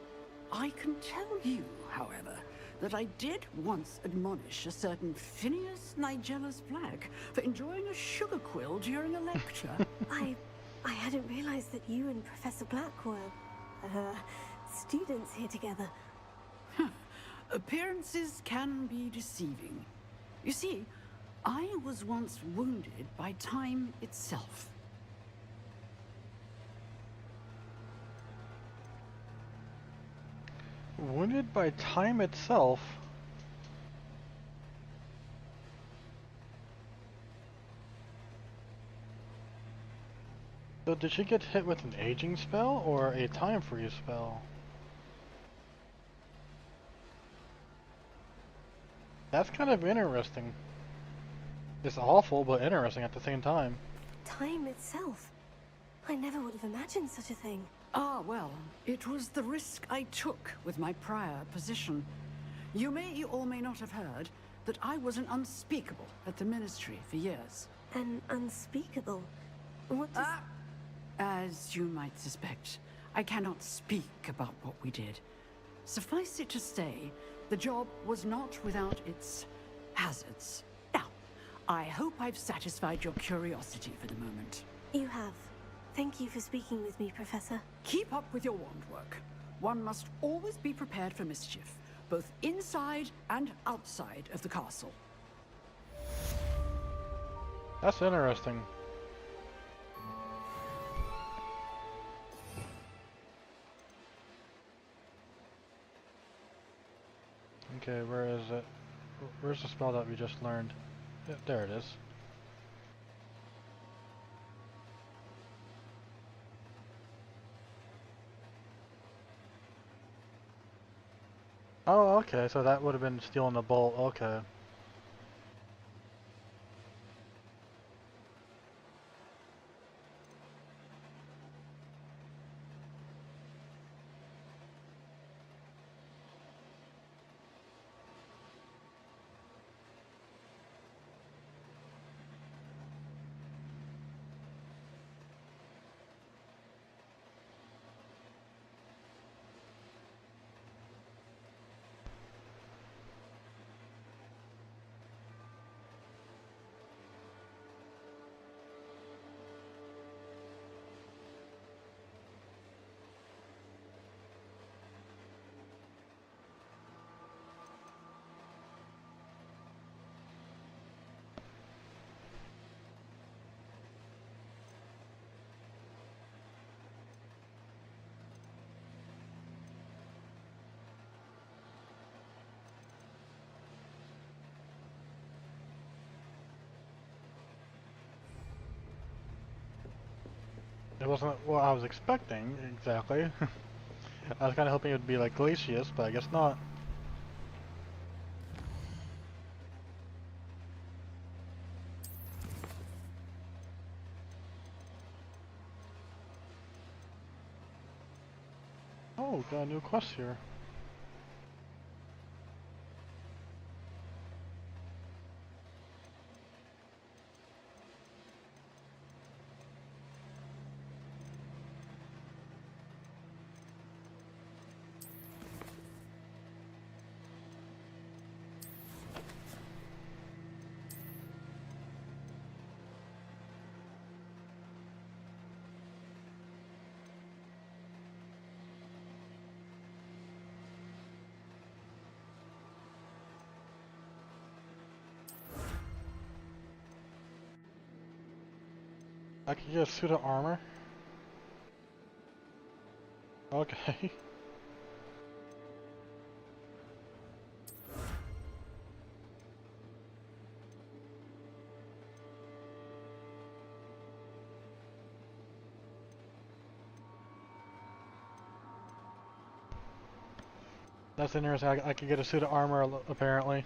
I can tell you, however, that I did once admonish a certain Phineas Nigellus Black for enjoying a sugar quill during a lecture. I hadn't realized that you and Professor Black were, students here together. Appearances can be deceiving. You see, I was once wounded by time itself. Wounded by time itself? So did she get hit with an aging spell or a time freeze spell? That's kind of interesting. It's awful, but interesting at the same time. Time itself? I never would have imagined such a thing. Ah, well, it was the risk I took with my prior position. You may or may not have heard that I was an unspeakable at the Ministry for years. An unspeakable? What does... As you might suspect, I cannot speak about what we did. Suffice it to say, the job was not without its hazards. Now, I hope I've satisfied your curiosity for the moment. You have. Thank you for speaking with me, Professor. Keep up with your wand work. One must always be prepared for mischief, both inside and outside of the castle. That's interesting. Okay, where is it? Where's the spell that we just learned? Yeah, there it is. Oh, okay, so that would have been stealing the bolt, okay. wasn't what I was expecting, exactly. I was kind of hoping it would be like Glacius, but I guess not. Oh, got a new quest here. I can get a suit of armor. Okay. That's interesting. I could get a suit of armor, apparently.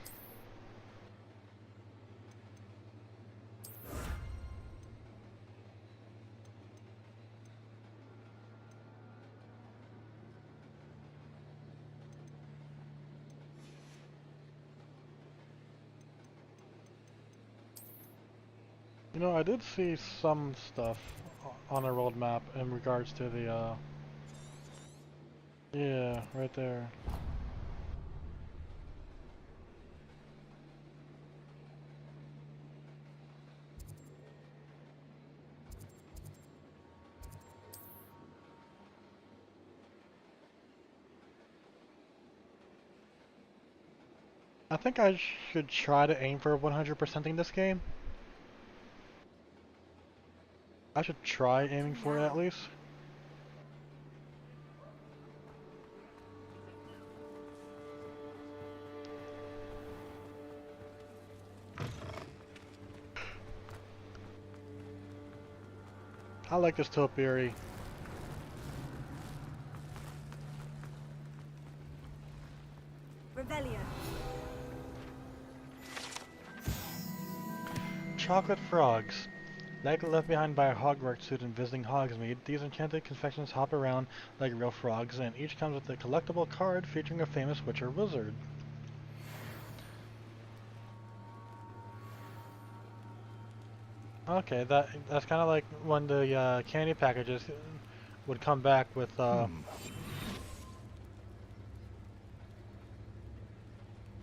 You know, I did see some stuff on the roadmap in regards to the, yeah, right there. I think I should try to aim for 100%ing this game. I should try aiming for it at least. I like this topiary. Revelio. Chocolate frogs. Like left behind by a Hogwarts student visiting Hogsmeade, these enchanted confections hop around like real frogs, and each comes with a collectible card featuring a famous witch or wizard. Okay, that's kind of like when the candy packages would come back with where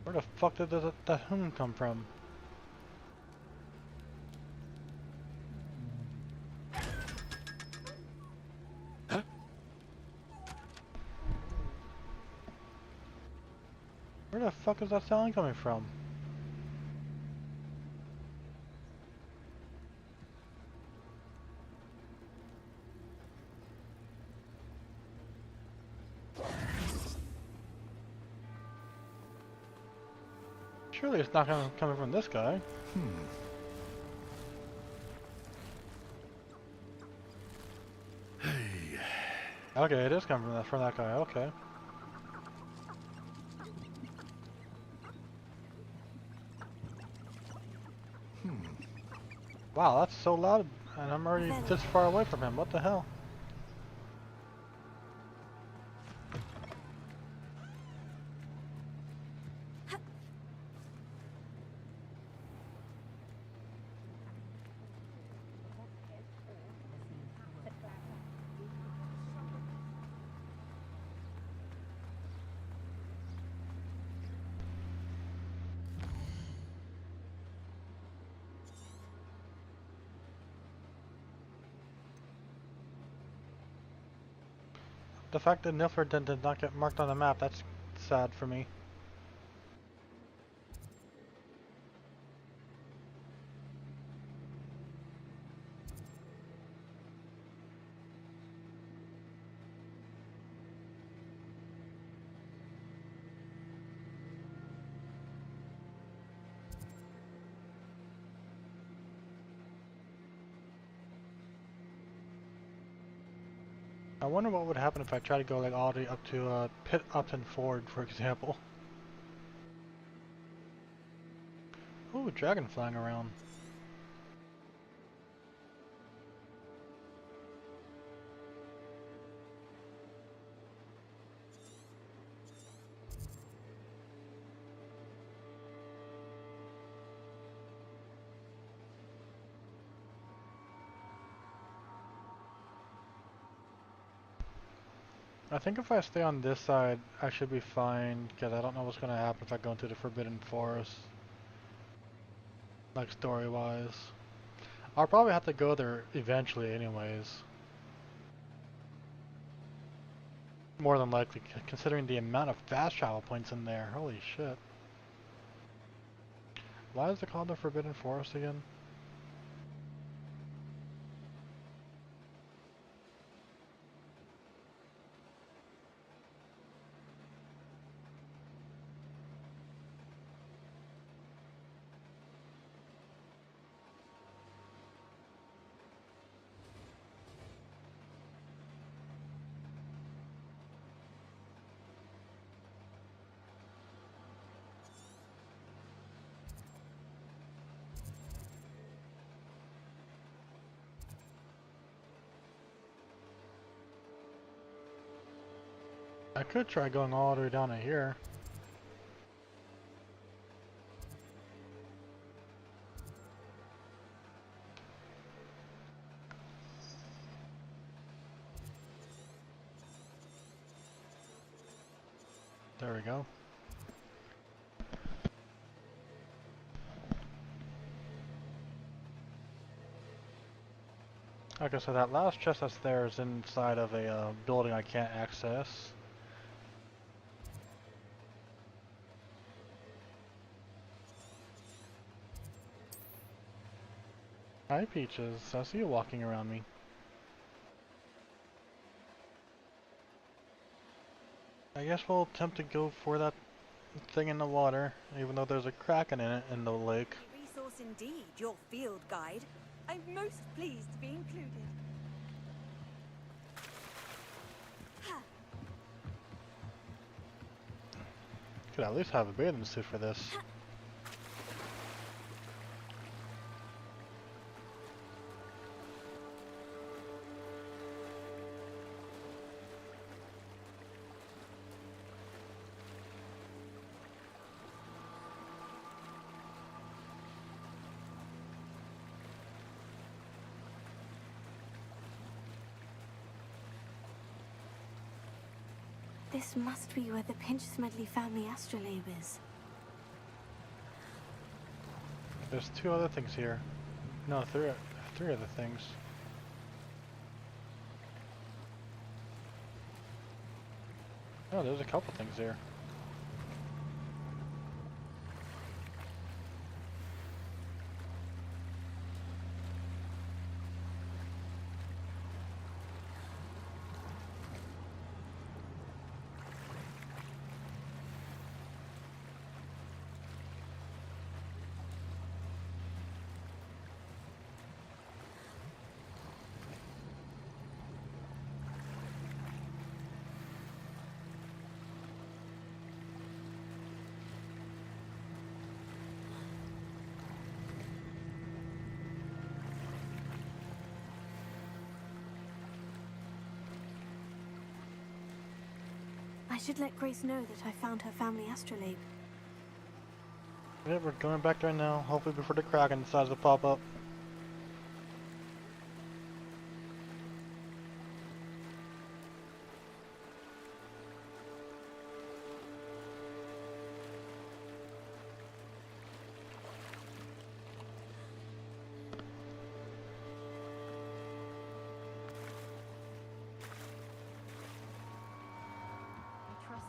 the fuck did that come from? Where the fuck is that sound coming from? Surely it's not coming from this guy. Okay, it is coming from that guy. Okay. Wow, that's so loud, and I'm already this far away from him. What the hell? The fact that Nilfgaard did not get marked on the map, that's sad for me. I wonder what would happen if I try to go like all the way up to Pit Upton Ford, for example. Ooh, dragon flying around. I think if I stay on this side, I should be fine, because I don't know what's going to happen if I go into the Forbidden Forest. Like, story-wise. I'll probably have to go there eventually anyways. More than likely, considering the amount of fast travel points in there. Holy shit. Why is it called the Forbidden Forest again? I could try going all the way down to here. There we go. Okay, so that last chest that's there is inside of a building I can't access. Hi Peaches, I see you walking around me. I guess we'll attempt to go for that thing in the water, even though there's a kraken in it in the lake. Resource indeed, your field guide. I'm most pleased to be included. Could at least have a bathing suit for this. This must be where the Pinch Smedley family astrolabe is. There's two other things here. No, three other things. Oh, there's a couple things here. I should let Grace know that I found her family astrolabe. Yeah, we're going back there now, hopefully before the kraken decides to pop up.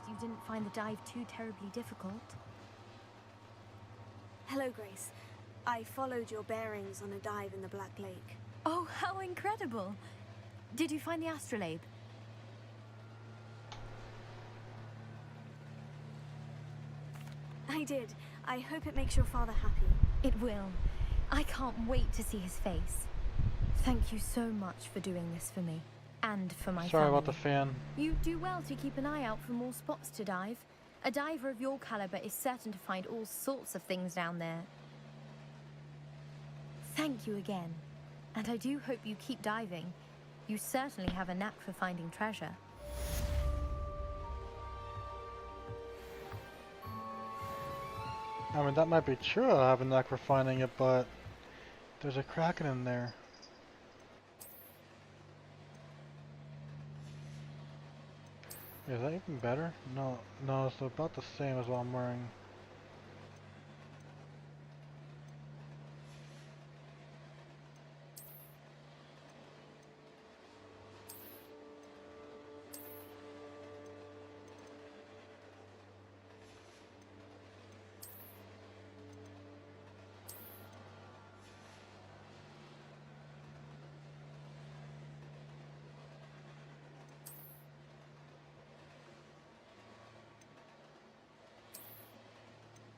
You didn't find the dive too terribly difficult. Hello, Grace. I followed your bearings on a dive in the Black Lake. Oh, how incredible! Did you find the astrolabe? I did. I hope it makes your father happy. It will. I can't wait to see his face. Thank you so much for doing this for me. And for my Sorry family. about the fan. You do well to keep an eye out for more spots to dive. A diver of your caliber is certain to find all sorts of things down there. Thank you again. And I do hope you keep diving. You certainly have a knack for finding treasure. I mean, that might be true, I have a knack for finding it, but there's a kraken in there. Is that even better? No, it's about the same as what I'm wearing.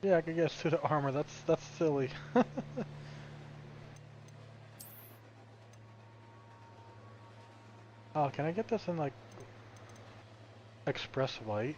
Yeah, I could get suit of armor. That's silly. Oh, can I get this in like express white?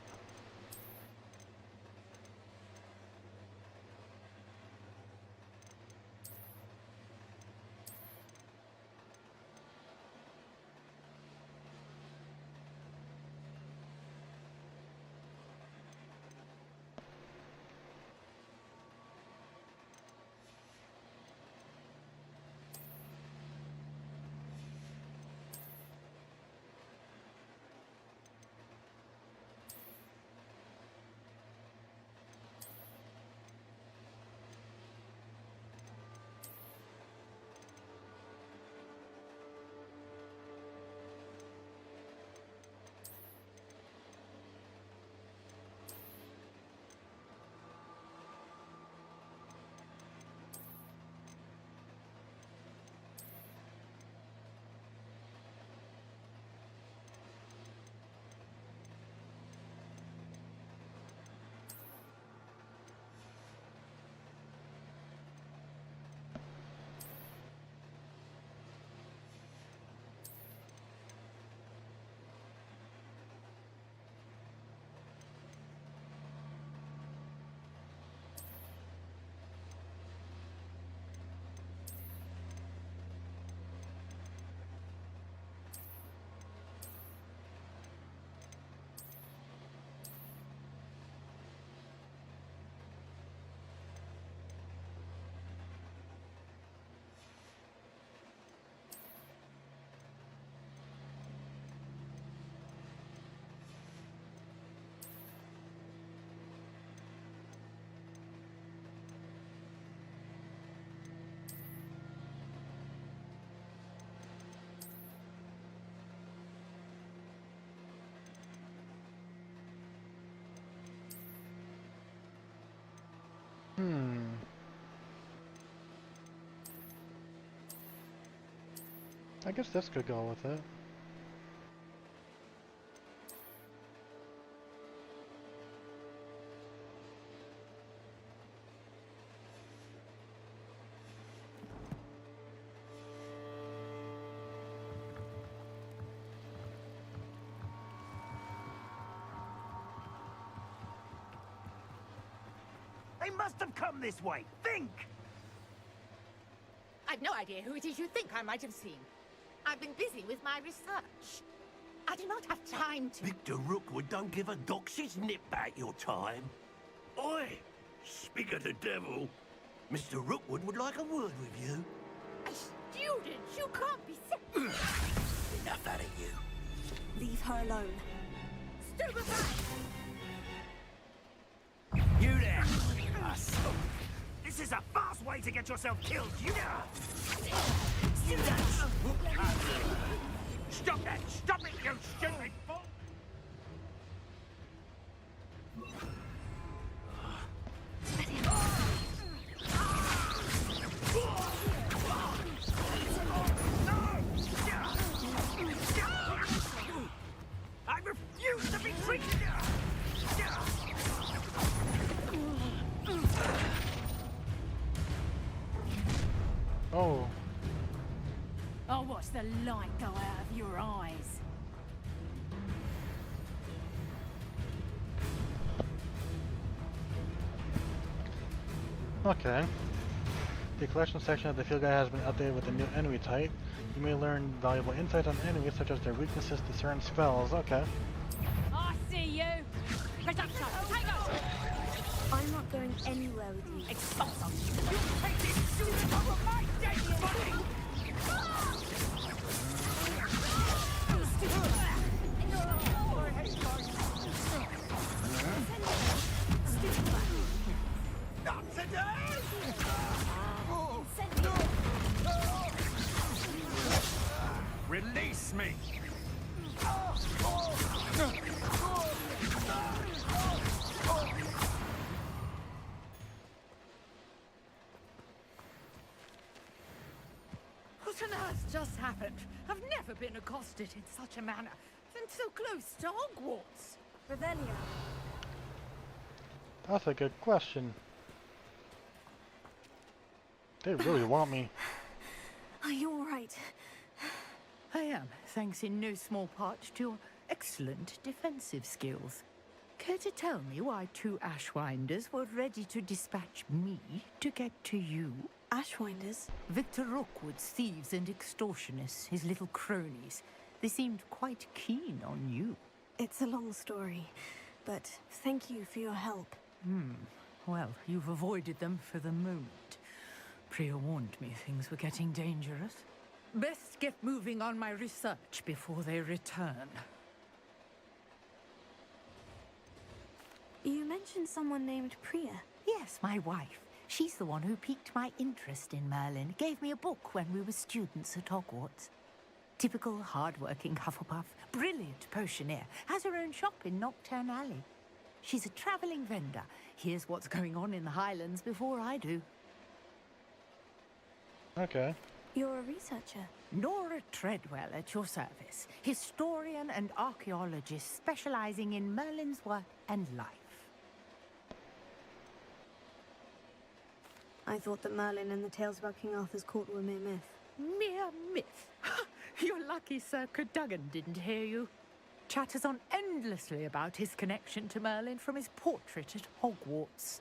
I guess this could go with it. They must have come this way. Think! I've no idea who it is you think I might have seen. I've been busy with my research. I do not have time to... Victor Rookwood don't give a doxy's nip back your time. Oi! Speak of the devil. Mr. Rookwood would like a word with you. A student! You can't be sick! Enough out of you. Leave her alone. Stupefy! You there! This is a fast way to get yourself killed, you know! Stop that! Stop it, you stupid fool! I refuse to be treated! Oh. I'll watch the light go out of your eyes. Okay. The collection section of the field guide has been updated with a new enemy type. You may learn valuable insights on enemies such as their weaknesses to certain spells. Okay. I see you. Reducto, potato. I'm not going anywhere with you. Expulso. You take this shooting over my dead body. Not today! Release me! What on earth just happened? I've never been accosted in such a manner. And so close to Hogwarts. Revelio. That's a good question. They really want me. Are you alright? I am, thanks in no small part to your excellent defensive skills. Care to tell me why 2 Ashwinders were ready to dispatch me to get to you? Ashwinders? Victor Rookwood's thieves and extortionists, his little cronies. They seemed quite keen on you. It's a long story, but thank you for your help. Well, you've avoided them for the moment. Priya warned me things were getting dangerous. Best get moving on my research before they return. You mentioned someone named Priya. Yes, my wife. She's the one who piqued my interest in Merlin. Gave me a book when we were students at Hogwarts. Typical hard-working Hufflepuff, brilliant potioneer, has her own shop in Nocturne Alley. She's a travelling vendor. Hears what's going on in the Highlands before I do. Okay. You're a researcher. Nora Treadwell at your service. Historian and archaeologist specializing in Merlin's work and life. I thought that Merlin and the tales about King Arthur's court were mere myth. Mere myth? You're lucky Sir Cadogan didn't hear you. Chatters on endlessly about his connection to Merlin from his portrait at Hogwarts.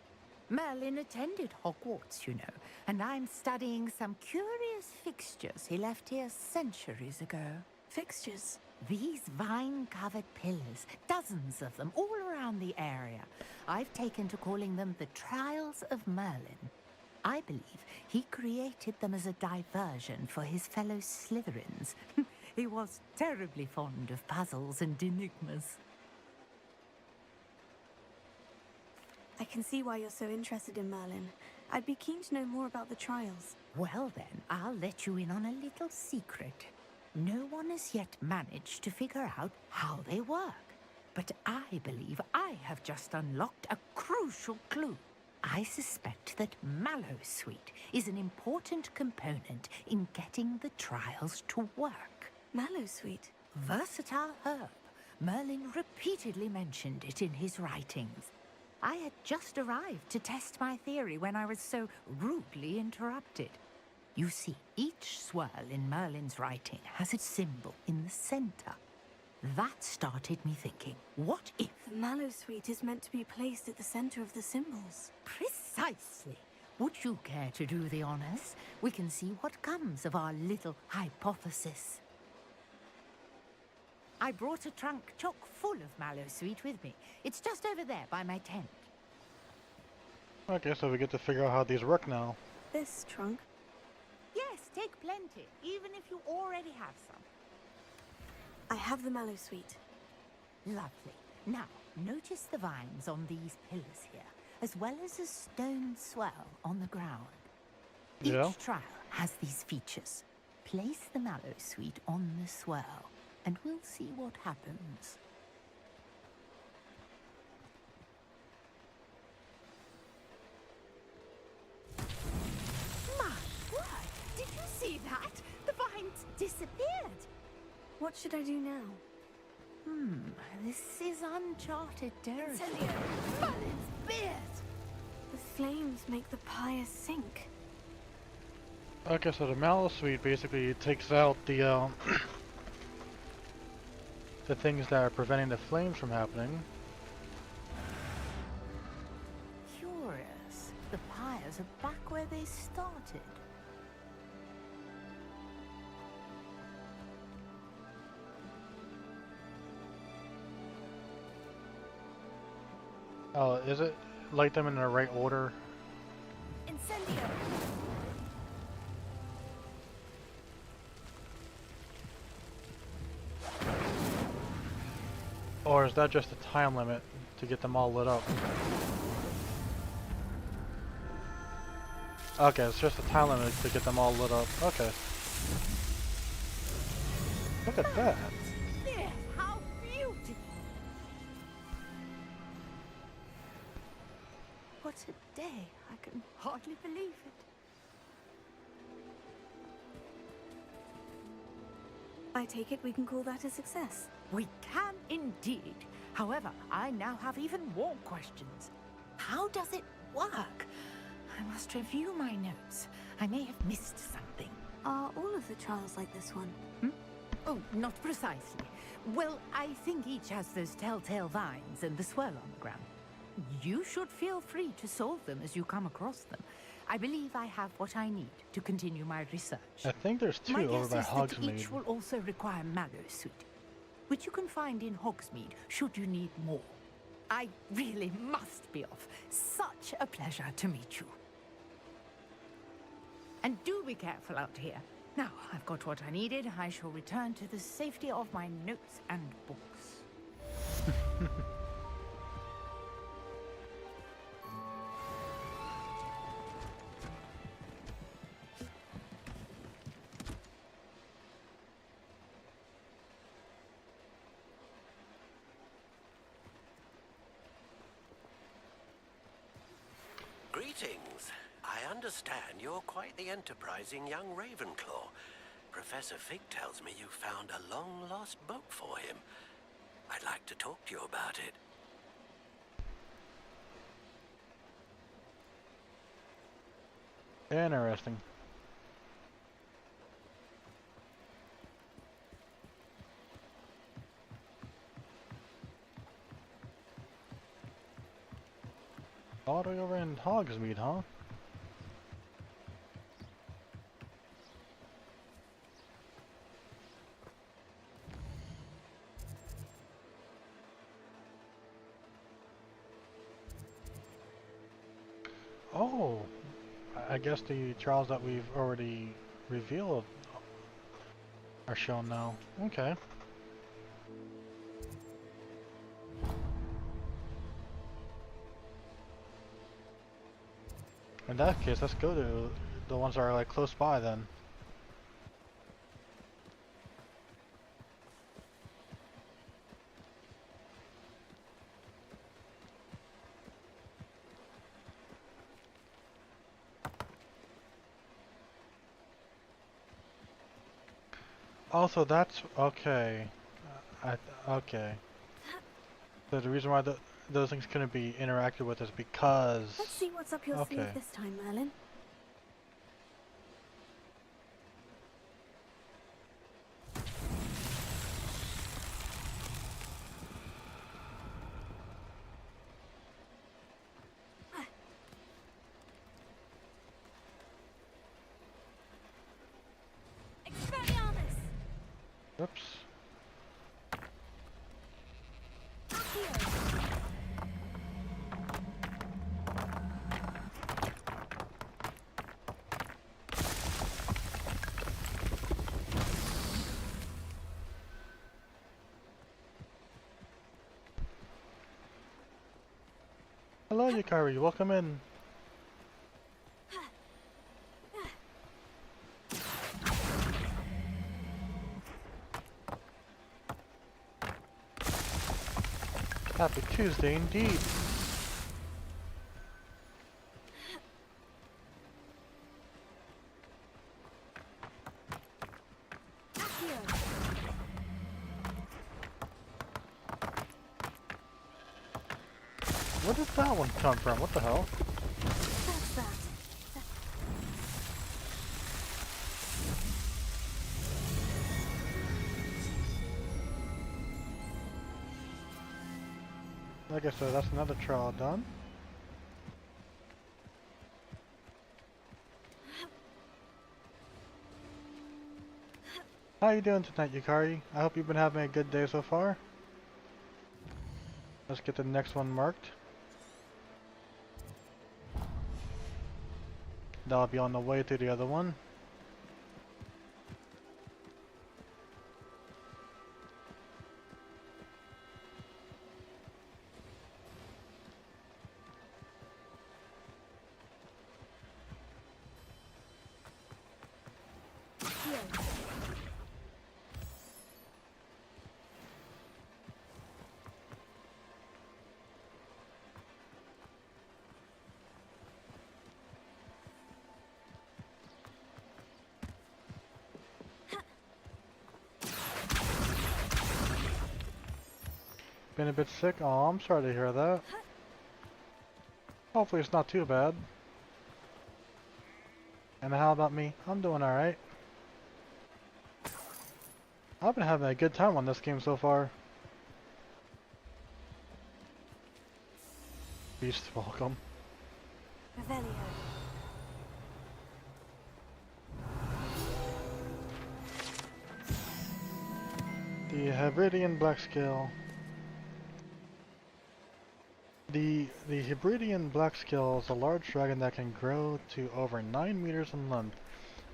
Merlin attended Hogwarts, you know, and I'm studying some curious fixtures he left here centuries ago. Fixtures? These vine-covered pillars, dozens of them, all around the area. I've taken to calling them the Trials of Merlin. I believe he created them as a diversion for his fellow Slytherins. He was terribly fond of puzzles and enigmas. I can see why you're so interested in Merlin. I'd be keen to know more about the trials. Well then, I'll let you in on a little secret. No one has yet managed to figure out how they work. But I believe I have just unlocked a crucial clue. I suspect that Mallowsweet is an important component in getting the trials to work. Mallowsweet? Versatile herb. Merlin repeatedly mentioned it in his writings. I had just arrived to test my theory when I was so rudely interrupted. You see, each swirl in Merlin's writing has its symbol in the center. That started me thinking, what if... The Mallowsweet is meant to be placed at the center of the symbols. Precisely. Would you care to do the honors? We can see what comes of our little hypothesis. I brought a trunk chock full of Mallowsweet with me. It's just over there by my tent. Okay, so we get to figure out how these work now. This trunk? Yes, take plenty, even if you already have some. I have the Mallowsweet. Lovely. Now, notice the vines on these pillars here, as well as a stone swell on the ground. Yeah. Each trial has these features. Place the Mallowsweet on the swell, and we'll see what happens. My word! Did you see that? The vines disappeared! What should I do now? This is uncharted territory. Merlin's beard! The flames make the pyre sink. Okay, so the Mallow Suite basically takes out the the things that are preventing the flames from happening. Curious. The pyres are back where they started. Oh, is it? Light them in the right order? Incendio! Or is that just a time limit to get them all lit up? Okay, it's just a time limit to get them all lit up. Okay. Look at that. Yes, how beautiful! What a day. I can hardly believe it. I take it we can call that a success. We can indeed. However, I now have even more questions. How does it work? I must review my notes. I may have missed something. Are all of the trials like this one? Oh, not precisely. Well, I think each has those telltale vines and the swirl on the ground. You should feel free to solve them as you come across them. I believe I have what I need to continue my research. I think there's two My over guess by is that Hogsmeade. each will also require Mallow Suite, which you can find in Hogsmeade should you need more. I really must be off. Such a pleasure to meet you. And do be careful out here. Now, I've got what I needed. I shall return to the safety of my notes and books. Greetings. I understand you're quite the enterprising young Ravenclaw. Professor Fig tells me you found a long-lost book for him. I'd like to talk to you about it. Interesting. All the way over in Hogsmeade, huh? Oh, I guess the trials that we've already revealed are shown now. Okay. In that case, let's go to the ones that are like close by then. Also, that's okay. Okay. So the reason why those things couldn't be interacted with is because. Let's see what's up your sleeve this time, Merlin. Oops. Hello, Yukari. Welcome in. Happy Tuesday indeed. Where did that one come from? What the hell? That's that. Like I said, that's another trial done. How you doing tonight, Yukari? I hope you've been having a good day so far. Let's get the next one marked. That'll be on the way to the other one. Been a bit sick? Oh, I'm sorry to hear that. Hopefully it's not too bad. And how about me? I'm doing alright. I've been having a good time on this game so far. Beast, welcome. Revelio. The Hebridean Black Scale. The Hebridean Black Scale is a large dragon that can grow to over 9 meters in length.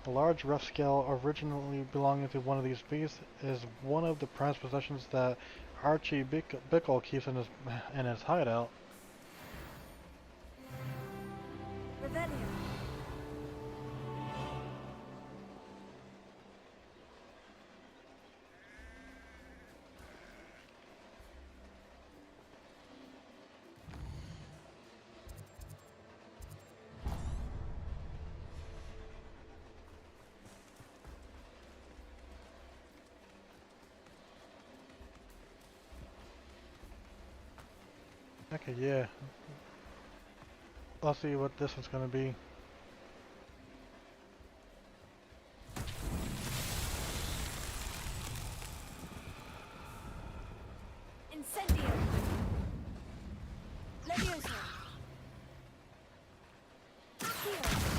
A large rough scale originally belonging to one of these beasts is one of the prized possessions that Archie Bickle keeps in his hideout. Revelio. Okay, yeah. Let's see what this one's gonna be. Incendio. Levioso. Accio.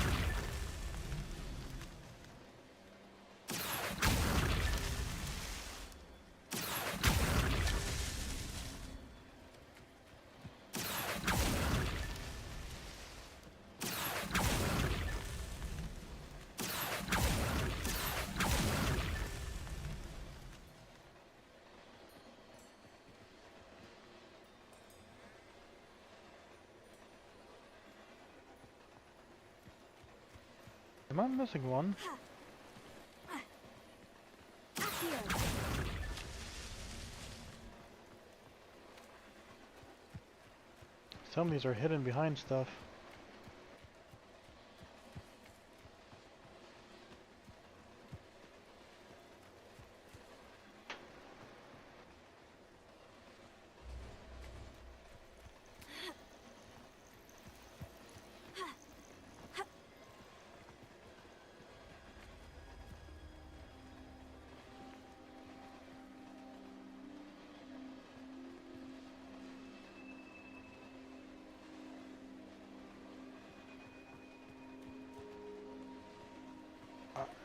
Am I missing one? Accio. Some of these are hidden behind stuff.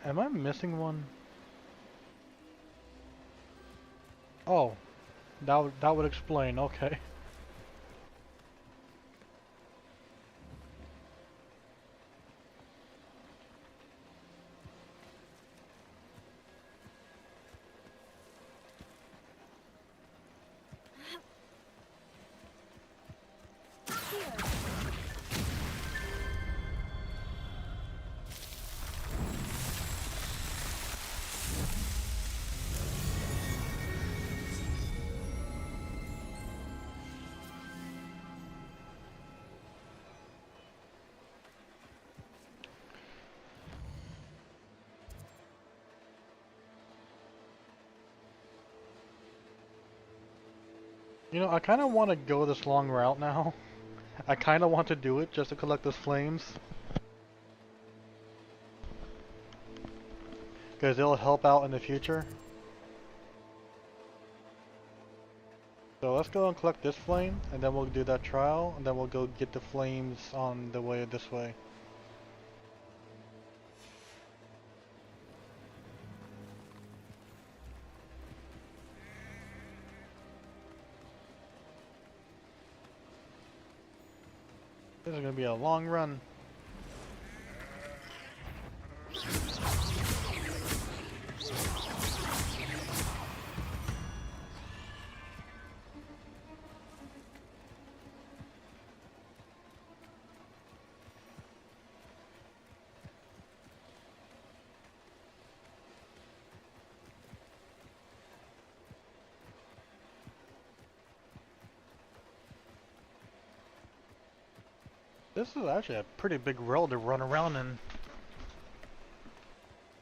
Am I missing one? Oh, that would explain. Okay. You know, I kind of want to go this long route now. I kind of want to do it just to collect those flames. Because it'll help out in the future. So let's go and collect this flame, and then we'll do that trial, and then we'll go get the flames on the way this way. This is gonna be a long run. This is actually a pretty big world to run around in.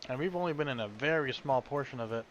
And we've only been in a very small portion of it.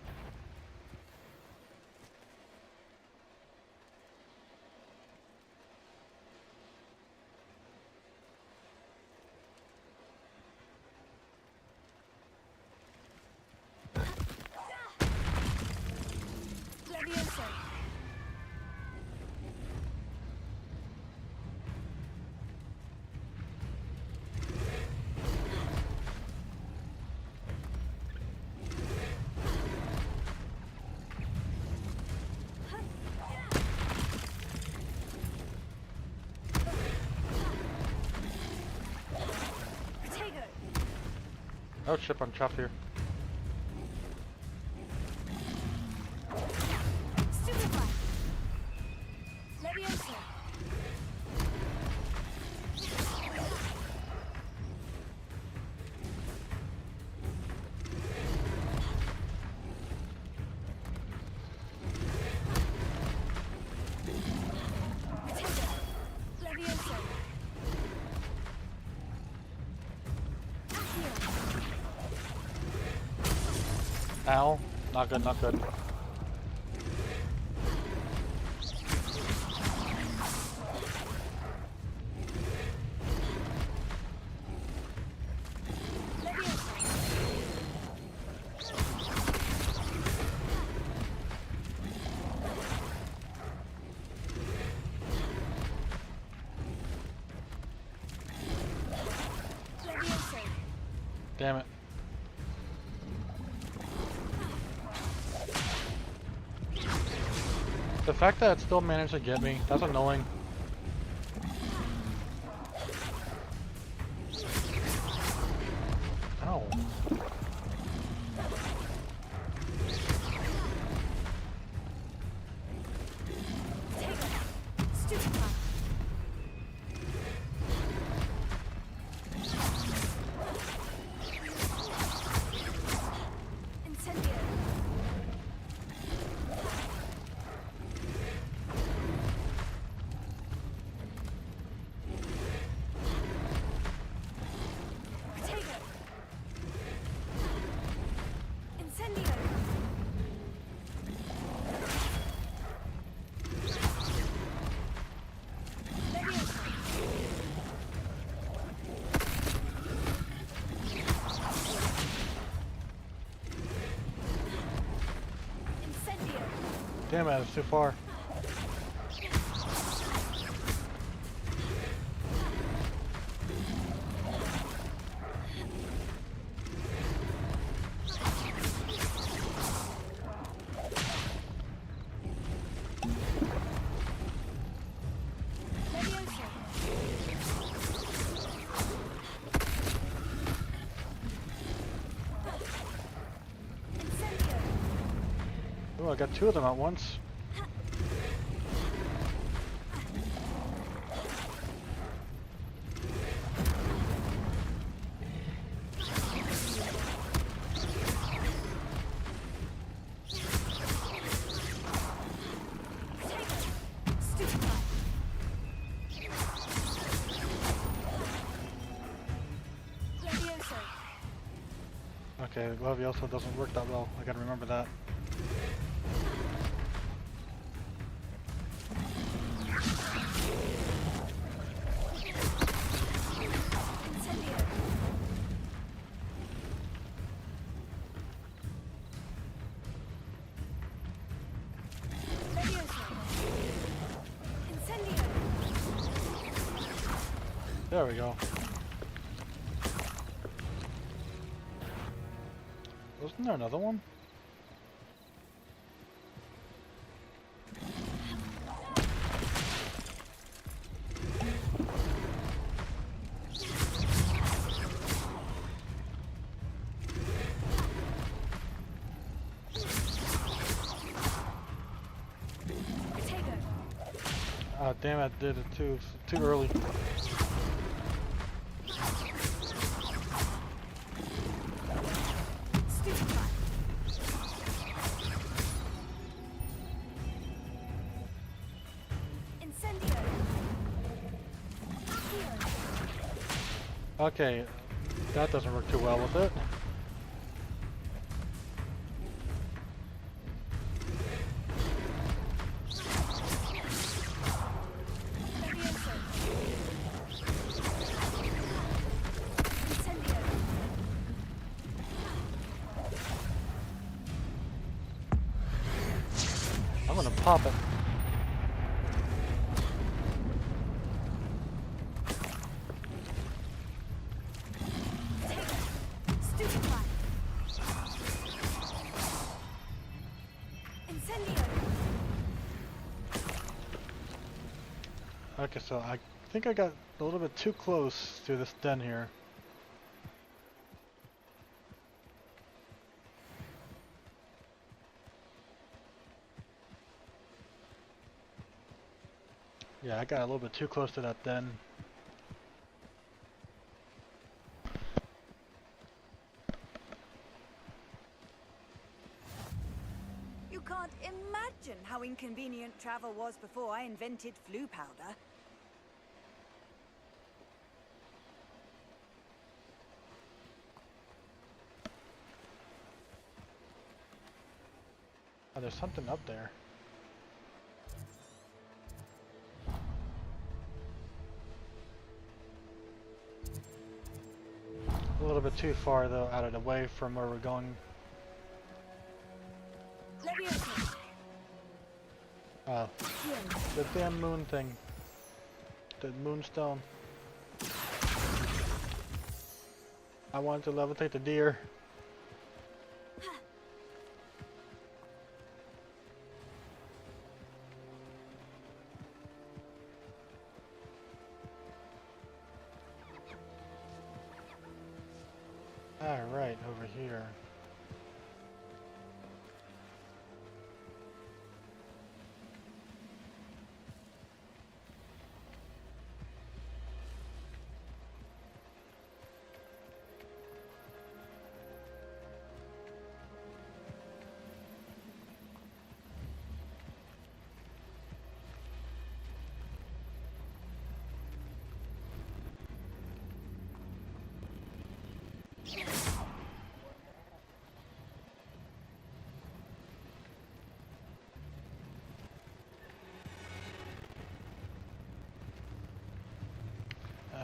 Oh shit, I'm chopped here. Ow. Not good, not good. Damn it. The fact that it still managed to get me, that's annoying. Ow. Damn it, it's too far. Oh, I got two of them at once. Okay, Levioso doesn't work that well. I gotta remember that. There we go. Wasn't there another one? Oh damn! I did it too early. Okay, that doesn't work too well with it. I'm gonna pop it. Okay, so I think I got a little bit too close to this den here. Yeah, I got a little bit too close to that den. You can't imagine how inconvenient travel was before I invented flu powder. Oh, there's something up there. A little bit too far though, out of the way from where we're going. Oh, the damn moon thing. The moonstone. I wanted to levitate the deer. Alright, over here.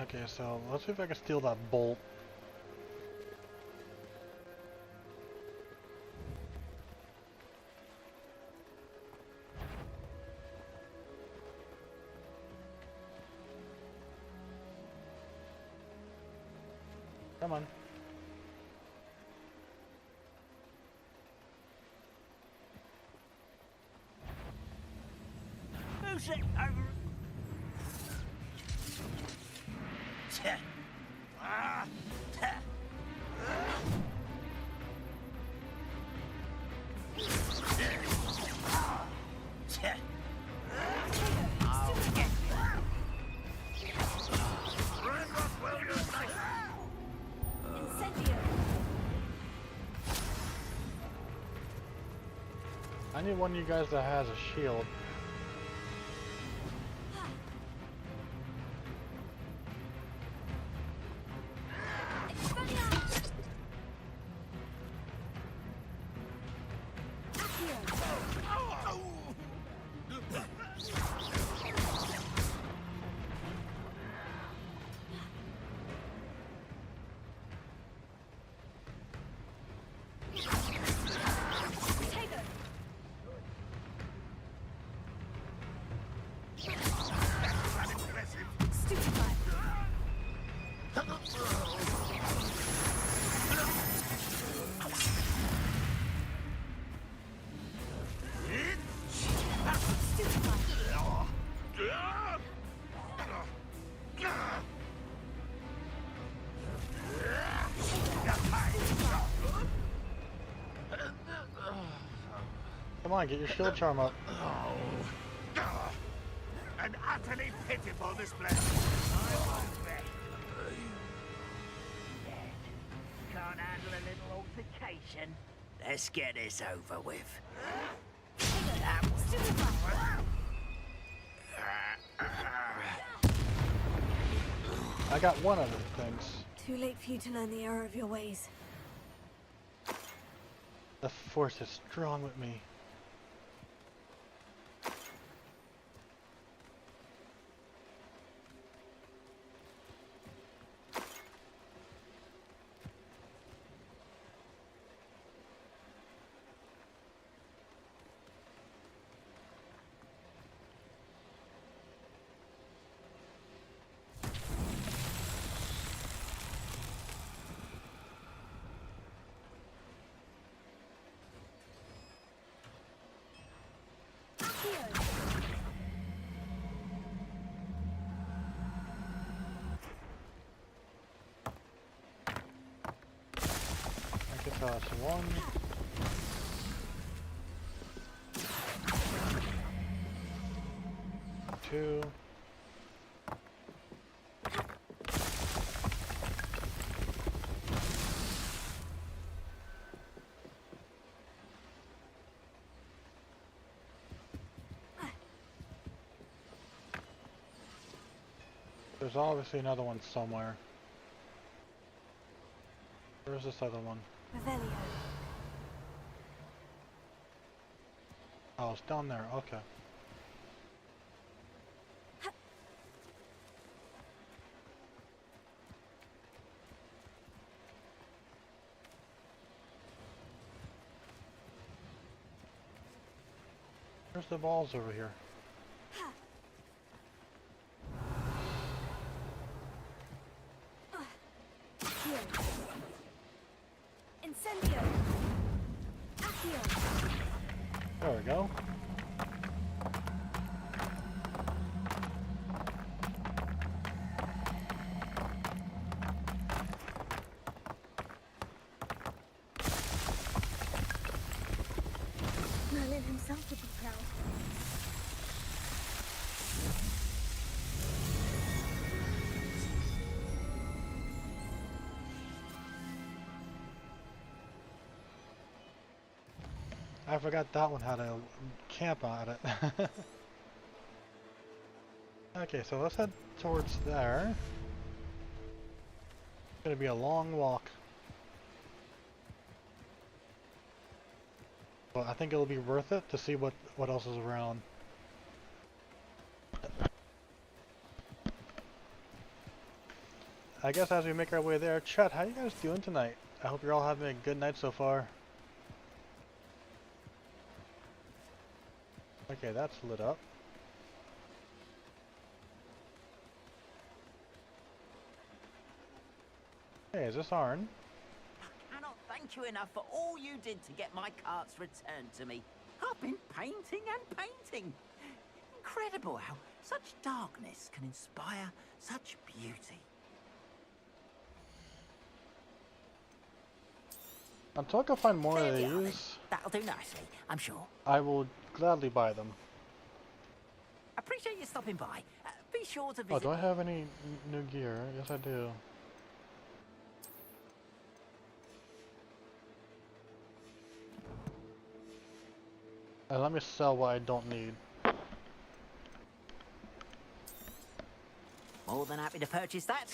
Okay, so let's see if I can steal that bolt. Come on. Who's it? I need one of you guys that has a shield. Come on, get your shield charm up. An utterly pitiful display. I won't bet. Can't handle a little altercation. Let's get this over with. I got one of the things. Too late for you to learn the error of your ways. The force is strong with me. That's one. Two. There's obviously another one somewhere. Where's this other one? Revelio. Oh, it's down there. Okay. Where's the balls over here? Incendio. Accio. There we go. Merlin himself would be proud. I forgot that one had a camp on it. Okay, so let's head towards there. It's gonna be a long walk. But I think it'll be worth it to see what else is around. I guess as we make our way there, chat, how you guys doing tonight? I hope you're all having a good night so far. Okay, that's lit up. Hey, is this Arn? I cannot thank you enough for all you did to get my carts returned to me. I've been painting and painting. Incredible how such darkness can inspire such beauty. Until I can find more There of we are then. these, That'll do nicely, I'm sure. I will gladly buy them. Appreciate you stopping by. Be sure to visit. Oh, do I have any new gear? Yes, I do. And let me sell what I don't need. More than happy to purchase that.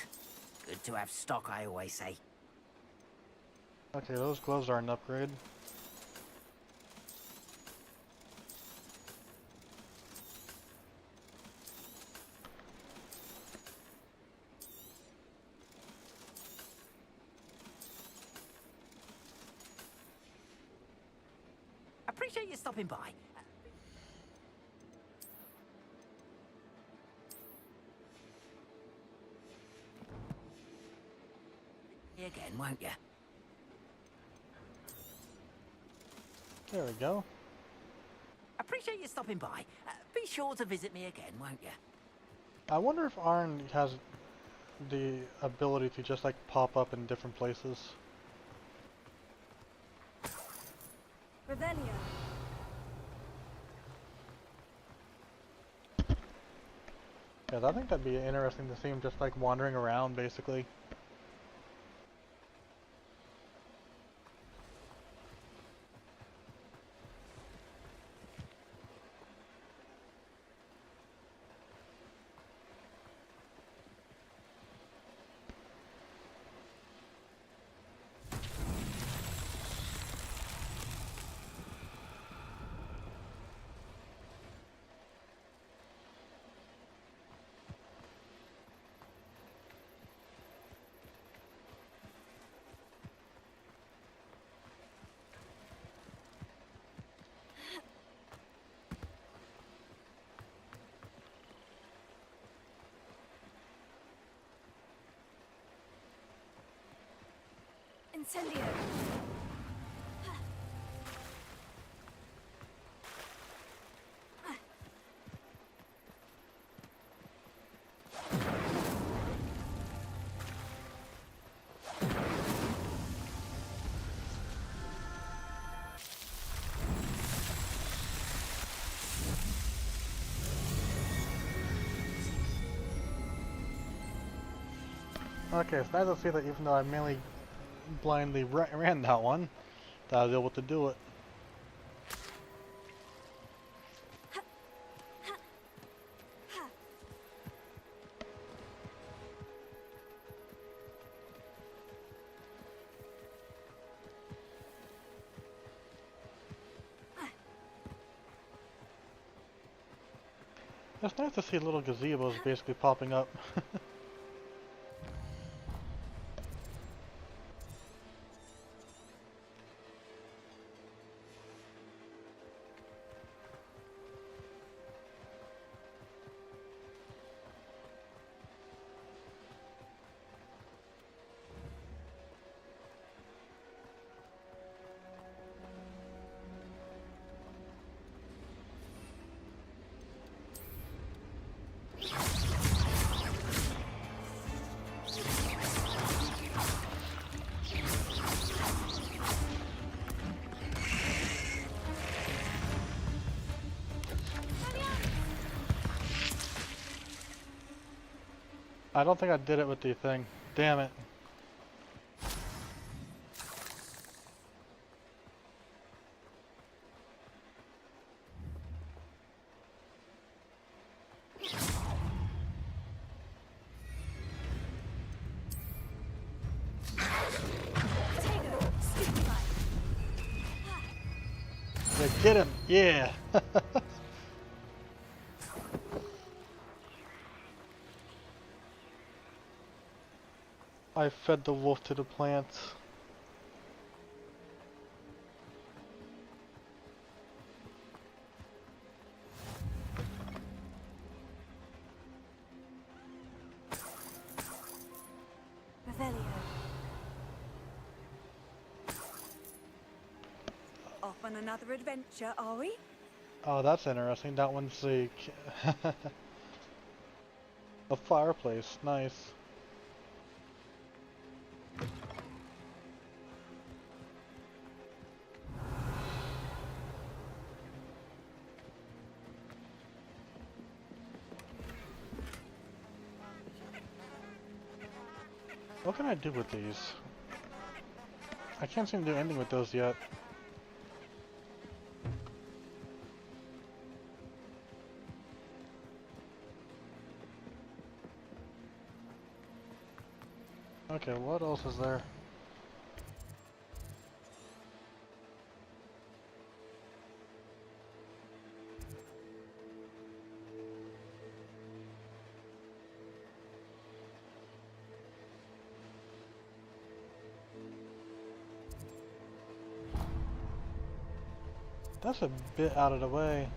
Good to have stock, I always say. Okay, those gloves are an upgrade. Appreciate you stopping by. Again, won't you? There we go. Appreciate you stopping by. Be sure to visit me again, won't you? I wonder if Arn has the ability to just like pop up in different places. Revelio. Because I think that'd be interesting to see him just like wandering around, basically. Incendio. Okay, it's nice to see that even though I mainly blindly ran that one, that I was able to do it. It's nice to see little gazebos basically popping up. I don't think I did it with the thing. Damn it. Yeah, get him! Yeah! I fed the wolf to the plants. Revelio. Off on another adventure, are we? Oh, that's interesting. That one's the... a fireplace. Nice. What can I do with these? I can't seem to do anything with those yet. Okay, what else is there? That's a bit out of the way.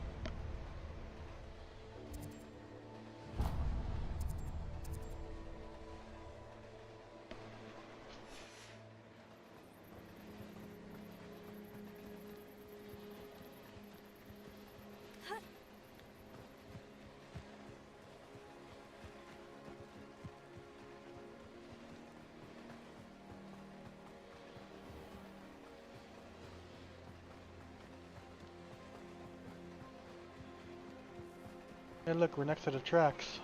Hey look, we're next to the tracks.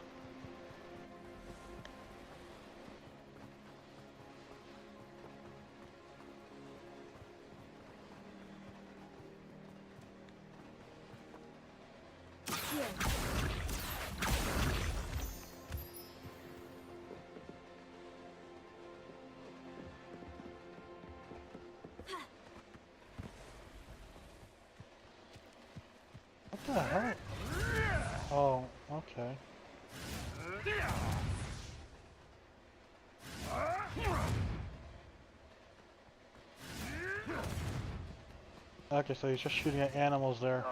What the hell? Oh, okay. Okay, so he's just shooting at animals there.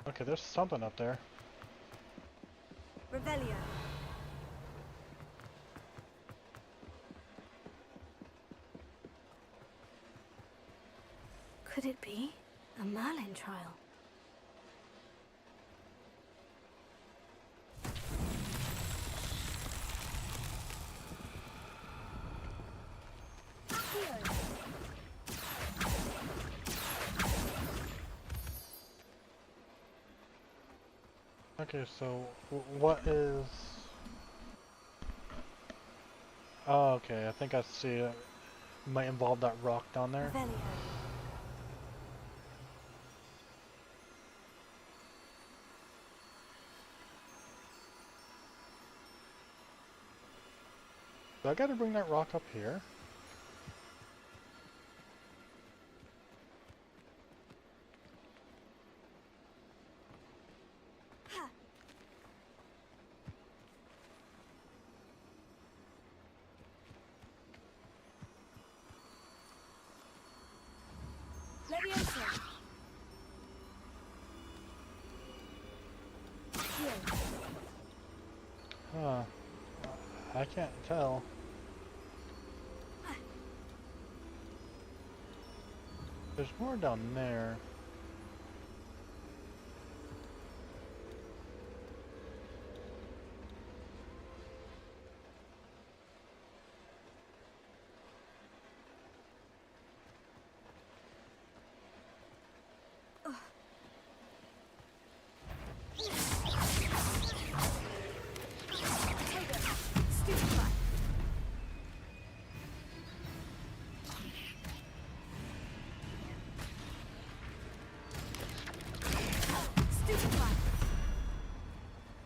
Okay, there's something up there. Revelio. Could it be a Merlin trial? Okay, so what is... Oh, okay, I think I see it. Might involve that rock down there. Revelio. So I gotta bring that rock up here. Leviosa. Huh. I can't tell. There's more down there.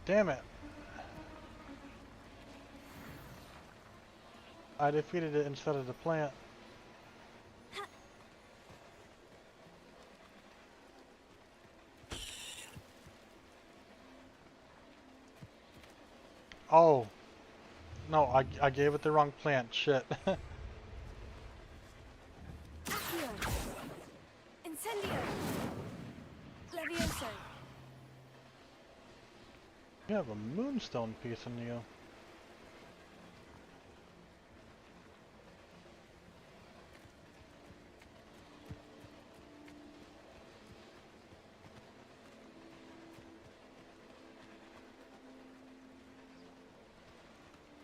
Damn it! I defeated it instead of the plant. Oh! No, I gave it the wrong plant. Shit. Incendio. Levioso. You have a moonstone piece in you.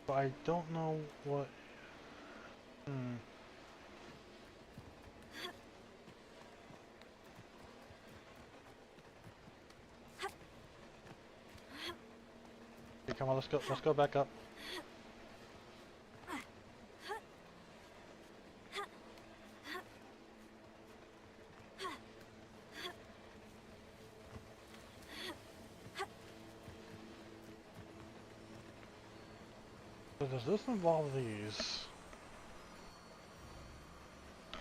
But I don't know what... Okay, come on, let's go back up. So does this involve these?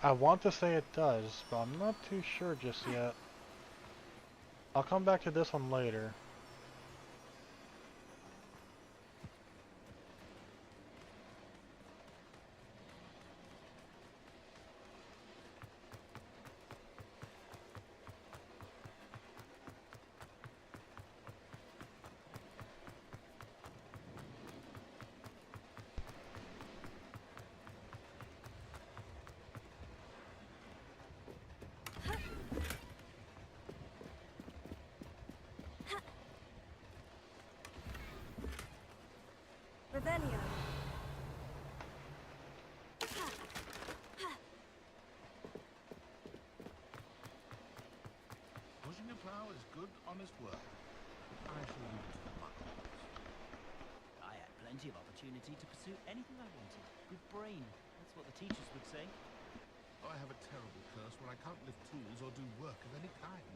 I want to say it does, but I'm not too sure just yet. I'll come back to this one later. Revelio. Pushing a plough is good, honest work. I shall leave it to the buckles. I had plenty of opportunity to pursue anything I wanted. Good brain. That's what the teachers would say. I have a terrible curse where I can't lift tools or do work of any kind.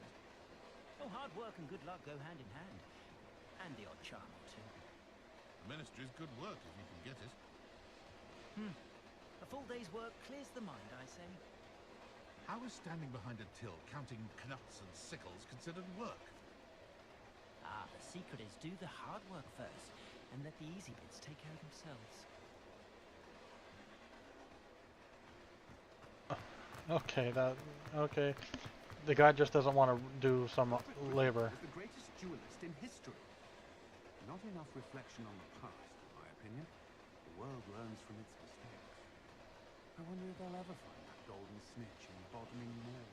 Oh, hard work and good luck go hand in hand. And the odd charm or two. The ministry's good work if you can get it. A full day's work clears the mind, I say. How is standing behind a till, counting knuts and sickles, considered work? Ah, the secret is do the hard work first, and let the easy bits take care of themselves. Okay. The guy just doesn't want to do some labor. Was the greatest duelist in history. Not enough reflection on the past, in my opinion. The world learns from its mistakes. I wonder if they'll ever find that golden snitch in Bodmin Moor.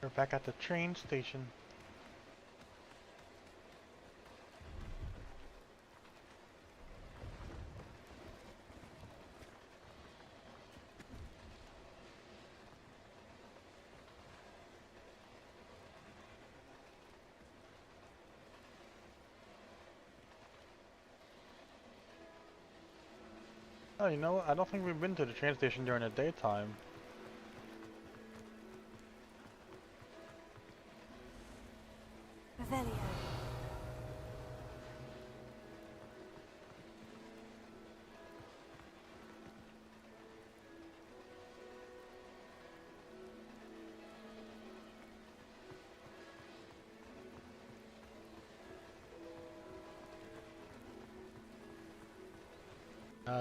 We're back at the train station. Oh, you know what? I don't think we've been to the train station during the daytime. Revelio.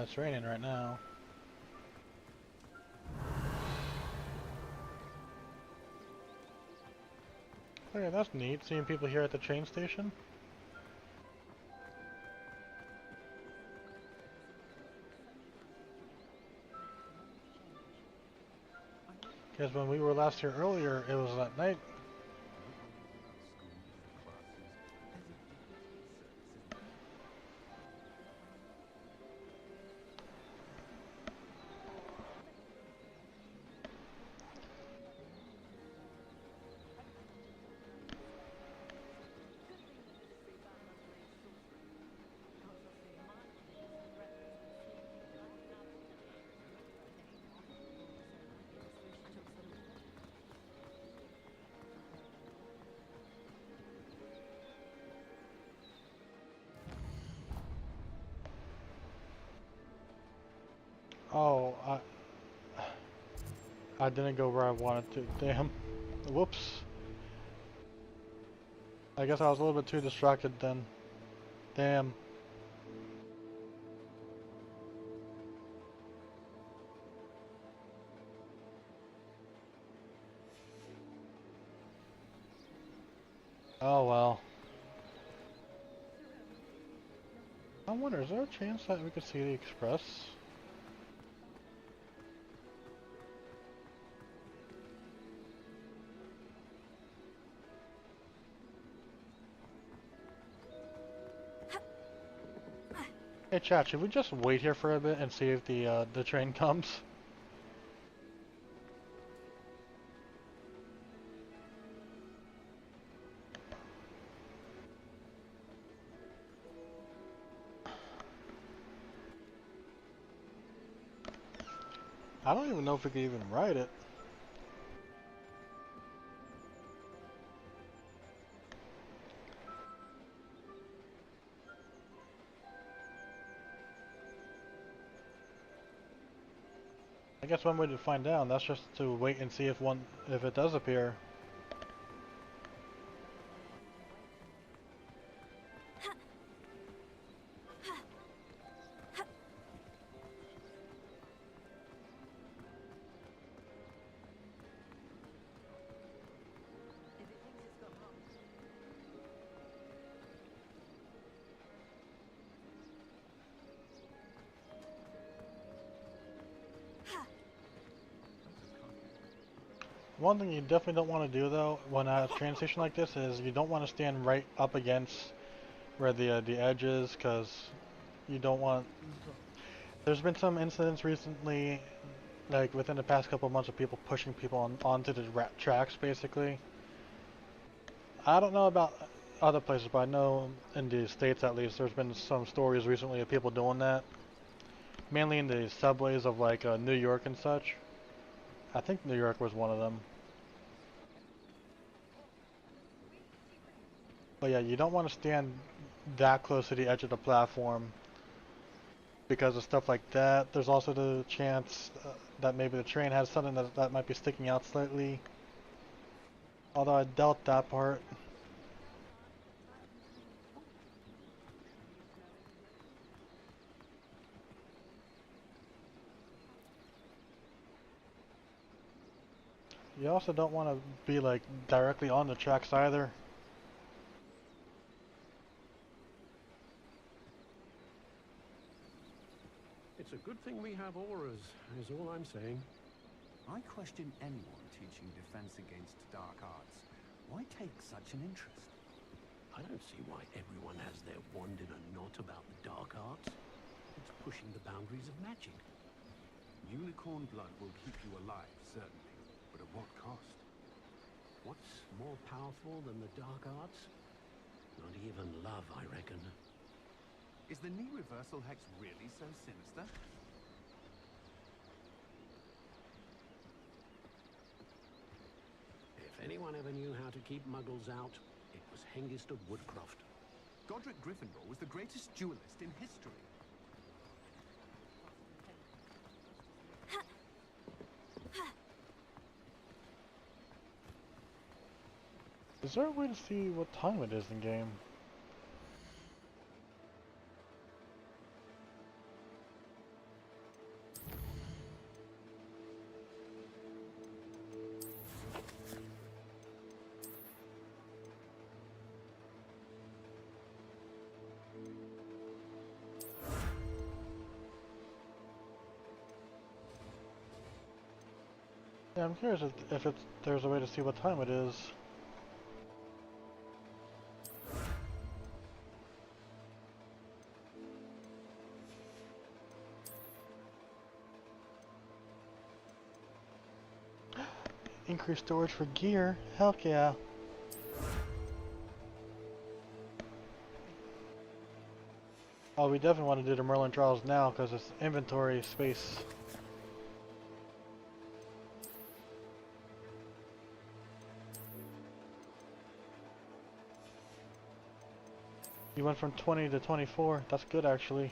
It's raining right now. Okay, that's neat, seeing people here at the train station. Because when we were last here earlier, it was at night. Oh, I didn't go where I wanted to. Damn. Whoops. I guess I was a little bit too distracted then. Damn. Oh well. I wonder, is there a chance that we could see the express? Hey chat, should we just wait here for a bit and see if the train comes? I don't even know if we could even ride it. I guess one way to find out, that's just to wait and see if it does appear. One thing you definitely don't want to do though when at a train station like this is you don't want to stand right up against where the edge is, because you don't want. There's been some incidents recently, like within the past couple of months, of people pushing people onto the tracks basically. I don't know about other places, but I know in the States at least, there's been some stories recently of people doing that. Mainly in the subways of like New York and such. I think New York was one of them. But yeah, you don't want to stand that close to the edge of the platform because of stuff like that. There's also the chance that maybe the train has something that might be sticking out slightly. Although I doubt that part. You also don't want to be like directly on the tracks either. It's a good thing we have auras, is all I'm saying. I question anyone teaching defense against dark arts. Why take such an interest? I don't see why everyone has their wand in a knot about the dark arts. It's pushing the boundaries of magic. Unicorn blood will keep you alive, certainly. But at what cost? What's more powerful than the dark arts? Not even love, I reckon. Is the knee reversal hex really so sinister? If anyone ever knew how to keep muggles out, it was Hengist of Woodcroft. Godric Gryffindor was the greatest duelist in history. Is there a way to see what time it is in game? Yeah, I'm curious if there's a way to see what time it is. Increased storage for gear? Heck yeah. Oh, we definitely want to do the Merlin Trials now because it's inventory space. You went from 20 to 24. That's good actually.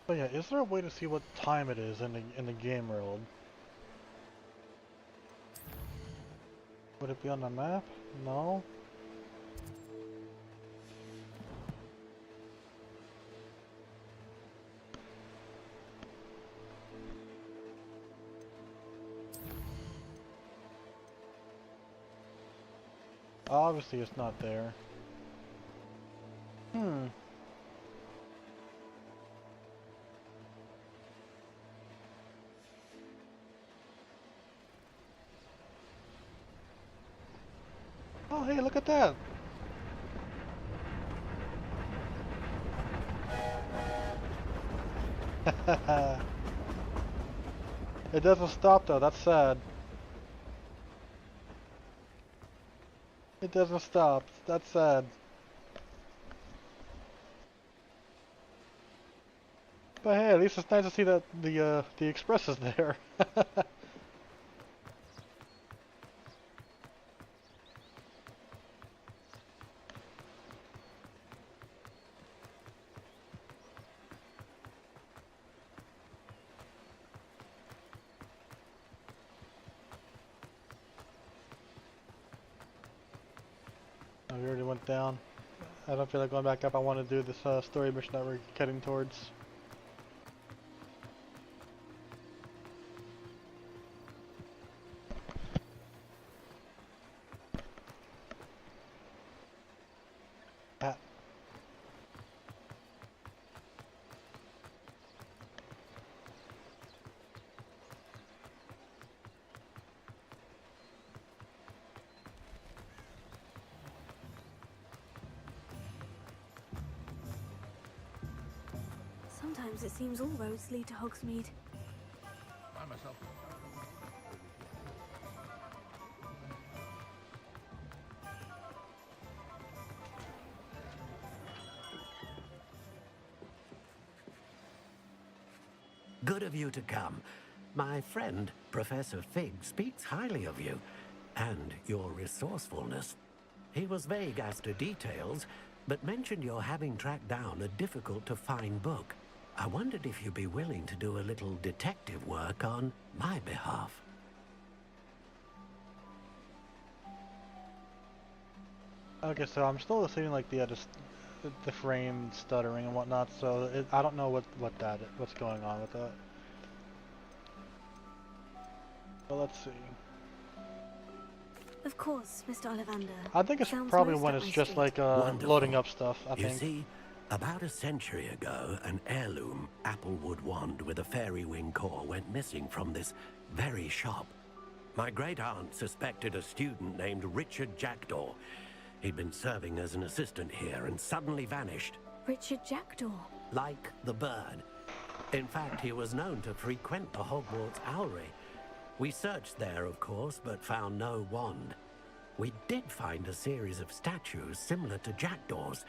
But yeah, is there a way to see what time it is in the game world? Would it be on the map? No. Obviously it's not there. Oh, hey, look at that! It doesn't stop though, that's sad. It doesn't stop, that's sad. But hey, at least it's nice to see that the express is there. Oh, we already went down. I don't feel like going back up. I want to do this story mission that we're heading towards. Ah. Sometimes it seems all roads lead to Hogsmeade. By myself. Good of you to come. My friend, Professor Fig, speaks highly of you and your resourcefulness. He was vague as to details, but mentioned your having tracked down a difficult-to-find book. I wondered if you'd be willing to do a little detective work on my behalf. Okay, so I'm still receiving like the frame stuttering and whatnot. So I don't know what's going on with that. Well, let's see. Of course, Mr. Ollivander. I think it's Sounds probably most when up it's my just street. like Wonderful. loading up stuff. I You think. see, about a century ago, an heirloom applewood wand with a fairy wing core went missing from this very shop. My great-aunt suspected a student named Richard Jackdaw. He'd been serving as an assistant here and suddenly vanished. Richard Jackdaw. Like the bird. In fact, he was known to frequent the Hogwarts Owlery. We searched there, of course, but found no wand. We did find a series of statues similar to Jackdaw's.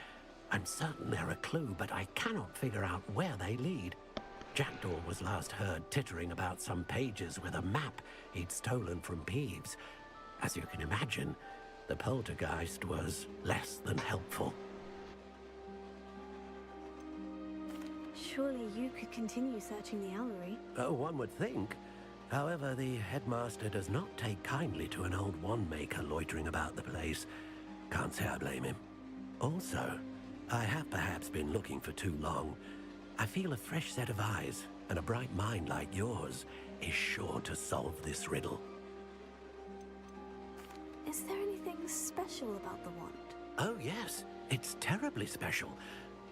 I'm certain they're a clue, but I cannot figure out where they lead. Jackdaw was last heard tittering about some pages with a map he'd stolen from Peeves. As you can imagine, the poltergeist was less than helpful. Surely you could continue searching the Owlery. Oh, one would think. However, the headmaster does not take kindly to an old wand maker loitering about the place. Can't say I blame him. Also, I have perhaps been looking for too long. I feel a fresh set of eyes and a bright mind like yours is sure to solve this riddle. Is there anything special about the wand? Oh yes, it's terribly special.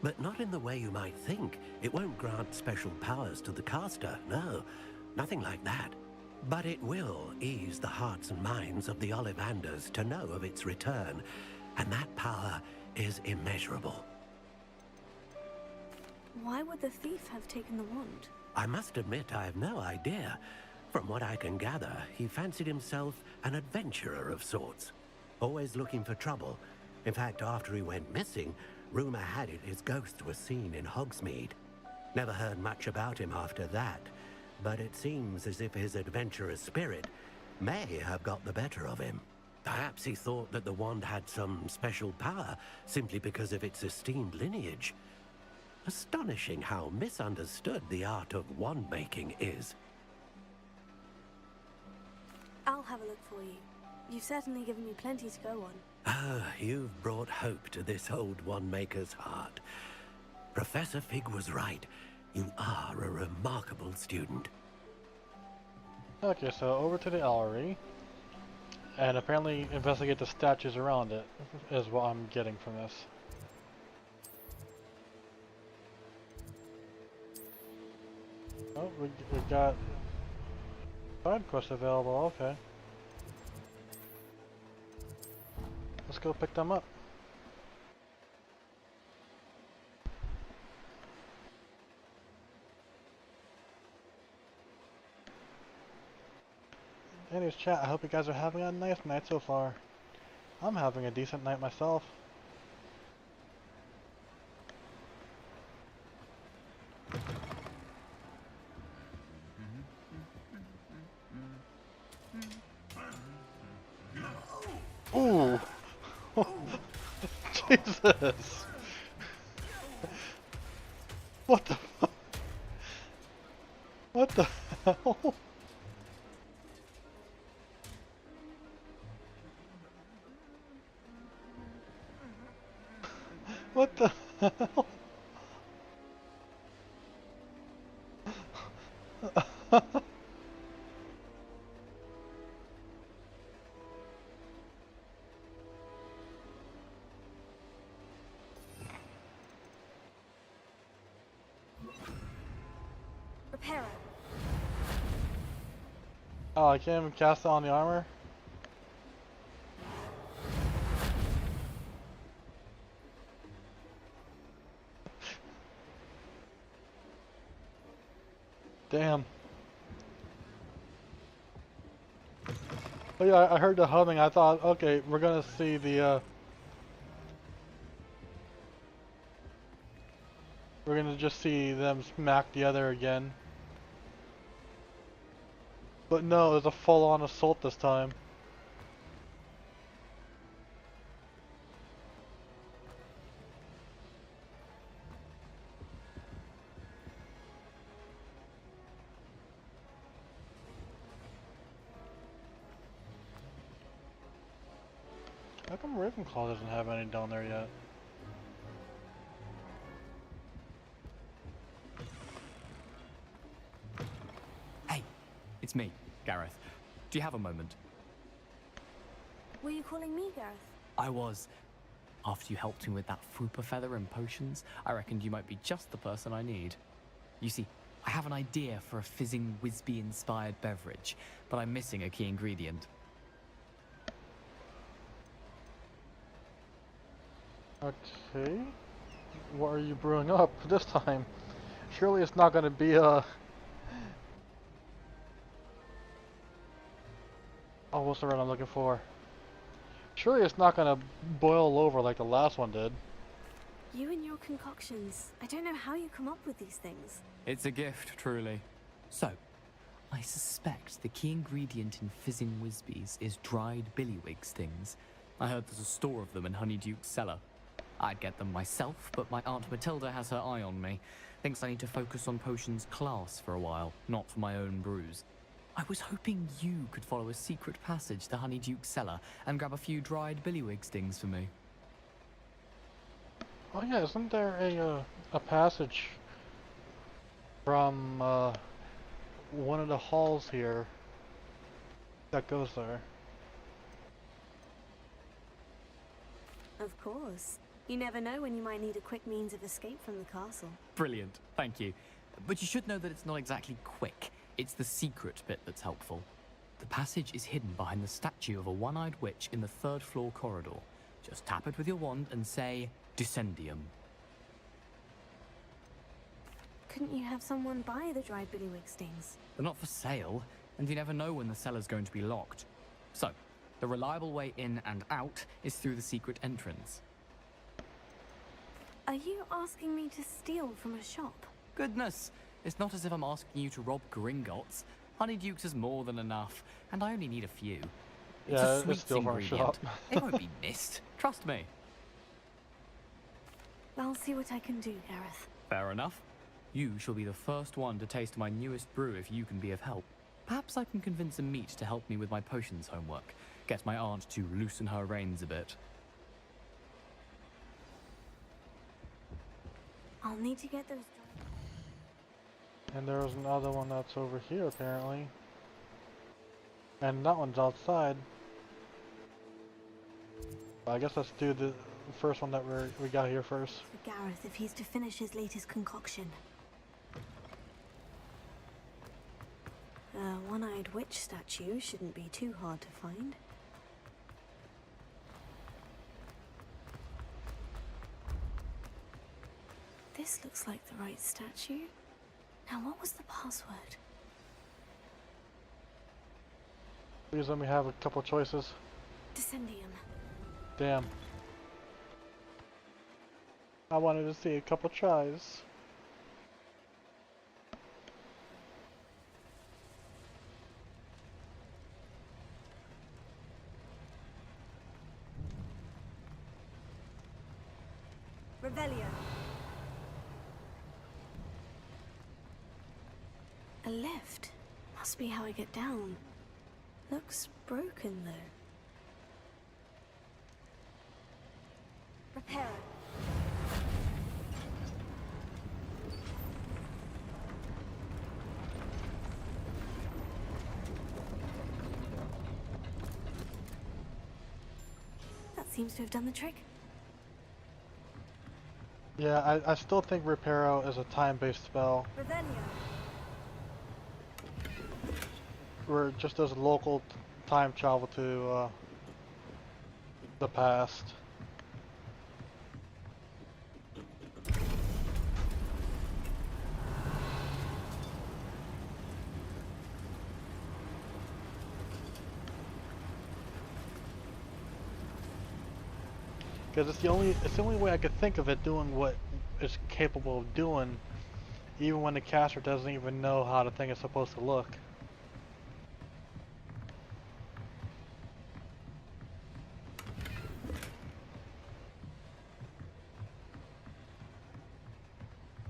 But not in the way you might think. It won't grant special powers to the caster, no. Nothing like that. But it will ease the hearts and minds of the Ollivanders to know of its return. And that power is immeasurable. Why would the thief have taken the wand? I must admit I have no idea. From what I can gather, he fancied himself an adventurer of sorts. Always looking for trouble. In fact, after he went missing, rumor had it his ghost was seen in Hogsmeade. Never heard much about him after that, but it seems as if his adventurous spirit may have got the better of him. Perhaps he thought that the wand had some special power simply because of its esteemed lineage. Astonishing how misunderstood the art of wand-making is. I'll have a look for you. You've certainly given me plenty to go on. Ah, you've brought hope to this old wand-maker's heart. Professor Fig was right. You are a remarkable student. Okay, so over to the Owlery, and apparently investigate the statues around it, is what I'm getting from this. Oh, we got side quests available, okay. Let's go pick them up. Anyways, chat, I hope you guys are having a nice night so far. I'm having a decent night myself. Ooh! Jesus! What the fuck? What the hell? What the hell? Reparo. Oh, I can't even cast it on the armor? Damn. Oh yeah, I heard the humming. I thought, okay, we're gonna see the, we're gonna just see them smack the other again. But no, it was a full-on assault this time. How come Ravenclaw doesn't have any down there yet? Hey, it's me, Gareth. Do you have a moment? Were you calling me, Gareth? I was. After you helped me with that Fupa feather and potions, I reckoned you might be just the person I need. You see, I have an idea for a fizzing Whizbee-inspired beverage, but I'm missing a key ingredient. Okay. What are you brewing up this time? Surely it's not gonna be a... Oh, what's the word I'm looking for? Surely it's not gonna boil over like the last one did. You and your concoctions. I don't know how you come up with these things. It's a gift, truly. So, I suspect the key ingredient in fizzing Whizbees is dried billywig stings. I heard there's a store of them in Honeyduke's cellar. I'd get them myself, but my Aunt Matilda has her eye on me. Thinks I need to focus on potions class for a while, not for my own brews. I was hoping you could follow a secret passage to Honeyduke's cellar and grab a few dried billywig stings for me. Oh yeah, isn't there a passage from one of the halls here that goes there? Of course. You never know when you might need a quick means of escape from the castle. Brilliant, thank you. But you should know that it's not exactly quick. It's the secret bit that's helpful. The passage is hidden behind the statue of a one-eyed witch in the third-floor corridor. Just tap it with your wand and say, Descendium. Couldn't you have someone buy the dried billywig stings? They're not for sale, and you never know when the cellar's going to be locked. So, the reliable way in and out is through the secret entrance. Are you asking me to steal from a shop? Goodness, it's not as if I'm asking you to rob Gringotts. Honeydukes is more than enough, and I only need a few. It's Yeah, a sweet it's still from a ingredient. shop. It won't be missed. Trust me. I'll see what I can do, Gareth. Fair enough. You shall be the first one to taste my newest brew if you can be of help. Perhaps I can convince a meat to help me with my potions homework. Get my aunt to loosen her reins a bit. I'll need to get those... And there's another one that's over here apparently. And that one's outside. I guess let's do the first one that we got here first. For Gareth, if he's to finish his latest concoction. A one-eyed witch statue shouldn't be too hard to find. This looks like the right statue. Now, what was the password? Please let me have a couple choices. Descendium. Damn. I wanted to see a couple tries. Revelio. A lift. Must be how I get down. Looks broken, though. Reparo. seems to have done the trick. Yeah, I still think Reparo is a time-based spell. Revelio. Where it just does local time travel to the past. Because it's the only way I could think of it doing what it's capable of doing, even when the caster doesn't even know how the thing is supposed to look.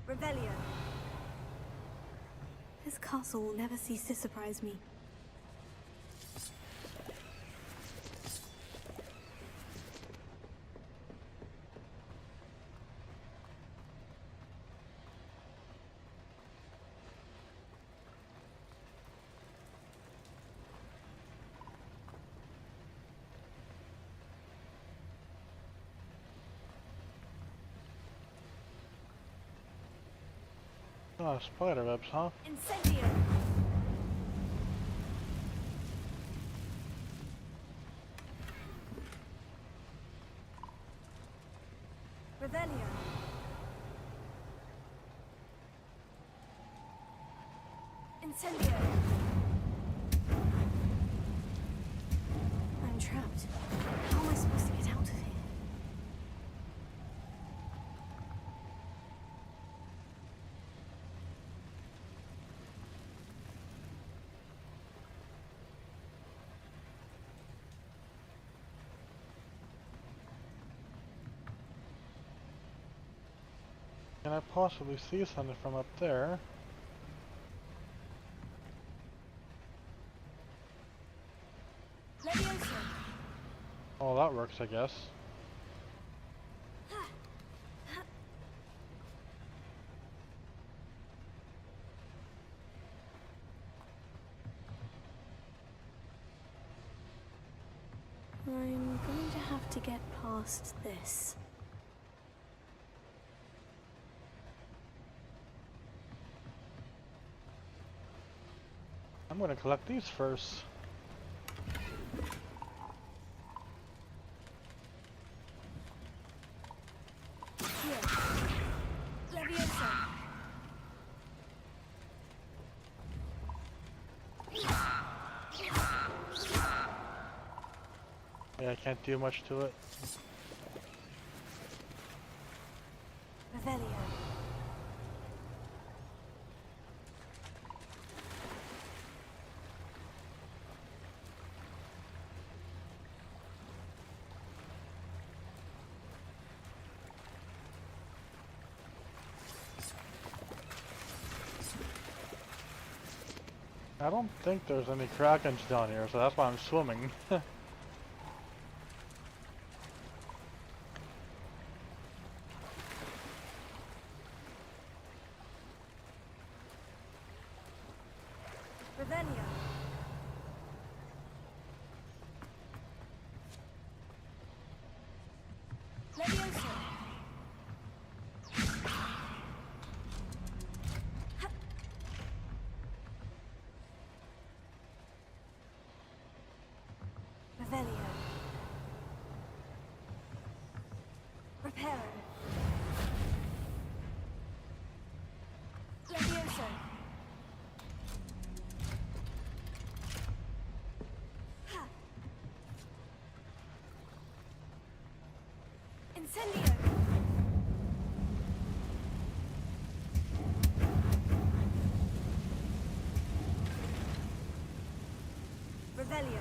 Revelio. This castle will never cease to surprise me. Oh, spider webs, huh? Incendio. Revelio. Incendio. I'm trapped. How am I supposed to get out of here? Can I possibly see something from up there? Levioso. Oh, that works, I guess. I'm going to have to get past this. I'm gonna collect these first. Here. Levioso. Yeah, I can't do much to it. Revelio. I don't think there's any krakens down here, so that's why I'm swimming. Revelio. Levioso. Revelio. Reparo. Levioso. Ha. Incendio. Revelio.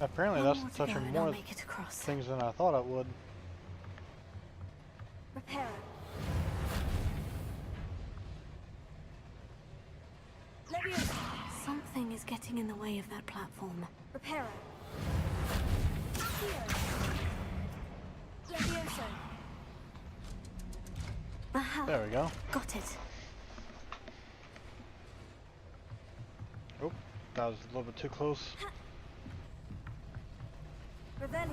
Apparently One that's more to touching go and more I'll make it across. things than I thought it would. Reparo. Levioso. Something is getting in the way of that platform. Reparo. Here. Levioso. Aha! There we go. Got it. That was a little bit too close. Revelio.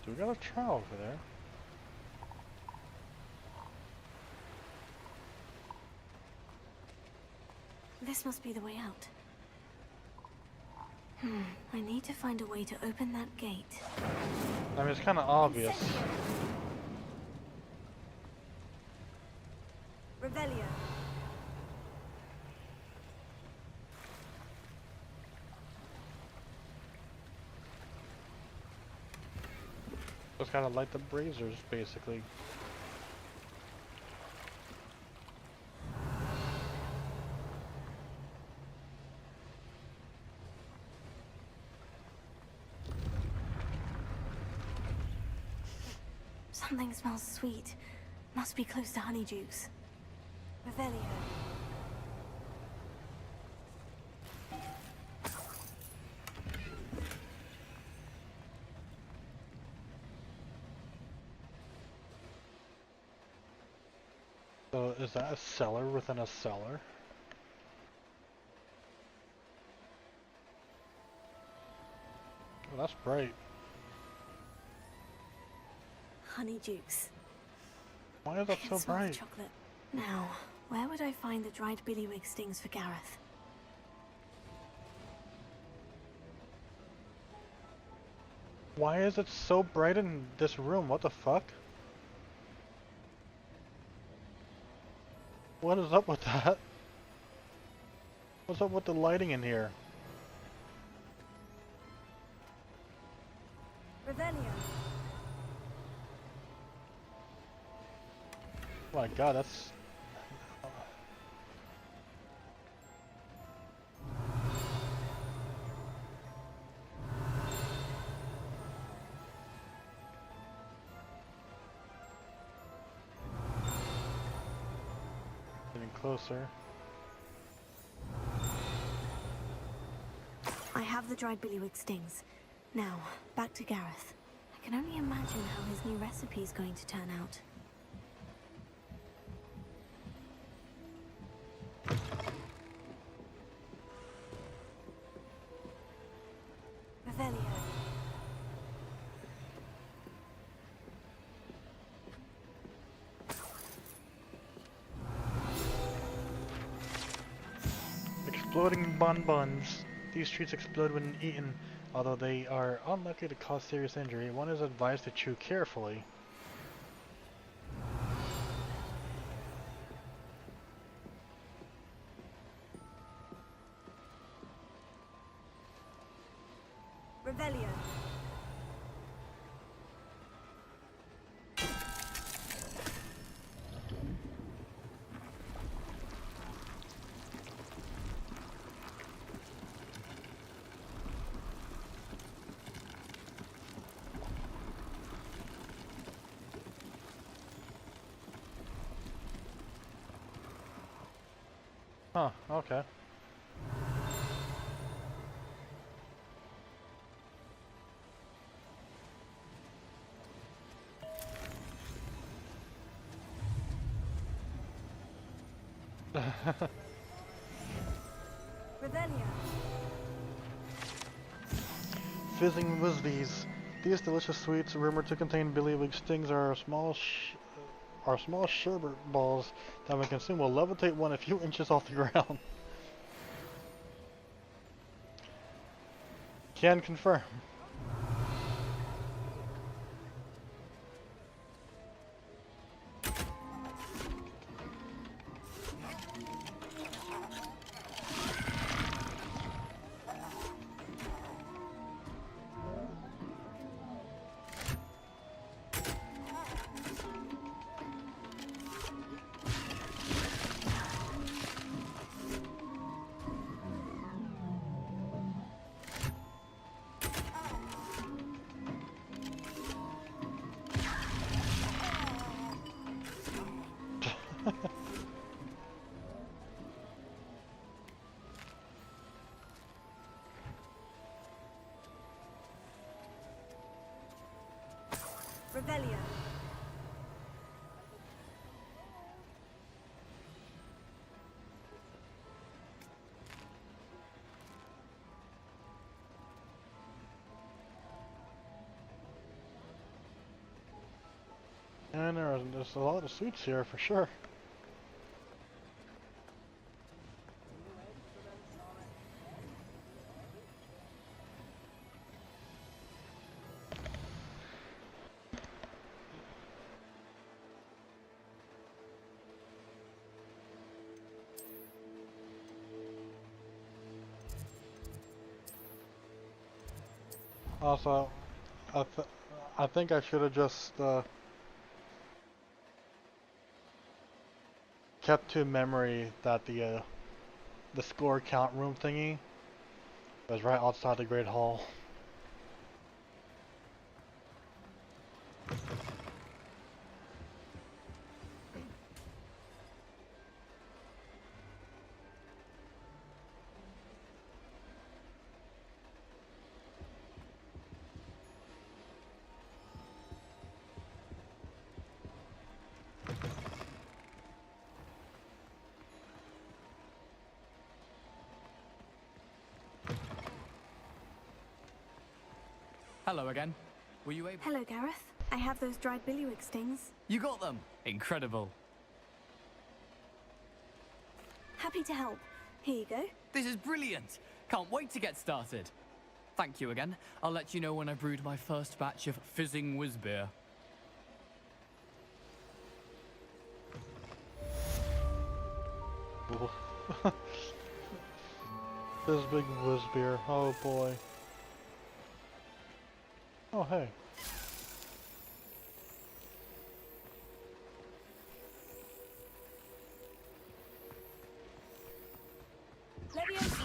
Do we got a trial over there? This must be the way out. I need to find a way to open that gate. I mean, it's kind of obvious. Revelio. Just gotta light the braziers, basically. Something smells sweet. Must be close to Honeydukes. Revelio. So is that a cellar within a cellar? Oh, that's bright. Honeydukes. Why is that so Smell the bright? chocolate. Now, where would I find the dried billywig stings for Gareth? Why is it so bright in this room? What the fuck? What is up with that? What's up with the lighting in here? Revelio. Oh my god, that's... Getting closer. I have the dried billywig stings. Now, back to Gareth. I can only imagine how his new recipe is going to turn out. Revelio. Exploding bonbons. These treats explode when eaten. Although they are unlikely to cause serious injury, one is advised to chew carefully. Revelio. Huh, okay. Revelio. Fizzing Wisbies. These delicious sweets, rumored to contain billywig stings, are small sherbet balls that when consumed will levitate one a few inches off the ground. Can confirm. Revelio. And there's a lot of suits here for sure. Also, I think I should have just kept to memory that the score count room thingy was right outside the Great Hall. Hello again. Were you able? Hello, Gareth. I have those dried billywig stings. You got them. Incredible. Happy to help. Here you go. This is brilliant. Can't wait to get started. Thank you again. I'll let you know when I brewed my first batch of fizzing whiz beer. This big whiz beer. Oh boy. Oh hey. Leviosa.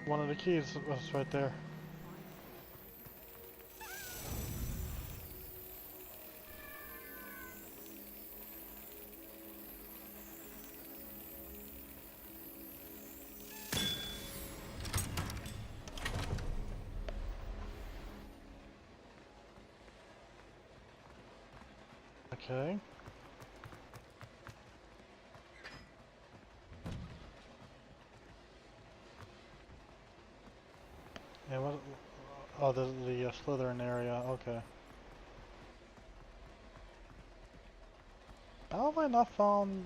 One of the keys was right there. Okay. And what? Oh, the Slytherin area. Okay. How have I not found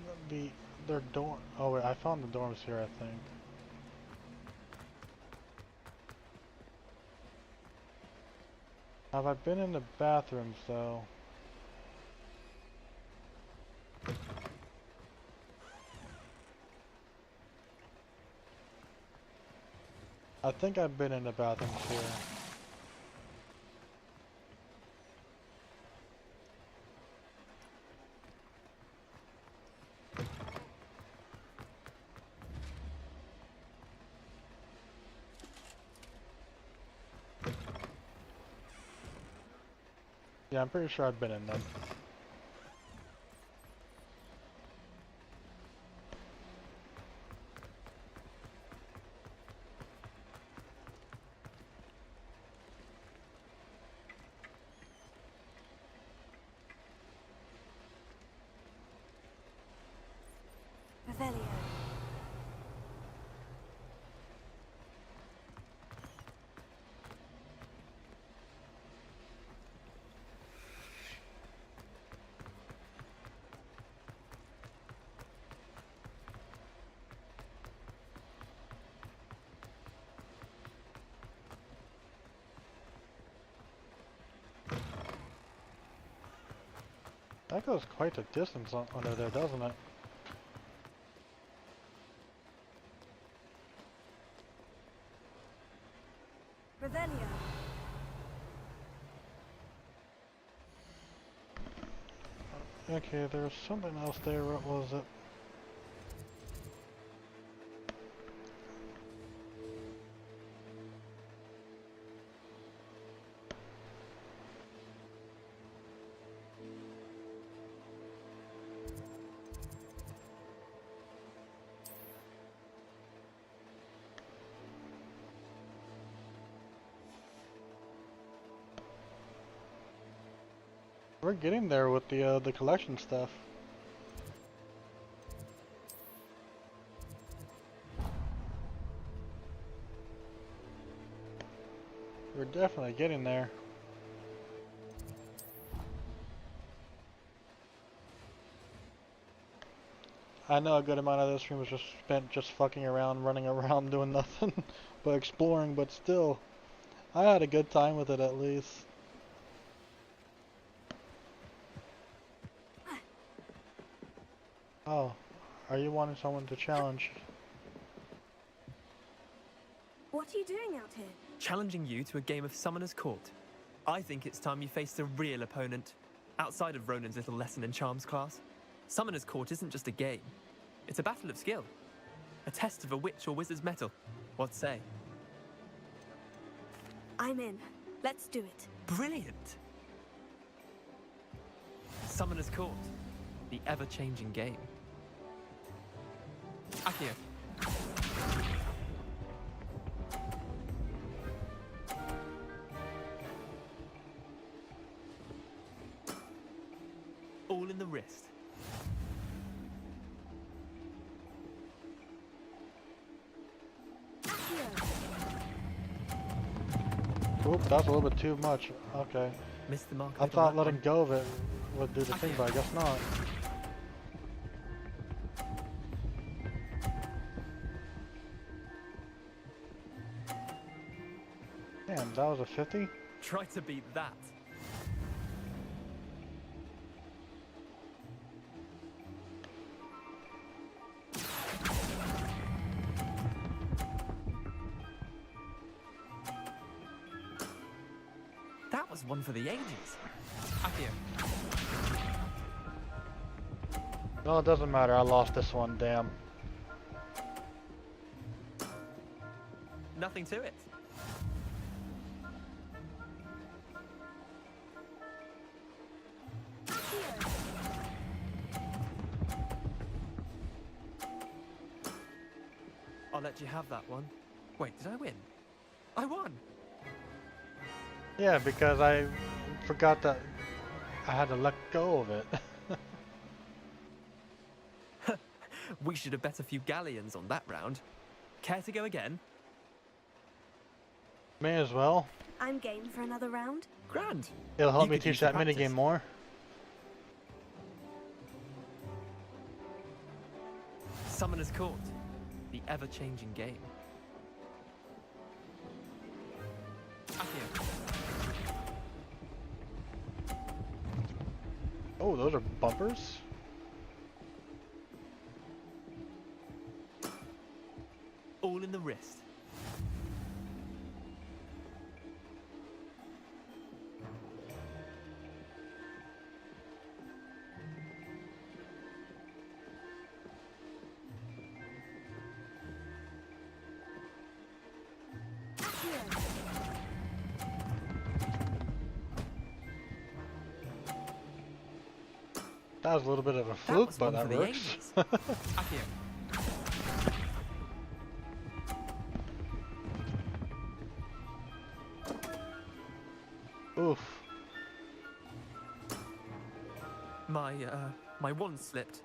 their dorm? Oh wait, I found the dorms here, I think. Have I been in the bathrooms though? I think I've been in the bathrooms here. Yeah, I'm pretty sure I've been in them. Revelio. That goes quite a distance under there, doesn't it? Revelio. Okay, there's something else there. What was it? We're getting there with the collection stuff. We're definitely getting there. I know a good amount of this stream was just spent just fucking around, running around, doing nothing but exploring, but still, I had a good time with it at least. Oh, are you wanting someone to challenge? What are you doing out here? Challenging you to a game of Summoner's Court. I think it's time you faced a real opponent, outside of Ronan's little lesson in charms class. Summoner's Court isn't just a game. It's a battle of skill. A test of a witch or wizard's mettle. What say? I'm in. Let's do it. Brilliant! Summoner's Court. The ever-changing game. Akio. All in the wrist. Oop, that's a little bit too much. Okay. Missed the mark. I thought letting go of it would do the thing, but I guess not. Damn, that was a 50? Try to beat that. That was one for the ages. Akio. No, it doesn't matter. I lost this one, damn. Nothing to it. I'll let you have that one. Wait, did I win? I won! Yeah, because I forgot that I had to let go of it. We should have bet a few galleons on that round. Care to go again? May as well. I'm game for another round. Grand. It'll help You me could teach use the that practice. minigame more. Summoner's Court. The ever-changing game. Akio. Oh, those are bumpers? All in the wrist. That was a little bit of a fluke, but that works. Akio. Oof. My wand slipped.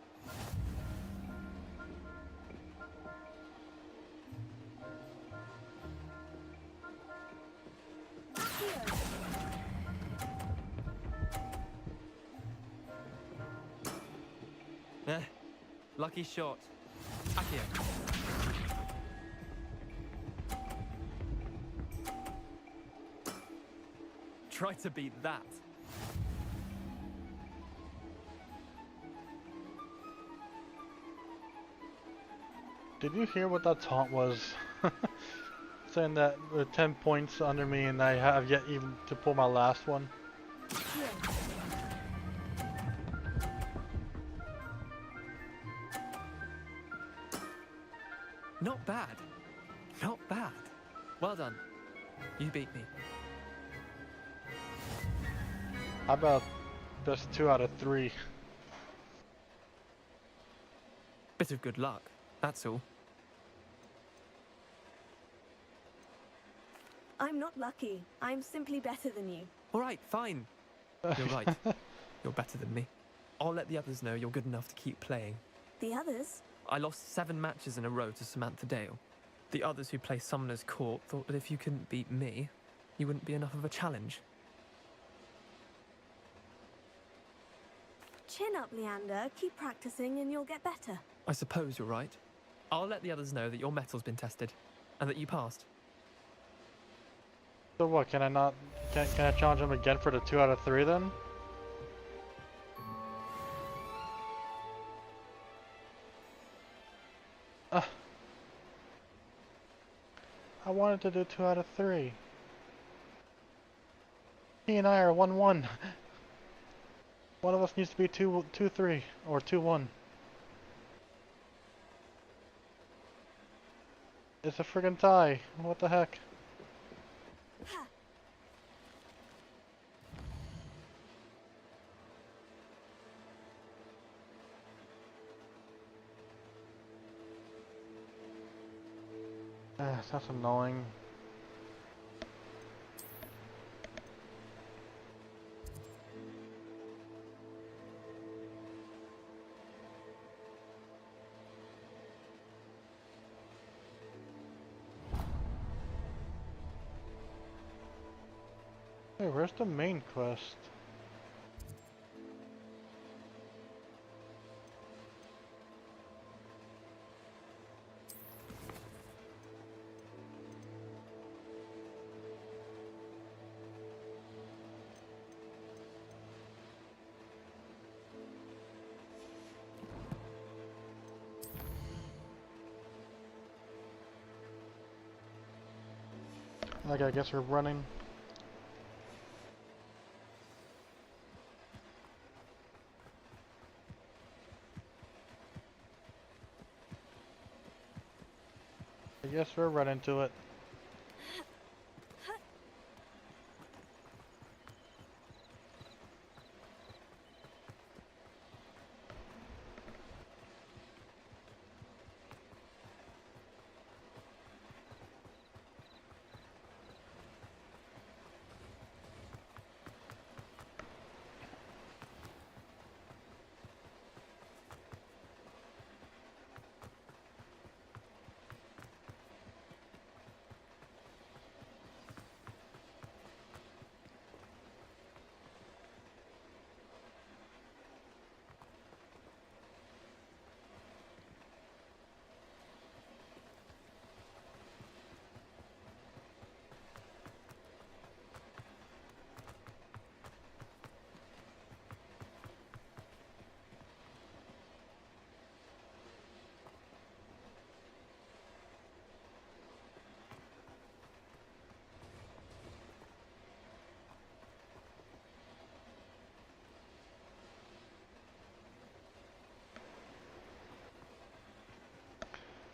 Lucky shot. Akio. Try to beat that. Did you hear what that taunt was? Saying that with 10 points under me and I have yet even to pull my last one. Not bad. Not bad. Well done. You beat me. How about just 2 out of 3? Bit of good luck, that's all. I'm not lucky. I'm simply better than you. All right, fine. You're right. You're better than me. I'll let the others know you're good enough to keep playing. The others? I lost 7 matches in a row to Samantha Dale. The others who play Summoner's Court thought that if you couldn't beat me, you wouldn't be enough of a challenge. Chin up, Leander. Keep practicing and you'll get better. I suppose you're right. I'll let the others know that your metal's been tested, and that you passed. So what, can I challenge him again for the 2 out of 3 then? I wanted to do 2 out of 3. He and I are 1-1. One of us needs to be 2-3 or 2-1. It's a friggin' tie. What the heck? That's annoying. Hey, where's the main quest? Okay, I guess we're running. I guess we're running to it.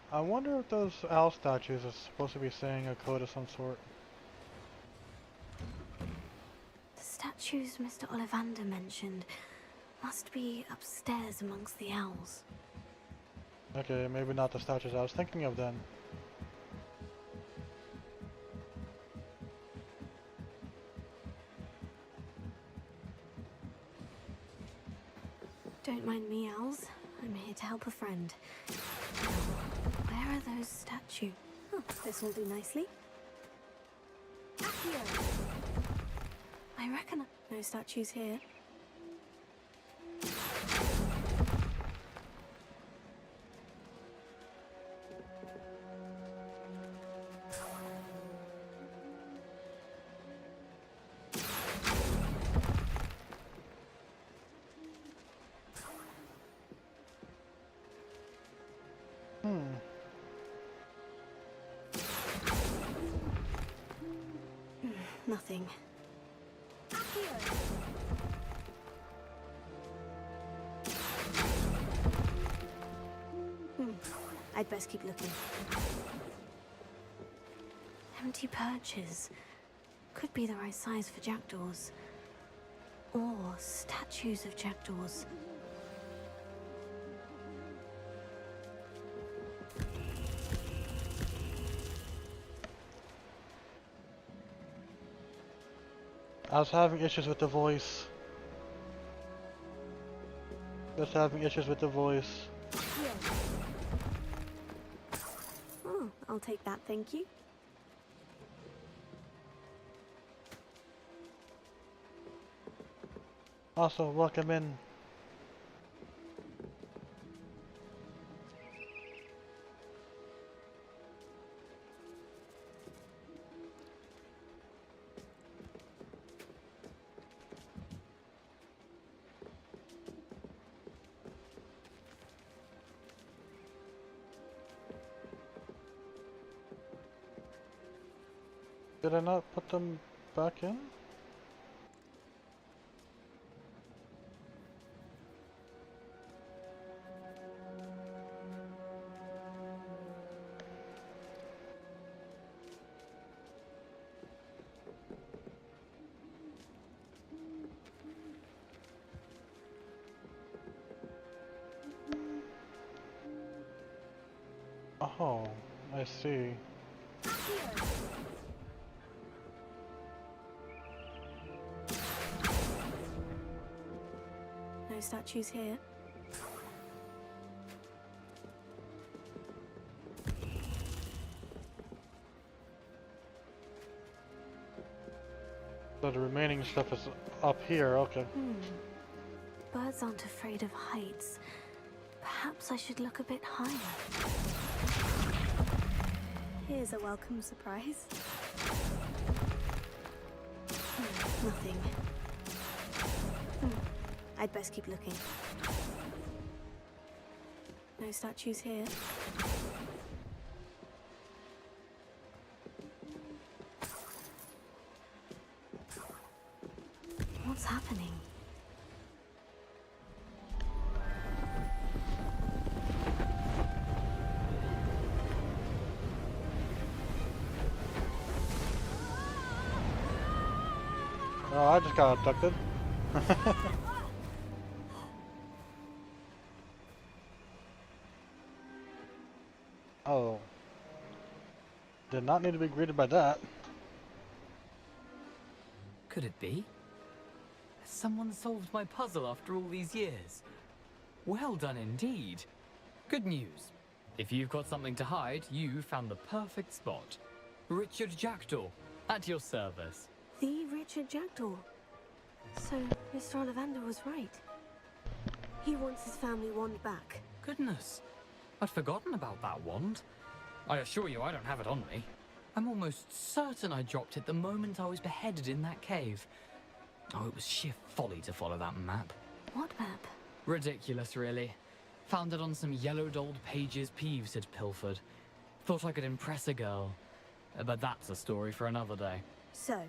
I wonder if those owl statues are supposed to be saying a code of some sort. The statues Mr. Ollivander mentioned must be upstairs amongst the owls. Okay, maybe not the statues I was thinking of then. Don't mind me, owls. I'm here to help a friend. Where are those statues? Oh, this will do nicely. Accio! I reckon no statues here. Nothing. I'd best keep looking. Empty perches. Could be the right size for jackdaws. Or statues of jackdaws. I was having issues with the voice. Just having issues with the voice. Oh, I'll take that, thank you. Also, welcome in. Did I not put them back in? Oh, I see. No statues here. So the remaining stuff is up here, okay. Birds aren't afraid of heights. Perhaps I should look a bit higher. Here's a welcome surprise. Nothing. I'd best keep looking. No statues here. What's happening? Oh, I just got abducted. Oh. Did not need to be greeted by that. Could it be? Has someone solved my puzzle after all these years? Well done indeed. Good news. If you've got something to hide, you found the perfect spot. Richard Jackdaw, at your service. The Richard Jackdaw. So, Mr. Ollivander was right. He wants his family wand back. Goodness, I'd forgotten about that wand. I assure you I don't have it on me. I'm almost certain I dropped it the moment I was beheaded in that cave. Oh, it was sheer folly to follow that map. What map? Ridiculous, really. Found it on some yellowed old pages Peeves had pilfered. Thought I could impress a girl. But that's a story for another day. So,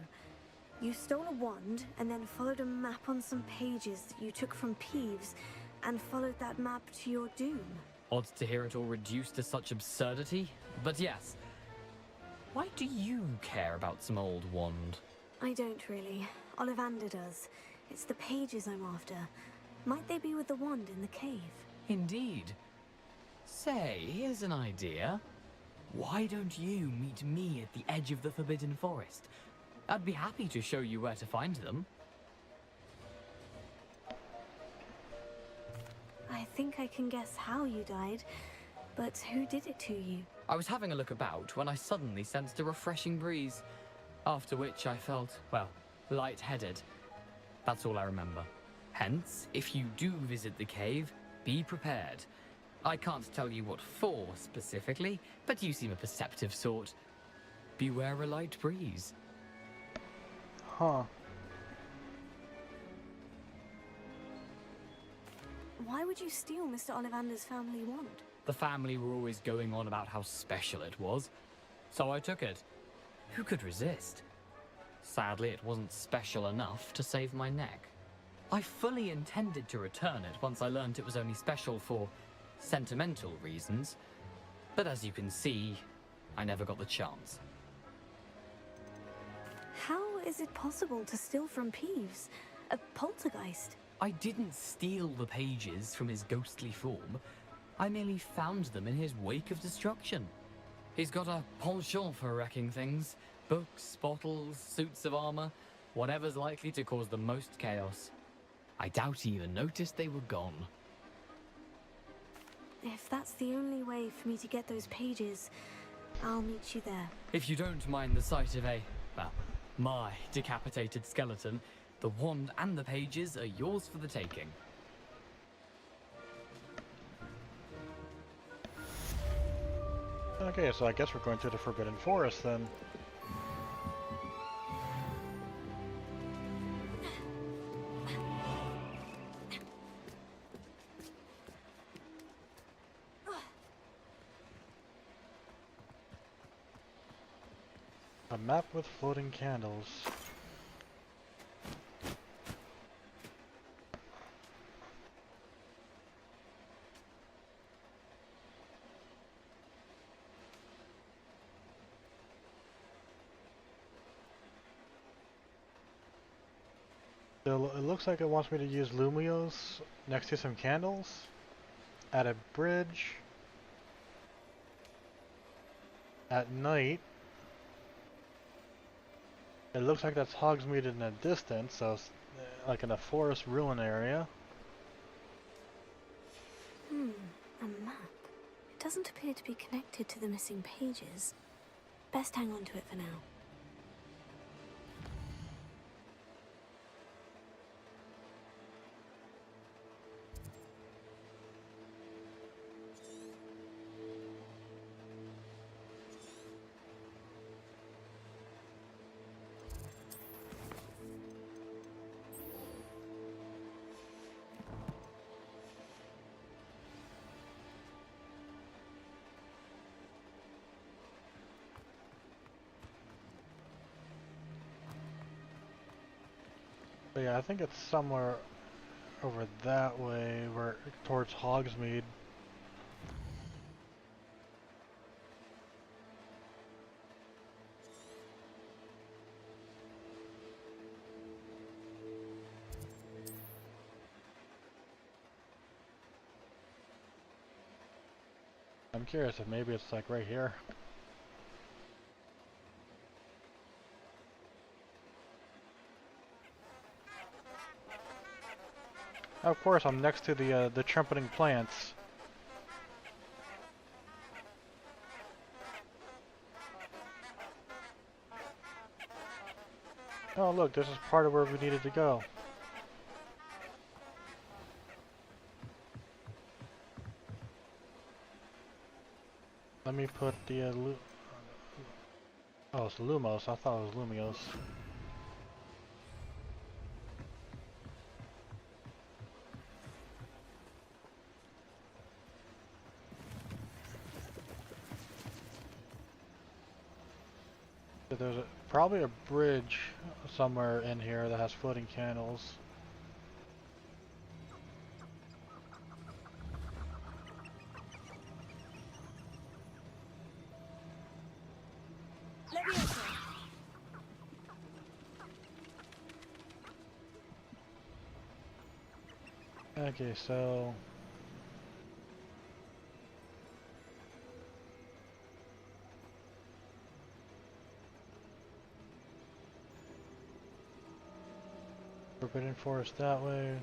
you stole a wand and then followed a map on some pages that you took from Peeves and followed that map to your doom. Odd to hear it all reduced to such absurdity, but yes. Why do you care about some old wand? I don't really. Ollivander does. It's the pages I'm after. Might they be with the wand in the cave? Indeed. Say, here's an idea. Why don't you meet me at the edge of the Forbidden Forest? I'd be happy to show you where to find them. I think I can guess how you died, but who did it to you? I was having a look about when I suddenly sensed a refreshing breeze, after which I felt, well, lightheaded. That's all I remember. Hence, if you do visit the cave, be prepared. I can't tell you what for specifically, but you seem a perceptive sort. Beware a light breeze. Huh. Why would you steal Mr. Ollivander's family wand? The family were always going on about how special it was, so I took it. Who could resist? Sadly, it wasn't special enough to save my neck. I fully intended to return it once I learned it was only special for sentimental reasons, but as you can see, I never got the chance. How is it possible to steal from Peeves? A poltergeist? I didn't steal the pages from his ghostly form. I merely found them in his wake of destruction. He's got a penchant for wrecking things. Books, bottles, suits of armor, whatever's likely to cause the most chaos. I doubt he even noticed they were gone. If that's the only way for me to get those pages, I'll meet you there. If you don't mind the sight of a, well, my decapitated skeleton, The wand and the pages are yours for the taking. Okay, so I guess we're going to the Forbidden Forest then. A map with floating candles. So it looks like it wants me to use Lumios next to some candles at a bridge at night. It looks like that's Hogsmeade in the distance, so it's like in a forest ruin area. A map. It doesn't appear to be connected to the missing pages. Best hang on to it for now. But yeah, I think it's somewhere over that way, where towards Hogsmeade. I'm curious if maybe it's like right here. Of course, I'm next to the trumpeting plants. Oh look, this is part of where we needed to go. Let me put the oh, it's Lumos. I thought it was Lumios. So there's probably a bridge somewhere in here that has floating candles. Okay, so Forbidden Forest that way.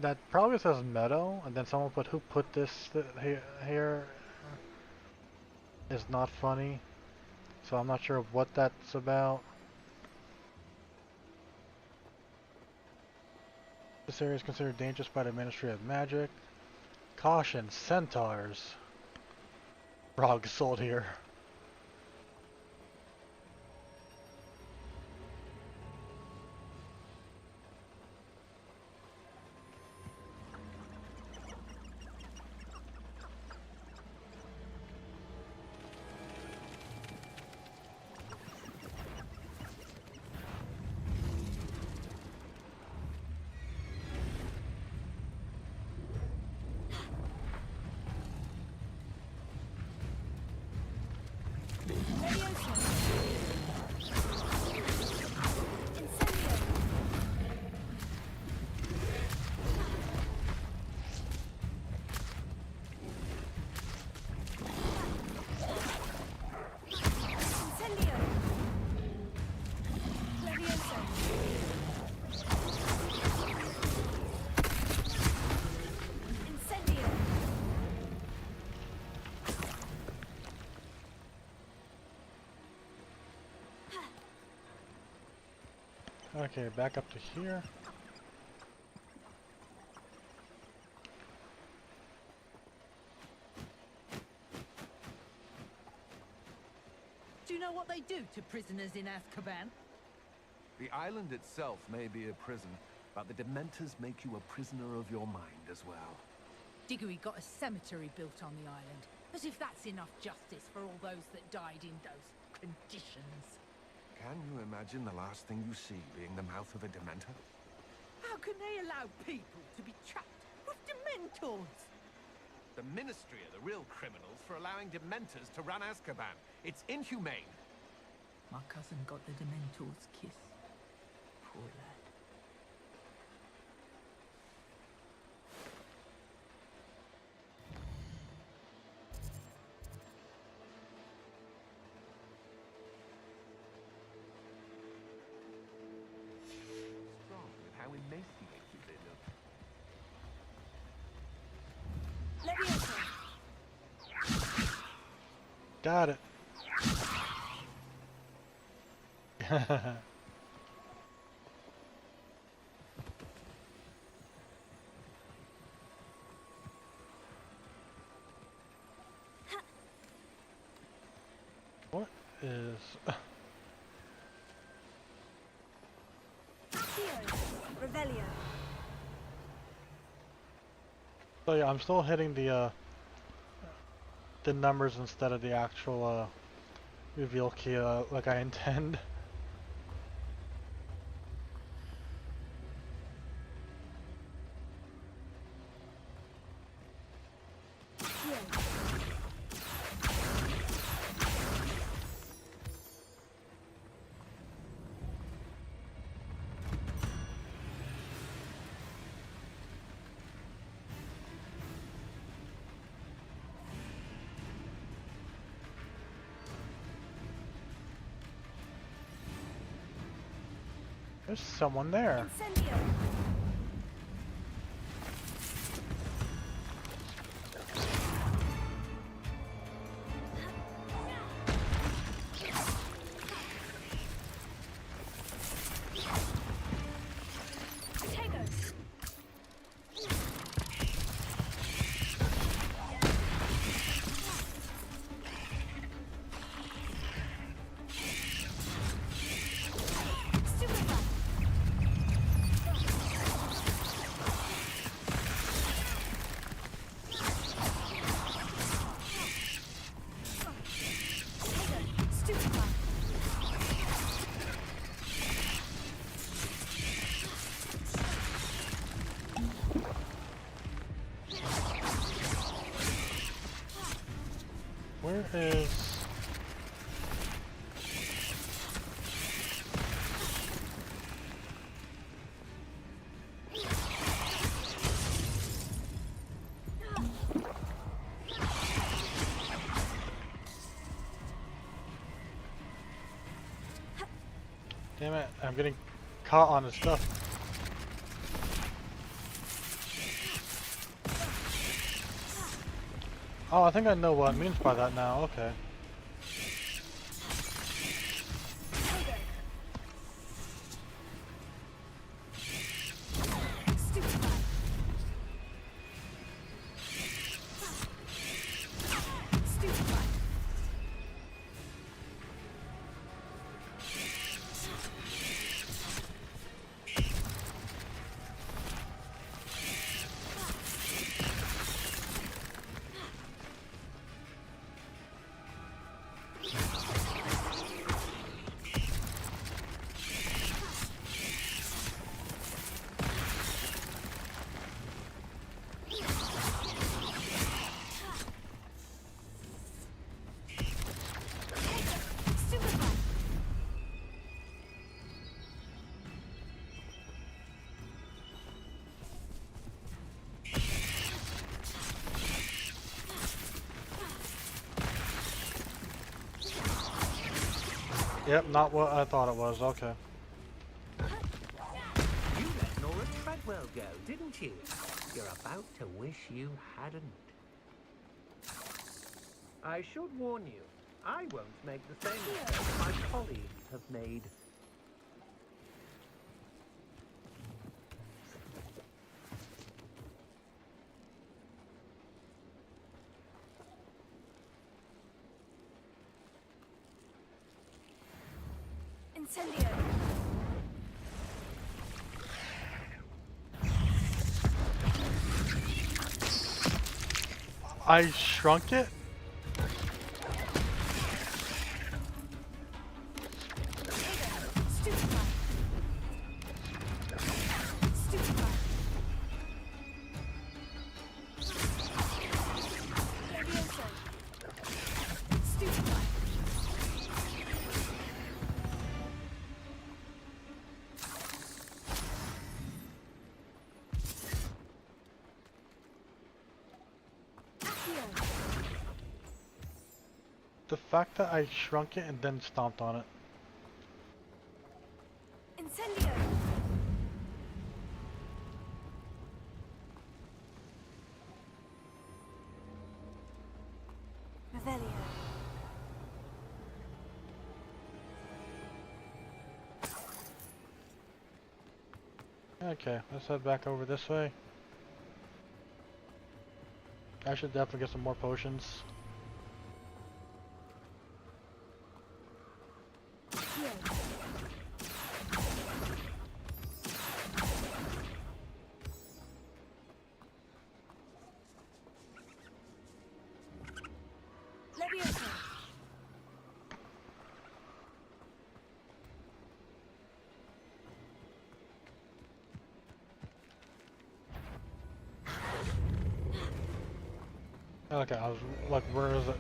That probably says meadow, and then someone put who put this here is not funny, so I'm not sure what that's about. This area is considered dangerous by the Ministry of Magic. Caution, centaurs. Rog sold here. Okay, back up to here. Do you know what they do to prisoners in Azkaban? The island itself may be a prison, but the Dementors make you a prisoner of your mind as well. Diggory got a cemetery built on the island, as if that's enough justice for all those that died in those conditions. Can you imagine the last thing you see being the mouth of a Dementor? How can they allow people to be trapped with Dementors? The Ministry are the real criminals for allowing Dementors to run Azkaban. It's inhumane. My cousin got the Dementor's kiss. Poor lad. Strong with how emaciated they look. Got it. What is... Revelio. So yeah, I'm still hitting the numbers instead of the actual reveal key like I intend. There's someone there. Where is... Damn it, I'm getting caught on his stuff. Oh, I think I know what it means by that now, okay. Yep, not what I thought it was, okay. You let Nora Treadwell go, didn't you? You're about to wish you hadn't. I should warn you, I won't make the same mistake my colleagues have made. Incendio. I shrunk it? The fact that I shrunk it and then stomped on it. Incendio. Revelio. Okay, let's head back over this way. I should definitely get some more potions. Leviosa. Okay, I was like, where is it?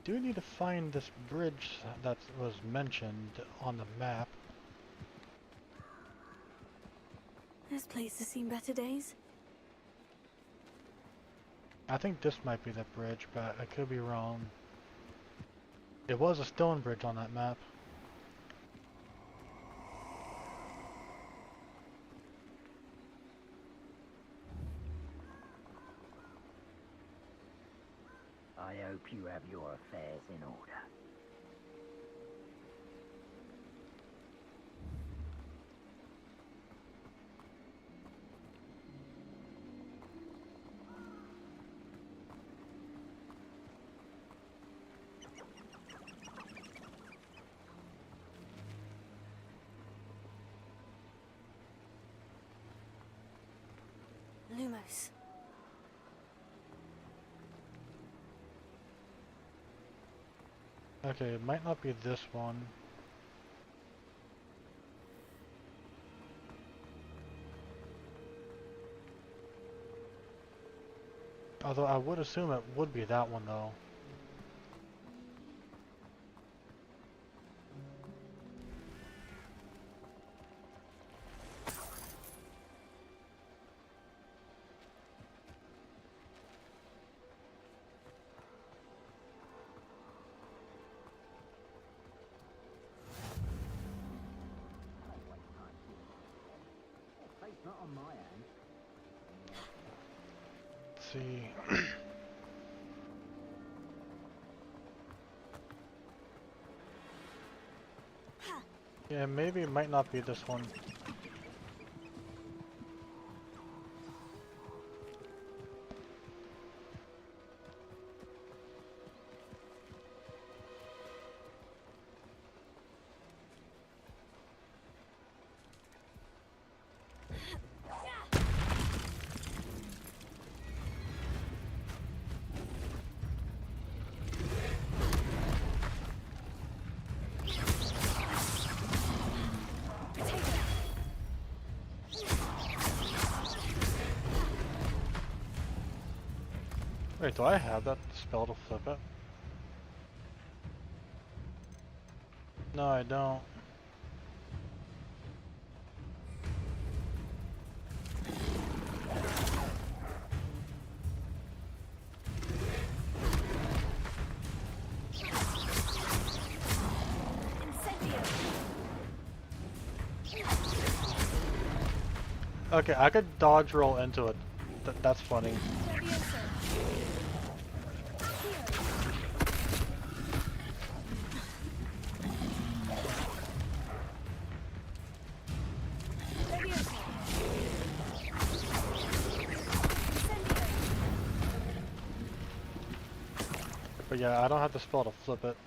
Do need to find this bridge that was mentioned on the map. This place has seen better days. I think this might be the bridge, but I could be wrong. It was a stone bridge on that map. I hope you have your affairs in order. Lumos. Okay, it might not be this one. Although I would assume it would be that one though. Not on my end. Let's see. Yeah, maybe it might not be this one. Wait, do I have that spell to flip it? No, I don't. Okay, I could dodge roll into it. That's funny. But yeah, I don't have the spell to flip it.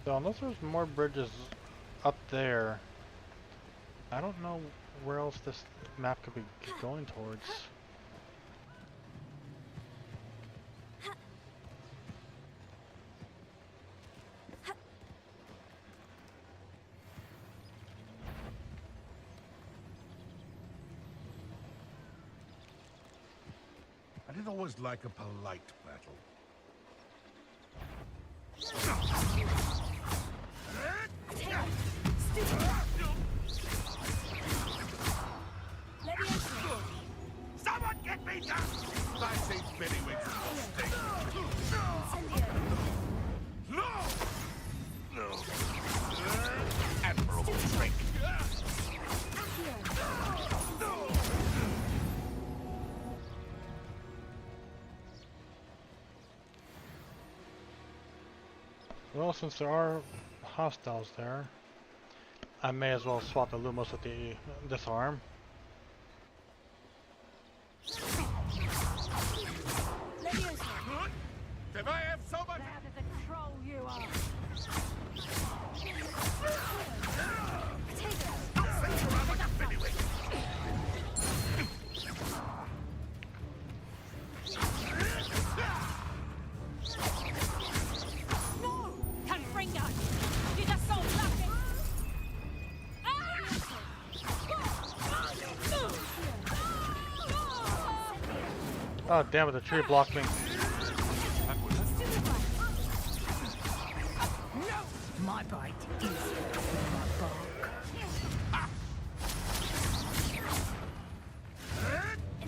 So unless there's more bridges up there, I don't know where else this map could be going towards. I did always like a polite battle. Someone get me down! I say Bellywig's mistake. No! Admirable trick. Well, since there are hostiles there, I may as well swap the Lumos with the disarm. If I have so much... Loud as a troll you are. I'll send you around like a Bellywig. No! Confringo! You're just so lucky! Oh damn it, the tree blocked me. My bite is my bark.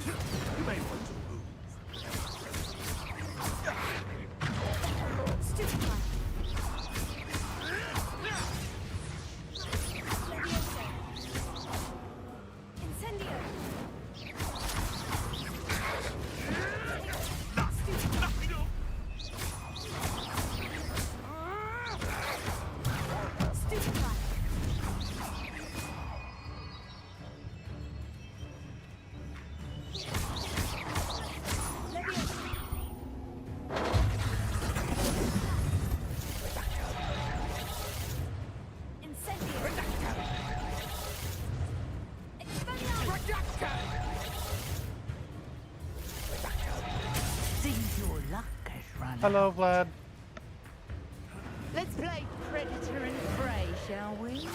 You may want to move. Seems your luck has run Hello, out. Vlad. Let's play predator and prey, shall we?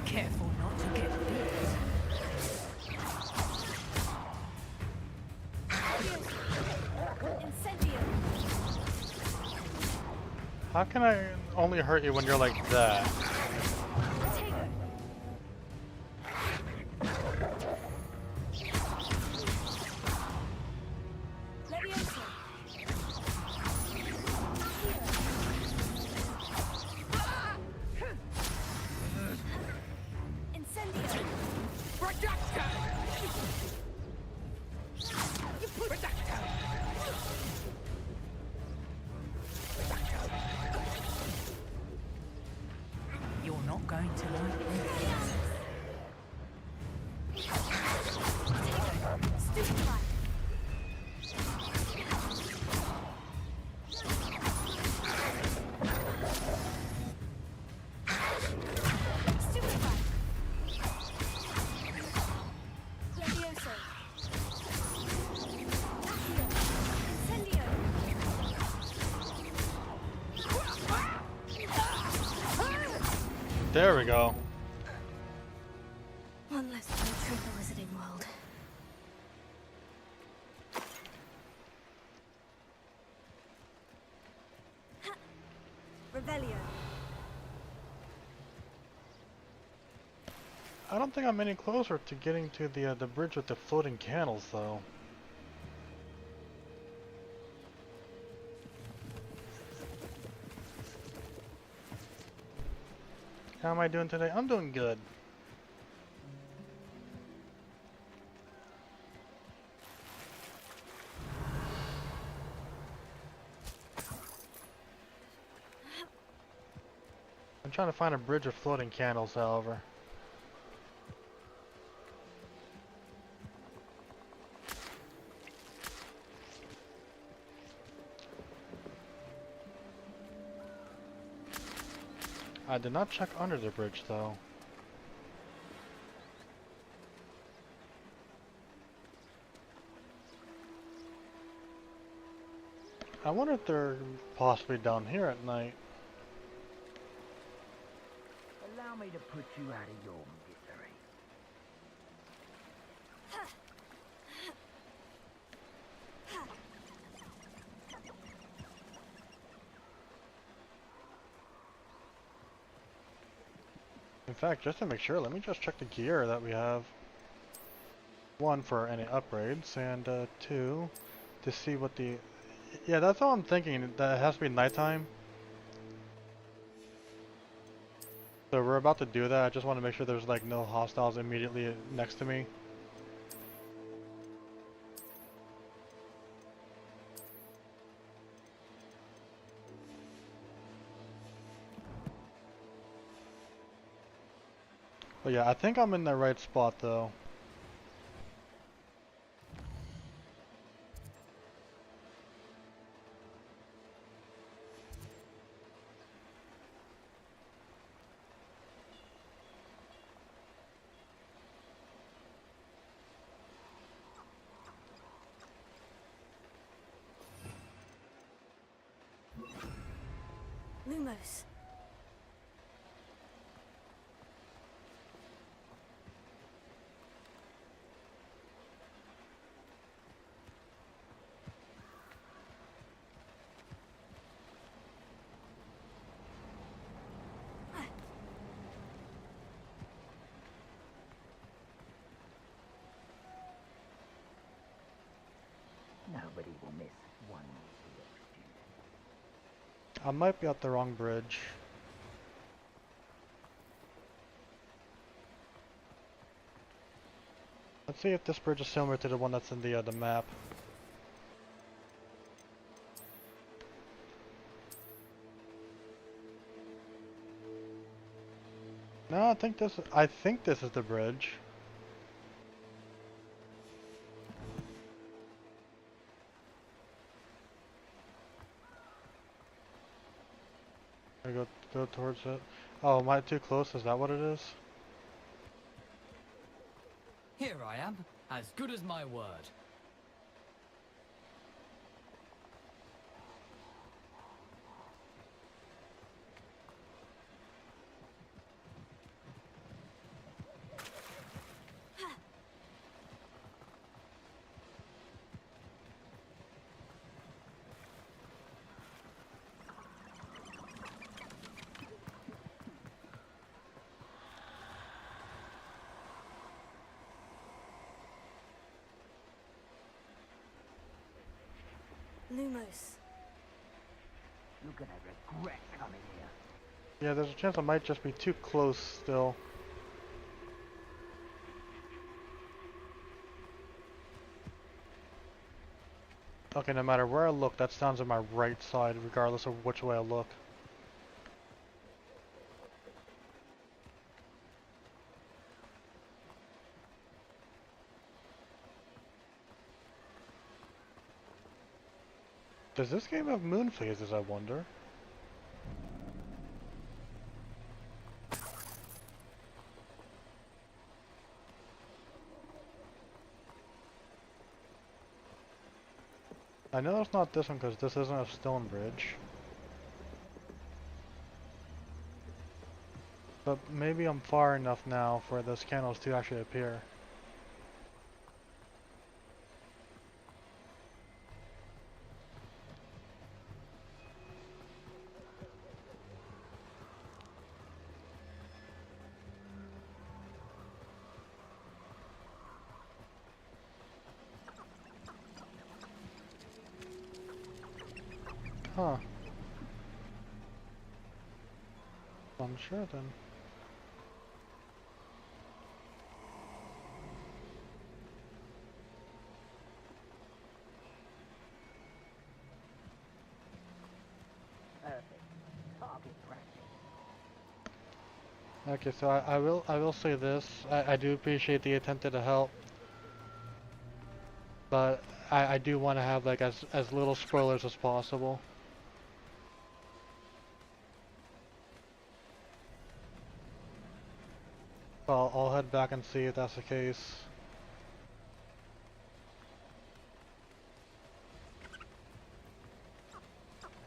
Careful not to get bit. How can I only hurt you when you're like that? not going to like this. Stupefy. Stupefy. Levioso. Incendio. There we go. One less to go through the Wizarding World. Revelio. I don't think I'm any closer to getting to the bridge with the floating candles, though. How am I doing today? I'm doing good. I'm trying to find a bridge of floating candles, however. I did not check under the bridge, though. I wonder if they're possibly down here at night. Allow me to put you out of your misery. In fact, just to make sure, let me just check the gear that we have. One, for any upgrades, and two, to see what the... Yeah, that's all I'm thinking, that it has to be nighttime. So we're about to do that, I just want to make sure there's like no hostiles immediately next to me. But yeah, I think I'm in the right spot though. Lumos. Nobody will miss one. I might be at the wrong bridge. Let's see if this bridge is similar to the one that's in the map. No, I think this is the bridge. I go towards it. Oh, am I too close? Is that what it is? Here I am, as good as my word. Lumos. You're gonna regret coming here. Yeah, there's a chance I might just be too close still. Okay, no matter where I look, that sounds on my right side, regardless of which way I look. Does this game have moon phases, I wonder? I know it's not this one because this isn't a stone bridge. But maybe I'm far enough now for those candles to actually appear. Huh. I'm sure then. Perfect. Target practice. Okay, so I will say this. I do appreciate the attempt to help, but I do want to have like as little spoilers as possible. So I'll head back and see if that's the case.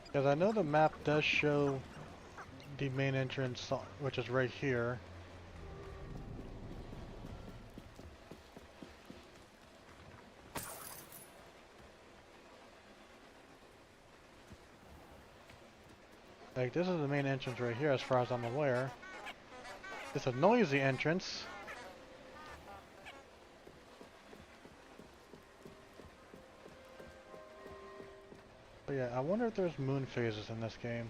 Because I know the map does show the main entrance, which is right here. Like, this is the main entrance right here as far as I'm aware. It's a noisy entrance. But yeah, I wonder if there's moon phases in this game.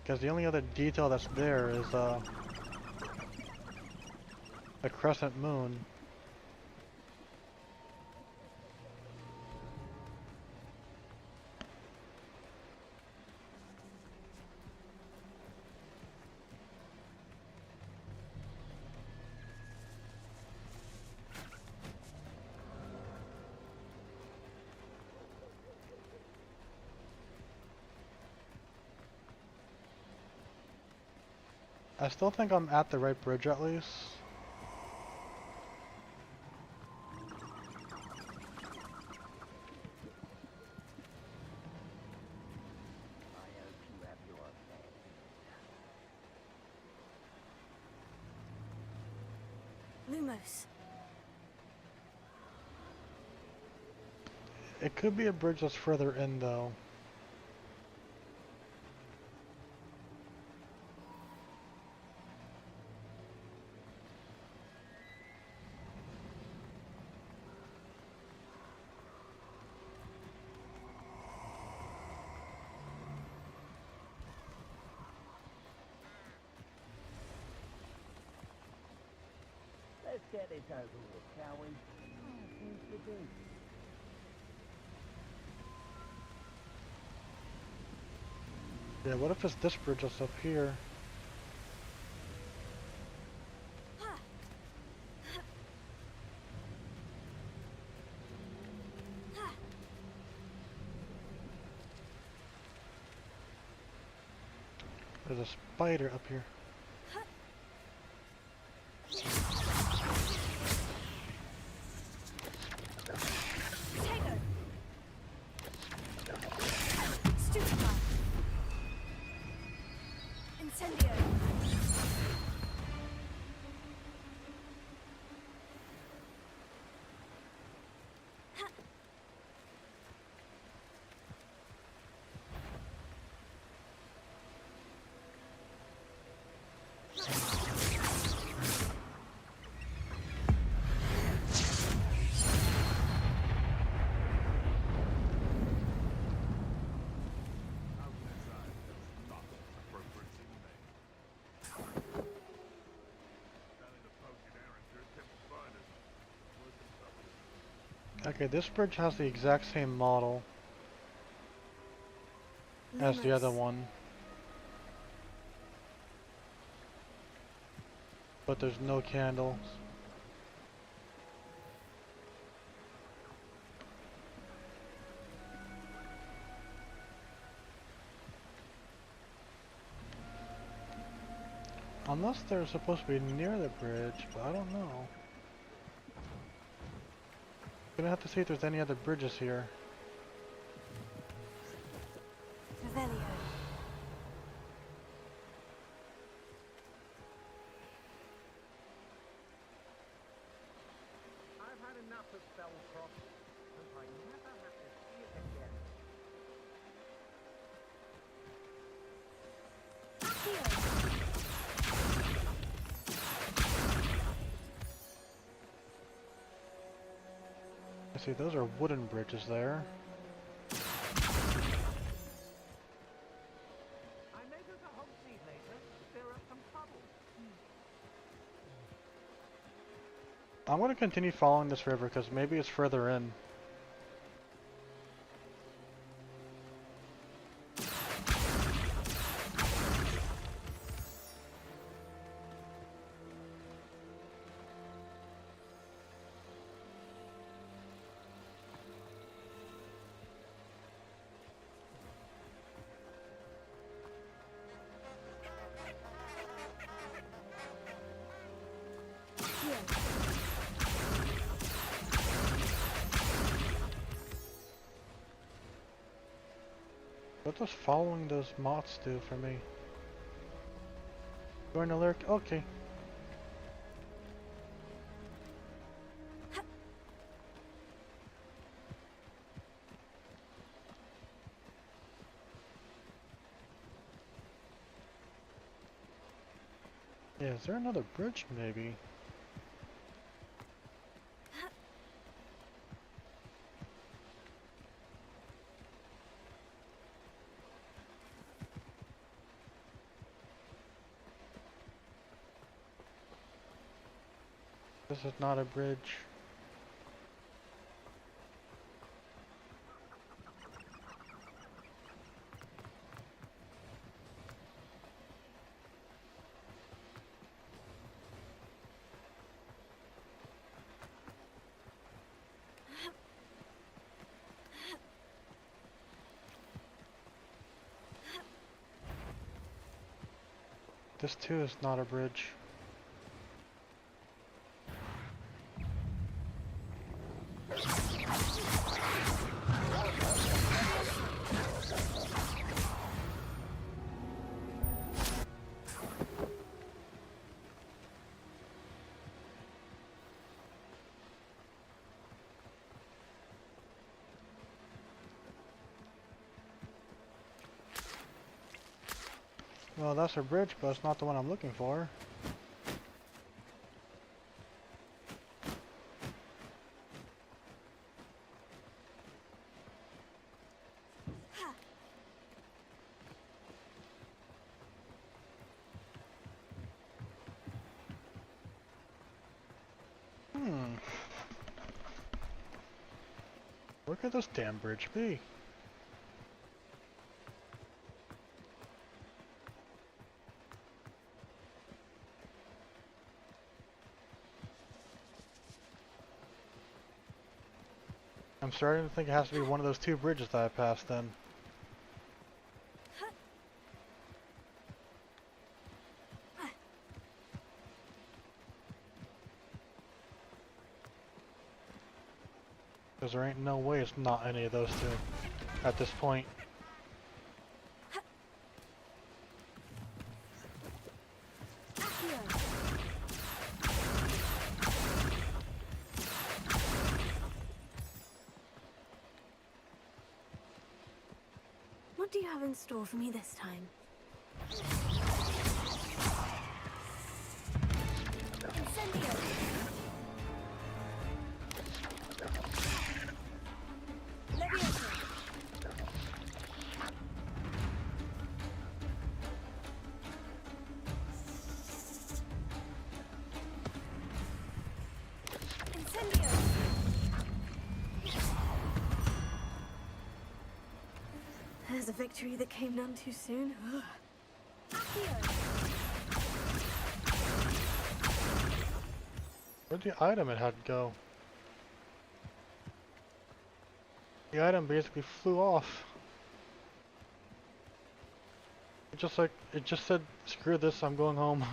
Because the only other detail that's there is a crescent moon. I still think I'm at the right bridge at least. Lumos. It could be a bridge that's further in though. Let's get this over with, shall we? Things to do. Yeah, what if it's this bridge that's up here? There's a spider up here. Okay, this bridge has the exact same model as the other one. But there's no candles. Unless they're supposed to be near the bridge, but I don't know. Gonna have to see if there's any other bridges here. Revelio. I've had enough of Belcroft. Hope I never have to see it again. I see those are wooden bridges there. I may go to Hogsmeade later to clear up some trouble. I'm gonna continue following this river because maybe it's further in. What does following those moths do for me? Going to lurk? Okay. Yeah, is there another bridge maybe? This is not a bridge. This too is not a bridge. Well, that's a bridge, but it's not the one I'm looking for. Where could this damn bridge be? I'm starting to think it has to be one of those two bridges that I passed then. Because there ain't no way it's not any of those two at this point. What do you have in store for me this time? There's a victory that came none too soon. Where'd the item it had go? The item basically flew off. It just like, it just said, screw this, I'm going home.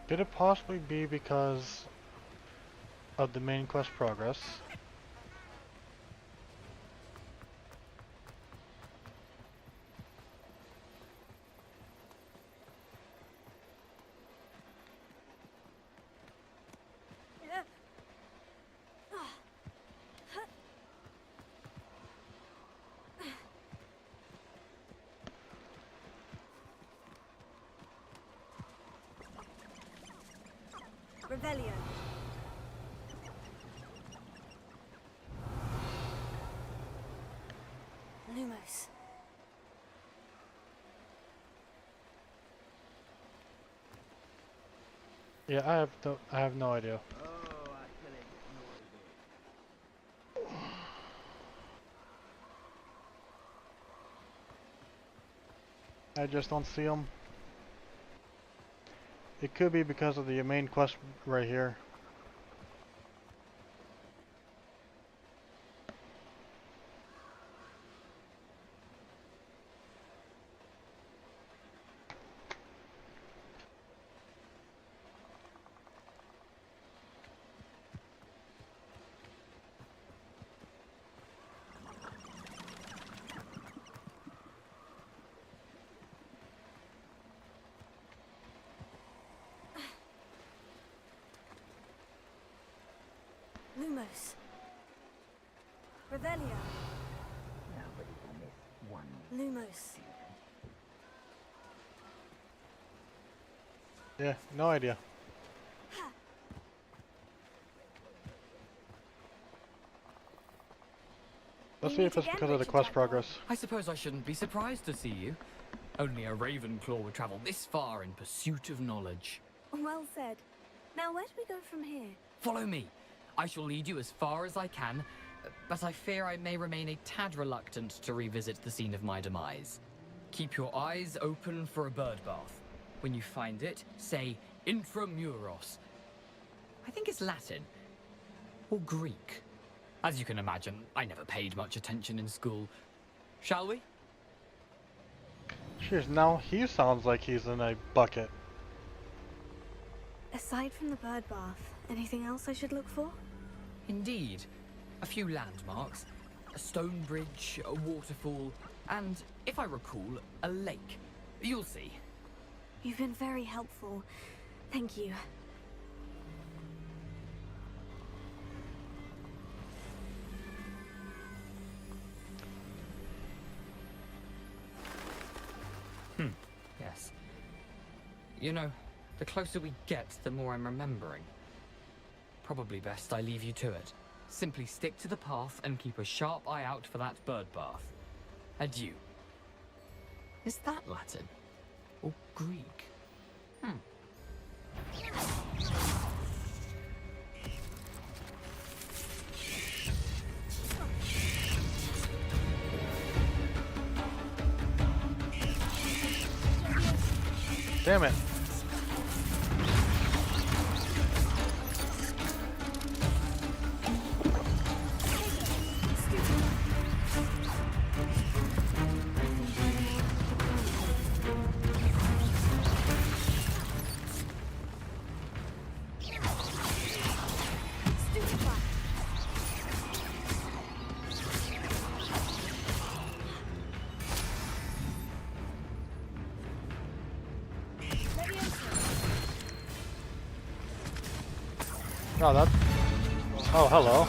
Could it possibly be because of the main quest progress? Revelio. Lumos. Yeah, I have no idea. I just don't see them. It could be because of the main quest right here. Lumos. Revelio. Nobody will miss one. Lumos. Yeah, no idea. Let's see if it's because of the quest progress. I suppose I shouldn't be surprised to see you. Only a Ravenclaw would travel this far in pursuit of knowledge. Well said. Now where do we go from here? Follow me. I shall lead you as far as I can, but I fear I may remain a tad reluctant to revisit the scene of my demise. Keep your eyes open for a bird bath. When you find it, say intramuros. I think it's Latin. Or Greek. As you can imagine, I never paid much attention in school. Shall we? Cheers, now he sounds like he's in a bucket. Aside from the bird bath, anything else I should look for? Indeed. A few landmarks. A stone bridge, a waterfall, and, if I recall, a lake. You'll see. You've been very helpful. Thank you. Yes. You know, the closer we get, the more I'm remembering. Probably best I leave you to it. Simply stick to the path and keep a sharp eye out for that bird bath. Adieu. Is that Latin? Or Greek? Damn it. Oh, that's... Oh, hello.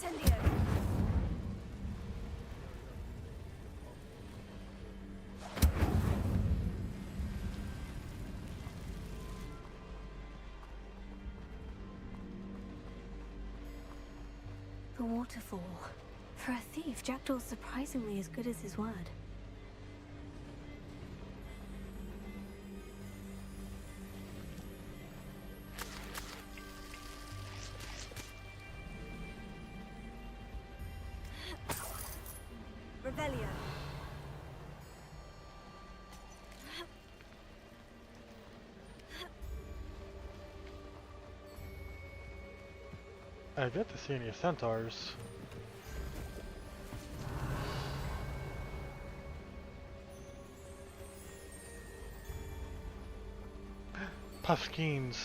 Incendio. The waterfall. For a thief, Jackdaw's surprisingly as good as his word. Revelio. I've yet to see any centaurs. Puffskeins.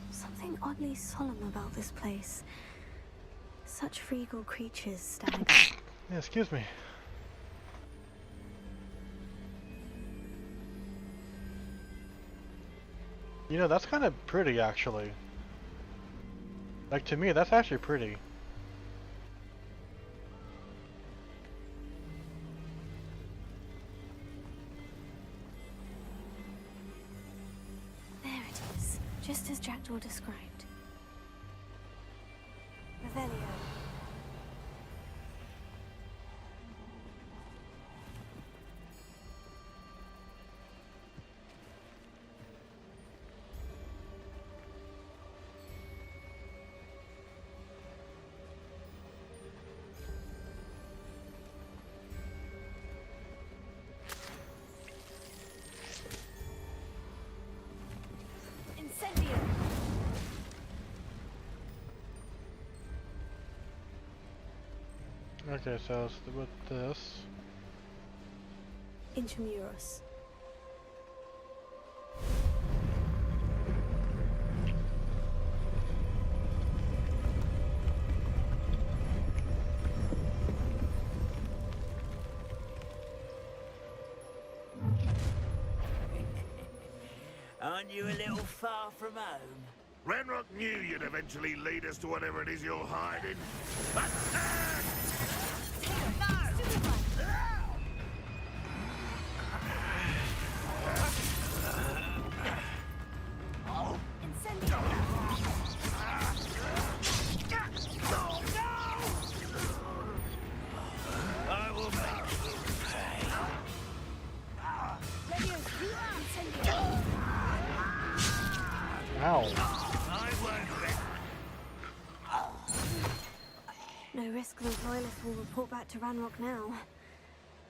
Something oddly solemn about this place. Such regal creatures, stags. Yeah, excuse me. You know, that's kind of pretty, actually. Like, to me, that's actually pretty. There it is, just as Jackdaw described. Revelio. Incendio. Okay, so with this. Intramuros. Aren't you a little far from home? Ranrock knew you'd eventually lead us to whatever it is you're hiding. I will make you pay. Ow. No risk those loyalists will report back to Ranrock now.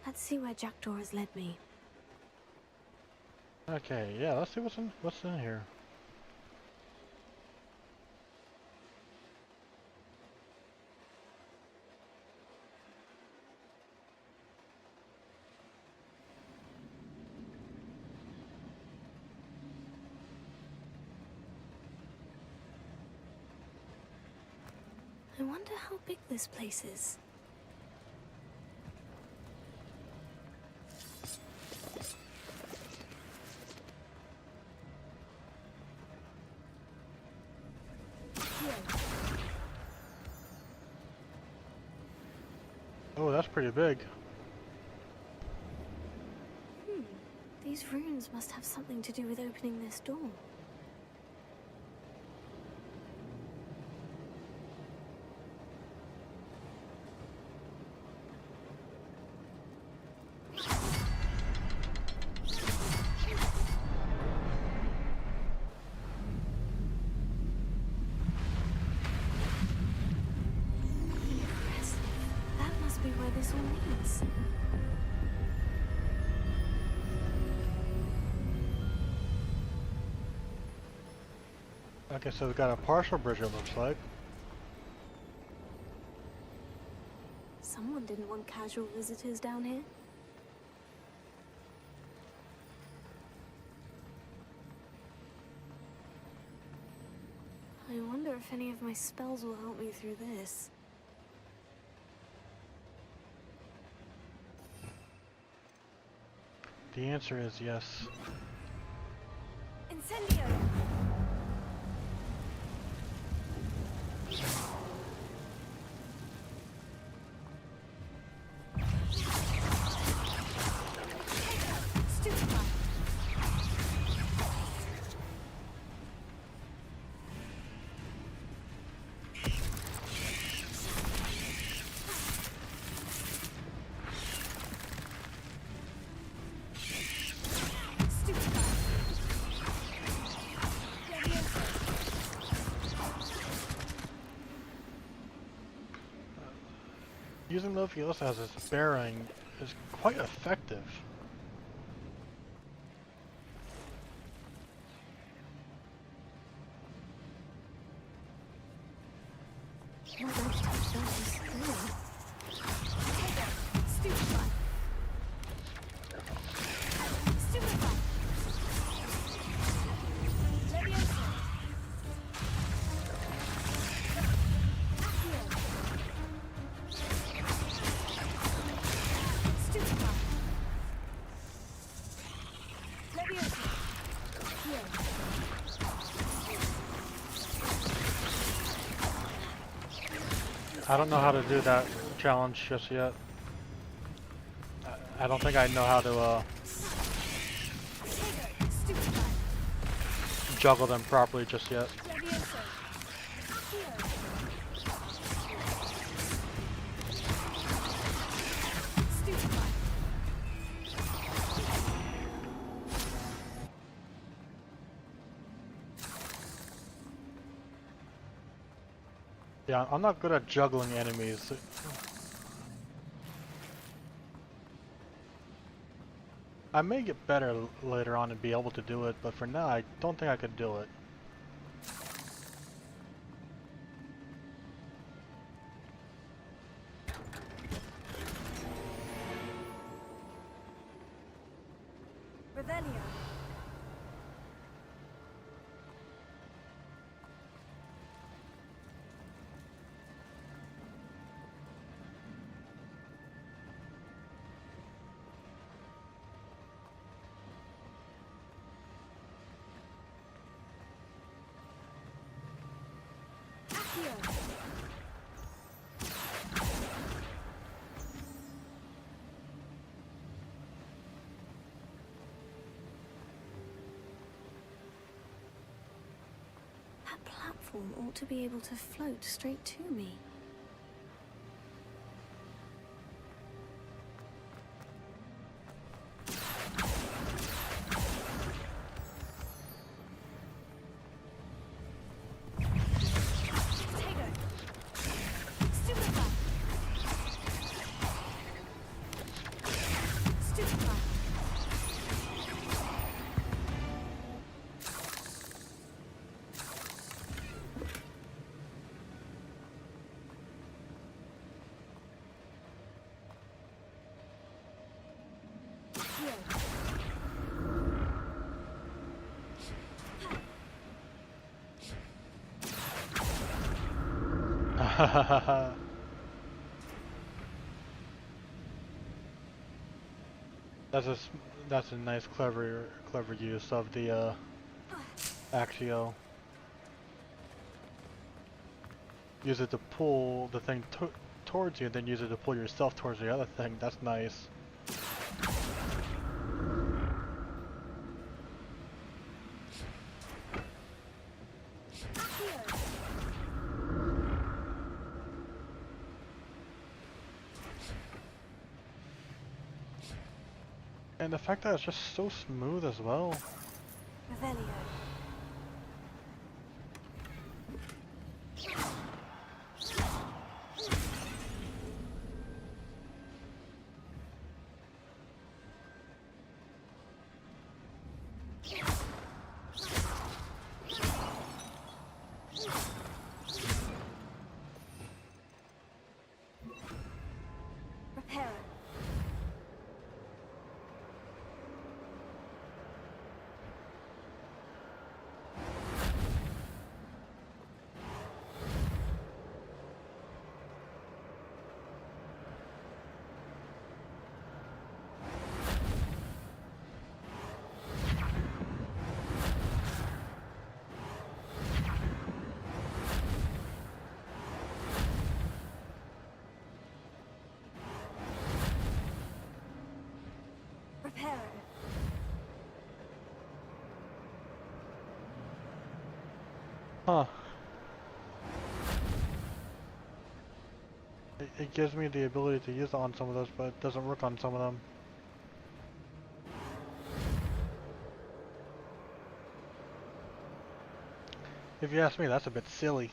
Let's see where Jackdaw has led me. Okay, yeah, let's see what's in here. I wonder how big this place is. Oh, that's pretty big. These runes must have something to do with opening this door. That must be where this all leads. Okay, so we've got a partial bridge, it looks like. didn't want casual visitors down here? I wonder if any of my spells will help me through this. The answer is yes. Incendio! Using Leviosa as its bearing is quite effective. Not ready to touch those, really. I don't know how to do that challenge just yet. I don't think I know how to juggle them properly just yet. Yeah, I'm not good at juggling enemies. I may get better later on and be able to do it, but for now I don't think I could do it. Revelio. That platform ought to be able to float straight to me. That's a nice, clever use of the Actio. Use it to pull the thing towards you, then use it to pull yourself towards the other thing. That's nice. And the fact that it's just so smooth as well. Revelio. Huh. It gives me the ability to use it on some of those, but it doesn't work on some of them. If you ask me, that's a bit silly.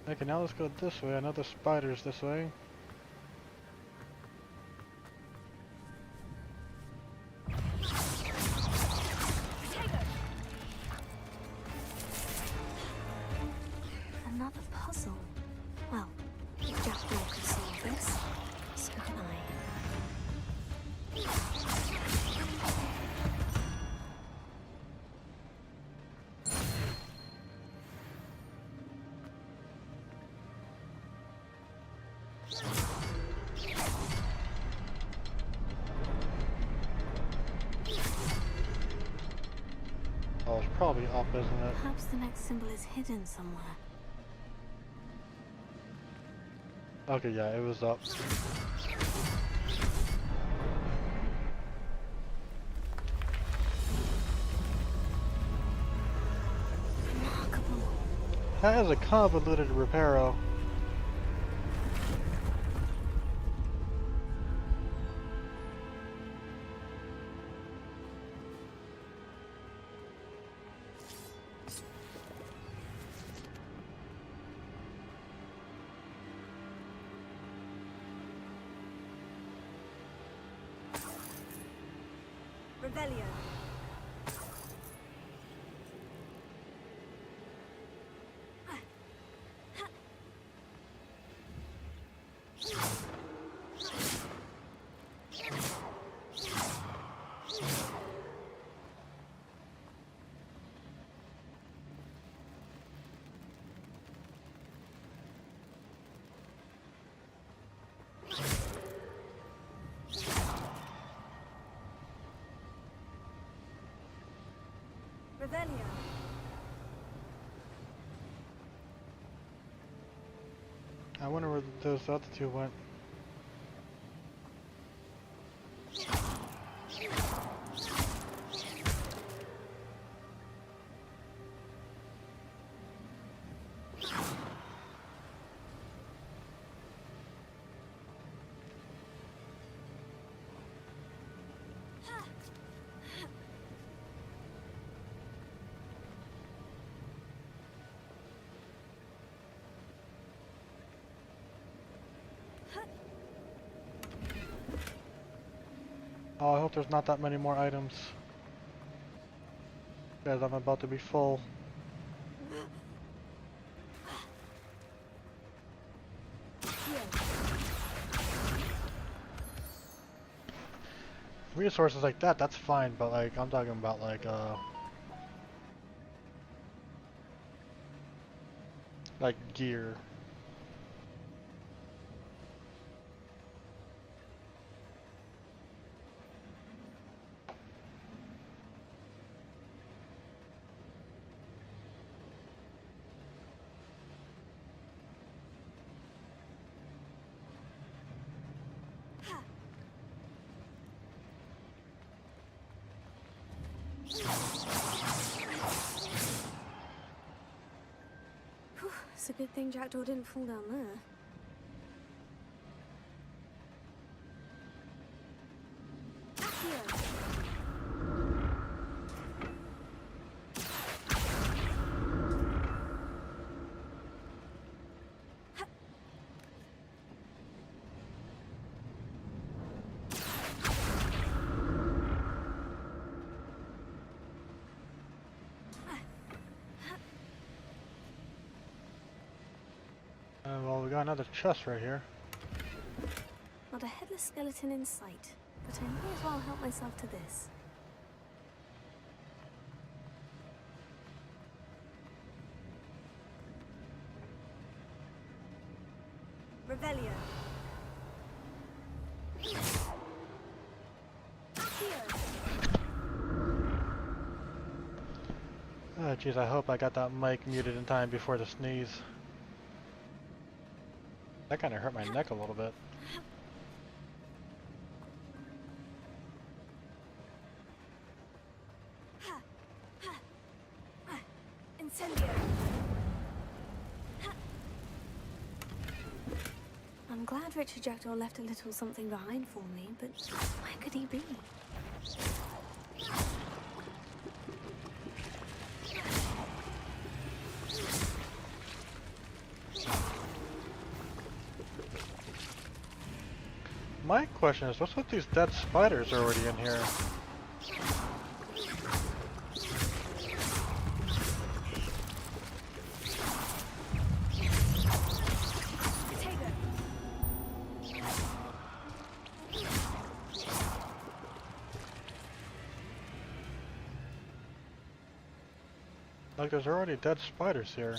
Okay, now let's go this way. I know there's spiders this way. Another puzzle. Well, if Jackdaw can solve this, so can I. Oh, it's probably up, isn't it? Perhaps the next symbol is hidden somewhere. Okay, yeah, it was up. Remarkable. That is a convoluted reparo. Rebellion. Rebellion. I wonder where those other two went. Oh, I hope there's not that many more items. Because I'm about to be full. Resources like that, that's fine, but like, I'm talking about like gear. Whew, it's a good thing Jackdaw didn't fall down there. Well, we got another chest right here. Not a headless skeleton in sight, but I may as well help myself to this. Revelio. Oh jeez, I hope I got that mic muted in time before the sneeze. That kind of hurt my neck a little bit. Incendio. I'm glad Richard Jackdaw left a little something behind for me, but where could he be? My question is, what's with these dead spiders already in here? Like, there's already dead spiders here.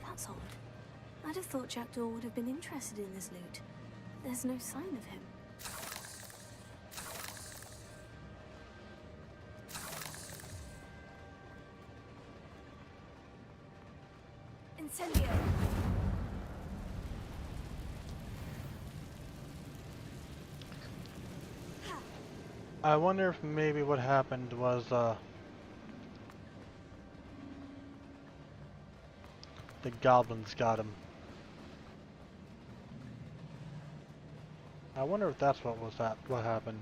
That's odd. I'd have thought Jackdaw would have been interested in this loot. There's no sign of him. Incendio! I wonder if maybe what happened was, the goblins got him. I wonder if that's what happened.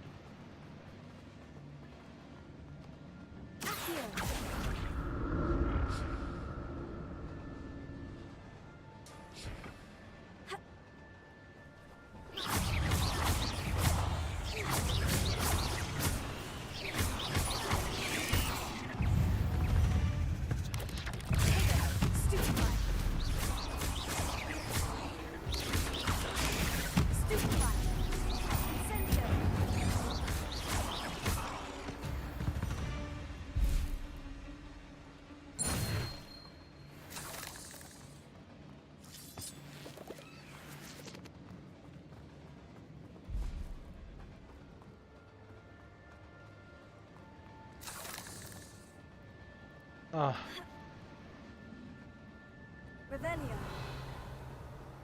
Revelio.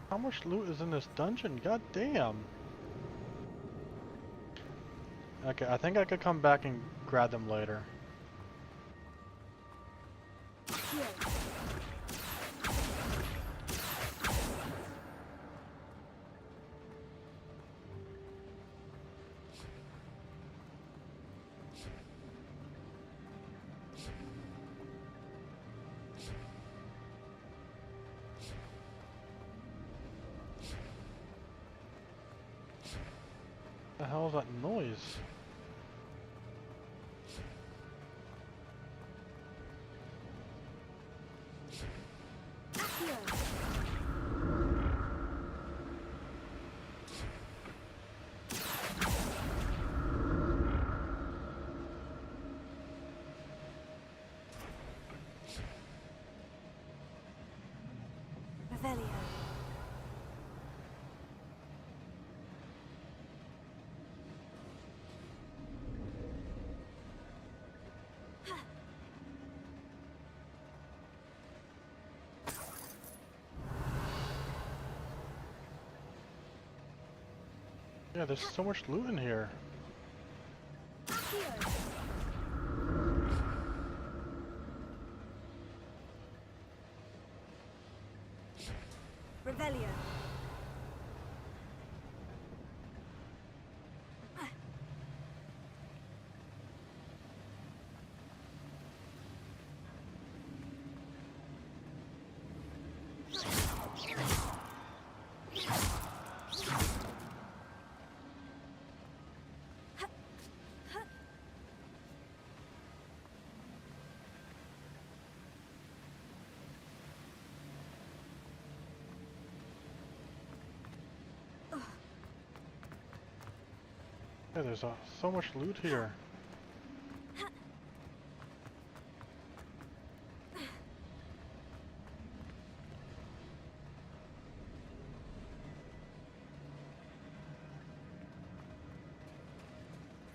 How much loot is in this dungeon? God damn. Okay, I think I could come back and grab them later. What the hell is that noise? Revelio. Yeah, there's so much loot in here. Revelio. Yeah, there's so much loot here.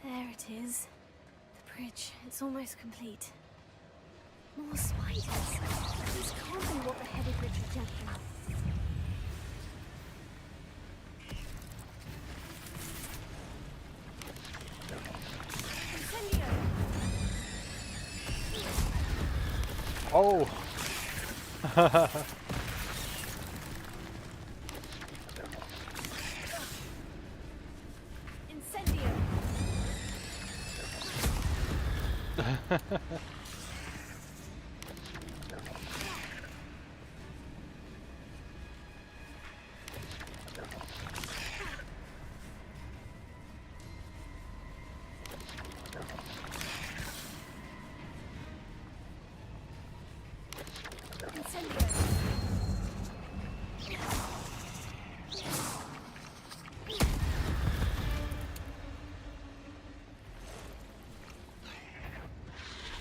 There it is. The bridge. It's almost complete. More spiders. This can't be what the headed Richard Jackson. Oh! Incendio.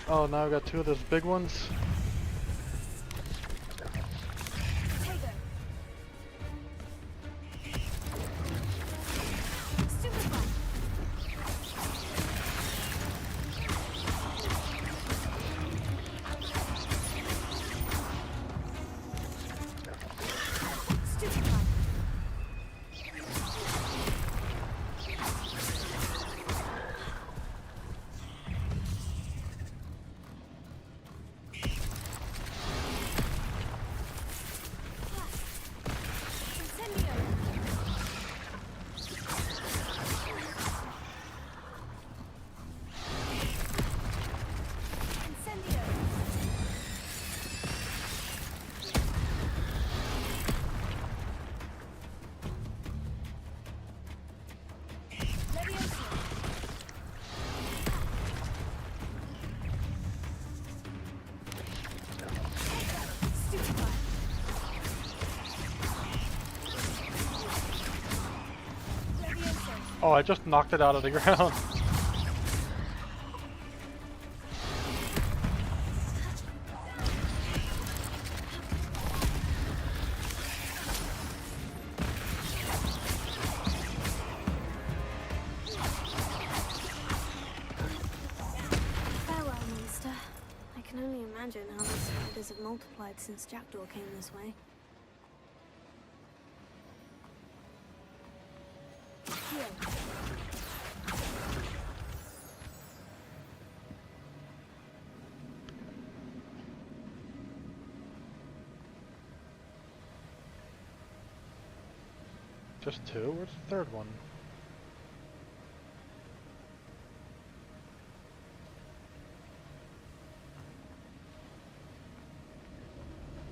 Oh, now I've got two of those big ones. Oh, I just knocked it out of the ground. Farewell, monster. I can only imagine how the spiders have multiplied since Jackdaw came this way. Here. Just two? Where's the third one?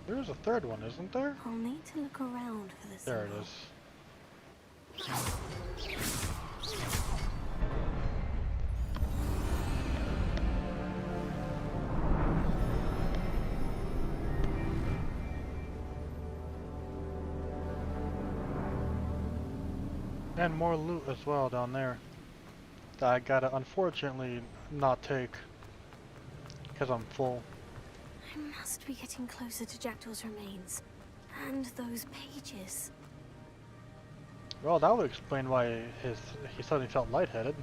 There's a third one, isn't there? I'll need to look around for this. There it is. And more loot as well down there that I gotta unfortunately not take because I'm full. I must be getting closer to Jackdaw's remains. And those pages. Well, that would explain why he suddenly felt lightheaded.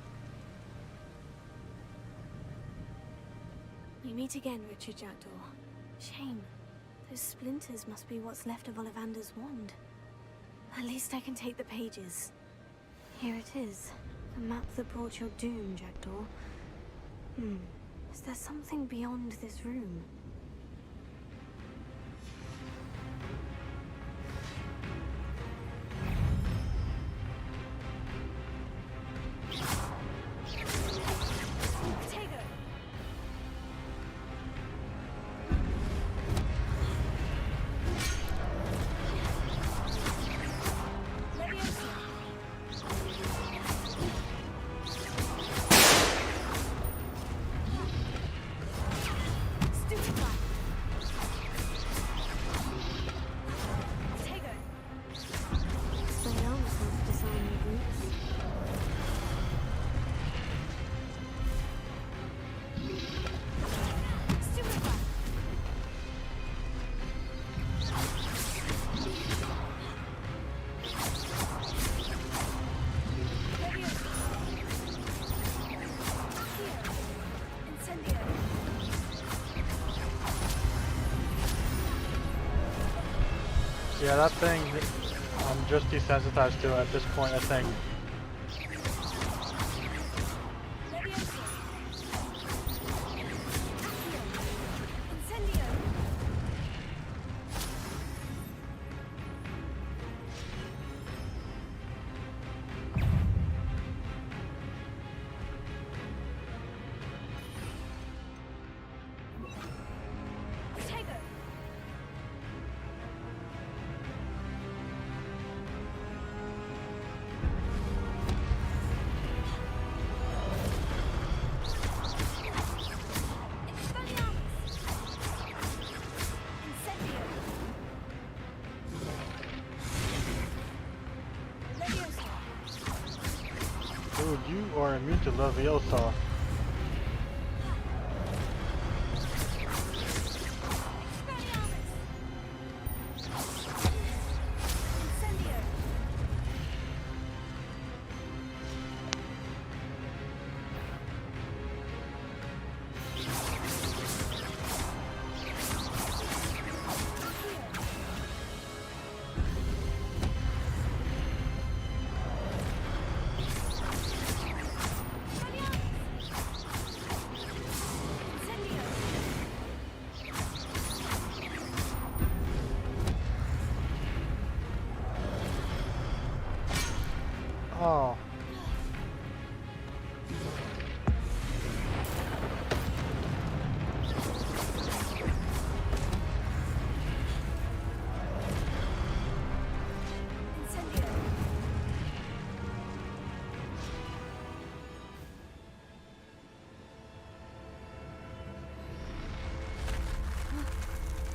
We meet again, Richard Jackdaw. Shame. Those splinters must be what's left of Ollivander's wand. At least I can take the pages. Here it is. The map that brought your doom, Jackdaw. Is there something beyond this room? Yeah, that thing, I'm just desensitized to at this point, I think. Dude, you are immune to Leviosa. Oh.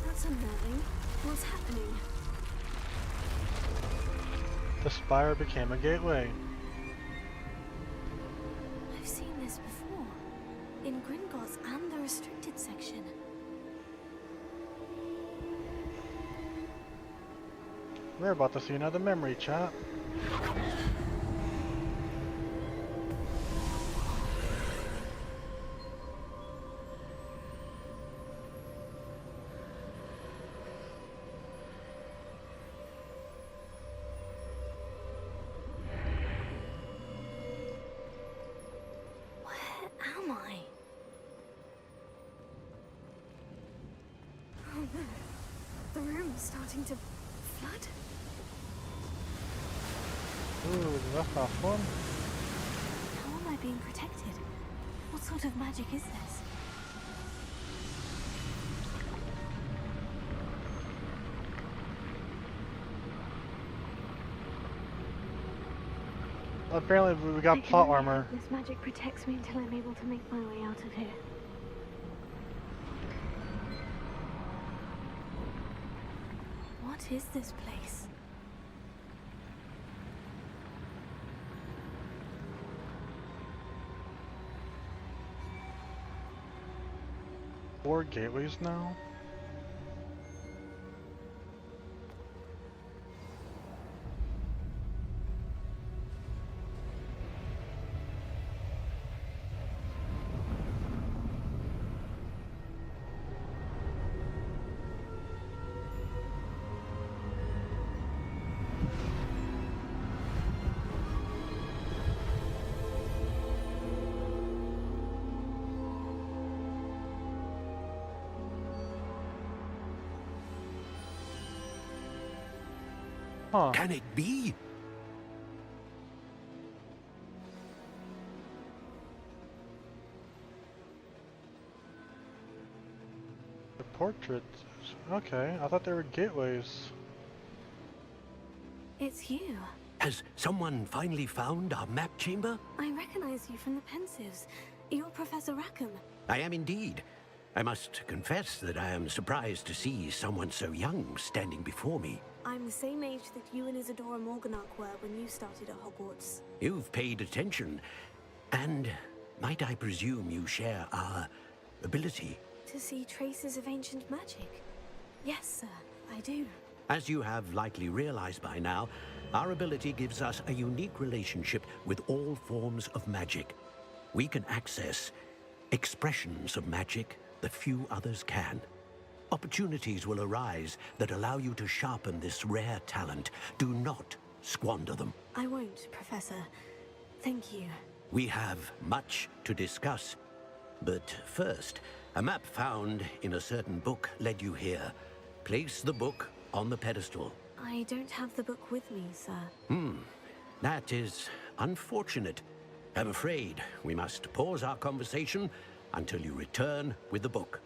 That's unnerving. What's happening? The spire became a gateway. I've seen this before. In Gringotts and the restricted section. We're about to see another memory, chat. Am I? Oh no. The room's starting to flood. Ooh, that's not fun. How am I being protected? What sort of magic is this? Apparently we got plot armor. This magic protects me until I'm able to make my way out of here. What is this place? Four gateways now? Huh. Can it be? The portraits. Okay, I thought they were gateways. It's you. Has someone finally found our map chamber? I recognize you from the Pensives. You're Professor Rackham. I am indeed. I must confess that I am surprised to see someone so young standing before me. I'm the same age that you and Isadora Morganach were when you started at Hogwarts. You've paid attention. And might I presume you share our ability? To see traces of ancient magic? Yes, sir, I do. As you have likely realized by now, our ability gives us a unique relationship with all forms of magic. We can access expressions of magic that few others can. Opportunities will arise that allow you to sharpen this rare talent. Do not squander them. I won't, Professor. Thank you. We have much to discuss. But first, a map found in a certain book led you here. Place the book on the pedestal. I don't have the book with me, sir. That is unfortunate. I'm afraid we must pause our conversation until you return with the book.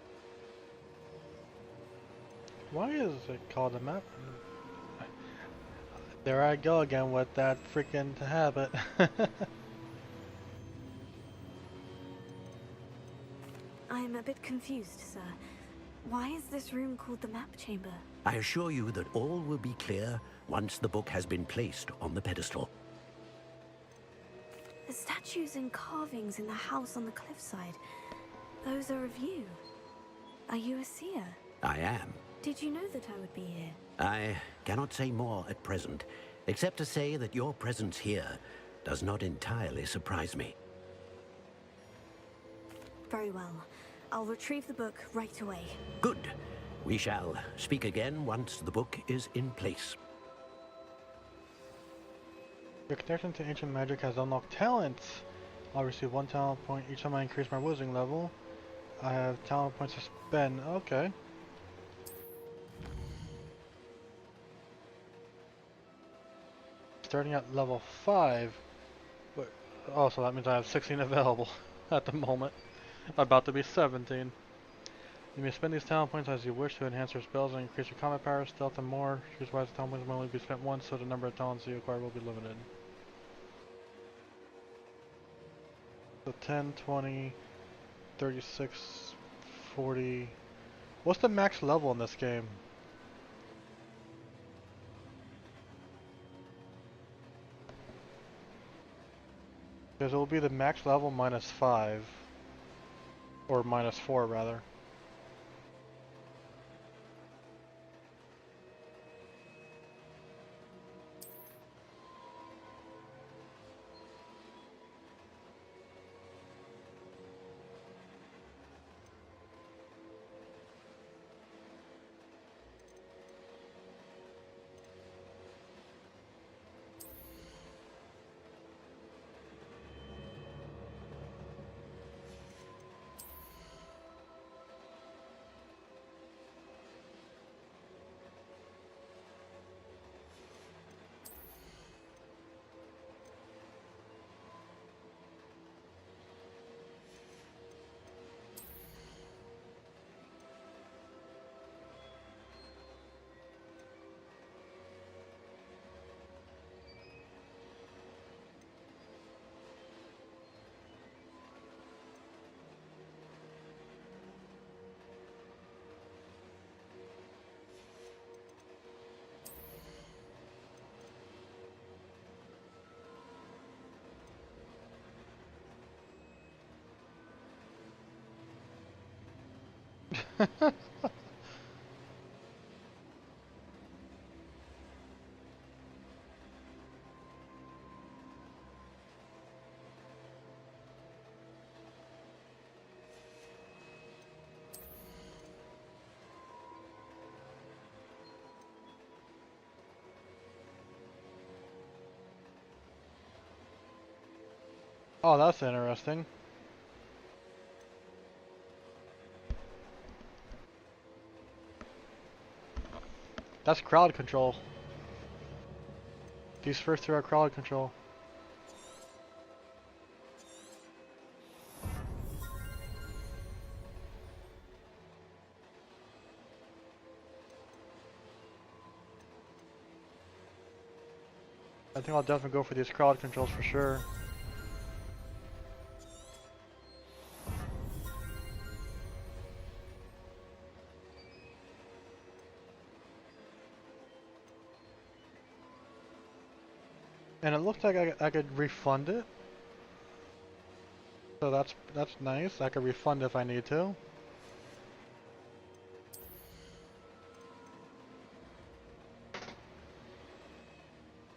Why is it called a map? There I go again with that freaking habit. I'm a bit confused, sir. Why is this room called the map chamber? I assure you that all will be clear once the book has been placed on the pedestal. The statues and carvings in the house on the cliffside, those are of you. Are you a seer? I am. Did you know that I would be here? I cannot say more at present, except to say that your presence here does not entirely surprise me. Very well. I'll retrieve the book right away. Good. We shall speak again once the book is in place. Your connection to ancient magic has unlocked talents. I'll receive 1 talent point each time I increase my wizarding level. I have talent points to spend. Okay. Starting at level 5. But, oh, so that means I have 16 available at the moment. About to be 17. You may spend these talent points as you wish to enhance your spells and increase your combat power, stealth, and more. Choose wise, talent points may only be spent once, so the number of talents you acquire will be limited. So 10, 20, 36, 40... What's the max level in this game? Because it will be the max level minus 5. Or minus 4, rather. Oh, that's interesting. That's crowd control. These first two are crowd control. I think I'll definitely go for these crowd controls for sure. And it looks like I could refund it. So that's nice. I could refund if I need to.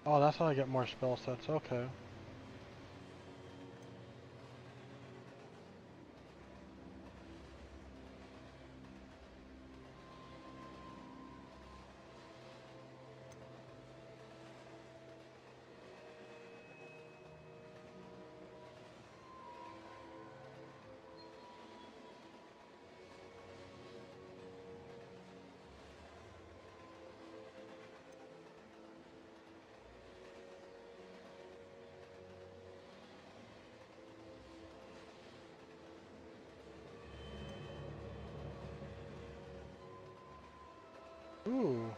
Oh, that's how I get more spell sets. Okay. Ooh.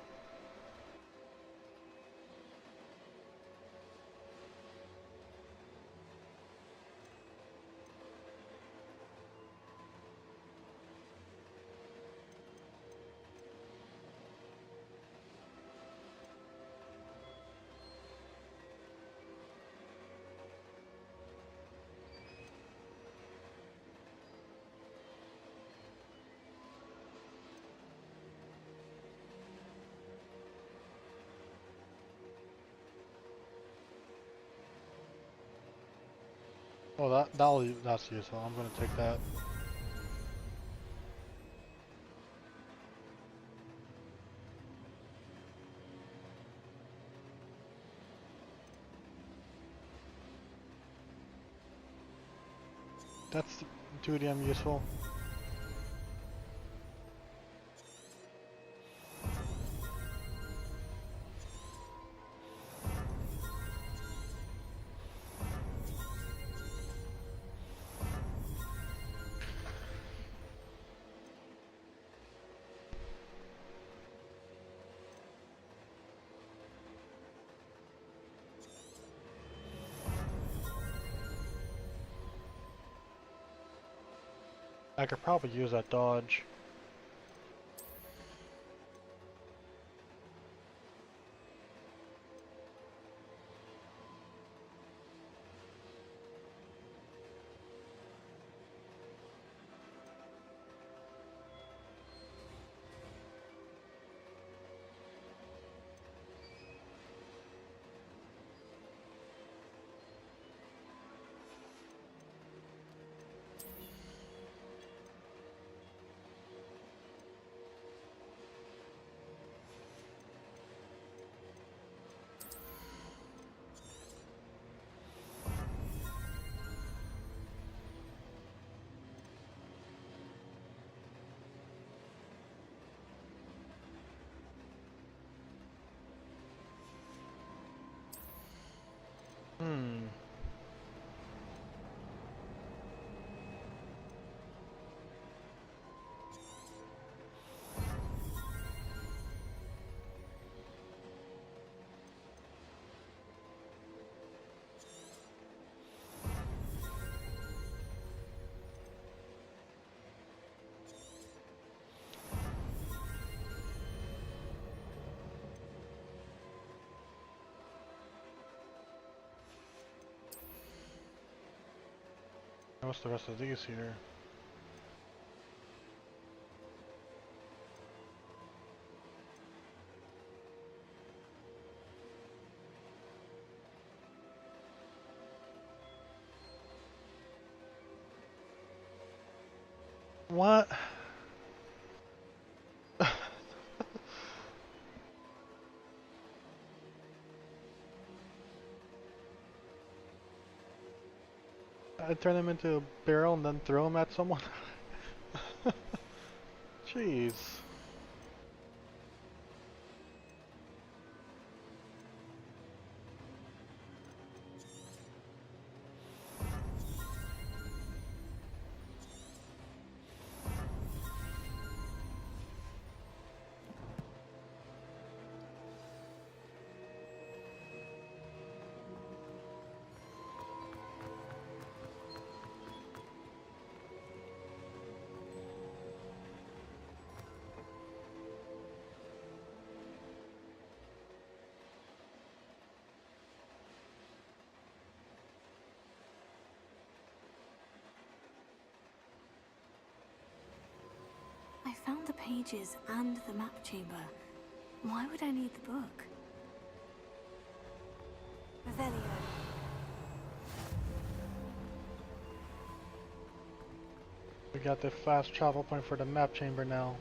Oh, that's useful. I'm gonna take that. That's 2DM useful. I could probably use that dodge. Hmm. What's the rest of these here? What? I turn them into a barrel and then throw them at someone? Jeez. pages and the map chamber. Why would I need the book? Revelio. We got the fast travel point for the map chamber now.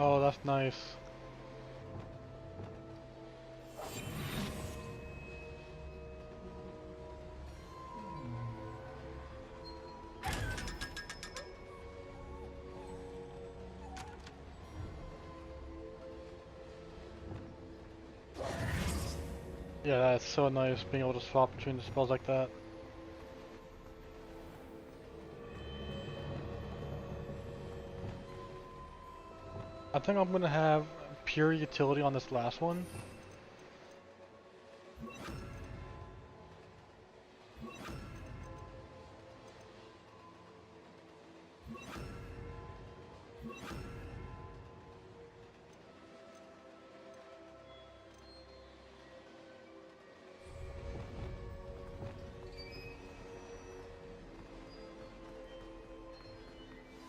Oh, that's nice. Yeah, that's so nice being able to swap between the spells like that. I think I'm gonna have pure utility on this last one.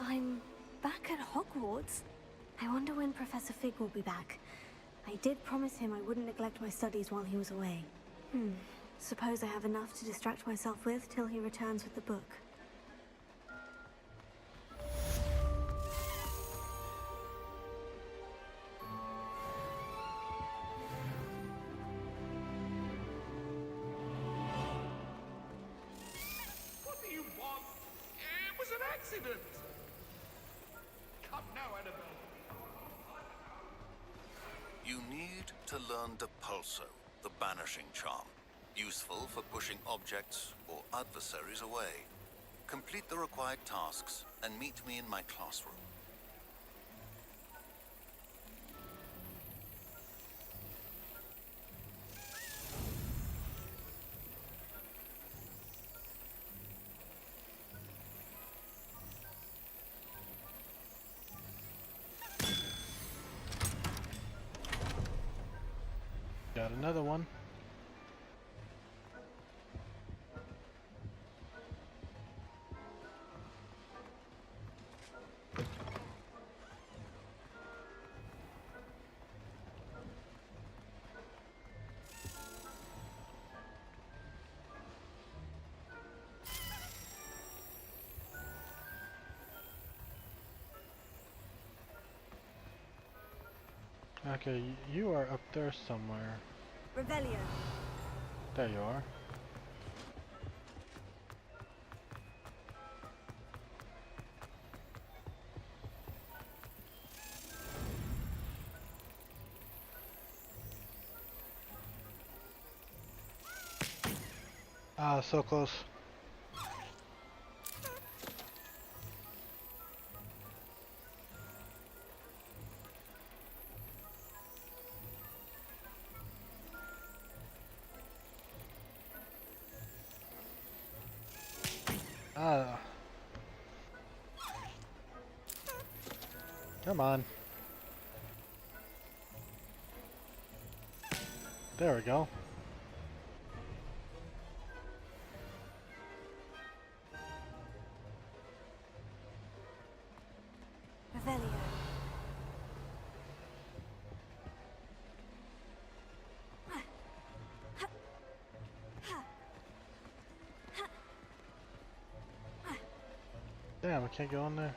I'm back at Hogwarts. I wonder when Professor Fig will be back. I did promise him I wouldn't neglect my studies while he was away. Suppose I have enough to distract myself with till he returns with the book. What do you want? It was an accident. Come now, Annabelle. You need to learn Depulso, the banishing charm. Useful for pushing objects or adversaries away. Complete the required tasks and meet me in my classroom. Got another one. Okay, you are up there somewhere. Revelio. There you are. Ah, so close. Ah. Come on. There we go. Revelio. Damn, I can't go in there.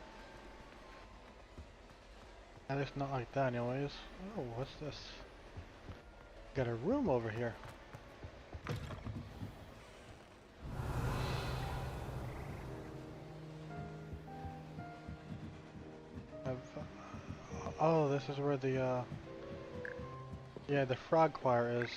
At least not like that anyways. Oh, what's this? Got a room over here. Oh, this is where the yeah, the frog choir is.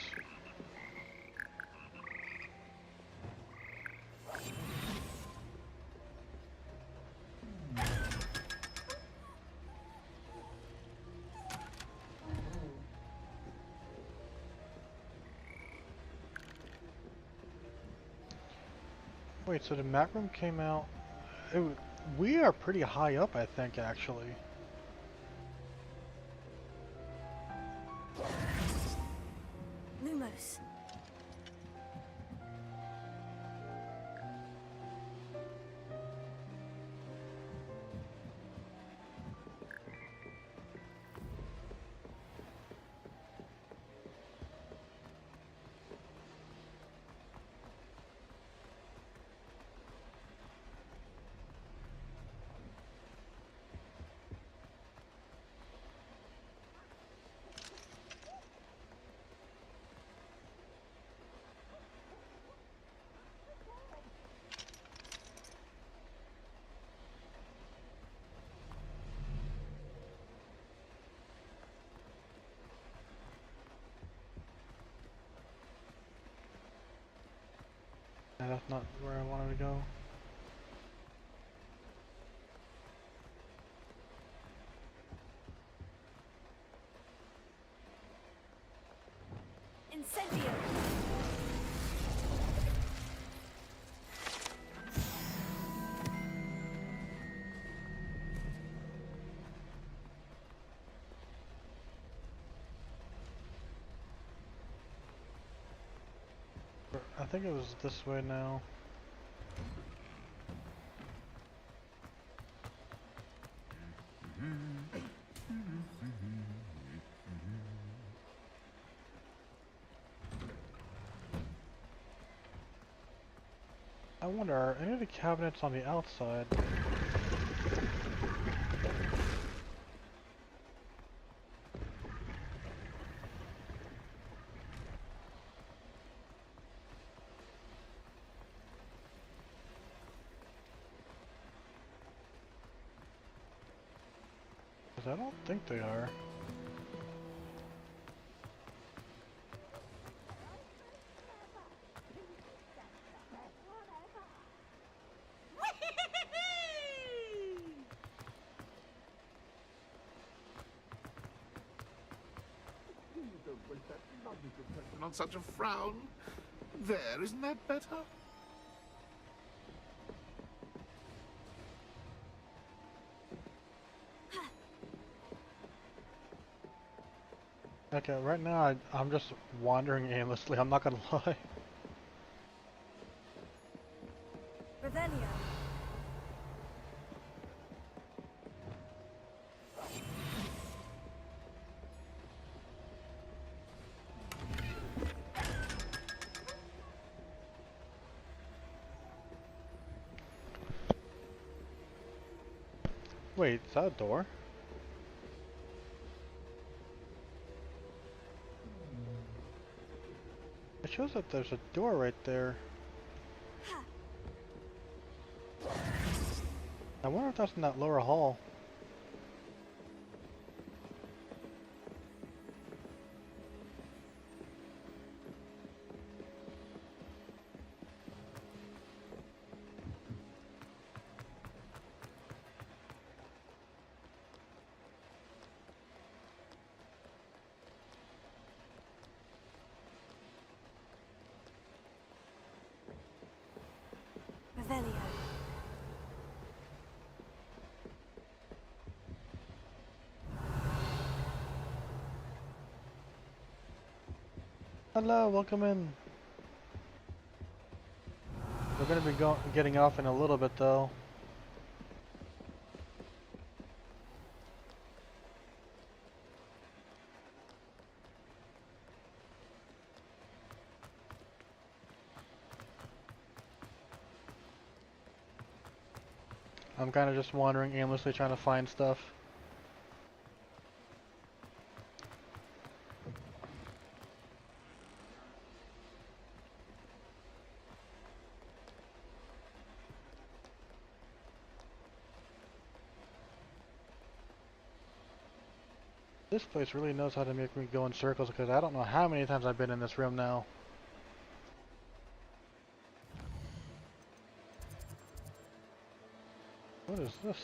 Wait, so the map room came out. We are pretty high up, I think, actually. Lumos. Yeah, that's not where I wanted to go. Incendio. I think it was this way now. I wonder, are any of the cabinets on the outside? Because I don't think they are. On such a frown. There, isn't that better? Okay, right now I'm just wandering aimlessly, I'm not gonna lie. Revelio. Wait, is that a door? It shows that there's a door right there. I wonder if that's in that lower hall. Revelio. Hello, welcome in. We're gonna be getting off in a little bit though. I'm kind of just wandering aimlessly trying to find stuff. This place really knows how to make me go in circles because I don't know how many times I've been in this room now. What is this?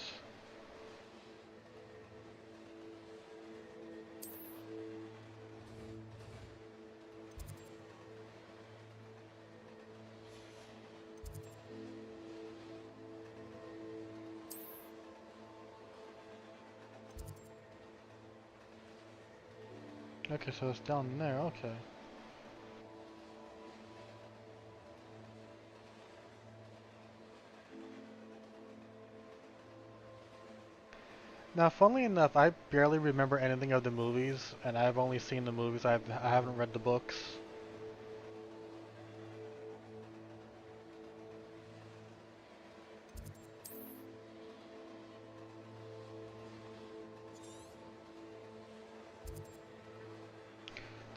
Okay, so it's down there, okay. Now, funnily enough, I barely remember anything of the movies, and I've only seen the movies, I haven't read the books.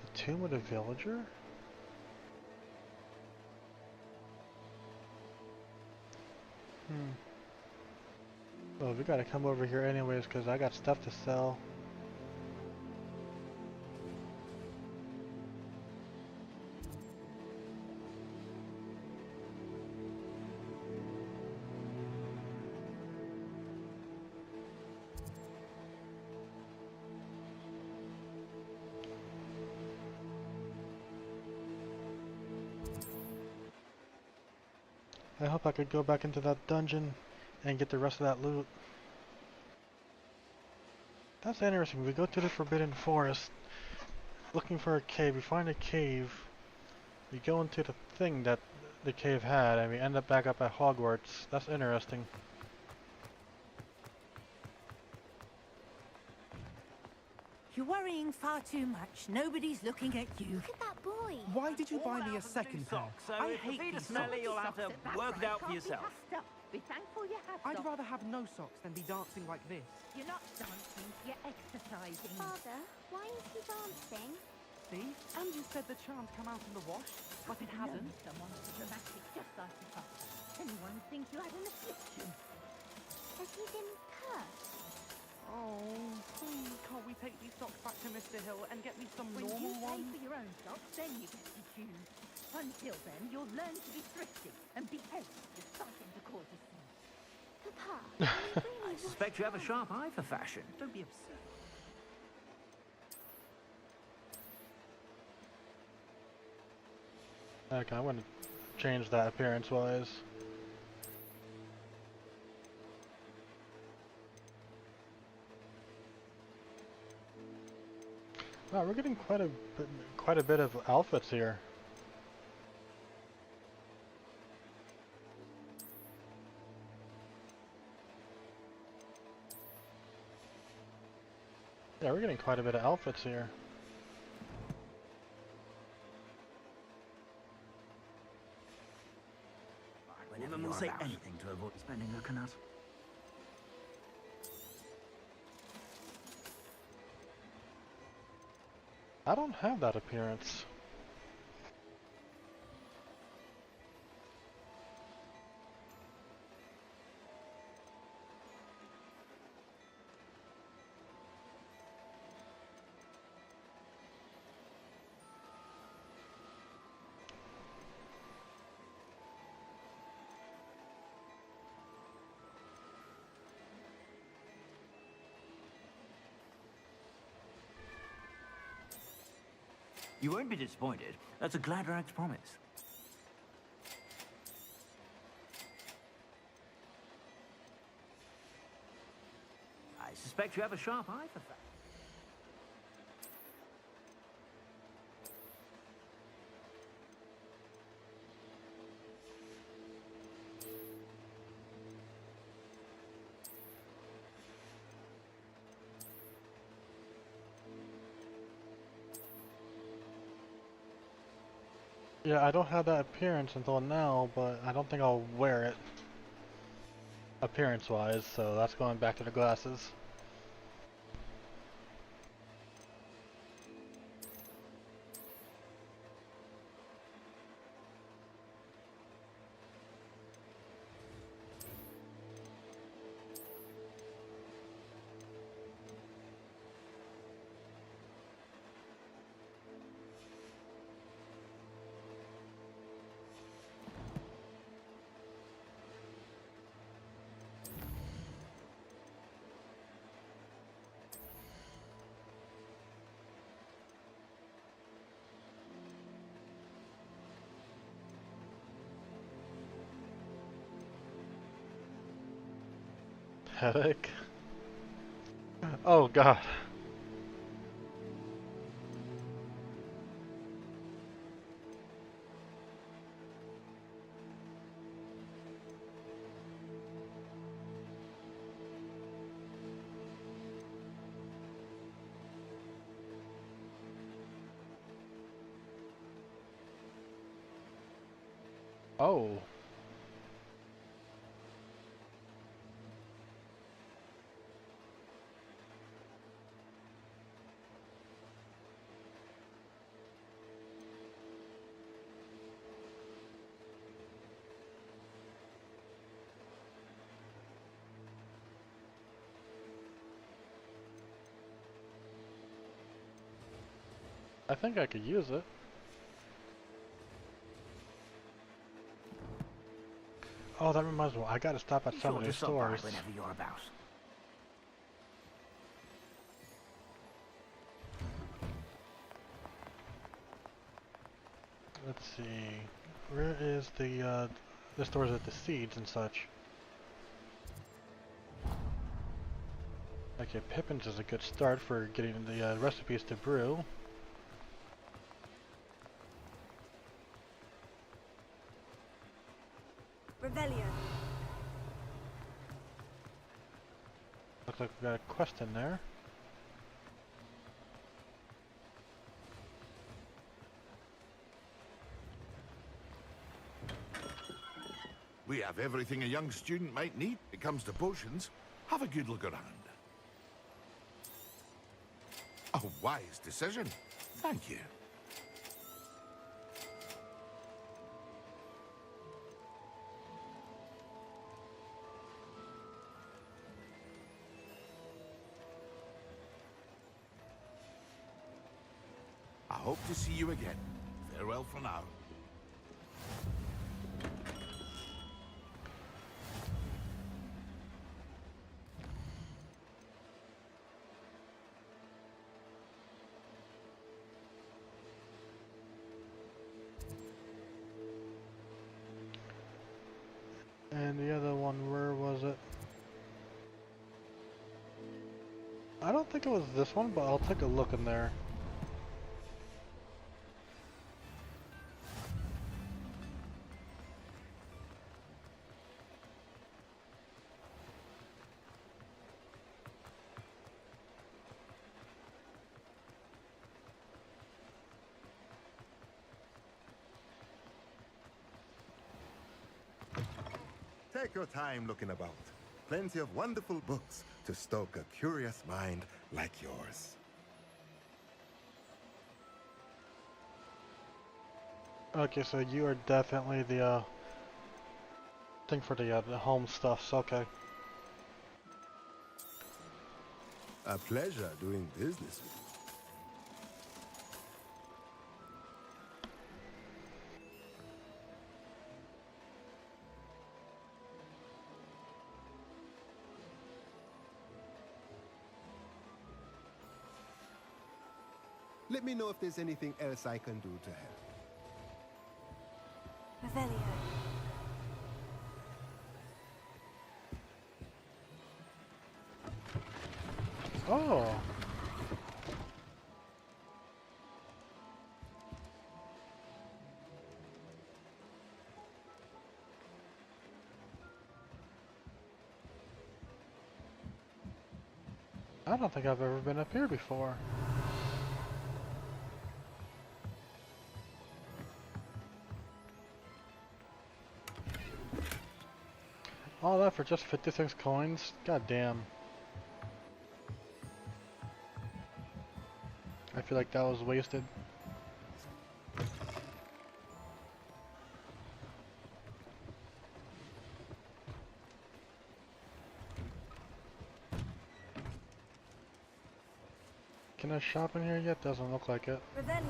The Tomb of the Villager? Well, we gotta come over here anyways, because I got stuff to sell. I hope I could go back into that dungeon and get the rest of that loot. That's interesting. We go to the Forbidden Forest looking for a cave. We find a cave. We go into the thing that the cave had, and we end up back up at Hogwarts. That's interesting. You're worrying far too much. Nobody's looking at you. Look at that boy. Why did you buy me a second pair? So I if hate the feet are these smelly, socks. you'll have to work it out for yourself. Be thankful you have I'd rather have no socks than be dancing like this. You're not dancing, you're exercising. Father, why is he dancing? See? And you said the charms come out in the wash, but it hasn't. Someone dramatic just like the father. Anyone think you had an affliction? Has he been cursed? Oh, please, can't we take these socks back to Mr. Hill and get me some When normal you pay ones? for your own socks, then you get to choose. Until then, you'll learn to be thrifty and behave if starting to cause a scene. Papa, I suspect you have a sharp eye for fashion. Don't be absurd. Okay, I want to change that appearance-wise. Wow, we're getting quite a bit of outfits here. Yeah, we're getting quite a bit of outfits here. Women will say anything to avoid spending a canut. I don't have that appearance. You won't be disappointed. That's a Gladrag's promise. I suspect you have a sharp eye for fashion. Yeah, I don't have that appearance until now, but I don't think I'll wear it appearance-wise, so that's going back to the glasses. Headache? Oh god. Oh. I think I could use it. Oh, that reminds me. I gotta stop at Be some sure of to these stop by stores. whenever you're about. Let's see. Where is the stores with the seeds and such? Okay, Pippin's is a good start for getting the recipes to brew. Revelio. Looks like we got a quest in there. We have everything a young student might need when it comes to potions. Have a good look around. A wise decision. Thank you. I hope to see you again. Farewell for now. And the other one, where was it? I don't think it was this one, but I'll take a look in there. Take your time looking about. Plenty of wonderful books to stoke a curious mind like yours. Okay, so you are definitely the thing for the home stuff. So okay. A pleasure doing business with you. Let me know if there's anything else I can do to help. Revelio. Oh. I don't think I've ever been up here before. All that for just 56 coins? God damn. I feel like that was wasted. Can I shop in here yet? Doesn't look like it. Revelio.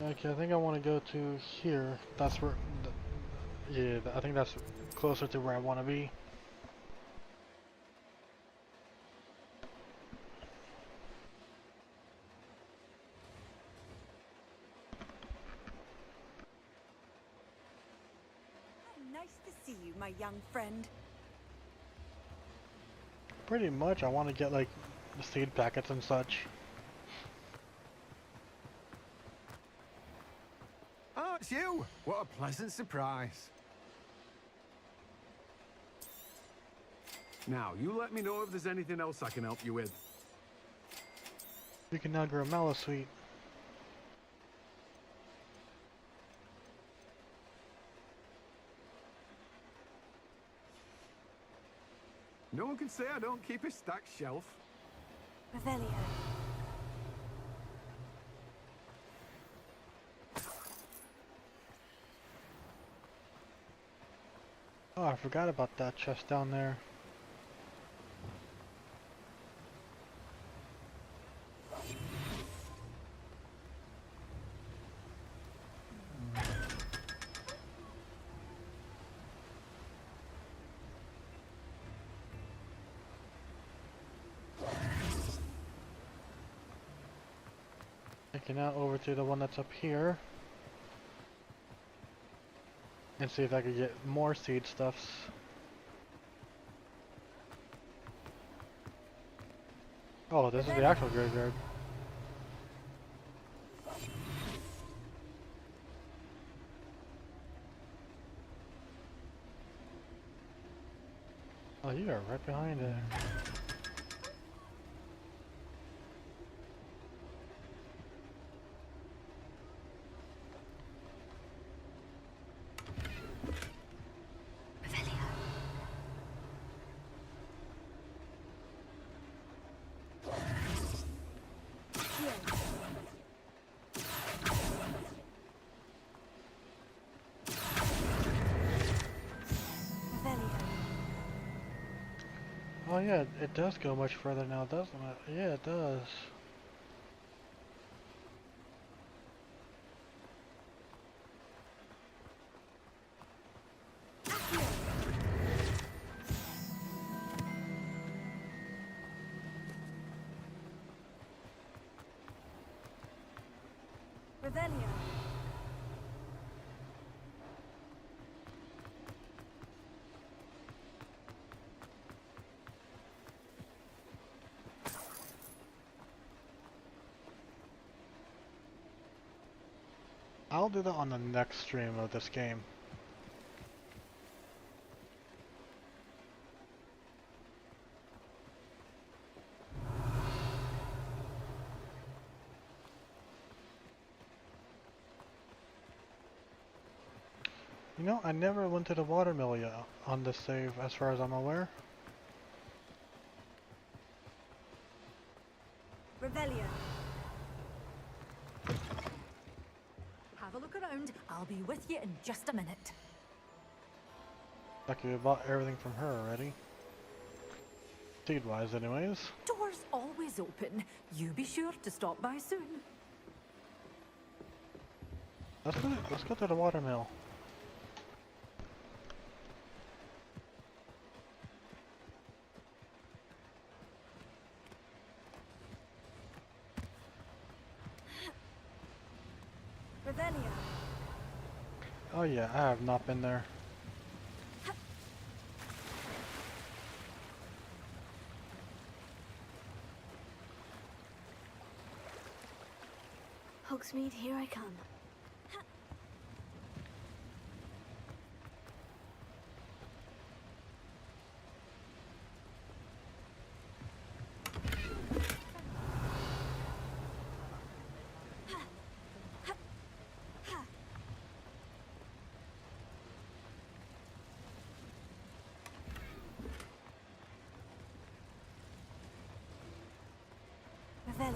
Okay, I think I want to go to here. That's where... yeah, I think that's closer to where I want to be. Nice to see you, my young friend. Pretty much, I want to get like the seed packets and such. Oh, it's you! What a pleasant surprise. Now, you let me know if there's anything else I can help you with. You can now grow mallow sweet. No one can say I don't keep a stacked shelf. Revelio. Oh, I forgot about that chest down there. Okay, now over to the one that's up here. And see if I can get more seed stuffs. Oh, this is the actual graveyard. Oh, you are right behind it. Oh yeah, it does go much further now, doesn't it? Yeah, it does. Revelio. I'll do that on the next stream of this game. You know, I never went to the watermill yet on this save, as far as I'm aware. Revelio. Have a look around. I'll be with you in just a minute. Like we bought everything from her already. Seed-wise, anyways. Doors always open. You be sure to stop by soon. Let's go to the watermill. Revelio. Oh yeah, I have not been there. Hogsmeade, here I come. Revelio.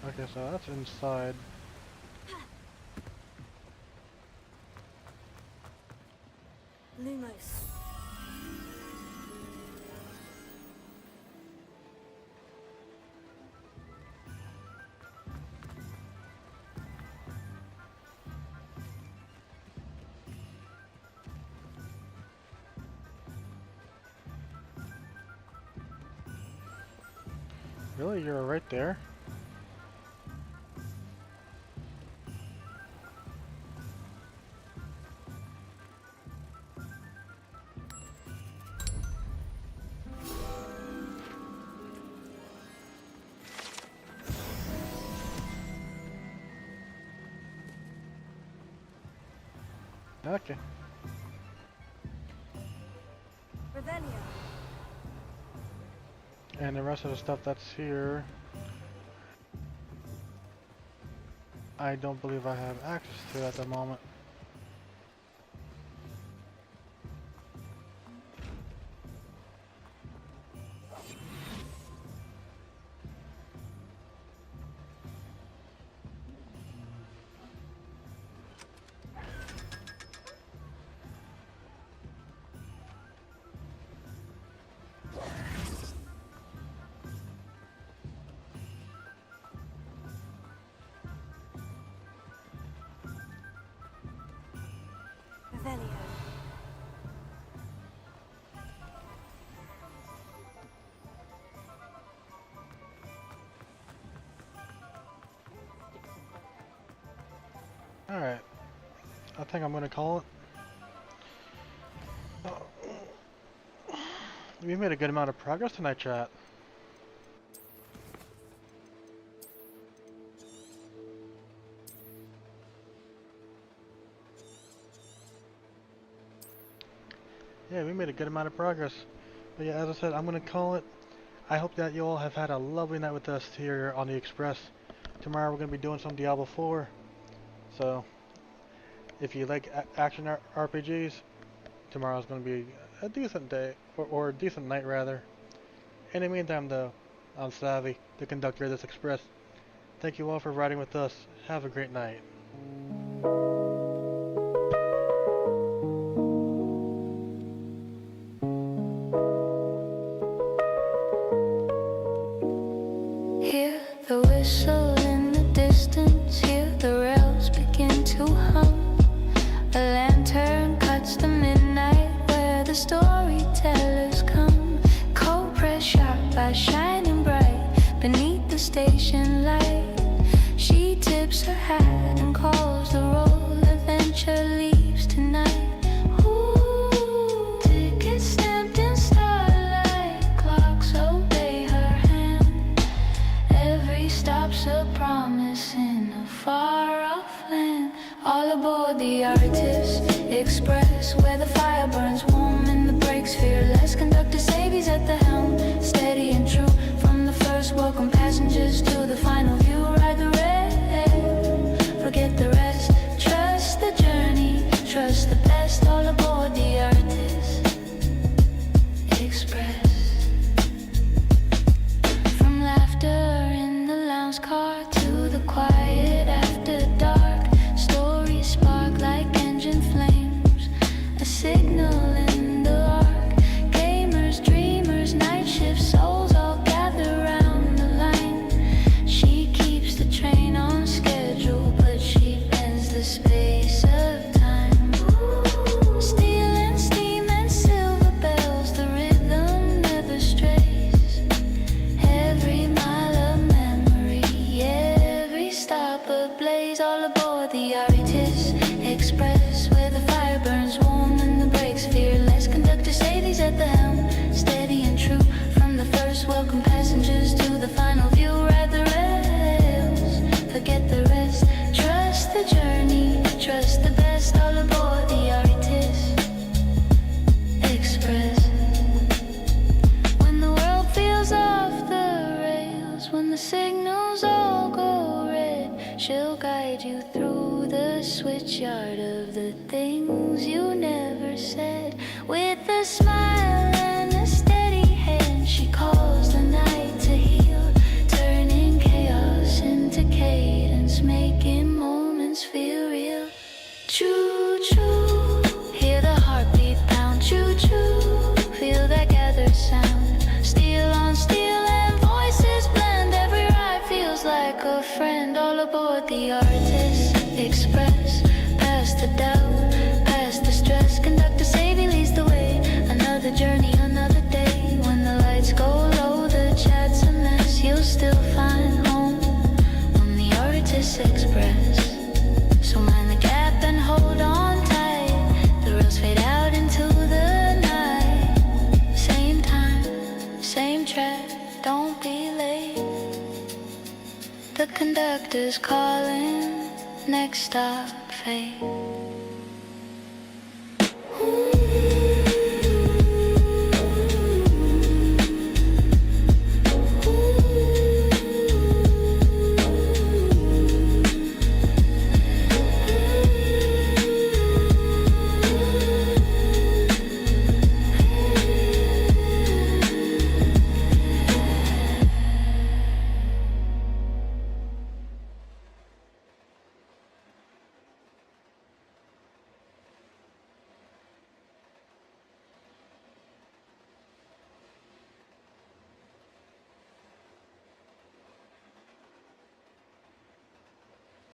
Okay, so that's inside. Lumos. Really? You're right there? Okay. Revelio. And the rest of the stuff that's here, I don't believe I have access to at the moment. Revelio. Alright. I think I'm gonna call it. We made a good amount of progress tonight, chat. Yeah, we made a good amount of progress. But yeah, as I said, I'm gonna call it. I hope that you all have had a lovely night with us here on the Express. Tomorrow we're gonna be doing some Diablo 4. So, if you like action RPGs, tomorrow's gonna be a decent day, or a decent night rather. In the meantime though, I'm Savy, the conductor of this Express. Thank you all for riding with us. Have a great night. Hear the whistle in the distance, hear the rails begin to hum. A lantern cuts the midnight where the storytellers come. Cold press sharp by shining bright beneath the station light. She tips her hat and calls the roll. Adventure leaves tonight. Ooh, tickets stamped in starlight. Clocks obey her hand. Every stop's a promise in a far-off land. All aboard the Artist Express, where the fire burns warm and the brakes fearless. Conductor Savy's at the helm, steady and true. From the first, welcome passengers to the final view. Ride the rail, forget the rest. Trust the journey, trust the best. All aboard the Artist Express. From laughter in the lounge car to the quiet after dark. Stories spark like engine flames, a signal in the arc. Gamers, dreamers, night shift souls all gather round the line. She keeps the train on schedule, but she bends the space of time. Steel and steam and silver bells, the rhythm never strays. Every mile of memory, every stop ablaze. All aboard the Artist Express, where the fire burns warm and the brakes fearless. Conductor Savy's at the helm, steady and true. From the first, welcome passengers to the final view. Ride the rails, forget the rest. Trust the journey, trust the best. All aboard the Artist Express. When the world feels off the rails, when the signals all go red, she'll guide you through the switchyard of the things you never said. With a smile and a steady hand, she calls the night to heal, turning chaos into cadence, making moments feel real. Choo choo, hear the heartbeat pound. Choo choo, feel that gathered sound. Steel on steel and voices blend. Every ride feels like a friend. All aboard the Artist Express. Past the doubt, past the stress. Conductor Savy leads the way. Another journey, another day. When the lights go low, the chat's a mess. You'll still find home on the Artist Express. So mind the gap and hold on tight. The rails fade out into the night. Same time, same track, don't be late. The conductor's calling, next stop, fate. Ooh.